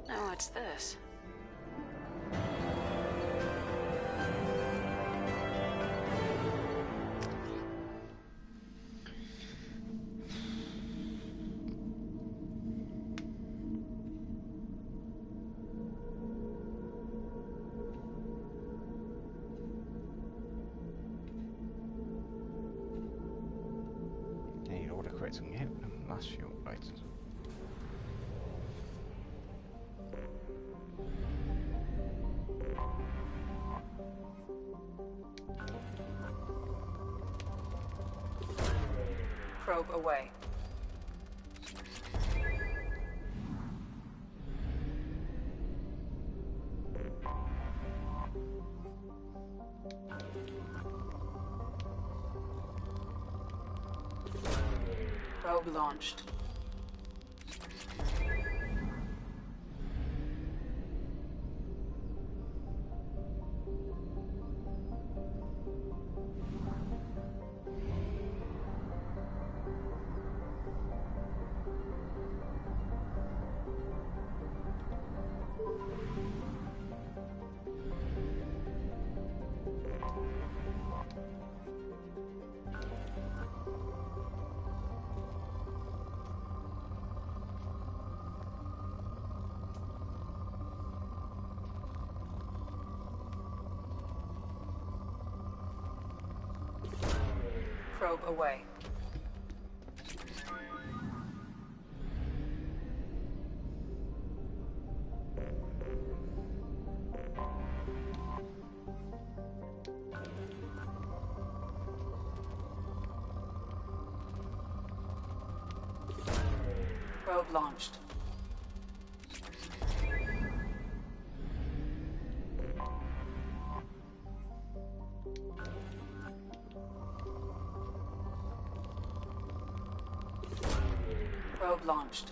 Now what's this? Need order correcting him and last few updates. Probe away. Probe launched. Probe away. Probe launched. Probe launched.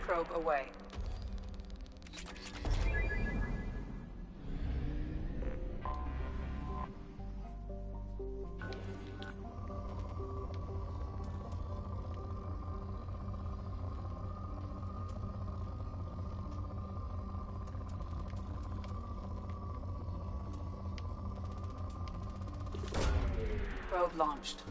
Probe away. Probe launched.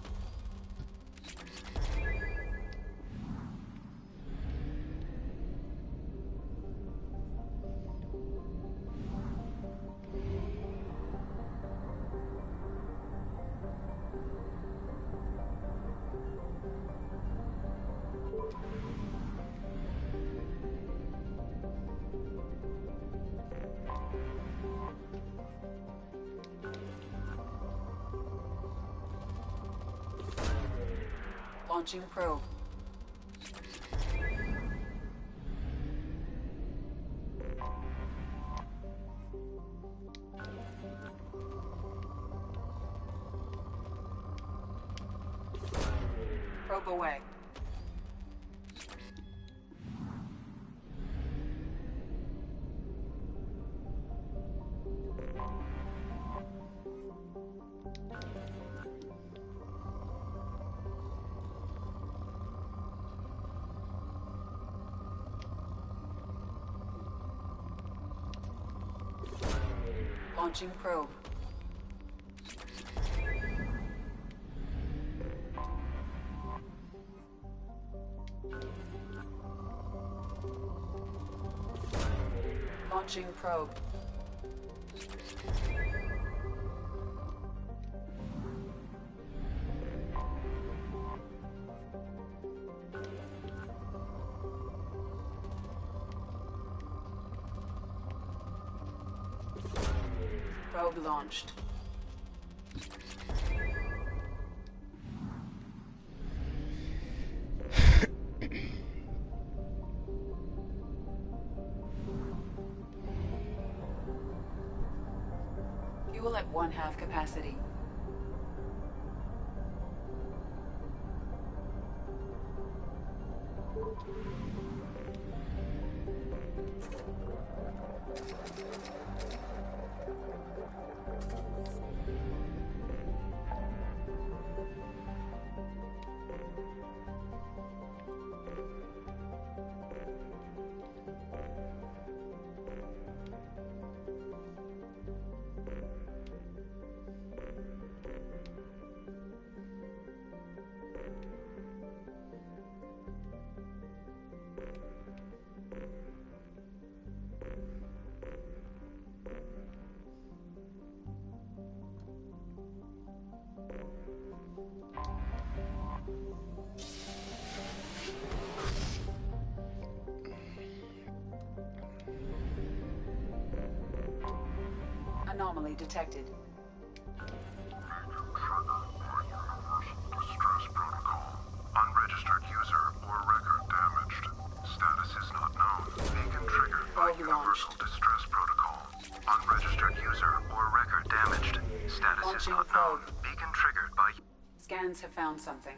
Launching probe. Probe away. Launching probe. Launching probe. Probe launched. Fuel at 1/2 capacity. Anomaly detected. Distress protocol. Unregistered user or record damaged. Status is not known. Beacon triggered by Universal Distress Protocol. Unregistered user or record damaged. Status is not known. Beacon triggered by... Scans have found something.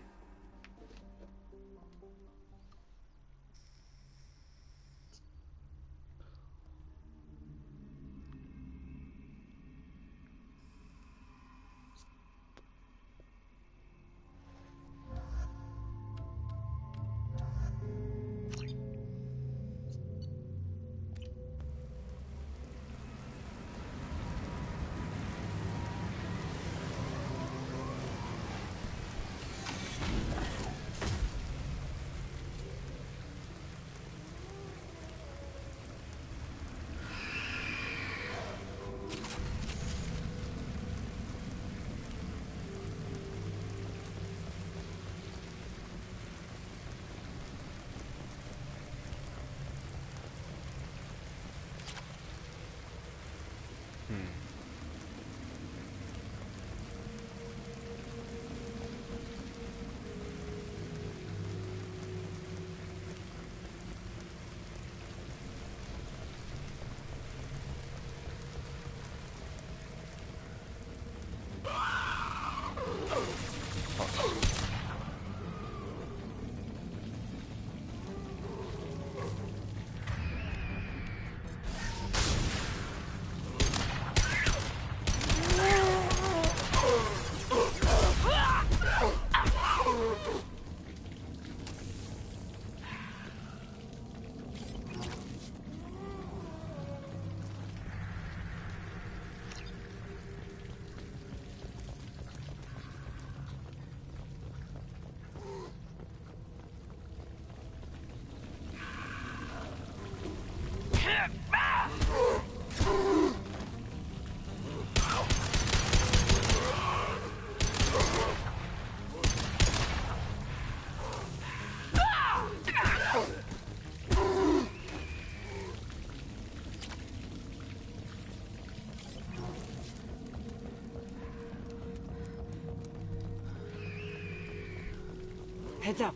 Heads up.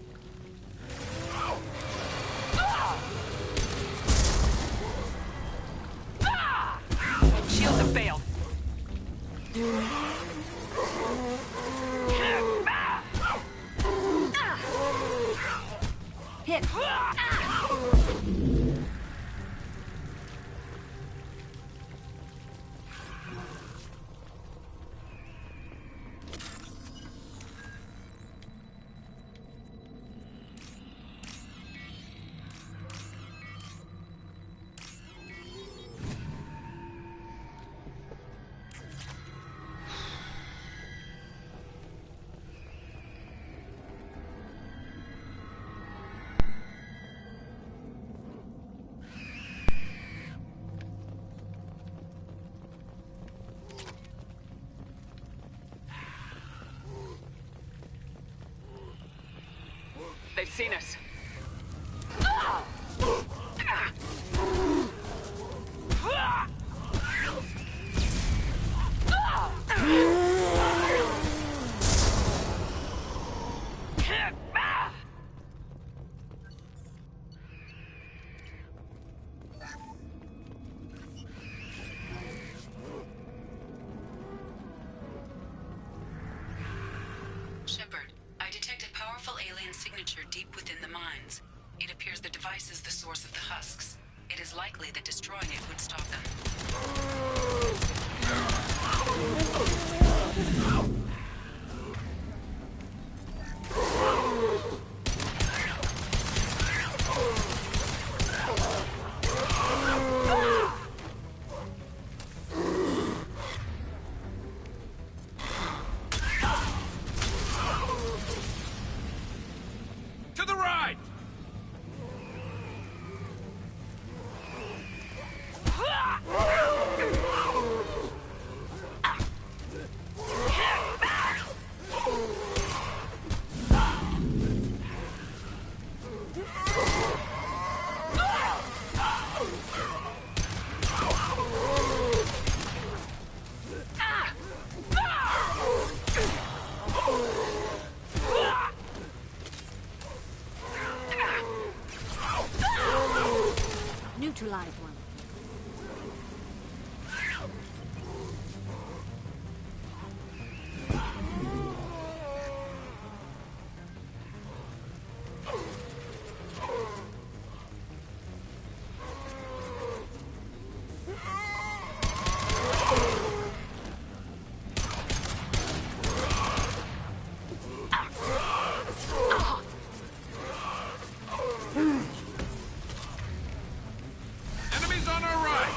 Shields have failed. Hit. They've seen us. Shepard, I detect a powerful alien signature deep within the mines. It appears the device is the source of the husks. It is likely that destroying it would stop them. To the right! Neutralize one. Enemies on our right!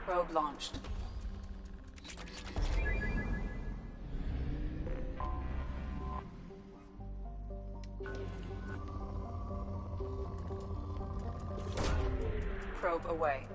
Probe launched. Probe away.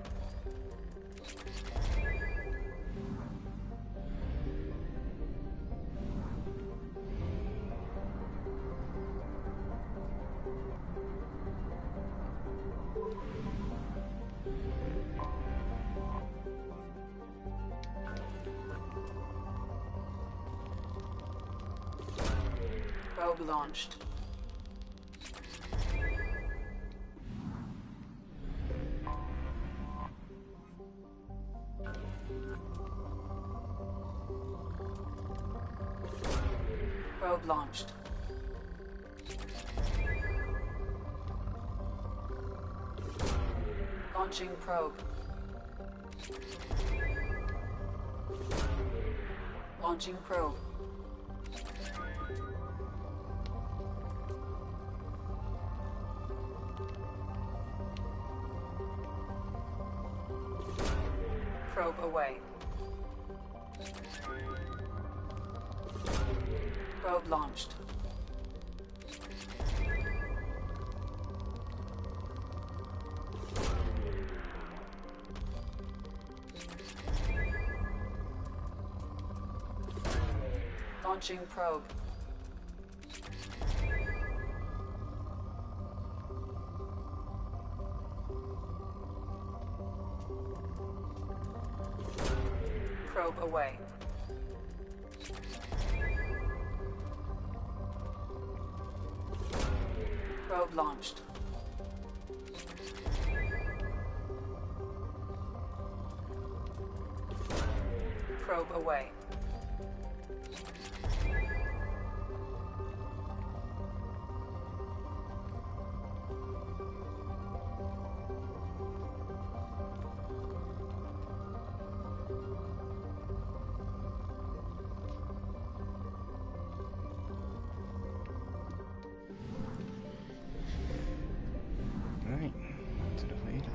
Probe launched. Probe launched. Launching probe. Launching probe. Probe away. Probe launched. Launching probe. Probe away. Probe launched. Probe away. Right, to the relay.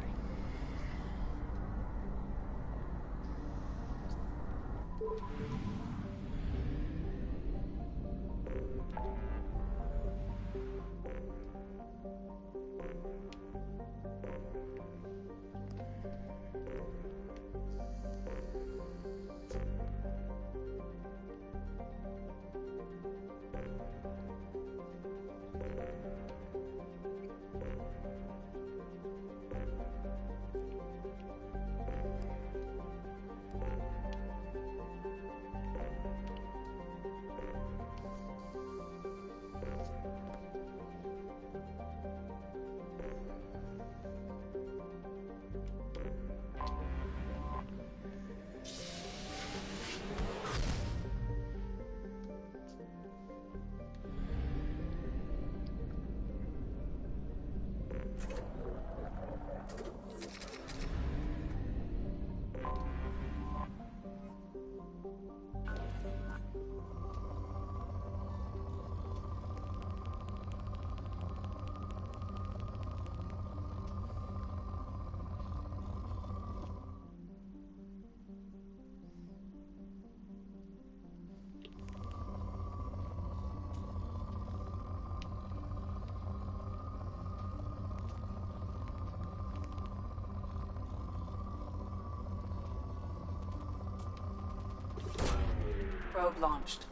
Probe launched.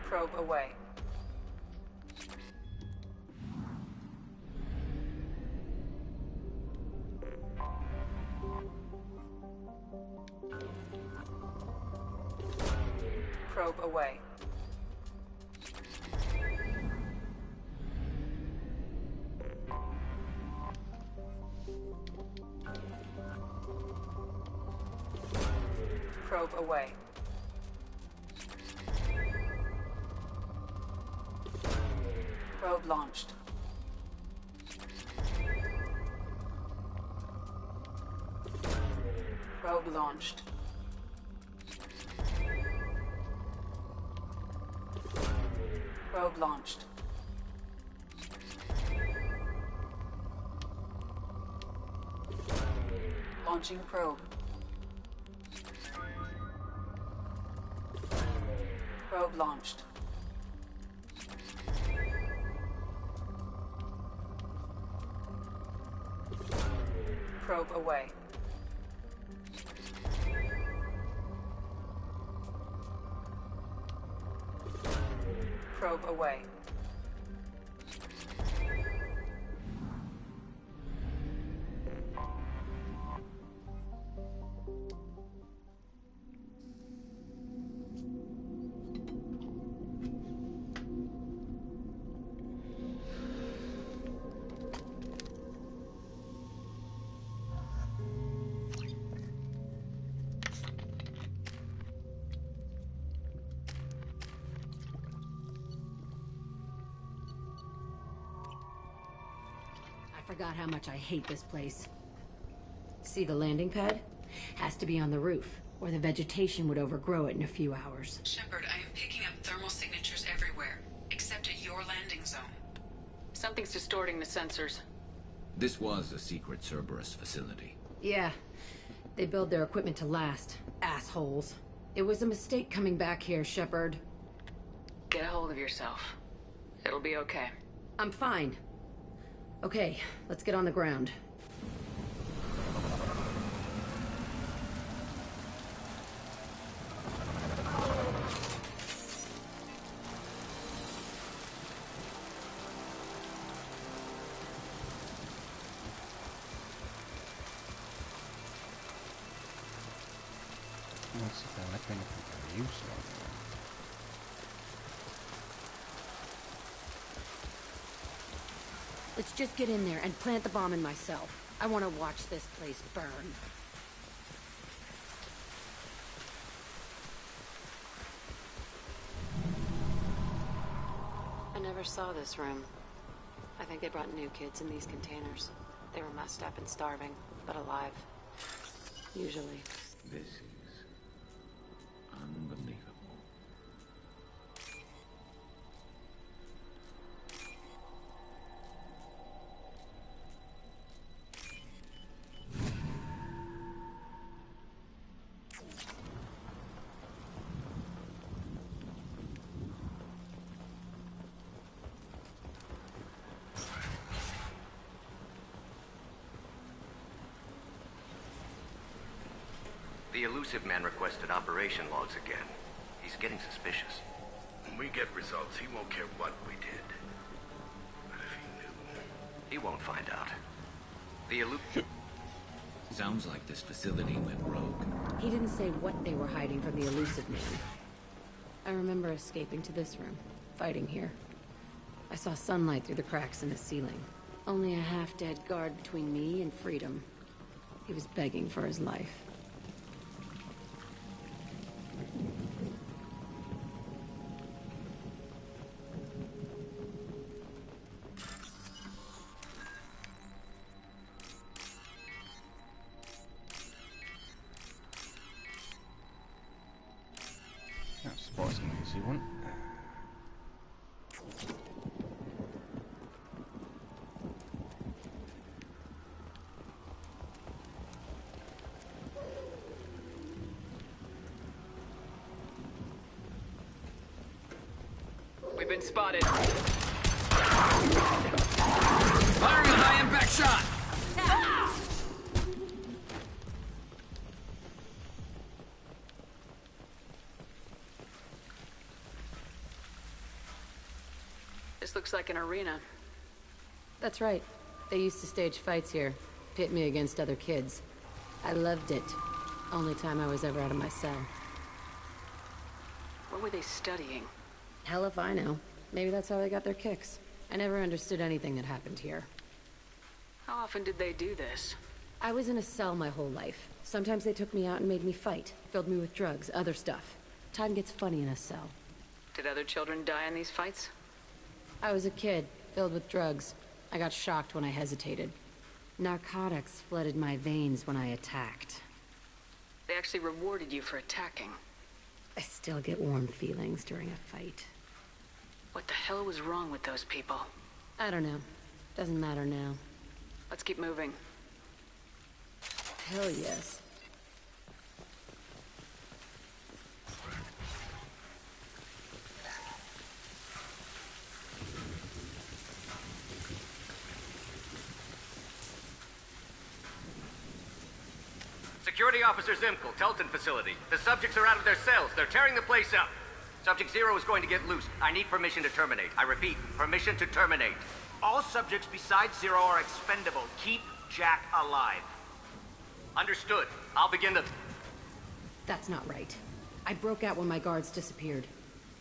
Probe away. Probe away. Probe away. Probe launched. Probe launched. Probe launched. Launching probe. Probe launched. Probe away. Probe away. I forgot how much I hate this place. See the landing pad? Has to be on the roof, or the vegetation would overgrow it in a few hours. Shepard, I am picking up thermal signatures everywhere, except at your landing zone. Something's distorting the sensors. This was a secret Cerberus facility. Yeah. They build their equipment to last. Assholes. It was a mistake coming back here, Shepard. Get a hold of yourself. It'll be okay. I'm fine. Okay, let's get on the ground. Let's see if they'll let anything of use on. Let's just get in there and plant the bomb in myself. I want to watch this place burn. I never saw this room. I think they brought new kids in these containers. They were messed up and starving, but alive. Usually. This is unbelievable. The Illusive Man requested operation logs again. He's getting suspicious. When we get results, he won't care what we did. But if he knew... He won't find out. The Sounds like this facility went rogue. He didn't say what they were hiding from the Illusive Man. I remember escaping to this room, fighting here. I saw sunlight through the cracks in the ceiling. Only a half-dead guard between me and freedom. He was begging for his life. That's surprisingly easy one. We've been spotted. Firing a high-impact shot! This looks like an arena. That's right. They used to stage fights here, pit me against other kids. I loved it. Only time I was ever out of my cell. What were they studying? Hell if I know. Maybe that's how they got their kicks. I never understood anything that happened here. How often did they do this? I was in a cell my whole life. Sometimes they took me out and made me fight. Filled me with drugs, other stuff. Time gets funny in a cell. Did other children die in these fights? I was a kid, filled with drugs. I got shocked when I hesitated. Narcotics flooded my veins when I attacked. They actually rewarded you for attacking. I still get warm feelings during a fight. What the hell was wrong with those people? I don't know. Doesn't matter now. Let's keep moving. Hell yes. Security Officer Zimkel, Telton facility. The subjects are out of their cells. They're tearing the place up. Subject 0 is going to get loose. I need permission to terminate. I repeat, permission to terminate. All subjects besides 0 are expendable. Keep Jack alive. Understood. I'll begin the... That's not right. I broke out when my guards disappeared.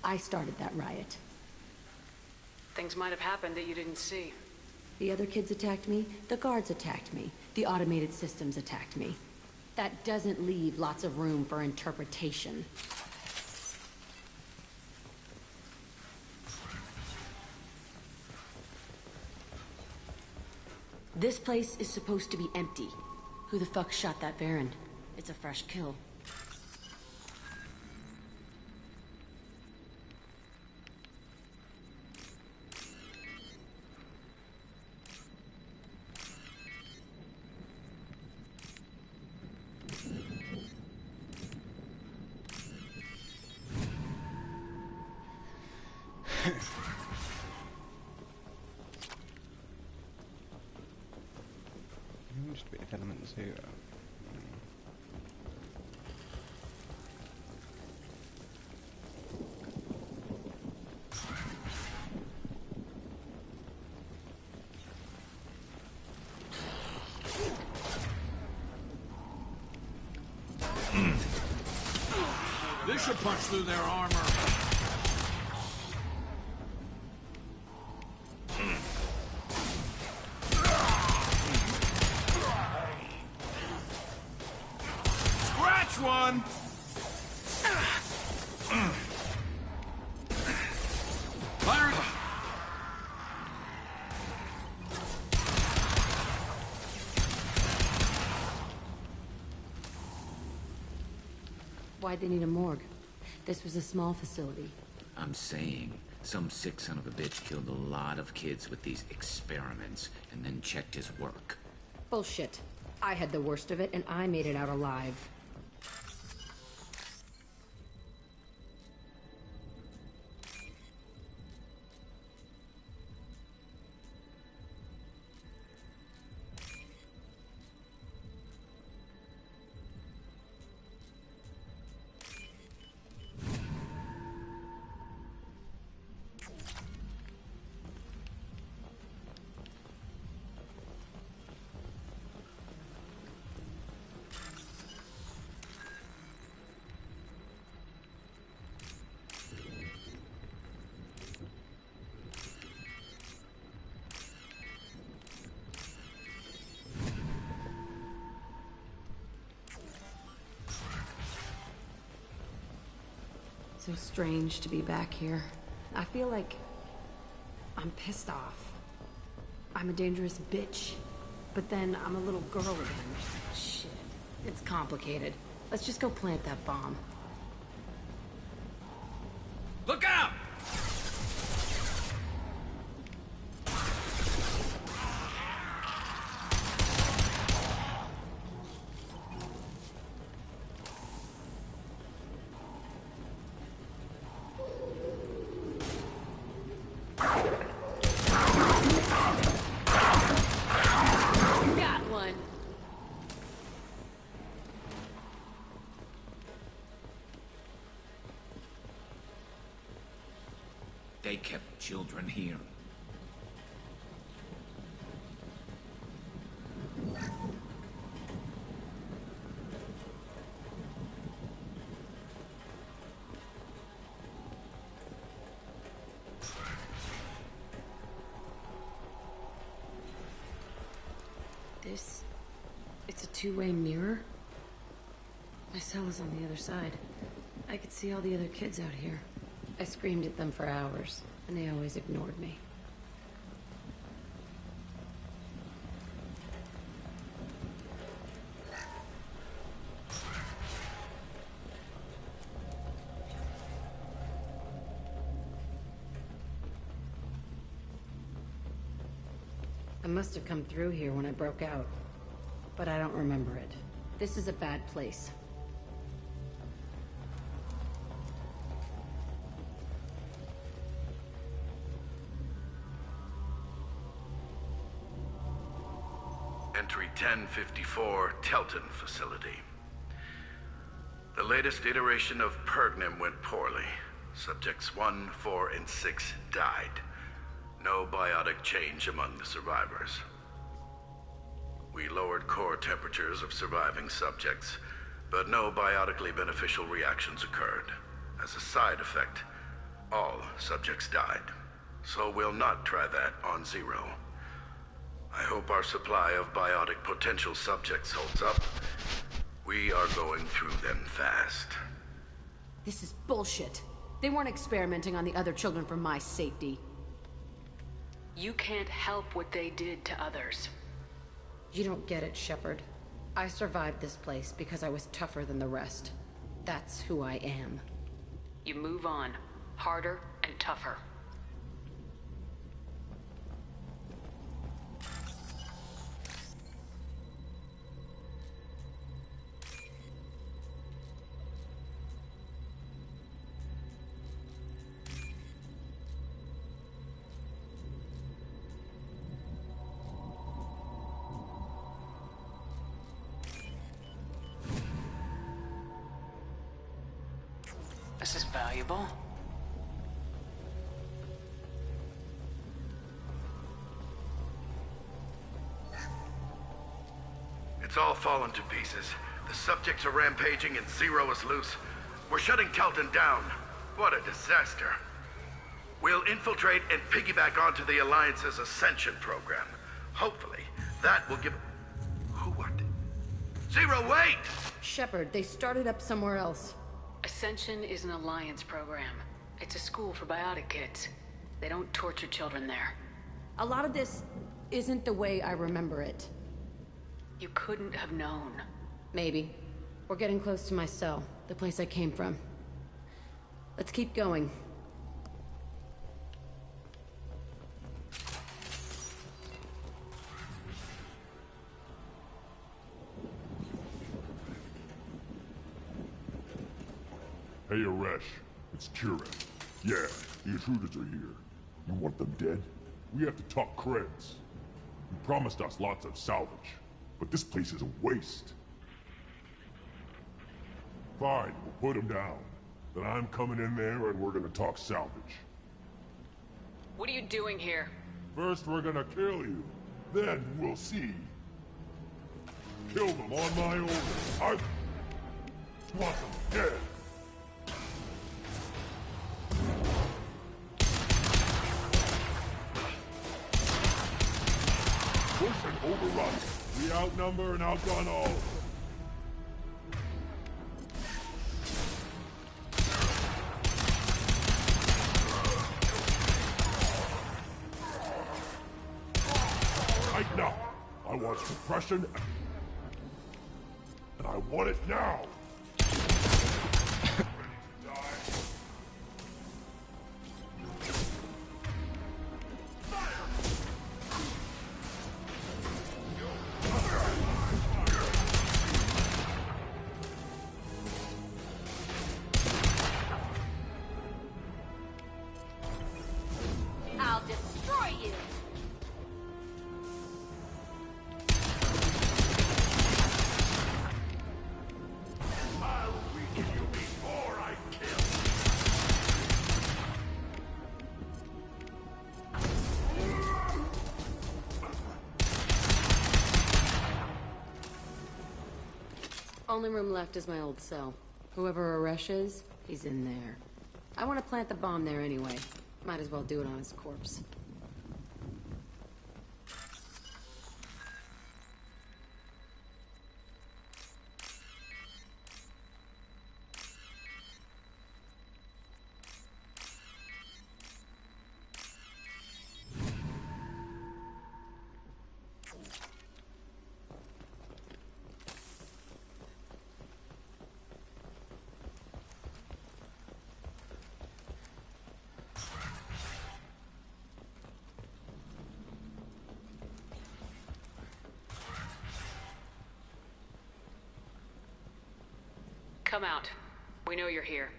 I started that riot. Things might have happened that you didn't see. The other kids attacked me, the guards attacked me, the automated systems attacked me. That doesn't leave lots of room for interpretation. This place is supposed to be empty. Who the fuck shot that Baron? It's a fresh kill. Just a bit of element 0. This should punch through their armor. Scratch one! Fire! Why'd they need a morgue? This was a small facility. I'm saying, some sick son of a bitch killed a lot of kids with these experiments and then checked his work. Bullshit. I had the worst of it, and I made it out alive. So strange to be back here. I feel like I'm pissed off. I'm a dangerous bitch. But then I'm a little girl again. Shit. It's complicated. Let's just go plant that bomb. Look out! Got one. They kept children here. It's a two-way mirror? My cell is on the other side. I could see all the other kids out here. I screamed at them for hours, and they always ignored me. I must have come through here when I broke out, but I don't remember it. This is a bad place. Entry 1054, Telton facility. The latest iteration of Pergnum went poorly. Subjects 1, 4, and 6 died. No biotic change among the survivors. We lowered core temperatures of surviving subjects, but no biotically beneficial reactions occurred. As a side effect, all subjects died. So we'll not try that on Zero. I hope our supply of biotic potential subjects holds up. We are going through them fast. This is bullshit. They weren't experimenting on the other children for my safety. You can't help what they did to others. You don't get it, Shepard. I survived this place because I was tougher than the rest. That's who I am. You move on. Harder and tougher. This is valuable. It's all fallen to pieces. The subjects are rampaging and Zero is loose. We're shutting Kelton down. What a disaster. We'll infiltrate and piggyback onto the Alliance's Ascension program. Hopefully, that will give... Who are they? Zero, wait! Shepard, they started up somewhere else. Ascension is an Alliance program. It's a school for biotic kids. They don't torture children there. A lot of this isn't the way I remember it. You couldn't have known. Maybe. We're getting close to my cell, the place I came from. Let's keep going. Hey, Aresh. It's Kira. Yeah, the intruders are here. You want them dead? We have to talk creds. You promised us lots of salvage, but this place is a waste. Fine, we'll put them down. Then I'm coming in there and we're gonna talk salvage. What are you doing here? First we're gonna kill you. Then we'll see. Kill them on my orders. I want them dead. Push and overrun. We outnumber and outgun all of them. Right now. I want suppression, and I want it now. I'll destroy you! I'll weaken you before I kill. Only room left is my old cell. Whoever Aresh is, he's in there. I want to plant the bomb there anyway. Might as well do it on his corpse. Come out. We know you're here.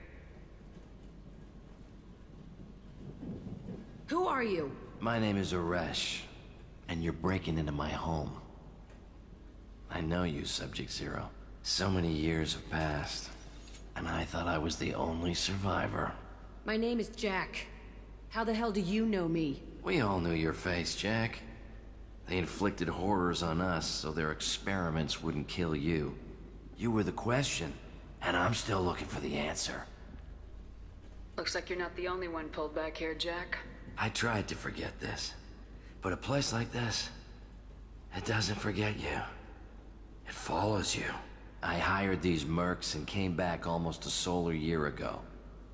Who are you? My name is Aresh, and you're breaking into my home. I know you, Subject Zero. So many years have passed, and I thought I was the only survivor. My name is Jack. How the hell do you know me? We all knew your face, Jack. They inflicted horrors on us so their experiments wouldn't kill you. You were the question, and I'm still looking for the answer. Looks like you're not the only one pulled back here, Jack. I tried to forget this, but a place like this, it doesn't forget you. It follows you. I hired these mercs and came back almost a solar year ago.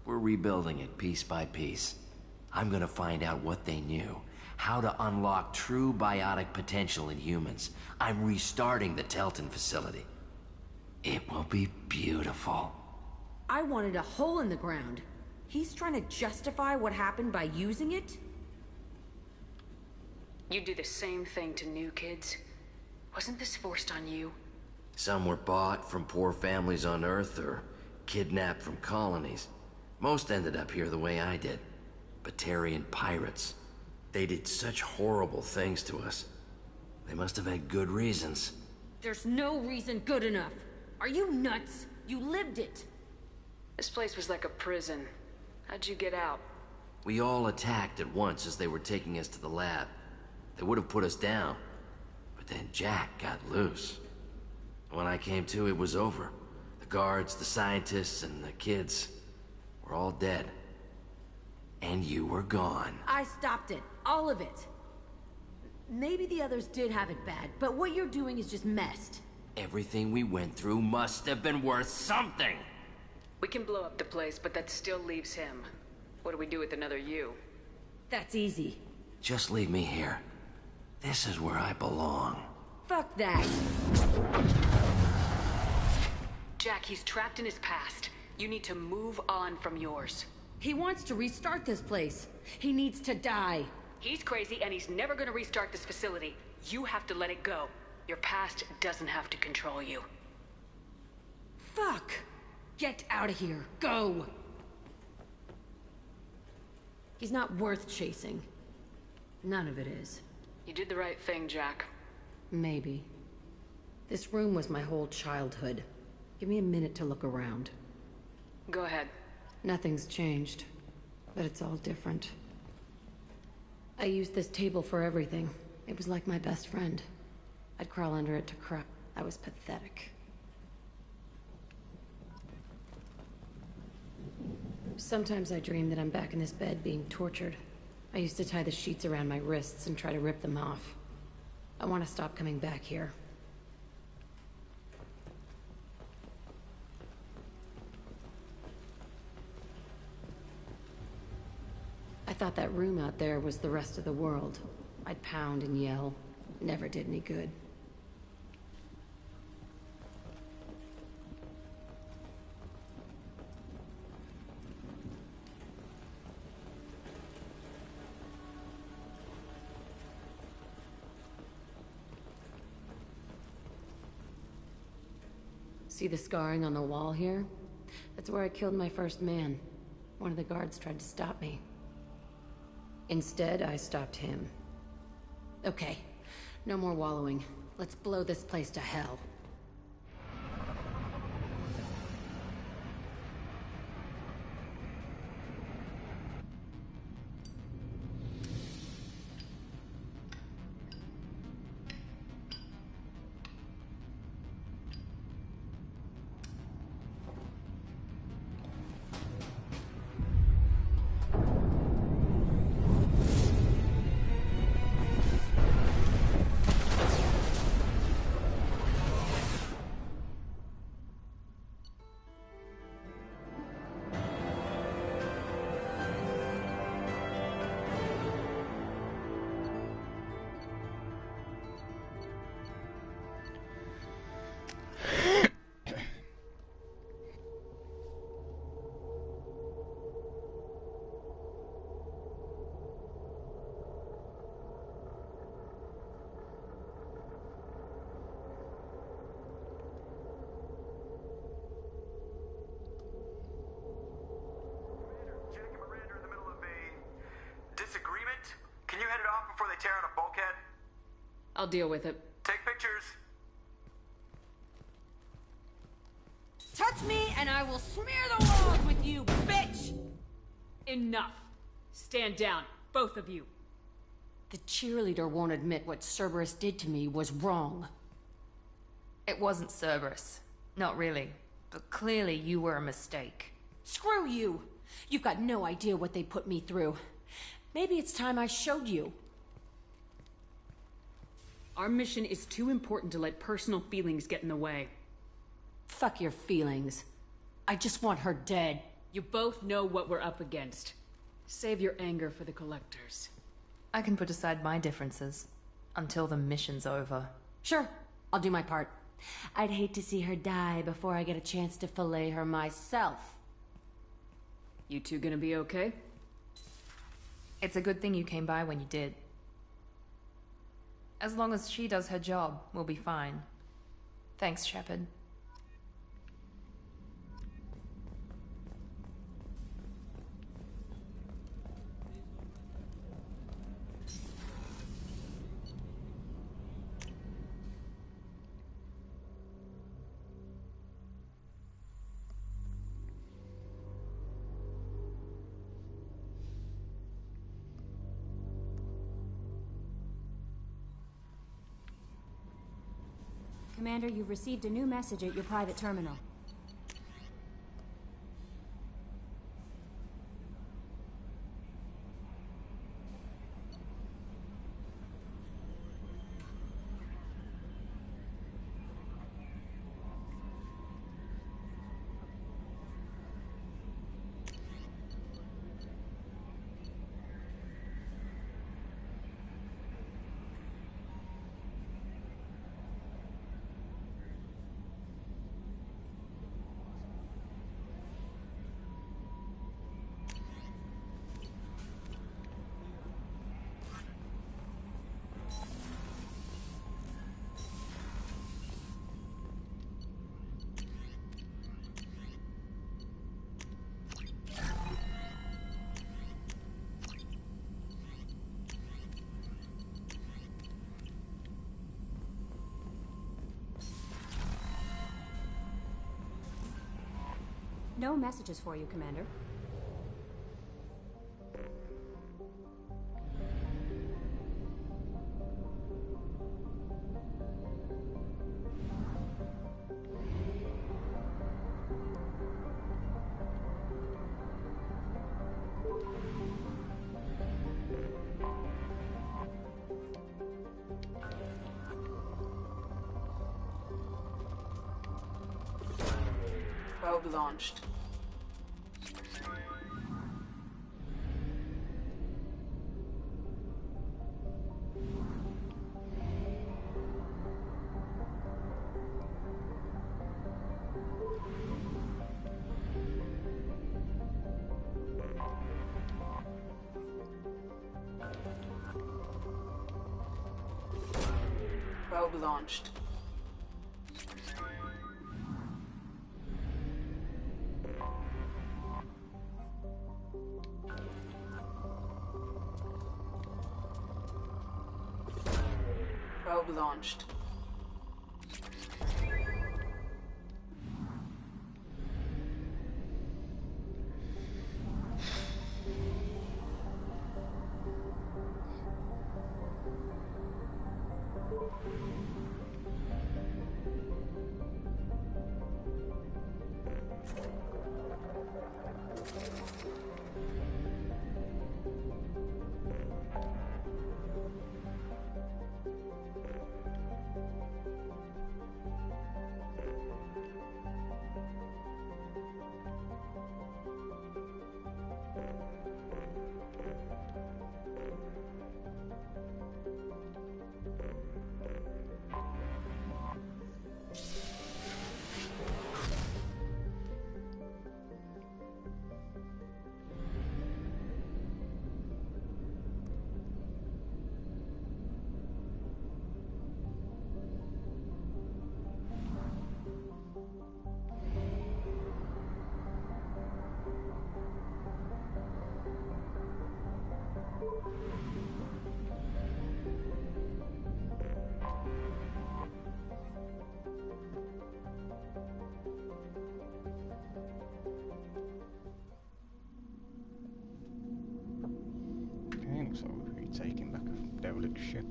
We're rebuilding it piece by piece. I'm gonna find out what they knew, how to unlock true biotic potential in humans. I'm restarting the Telton facility. It will be beautiful. I wanted a hole in the ground. He's trying to justify what happened by using it? You do the same thing to new kids. Wasn't this forced on you? Some were bought from poor families on Earth or kidnapped from colonies. Most ended up here the way I did. Batarian pirates. They did such horrible things to us. They must have had good reasons. There's no reason good enough. Are you nuts? You lived it. This place was like a prison. How'd you get out? We all attacked at once as they were taking us to the lab. They would have put us down. But then Jack got loose. When I came to, it was over. The guards, the scientists, and the kids were all dead. And you were gone. I stopped it. All of it. Maybe the others did have it bad, but what you're doing is just messed. Everything we went through must have been worth something! We can blow up the place, but that still leaves him. What do we do with another you? That's easy. Just leave me here. This is where I belong. Fuck that. Jack, he's trapped in his past. You need to move on from yours. He wants to restart this place. He needs to die. He's crazy and he's never gonna restart this facility. You have to let it go. Your past doesn't have to control you. Fuck! Get out of here. Go! He's not worth chasing. None of it is. You did the right thing, Jack. Maybe. This room was my whole childhood. Give me a minute to look around. Go ahead. Nothing's changed, but it's all different. I used this table for everything. It was like my best friend. I'd crawl under it to cry. I was pathetic. Sometimes I dream that I'm back in this bed being tortured. I used to tie the sheets around my wrists and try to rip them off. I want to stop coming back here. I thought that room out there was the rest of the world. I'd pound and yell. Never did any good. See the scarring on the wall here? That's where I killed my first man. One of the guards tried to stop me. Instead, I stopped him. Okay, no more wallowing. Let's blow this place to hell. I'll deal with it. Take pictures. Touch me and I will smear the walls with you, bitch! Enough. Stand down, both of you. The cheerleader won't admit what Cerberus did to me was wrong. It wasn't Cerberus. Not really. But clearly you were a mistake. Screw you! You've got no idea what they put me through. Maybe it's time I showed you. Our mission is too important to let personal feelings get in the way. Fuck your feelings. I just want her dead. You both know what we're up against. Save your anger for the collectors. I can put aside my differences. Until the mission's over. Sure, I'll do my part. I'd hate to see her die before I get a chance to fillet her myself. You two gonna be okay? It's a good thing you came by when you did. As long as she does her job, we'll be fine. Thanks, Shepard. Commander, you've received a new message at your private terminal. No messages for you, Commander. Probe launched. Probe launched. Probe launched. taking back a derelict ship.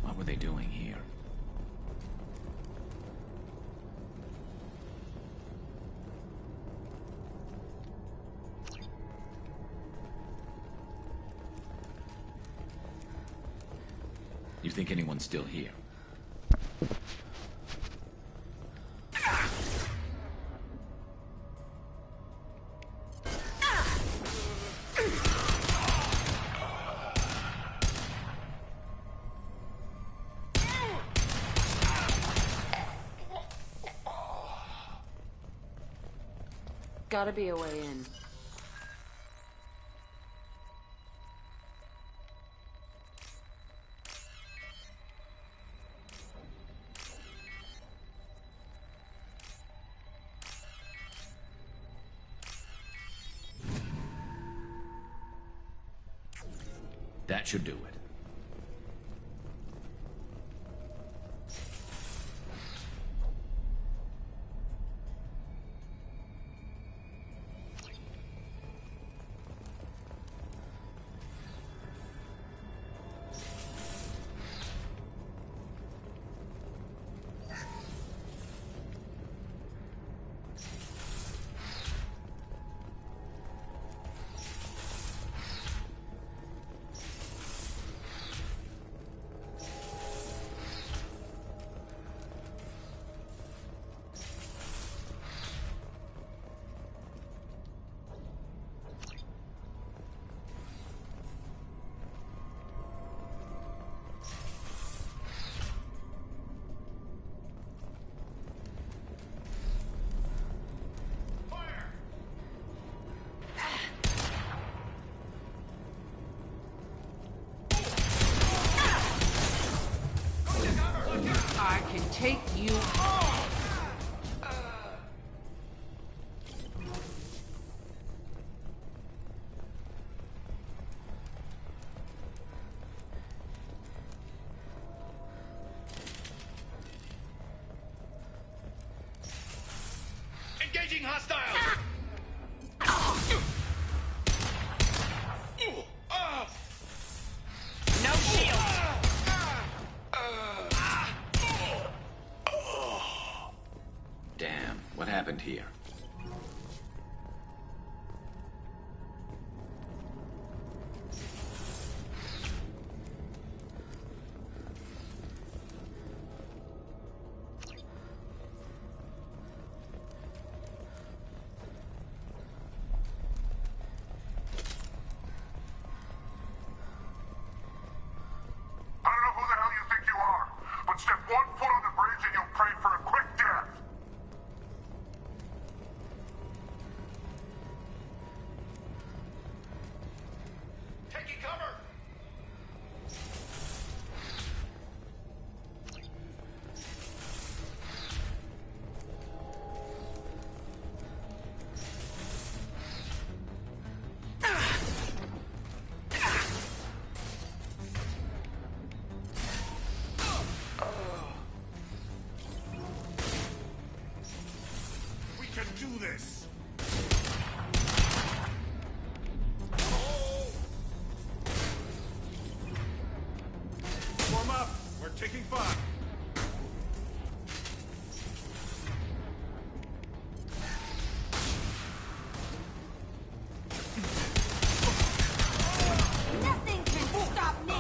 What were they doing here? You think anyone's still here? Gotta be a way in. That should do it. I can take you on! Engaging hostiles! No shield! Damn, what happened here? I don't know who the hell you think you are, but step 1 foot on the bridge and you'll pray for a quick death. can do this! Warm up! We're taking fire! Nothing can stop me!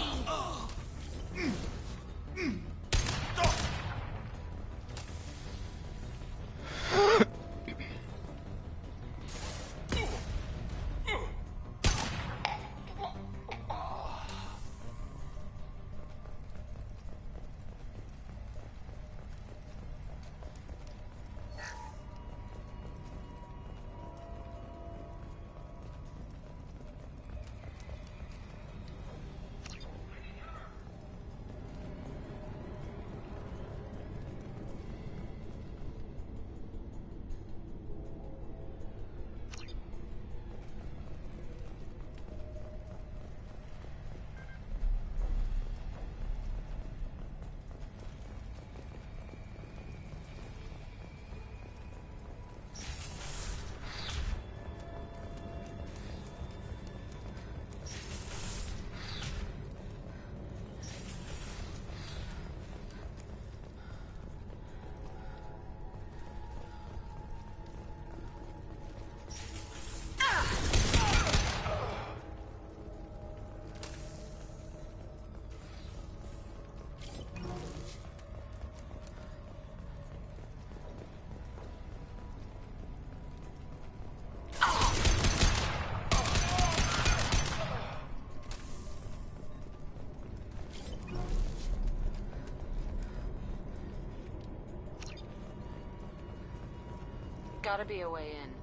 Gotta be a way in.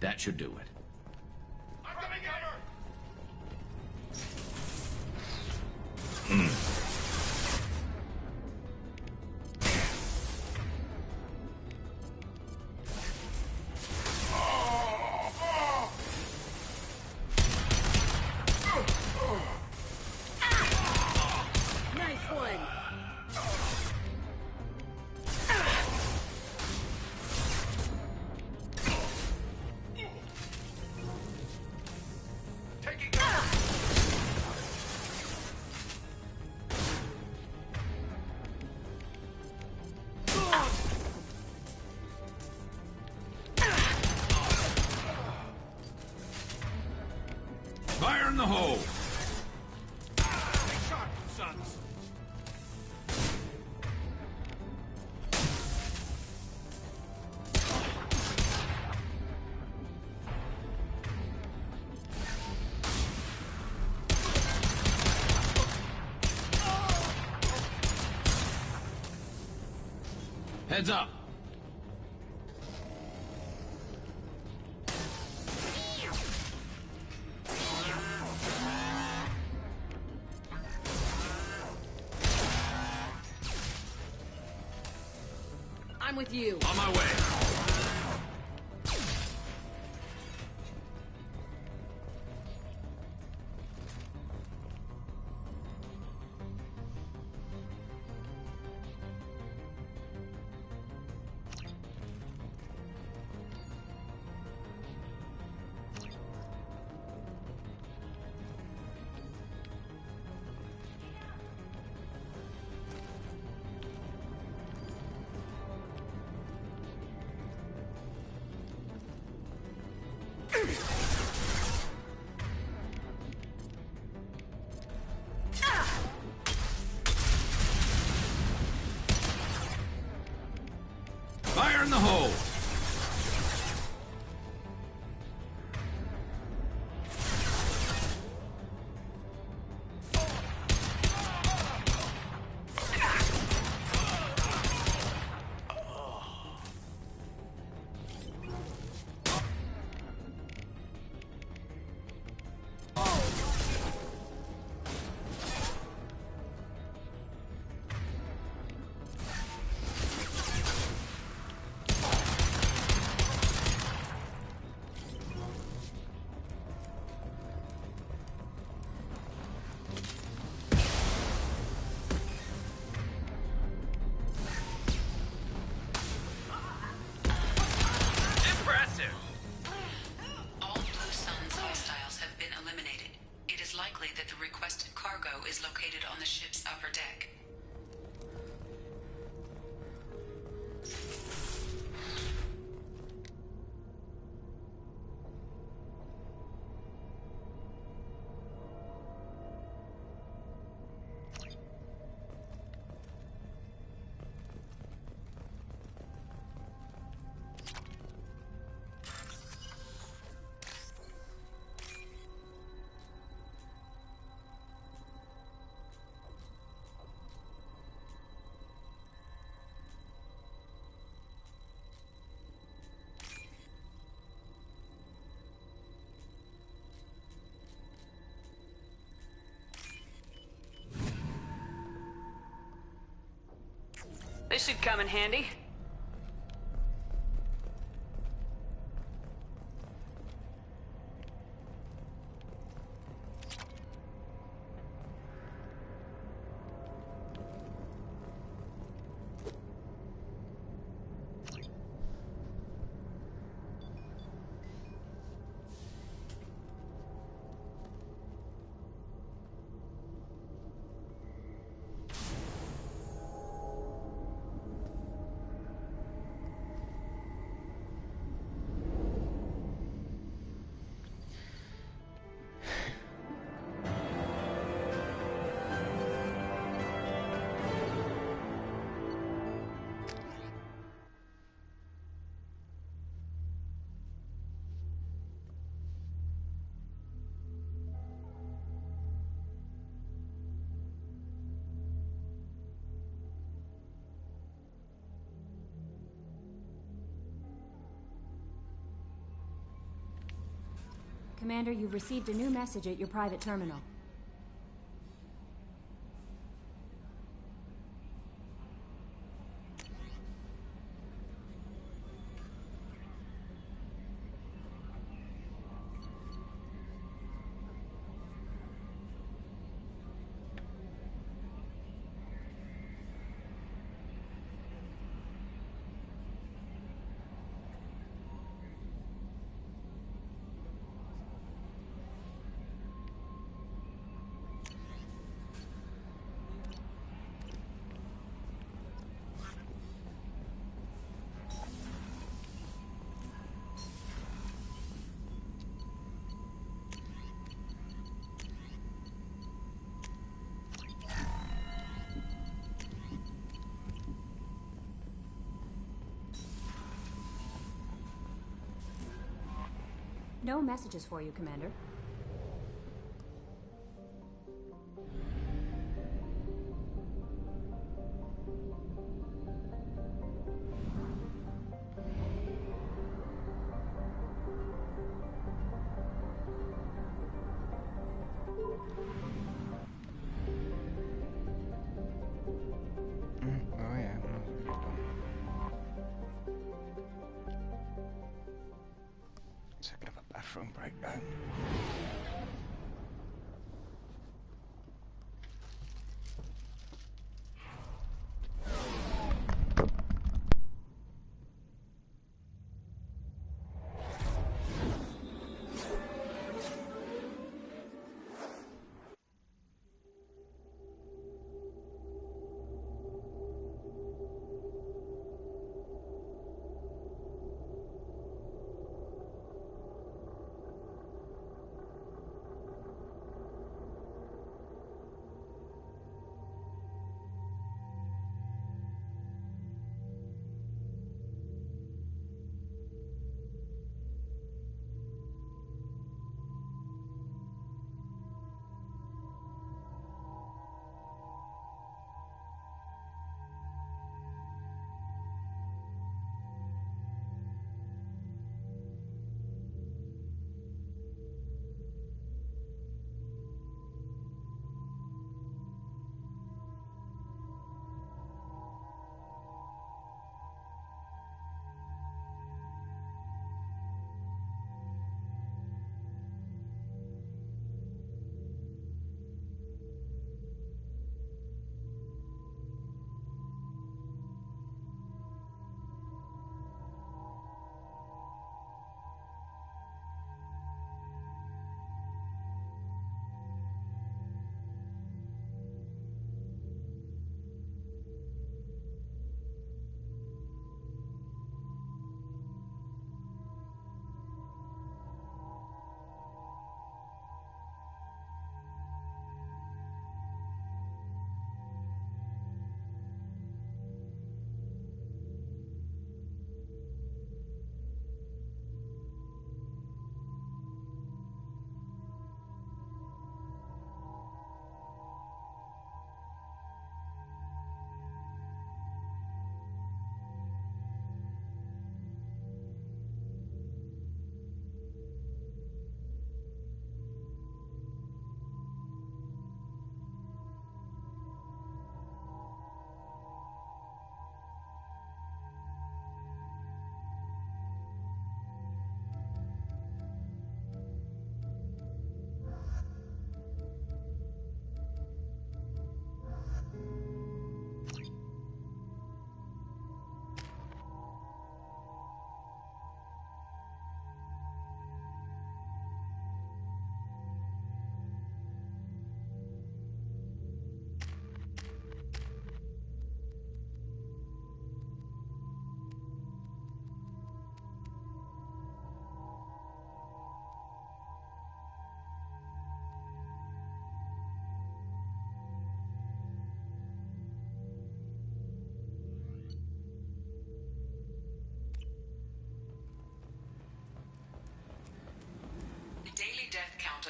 That should do it. Nice one! Fire in the hole! Take shot, sons! Heads up! I'm with you. On my way. Fire in the hole! requested cargo is located on the ship's upper deck. This should come in handy. Commander, you've received a new message at your private terminal. No messages for you, Commander. Oh yeah. Second of a bathroom breakdown.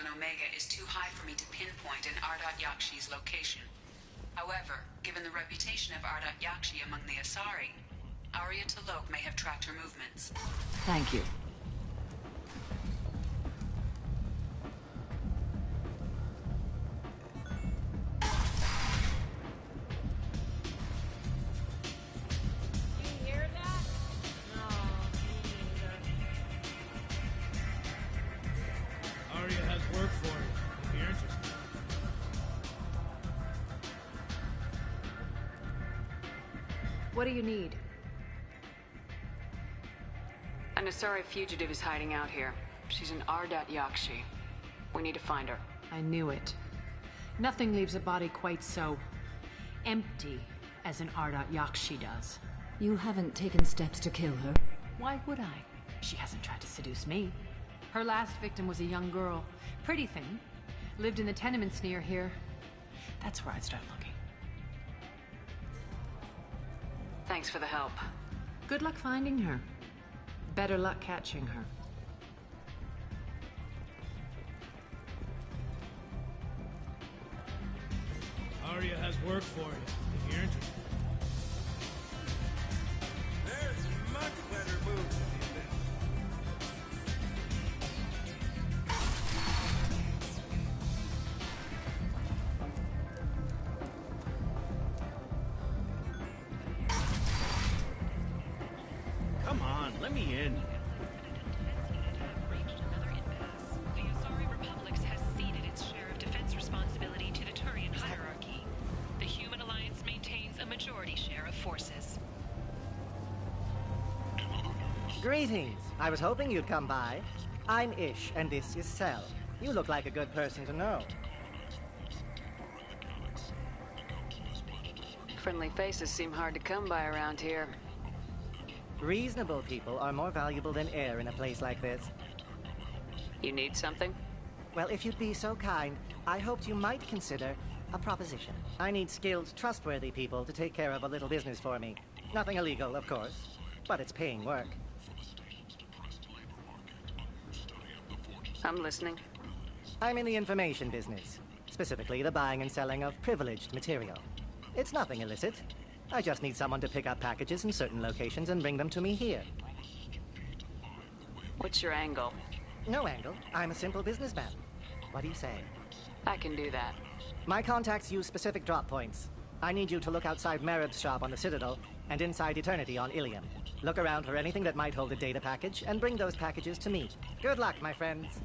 in Omega is too high for me to pinpoint an Ardat Yakshi's location. However, given the reputation of Ardat Yakshi among the Asari, Arya T'Loak may have tracked her movements. Thank you. Arya has work for you, if you're interested. What do you need? An Asari fugitive is hiding out here. She's an Ardat Yakshi. We need to find her. I knew it. Nothing leaves a body quite so empty as an Ardat Yakshi does. You haven't taken steps to kill her? Why would I? She hasn't tried to seduce me. Her last victim was a young girl. Pretty thing. Lived in the tenements near here. That's where I'd start looking. Thanks for the help. Good luck finding her. Better luck catching her. Arya has work for you, if you're interested. There's a much better move than Come on, let me in. The Asari Republic has ceded its share of defense responsibility to the Turian hierarchy. The Human Alliance maintains a majority share of forces. Greetings. I was hoping you'd come by. I'm Ish, and this is Cell. You look like a good person to know. Friendly faces seem hard to come by around here. Reasonable people are more valuable than air in a place like this. You need something? Well, if you'd be so kind, I hoped you might consider a proposition. I need skilled, trustworthy people to take care of a little business for me. Nothing illegal, of course, but it's paying work. I'm listening. I'm in the information business, specifically the buying and selling of privileged material. It's nothing illicit. I just need someone to pick up packages in certain locations and bring them to me here. What's your angle? No angle. I'm a simple businessman. What do you say? I can do that. My contacts use specific drop points. I need you to look outside Merib's shop on the Citadel and inside Eternity on Ilium. Look around for anything that might hold a data package and bring those packages to me. Good luck, my friends.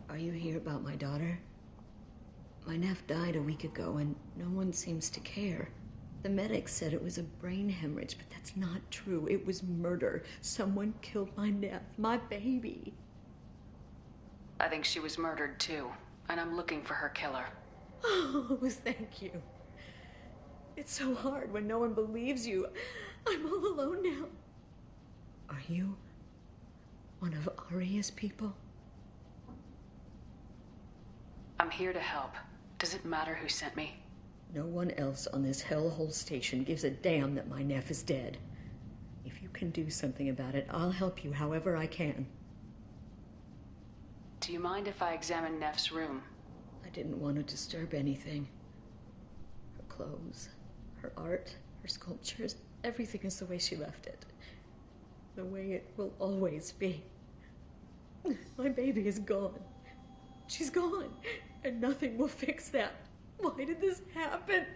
Are you here about my daughter? My nephew died a week ago and no one seems to care. The medics said it was a brain hemorrhage, but that's not true. It was murder. Someone killed my nephew, my baby. I think she was murdered too, and I'm looking for her killer. Oh, thank you. It's so hard when no one believes you. I'm all alone now. Are you one of Arya's people? I'm here to help. Does it matter who sent me? No one else on this hellhole station gives a damn that my nephew is dead. If you can do something about it, I'll help you however I can. Do you mind if I examine Neff's room? I didn't want to disturb anything. Her clothes, her art, her sculptures, everything is the way she left it. The way it will always be. My baby is gone. She's gone, and nothing will fix that. Why did this happen?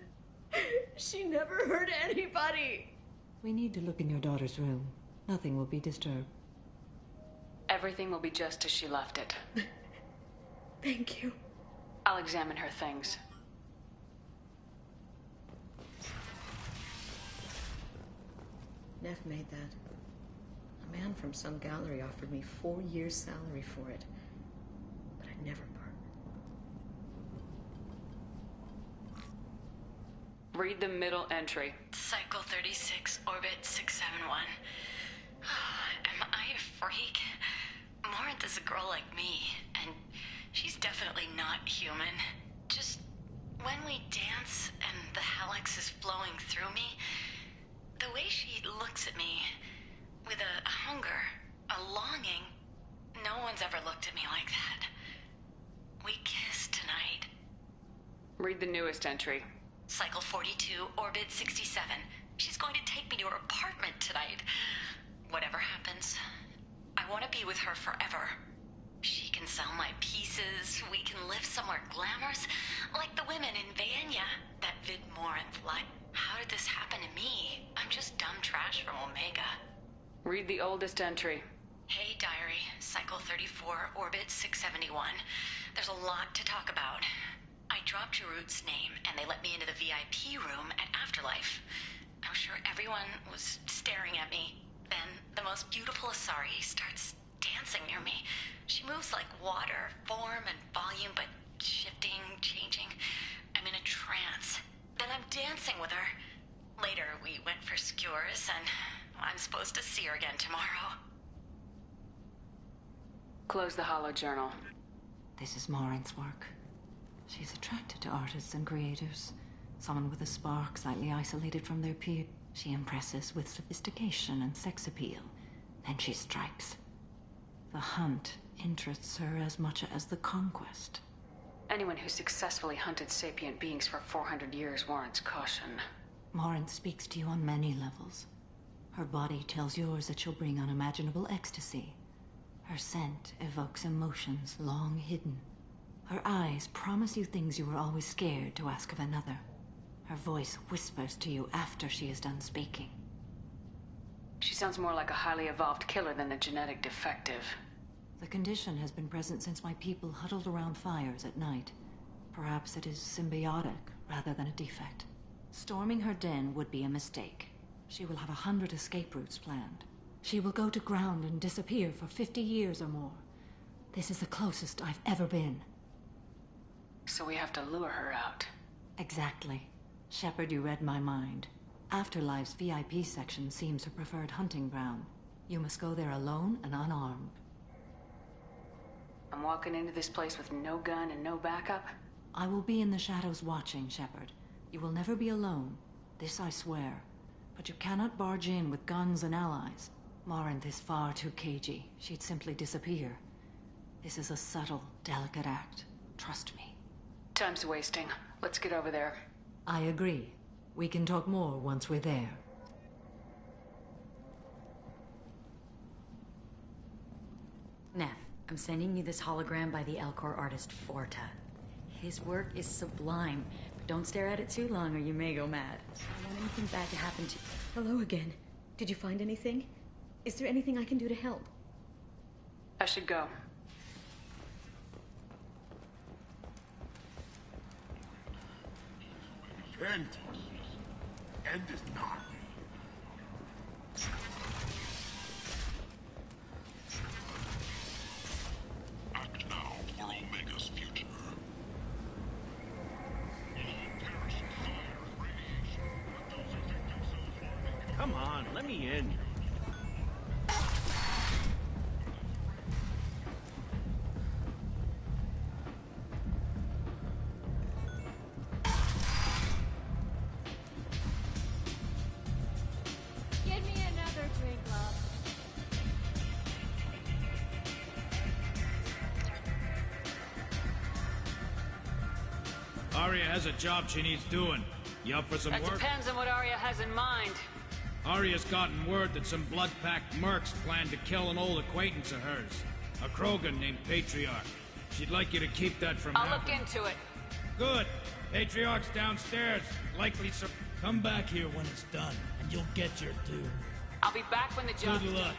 She never hurt anybody. We need to look in your daughter's room. Nothing will be disturbed. Everything will be just as she left it. Thank you. I'll examine her things. Neff made that. A man from some gallery offered me 4 years' salary for it. But I'd never part. Read the middle entry. Cycle 36, orbit 671. Am I a freak? Morinth is a girl like me, and she's definitely not human. Just when we dance and the Hallex is flowing through me, the way she looks at me with a hunger, a longing, no one's ever looked at me like that. We kissed tonight. Read the newest entry. Cycle 42, orbit 67. She's going to take me to her apartment tonight. Whatever happens, I want to be with her forever. She can sell my pieces, we can live somewhere glamorous, like the women in Vanya, that Vid Morinth like. How did this happen to me? I'm just dumb trash from Omega. Read the oldest entry. Hey, diary. Cycle 34, orbit 671. There's a lot to talk about. I dropped Jarut's name, and they let me into the VIP room at Afterlife. I'm sure everyone was staring at me. Then, the most beautiful Asari starts dancing near me. She moves like water, form and volume, but shifting, changing. I'm in a trance. Then I'm dancing with her. Later, we went for skewers, and I'm supposed to see her again tomorrow. Close the holo journal. This is Morinth's work. She's attracted to artists and creators. Someone with a spark, slightly isolated from their peer. She impresses with sophistication and sex appeal. Then she strikes. The hunt interests her as much as the conquest. Anyone who successfully hunted sapient beings for 400 years warrants caution. Morinth speaks to you on many levels. Her body tells yours that she'll bring unimaginable ecstasy. Her scent evokes emotions long hidden. Her eyes promise you things you were always scared to ask of another. Her voice whispers to you after she is done speaking. She sounds more like a highly evolved killer than a genetic defective. The condition has been present since my people huddled around fires at night. Perhaps it is symbiotic rather than a defect. Storming her den would be a mistake. She will have 100 escape routes planned. She will go to ground and disappear for 50 years or more. This is the closest I've ever been. So we have to lure her out. Exactly. Shepard, you read my mind. Afterlife's VIP section seems her preferred hunting ground. You must go there alone and unarmed. I'm walking into this place with no gun and no backup? I will be in the shadows watching, Shepard. You will never be alone. This I swear. But you cannot barge in with guns and allies. Morinth is far too cagey. She'd simply disappear. This is a subtle, delicate act. Trust me. Time's wasting. Let's get over there. I agree. We can talk more once we're there. Neff, I'm sending you this hologram by the Elcor artist Forta. His work is sublime, but don't stare at it too long or you may go mad. I don't want anything bad to happen to you. Hello again. Did you find anything? Is there anything I can do to help? I should go. End. End is not. Act now for Omega's future. Come on, let me in. Get me another drink, love. Arya has a job she needs doing. You up for some That work? depends on what Arya has in mind. Arya's gotten word that some blood-packed mercs plan to kill an old acquaintance of hers. A Krogan named Patriarch. She'd like you to keep that from I'll look happening. into it. Good. Patriarch's downstairs. Likely come back here when it's done, and you'll get your due. I'll be back when the job's Good luck. done.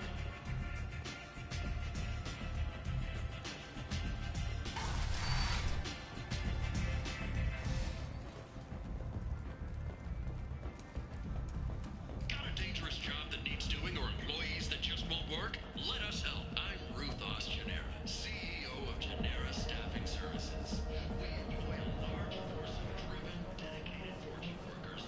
Got a dangerous job that needs doing or employees that just won't work? Let us help. I'm Ruthos Genera, CEO of Genera Staffing Services. We employ a large force of driven, dedicated Fortune workers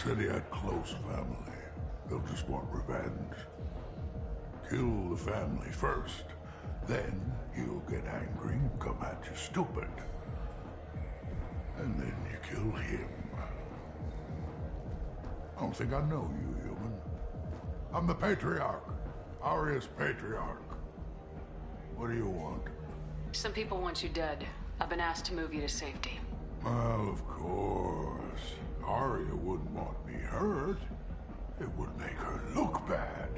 said he had close family. They'll just want revenge. Kill the family first. Then he'll get angry and come at you stupid. And then you kill him. I don't think I know you, human. I'm the Patriarch. Arius Patriarch. What do you want? Some people want you dead. I've been asked to move you to safety. Well, of course. Arya wouldn't want me hurt. It would make her look bad.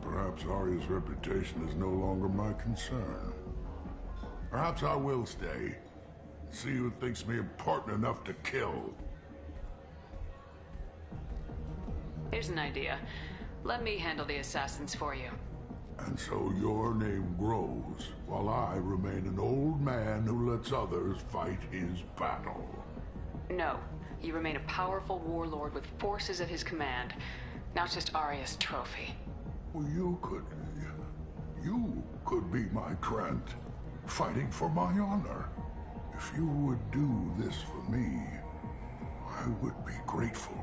Perhaps Arya's reputation is no longer my concern. Perhaps I will stay. See who thinks me important enough to kill. Here's an idea. Let me handle the assassins for you. And so your name grows, while I remain an old man who lets others fight his battle. No. You remain a powerful warlord with forces at his command. Now it's just Arya's trophy. Well, you could be my Trent, fighting for my honor. If you would do this for me, I would be grateful.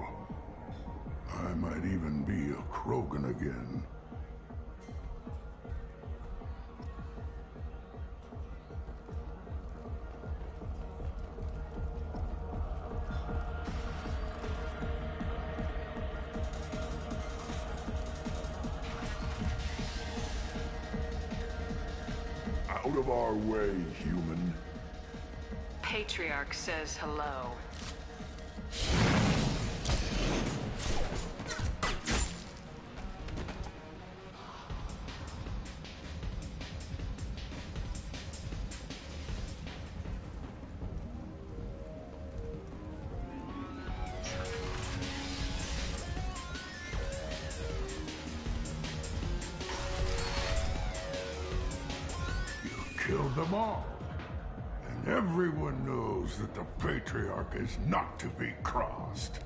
I might even be a Krogan again. Out of our way, human. Patriarch says hello. Killed them all. And everyone knows that the Patriarch is not to be crossed.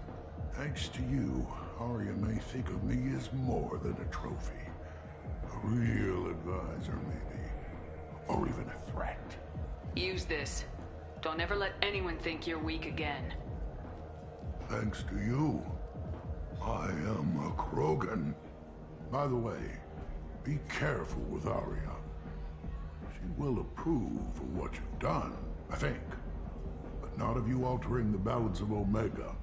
Thanks to you, Arya may think of me as more than a trophy. A real advisor, maybe. Or even a threat. Use this. Don't ever let anyone think you're weak again. Thanks to you, I am a Krogan. By the way, be careful with Arya. She will approve of what you've done, I think. But not of you altering the balance of Omega.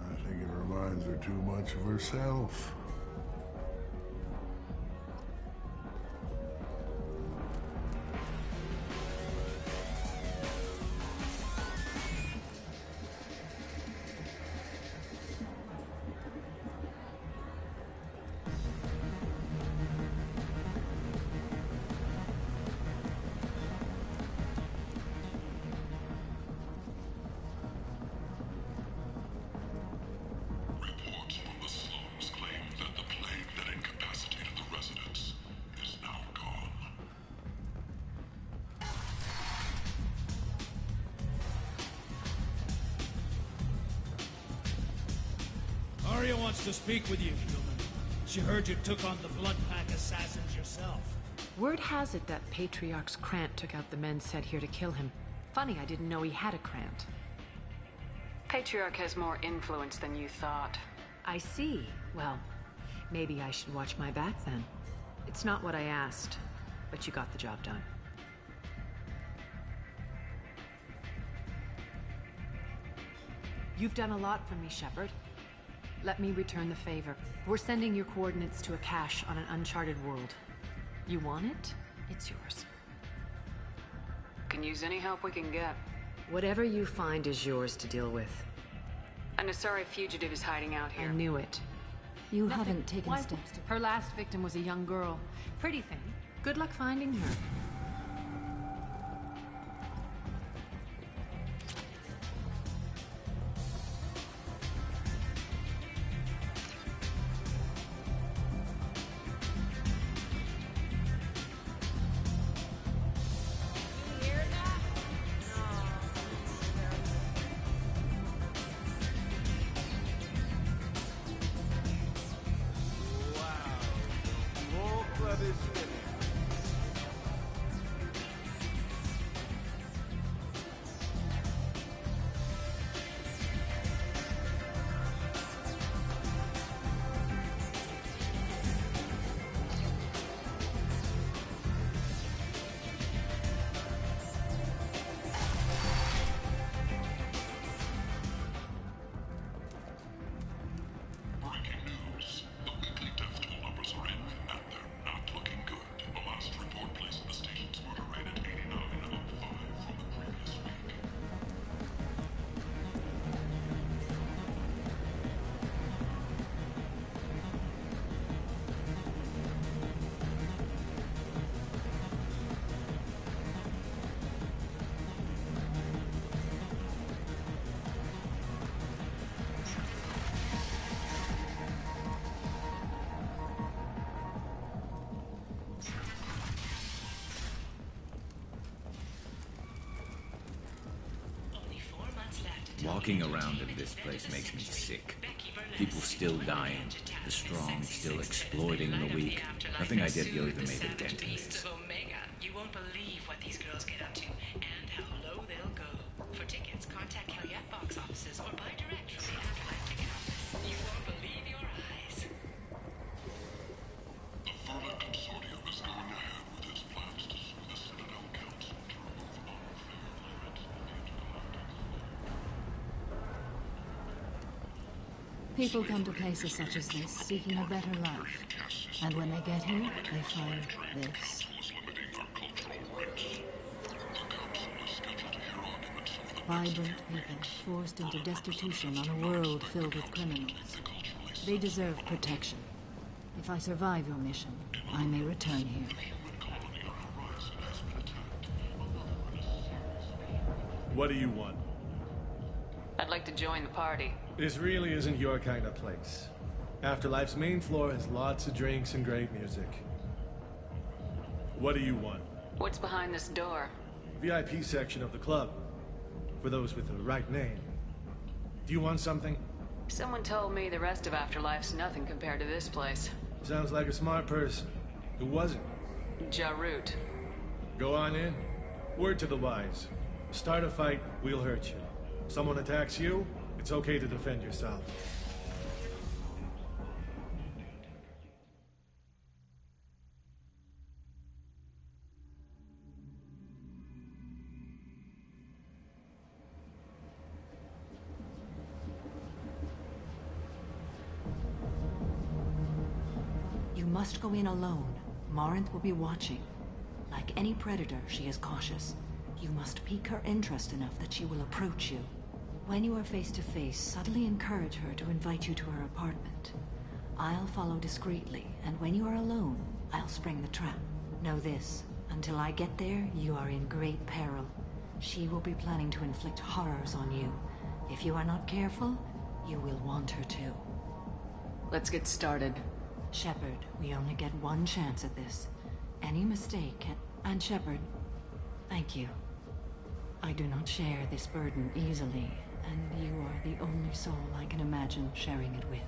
I think it reminds her too much of herself. Arya wants to speak with you, human. She heard you took on the Blood Pack assassins yourself. Word has it that Patriarch's Krant took out the men sent here to kill him. Funny, I didn't know he had a Krant. Patriarch has more influence than you thought. I see. Well, maybe I should watch my back then. It's not what I asked, but you got the job done. You've done a lot for me, Shepard. Let me return the favor. We're sending your coordinates to a cache on an uncharted world. You want it? It's yours. Can use any help we can get. Whatever you find is yours to deal with. An Asari fugitive is hiding out here. I knew it. You haven't taken Why? steps to... Her last victim was a young girl. Pretty thing. Good luck finding her. Walking around in this place makes me sick. People still dying, the strong still exploiting the weak. Nothing I did here even made a dent in this. You won't believe what these girls get up to and how low they'll go. For tickets, contact Kellyanne box offices or buy direct from the Afterlife ticket office. You won't believe your eyes. The Vermin Consortium is going ahead with its plans to sue the Citadel Council to remove unfair People come to places such as this seeking a better life. And when they get here, they find this. Vibrant people forced into destitution on a world filled with criminals. They deserve protection. If I survive your mission, I may return here. What do you want? I'd like to join the party. This really isn't your kind of place. Afterlife's main floor has lots of drinks and great music. What do you want? What's behind this door? VIP section of the club. For those with the right name. Do you want something? Someone told me the rest of Afterlife's nothing compared to this place. Sounds like a smart person. Who was it? Jarut. Go on in. Word to the wise. Start a fight, we'll hurt you. Someone attacks you, it's okay to defend yourself. You must go in alone. Morinth will be watching. Like any predator, she is cautious. You must pique her interest enough that she will approach you. When you are face to face, subtly encourage her to invite you to her apartment. I'll follow discreetly, and when you are alone, I'll spring the trap. Know this, until I get there, you are in great peril. She will be planning to inflict horrors on you. If you are not careful, you will want her to. Let's get started. Shepard, we only get one chance at this. Any mistake And Shepard, thank you. I do not share this burden easily, and you are the only soul I can imagine sharing it with.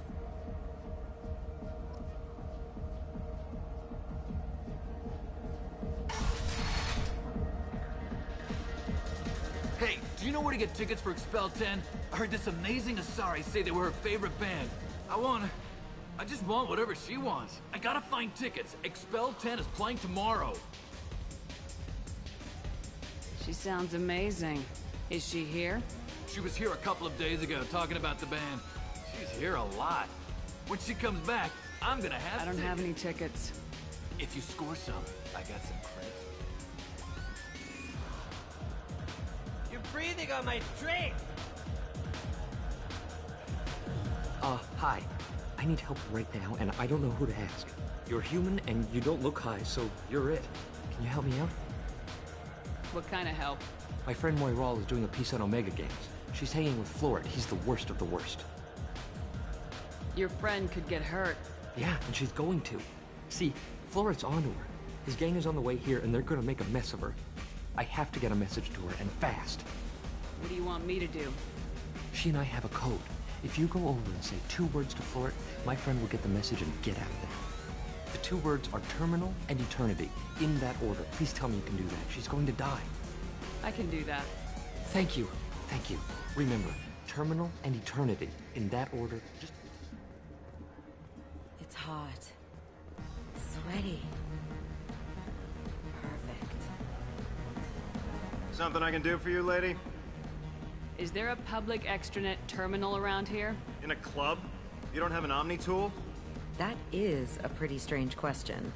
Hey, do you know where to get tickets for Expel 10? I heard this amazing Asari say they were her favorite band. I just want whatever she wants. I gotta find tickets. Expel 10 is playing tomorrow. She sounds amazing. Is she here? She was here a couple of days ago talking about the band. She's here a lot. When she comes back, I'm gonna have I don't have any tickets. If you score some, I got some credits. You're breathing on my drink! Hi. I need help right now, and I don't know who to ask. You're human, and you don't look high, so you're it. Can you help me out? What kind of help? My friend Moiral is doing a piece on Omega Games. She's hanging with Florid. He's the worst of the worst. Your friend could get hurt. Yeah, and she's going to. See, Florid's onto her. His gang is on the way here, and they're gonna make a mess of her. I have to get a message to her, and fast. What do you want me to do? She and I have a code. If you go over and say 2 words to Florid, my friend will get the message and get out of there. The 2 words are terminal and eternity. In that order. Please tell me you can do that. She's going to die. I can do that. Thank you. Thank you. Remember, terminal and eternity. In that order. Just... It's hot. Sweaty. Perfect. Something I can do for you, lady? Is there a public extranet terminal around here? In a club? You don't have an Omni tool? That is a pretty strange question.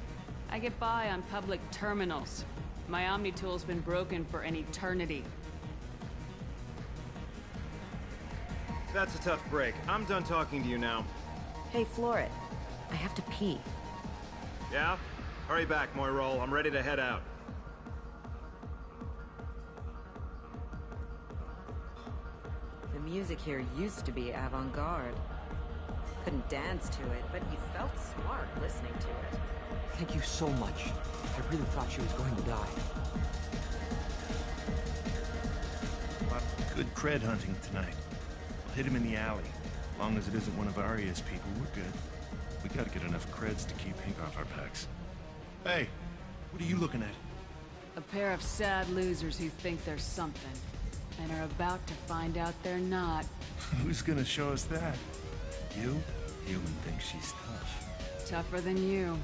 I get by on public terminals. My Omni tool's been broken for an eternity. That's a tough break. I'm done talking to you now. Hey, Florid. I have to pee. Yeah? Hurry back, Moiral. I'm ready to head out. The music here used to be avant-garde. Couldn't dance to it, but you felt smart listening to it. Thank you so much. I really thought she was going to die. Good cred hunting tonight. hit him in the alley. As long as it isn't one of Arya's people, we're good. We gotta get enough creds to keep Pink off our backs. Hey, what are you looking at? A pair of sad losers who think they're something, and are about to find out they're not. Who's gonna show us that? You? Human thinks she's tough. Tougher than you.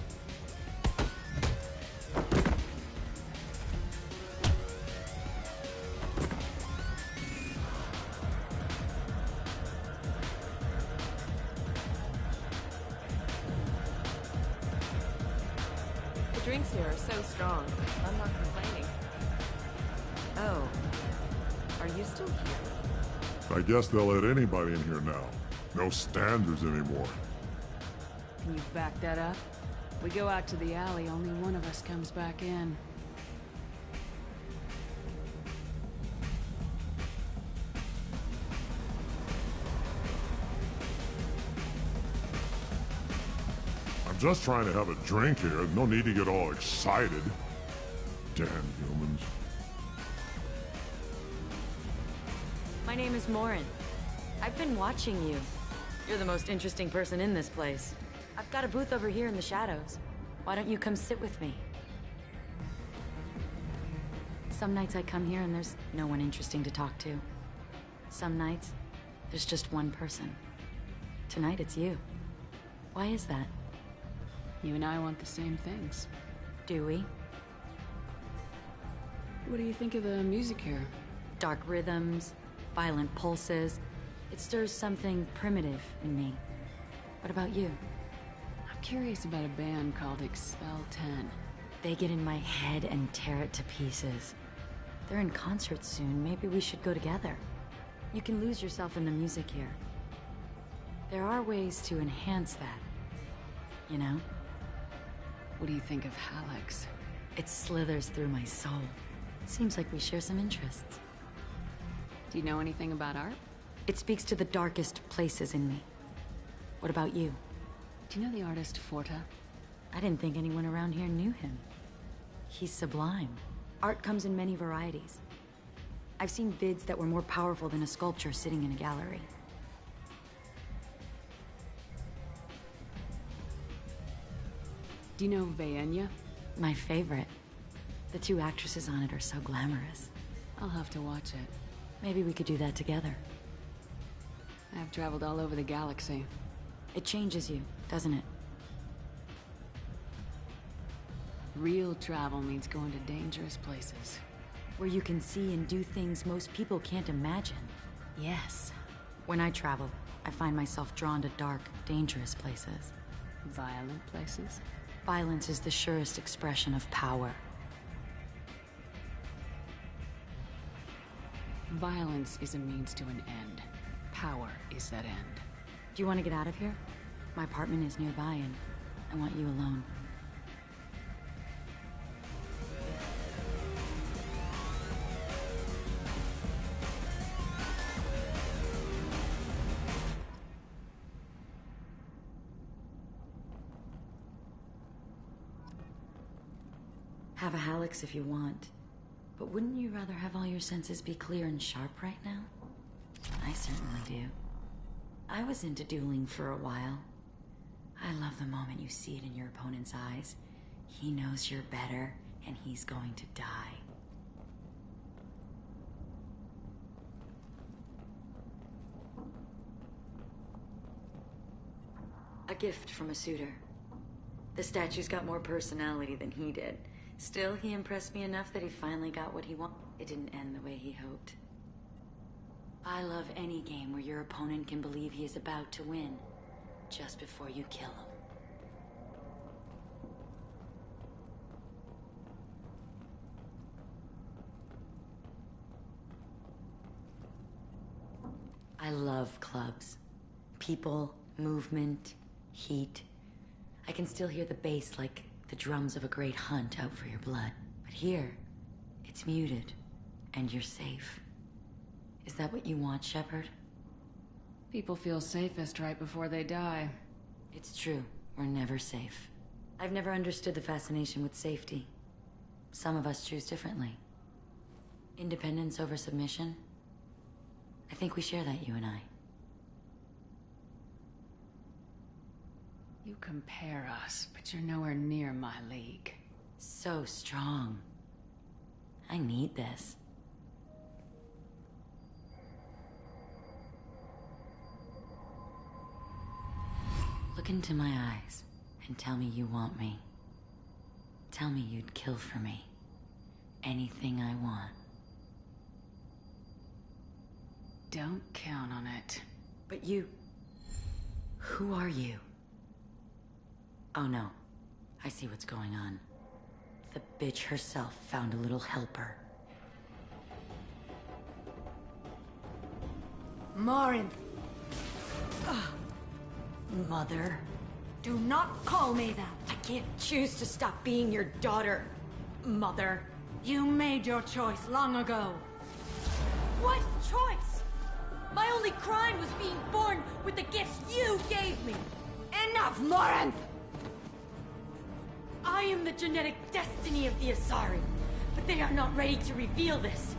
The drinks here are so strong. I'm not complaining. Oh. Are you still here? I guess they'll let anybody in here now. No standards anymore. Can you back that up? We go out to the alley, only one of us comes back in. I'm just trying to have a drink here. No need to get all excited. Damn humans. My name is Morin. I've been watching you. You're the most interesting person in this place. I've got a booth over here in the shadows. Why don't you come sit with me? Some nights I come here and there's no one interesting to talk to. Some nights, there's just one person. Tonight it's you. Why is that? You and I want the same things. Do we? What do you think of the music here? Dark rhythms, violent pulses. It stirs something primitive in me. What about you? I'm curious about a band called Expel 10. They get in my head and tear it to pieces. They're in concert soon. Maybe we should go together. You can lose yourself in the music here. There are ways to enhance that. You know? What do you think of Hallex? It slithers through my soul. Seems like we share some interests. Do you know anything about art? It speaks to the darkest places in me. What about you? Do you know the artist Forta? I didn't think anyone around here knew him. He's sublime. Art comes in many varieties. I've seen vids that were more powerful than a sculpture sitting in a gallery. Do you know Vaenia? My favorite. The two actresses on it are so glamorous. I'll have to watch it. Maybe we could do that together. I've traveled all over the galaxy. It changes you, doesn't it? Real travel means going to dangerous places. Where you can see and do things most people can't imagine. Yes. When I travel, I find myself drawn to dark, dangerous places. Violent places? Violence is the surest expression of power. Violence is a means to an end. Power is that end. Do you want to get out of here? My apartment is nearby and I want you alone. Have a Hallex if you want. But wouldn't you rather have all your senses be clear and sharp right now? I certainly do. I was into dueling for a while. I love the moment you see it in your opponent's eyes. He knows you're better, and he's going to die. A gift from a suitor. The statue's got more personality than he did. Still, he impressed me enough that he finally got what he wanted. It didn't end the way he hoped. I love any game where your opponent can believe he is about to win, just before you kill him. I love clubs. People, movement, heat. I can still hear the bass like the drums of a great hunt out for your blood. But here, it's muted, and you're safe. Is that what you want, Shepard? People feel safest right before they die. It's true. We're never safe. I've never understood the fascination with safety. Some of us choose differently. Independence over submission? I think we share that, you and I. You compare us, but you're nowhere near my league. So strong. I need this. Look into my eyes and tell me you want me. Tell me you'd kill for me. Anything I want. Don't count on it. But you... Who are you? Oh no. I see what's going on. The bitch herself found a little helper. Morinth! Mother. Do not call me that! I can't choose to stop being your daughter, Mother. You made your choice long ago. What choice? My only crime was being born with the gifts you gave me. Enough, Morinth! I am the genetic destiny of the Asari, but they are not ready to reveal this.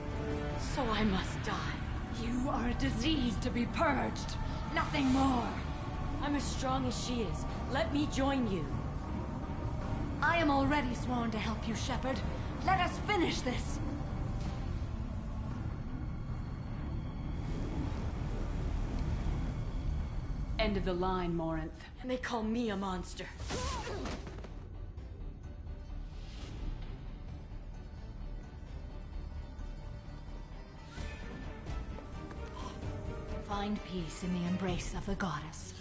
So I must die. You are a disease to be purged. Nothing more. I'm as strong as she is. Let me join you. I am already sworn to help you, Shepard. Let us finish this. End of the line, Morinth. And they call me a monster. Find peace in the embrace of the goddess.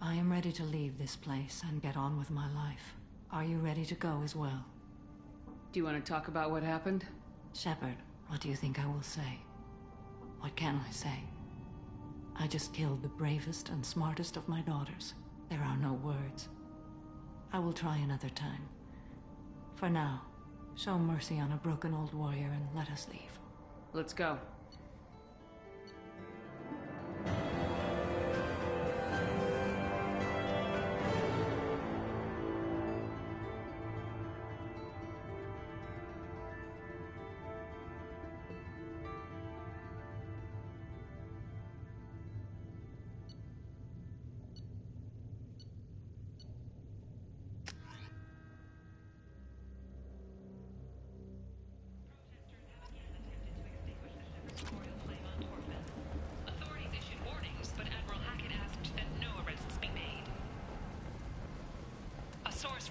I am ready to leave this place and get on with my life. Are you ready to go as well? Do you want to talk about what happened? Shepard, what do you think I will say? What can I say? I just killed the bravest and smartest of my daughters. There are no words. I will try another time. For now, show mercy on a broken old warrior and let us leave. Let's go.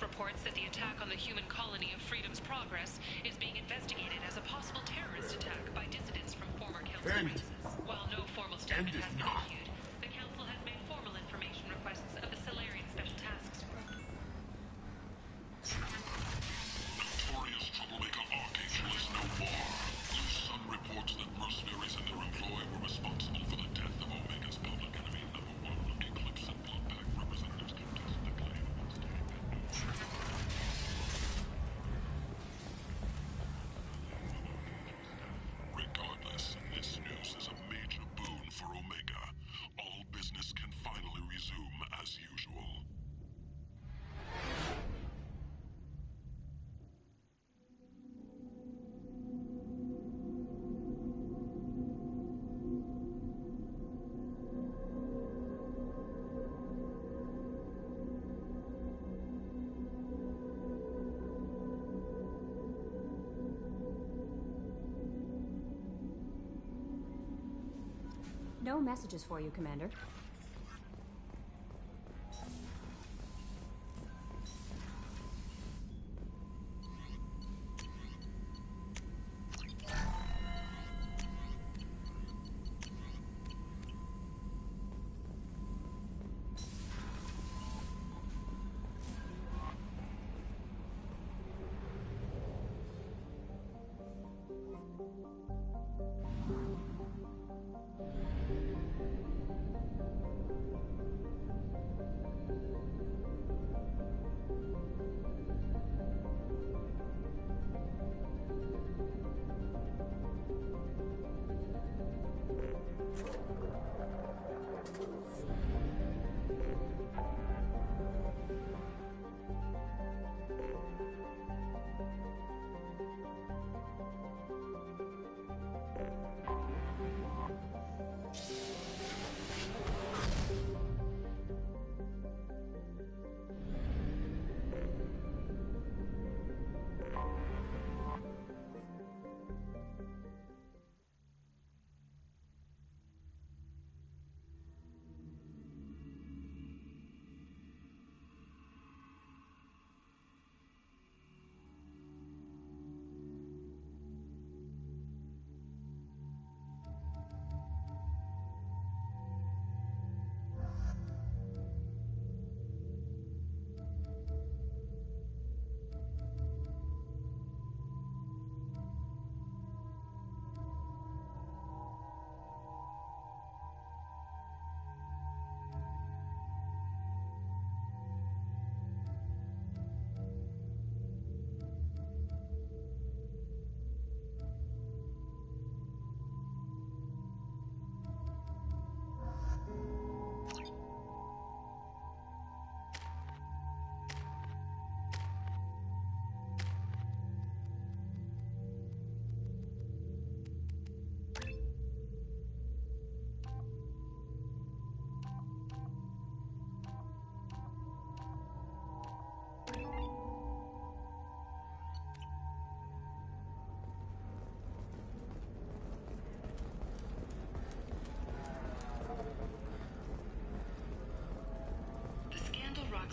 Reports that the attack on the human colony of Freedom's Progress is being investigated as a possible terrorist attack by dissidents from former council races. While no formal statement has been issued, the council has made formal information requests of the Solarian Special Tasks Group. Notorious troublemaker Archangel is no more. Loose Sun reports that mercenaries in their employ were responsible for the death of Omega's public enemy #1. Eclipse and Bloodpack representatives contest the claim. Regardless, this news is a major boon for Omega. All business can finally resume as usual. No messages for you, Commander.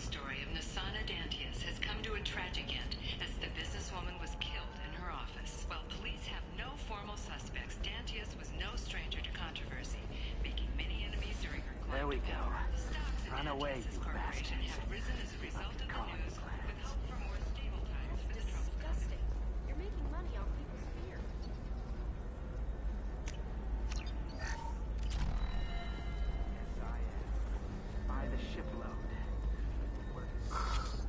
story of Nasana Dantius has come to a tragic end as the businesswoman was killed in her office. While police have no formal suspects, Dantius was no stranger to controversy, making many enemies during her climb. There we go. Stocks in Run away, Dantius's you corporation bastards. have risen as a result of the news, with hope for more stable times for the troubled company. Disgusting. You're making money off people's fear. By the shipload.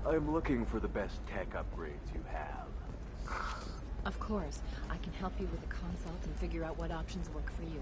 I'm looking for the best tech upgrades you have. Of course. I can help you with a consult and figure out what options work for you.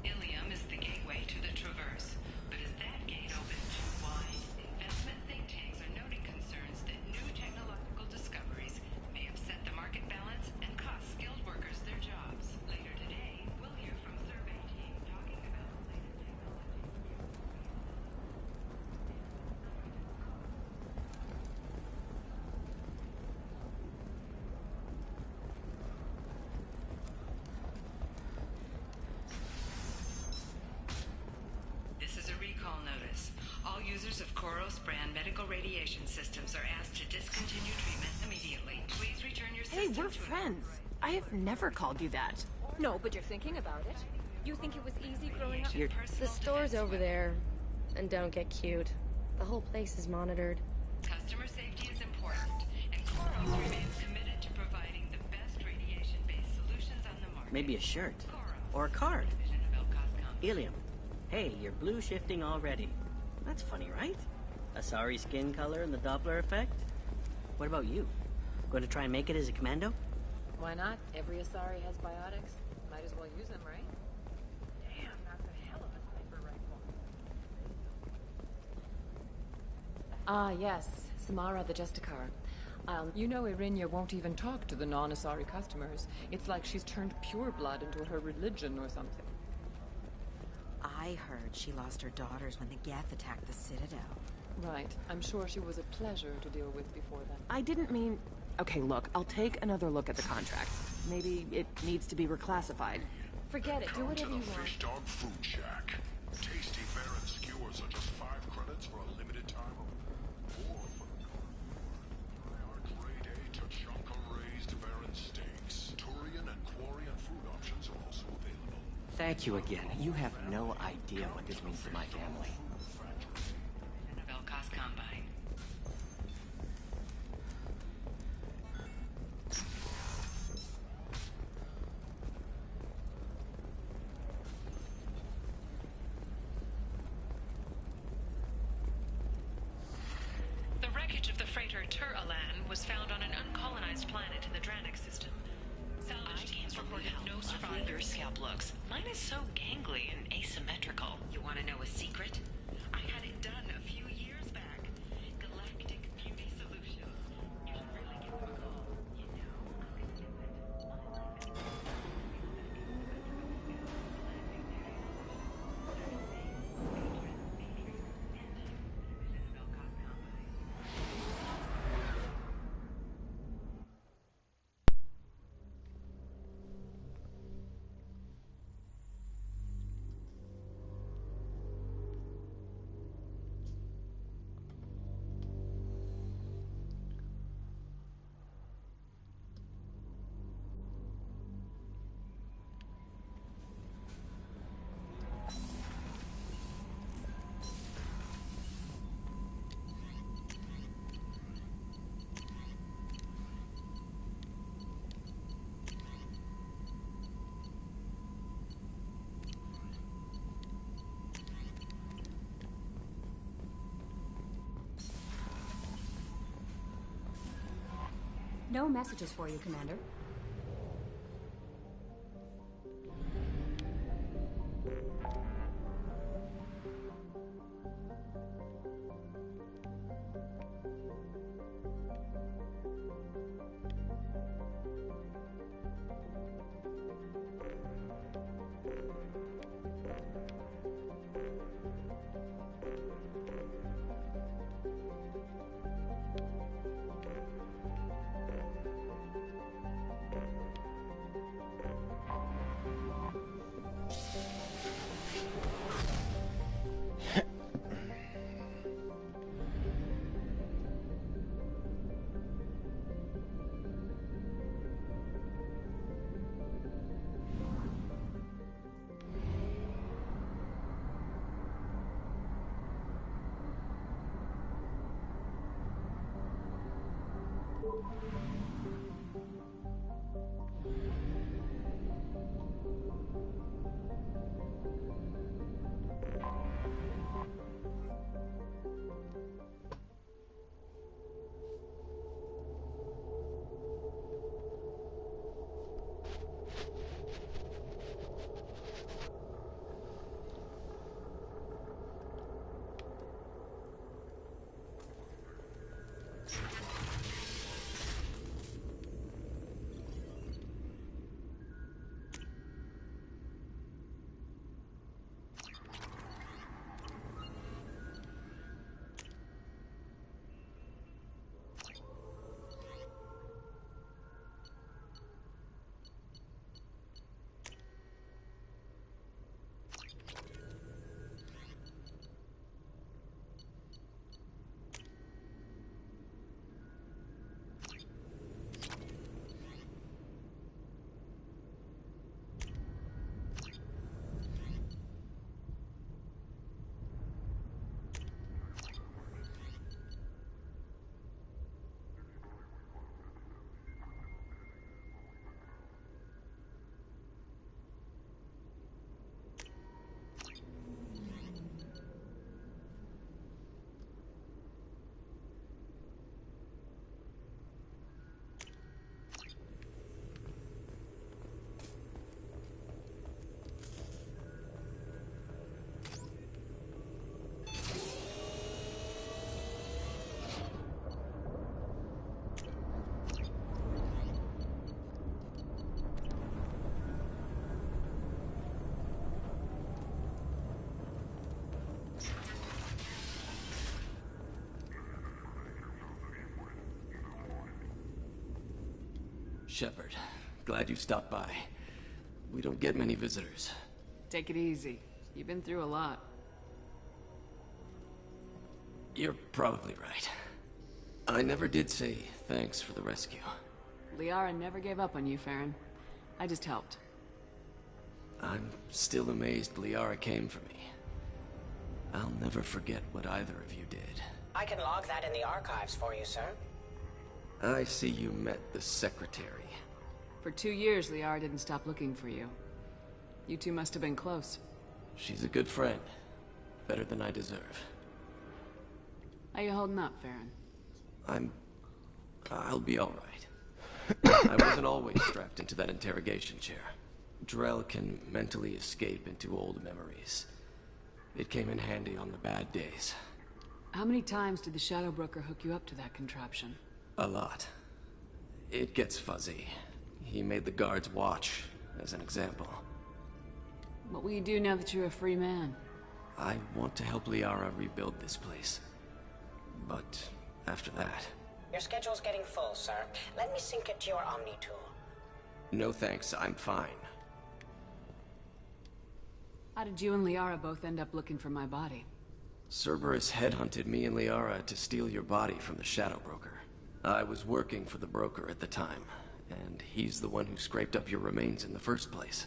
Ilium is the gateway to the Traverse, but is that gate open too wide? Investment think tanks are noting concerns that new technological discoveries may upset the market balance and cost skilled workers their jobs. Later today, we'll hear from survey team talking about the latest technology. This is a recall notice. All users of Koros brand medical radiation systems are asked to discontinue treatment immediately. Please return your Hey, system we're to an friends. I have never called you that. No, but you're thinking about it. You think it was easy growing up? personal The store's defense over there. And don't get cute. The whole place is monitored. Customer safety is important, and Koros remains committed to providing the best radiation-based solutions on the market. Maybe a shirt. Or a card. Ilium. Hey, you're blue shifting already. That's funny, right? Asari skin color and the Doppler effect? What about you? Going to try and make it as a commando? Why not? Every Asari has biotics. Might as well use them, right? Damn, that's a hell of a sniper rifle. Ah, yes. Samara the Justicar. You know Irinia won't even talk to the non-Asari customers. It's like she's turned pureblood into her religion or something. I heard she lost her daughters when the Geth attacked the Citadel. Right. I'm sure she was a pleasure to deal with before then. I didn't mean... Okay, look, I'll take another look at the contract. Maybe it needs to be reclassified. Forget it. Do Come to whatever the you want. Fish Dog Food Shack. Tasty fare and skewers are just 5 credits for a limited time of 4 for the our grade A Tachanka raised Baron steaks. Turian and Quarian food options are also available. Thank you again. You have no idea what this means to my family. Vel'Koz Combine. The wreckage of the freighter Tur-Alan was found on an uncolonized planet in the Dranik system. Salvage teams reported no survivors. Scalp looks. Mine is so gangly and asymmetrical. You want to know a secret? I had it done a few years back. Galactic Beauty Solutions. You should really give them a call. You know, I could do it. No messages for you, Commander. Shepard. Glad you stopped by. We don't get many visitors. Take it easy. You've been through a lot. You're probably right. I never did say thanks for the rescue. Liara never gave up on you, Farron. I just helped. I'm still amazed Liara came for me. I'll never forget what either of you did. I can log that in the archives for you, sir. I see you met the Secretary. For 2 years, Liara didn't stop looking for you. You two must have been close. She's a good friend. Better than I deserve. How you holding up, Farron? I'll be all right. I wasn't always strapped into that interrogation chair. Drell can mentally escape into old memories. It came in handy on the bad days. How many times did the Shadow Broker hook you up to that contraption? A lot. It gets fuzzy. He made the guards watch, as an example. What will you do now that you're a free man? I want to help Liara rebuild this place. But after that... Your schedule's getting full, sir. Let me sync it to your Omni tool. No thanks, I'm fine. How did you and Liara both end up looking for my body? Cerberus headhunted me and Liara to steal your body from the Shadow Broker. I was working for the broker at the time, and he's the one who scraped up your remains in the first place.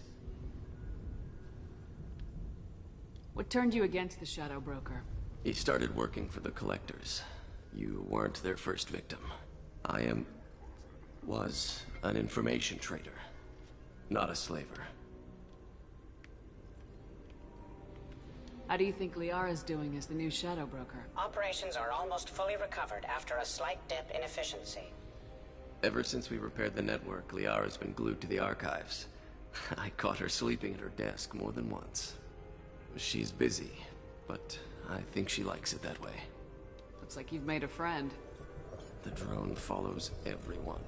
What turned you against the Shadow Broker? He started working for the Collectors. You weren't their first victim. I was an information trader, not a slaver. How do you think Liara's doing as the new Shadow Broker? Operations are almost fully recovered after a slight dip in efficiency. Ever since we repaired the network, Liara's been glued to the archives. I caught her sleeping at her desk more than once. She's busy, but I think she likes it that way. Looks like you've made a friend. The drone follows everyone.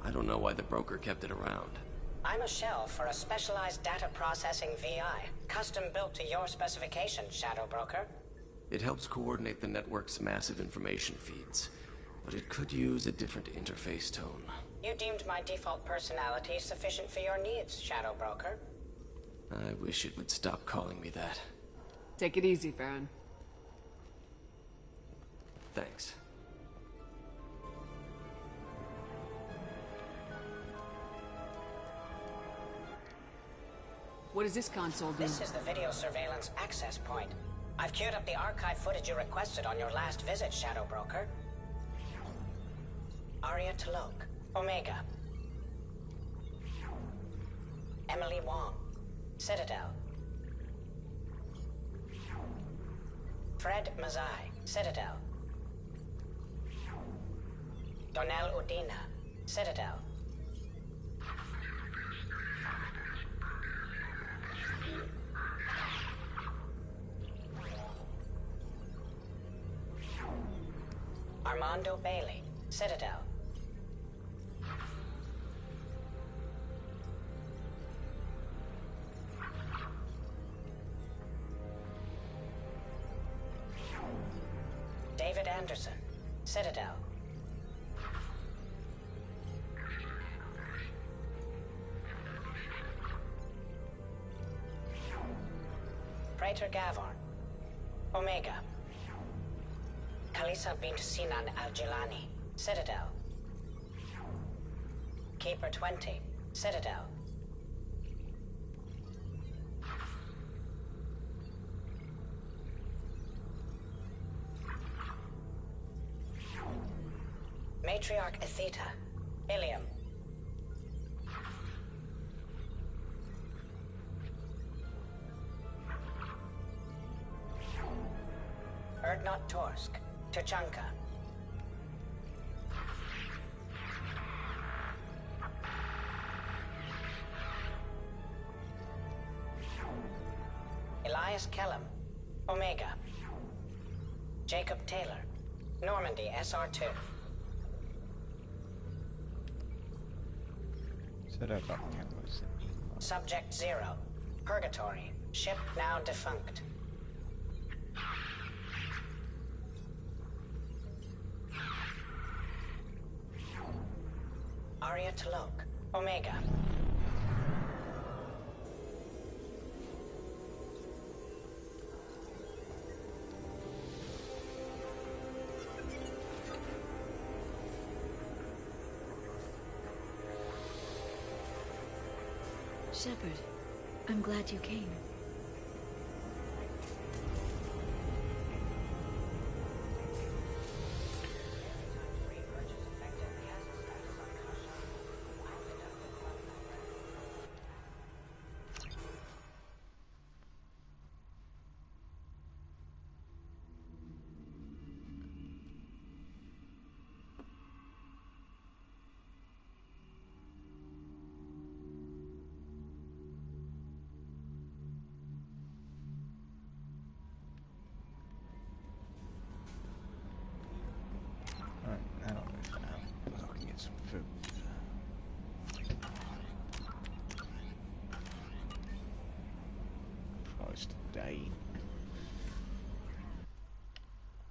I don't know why the broker kept it around. I'm a shell for a specialized data processing VI, custom built to your specifications, Shadow Broker. It helps coordinate the network's massive information feeds, but it could use a different interface tone. You deemed my default personality sufficient for your needs, Shadow Broker. I wish it would stop calling me that. Take it easy, Farron. Thanks. What does this console do? This is the video surveillance access point. I've queued up the archive footage you requested on your last visit, Shadow Broker. Aria T'Loak, Omega. Emily Wong, Citadel. Fred Mazai, Citadel. Donnell Udina, Citadel. Armando Bailey, Citadel. David Anderson, Citadel. Praetor Gavorn, Omega. Kalisa bint Sinan Al-Jilani, Citadel. Keeper 20, Citadel. Matriarch Atheta, Ilium. Erdnot Torsk, Tuchanka. Elias Kellum, Omega. Jacob Taylor, Normandy SR2. Subject 0, Purgatory, ship now defunct. Arya T'Loak, Omega. Shepard, I'm glad you came. Christ, day.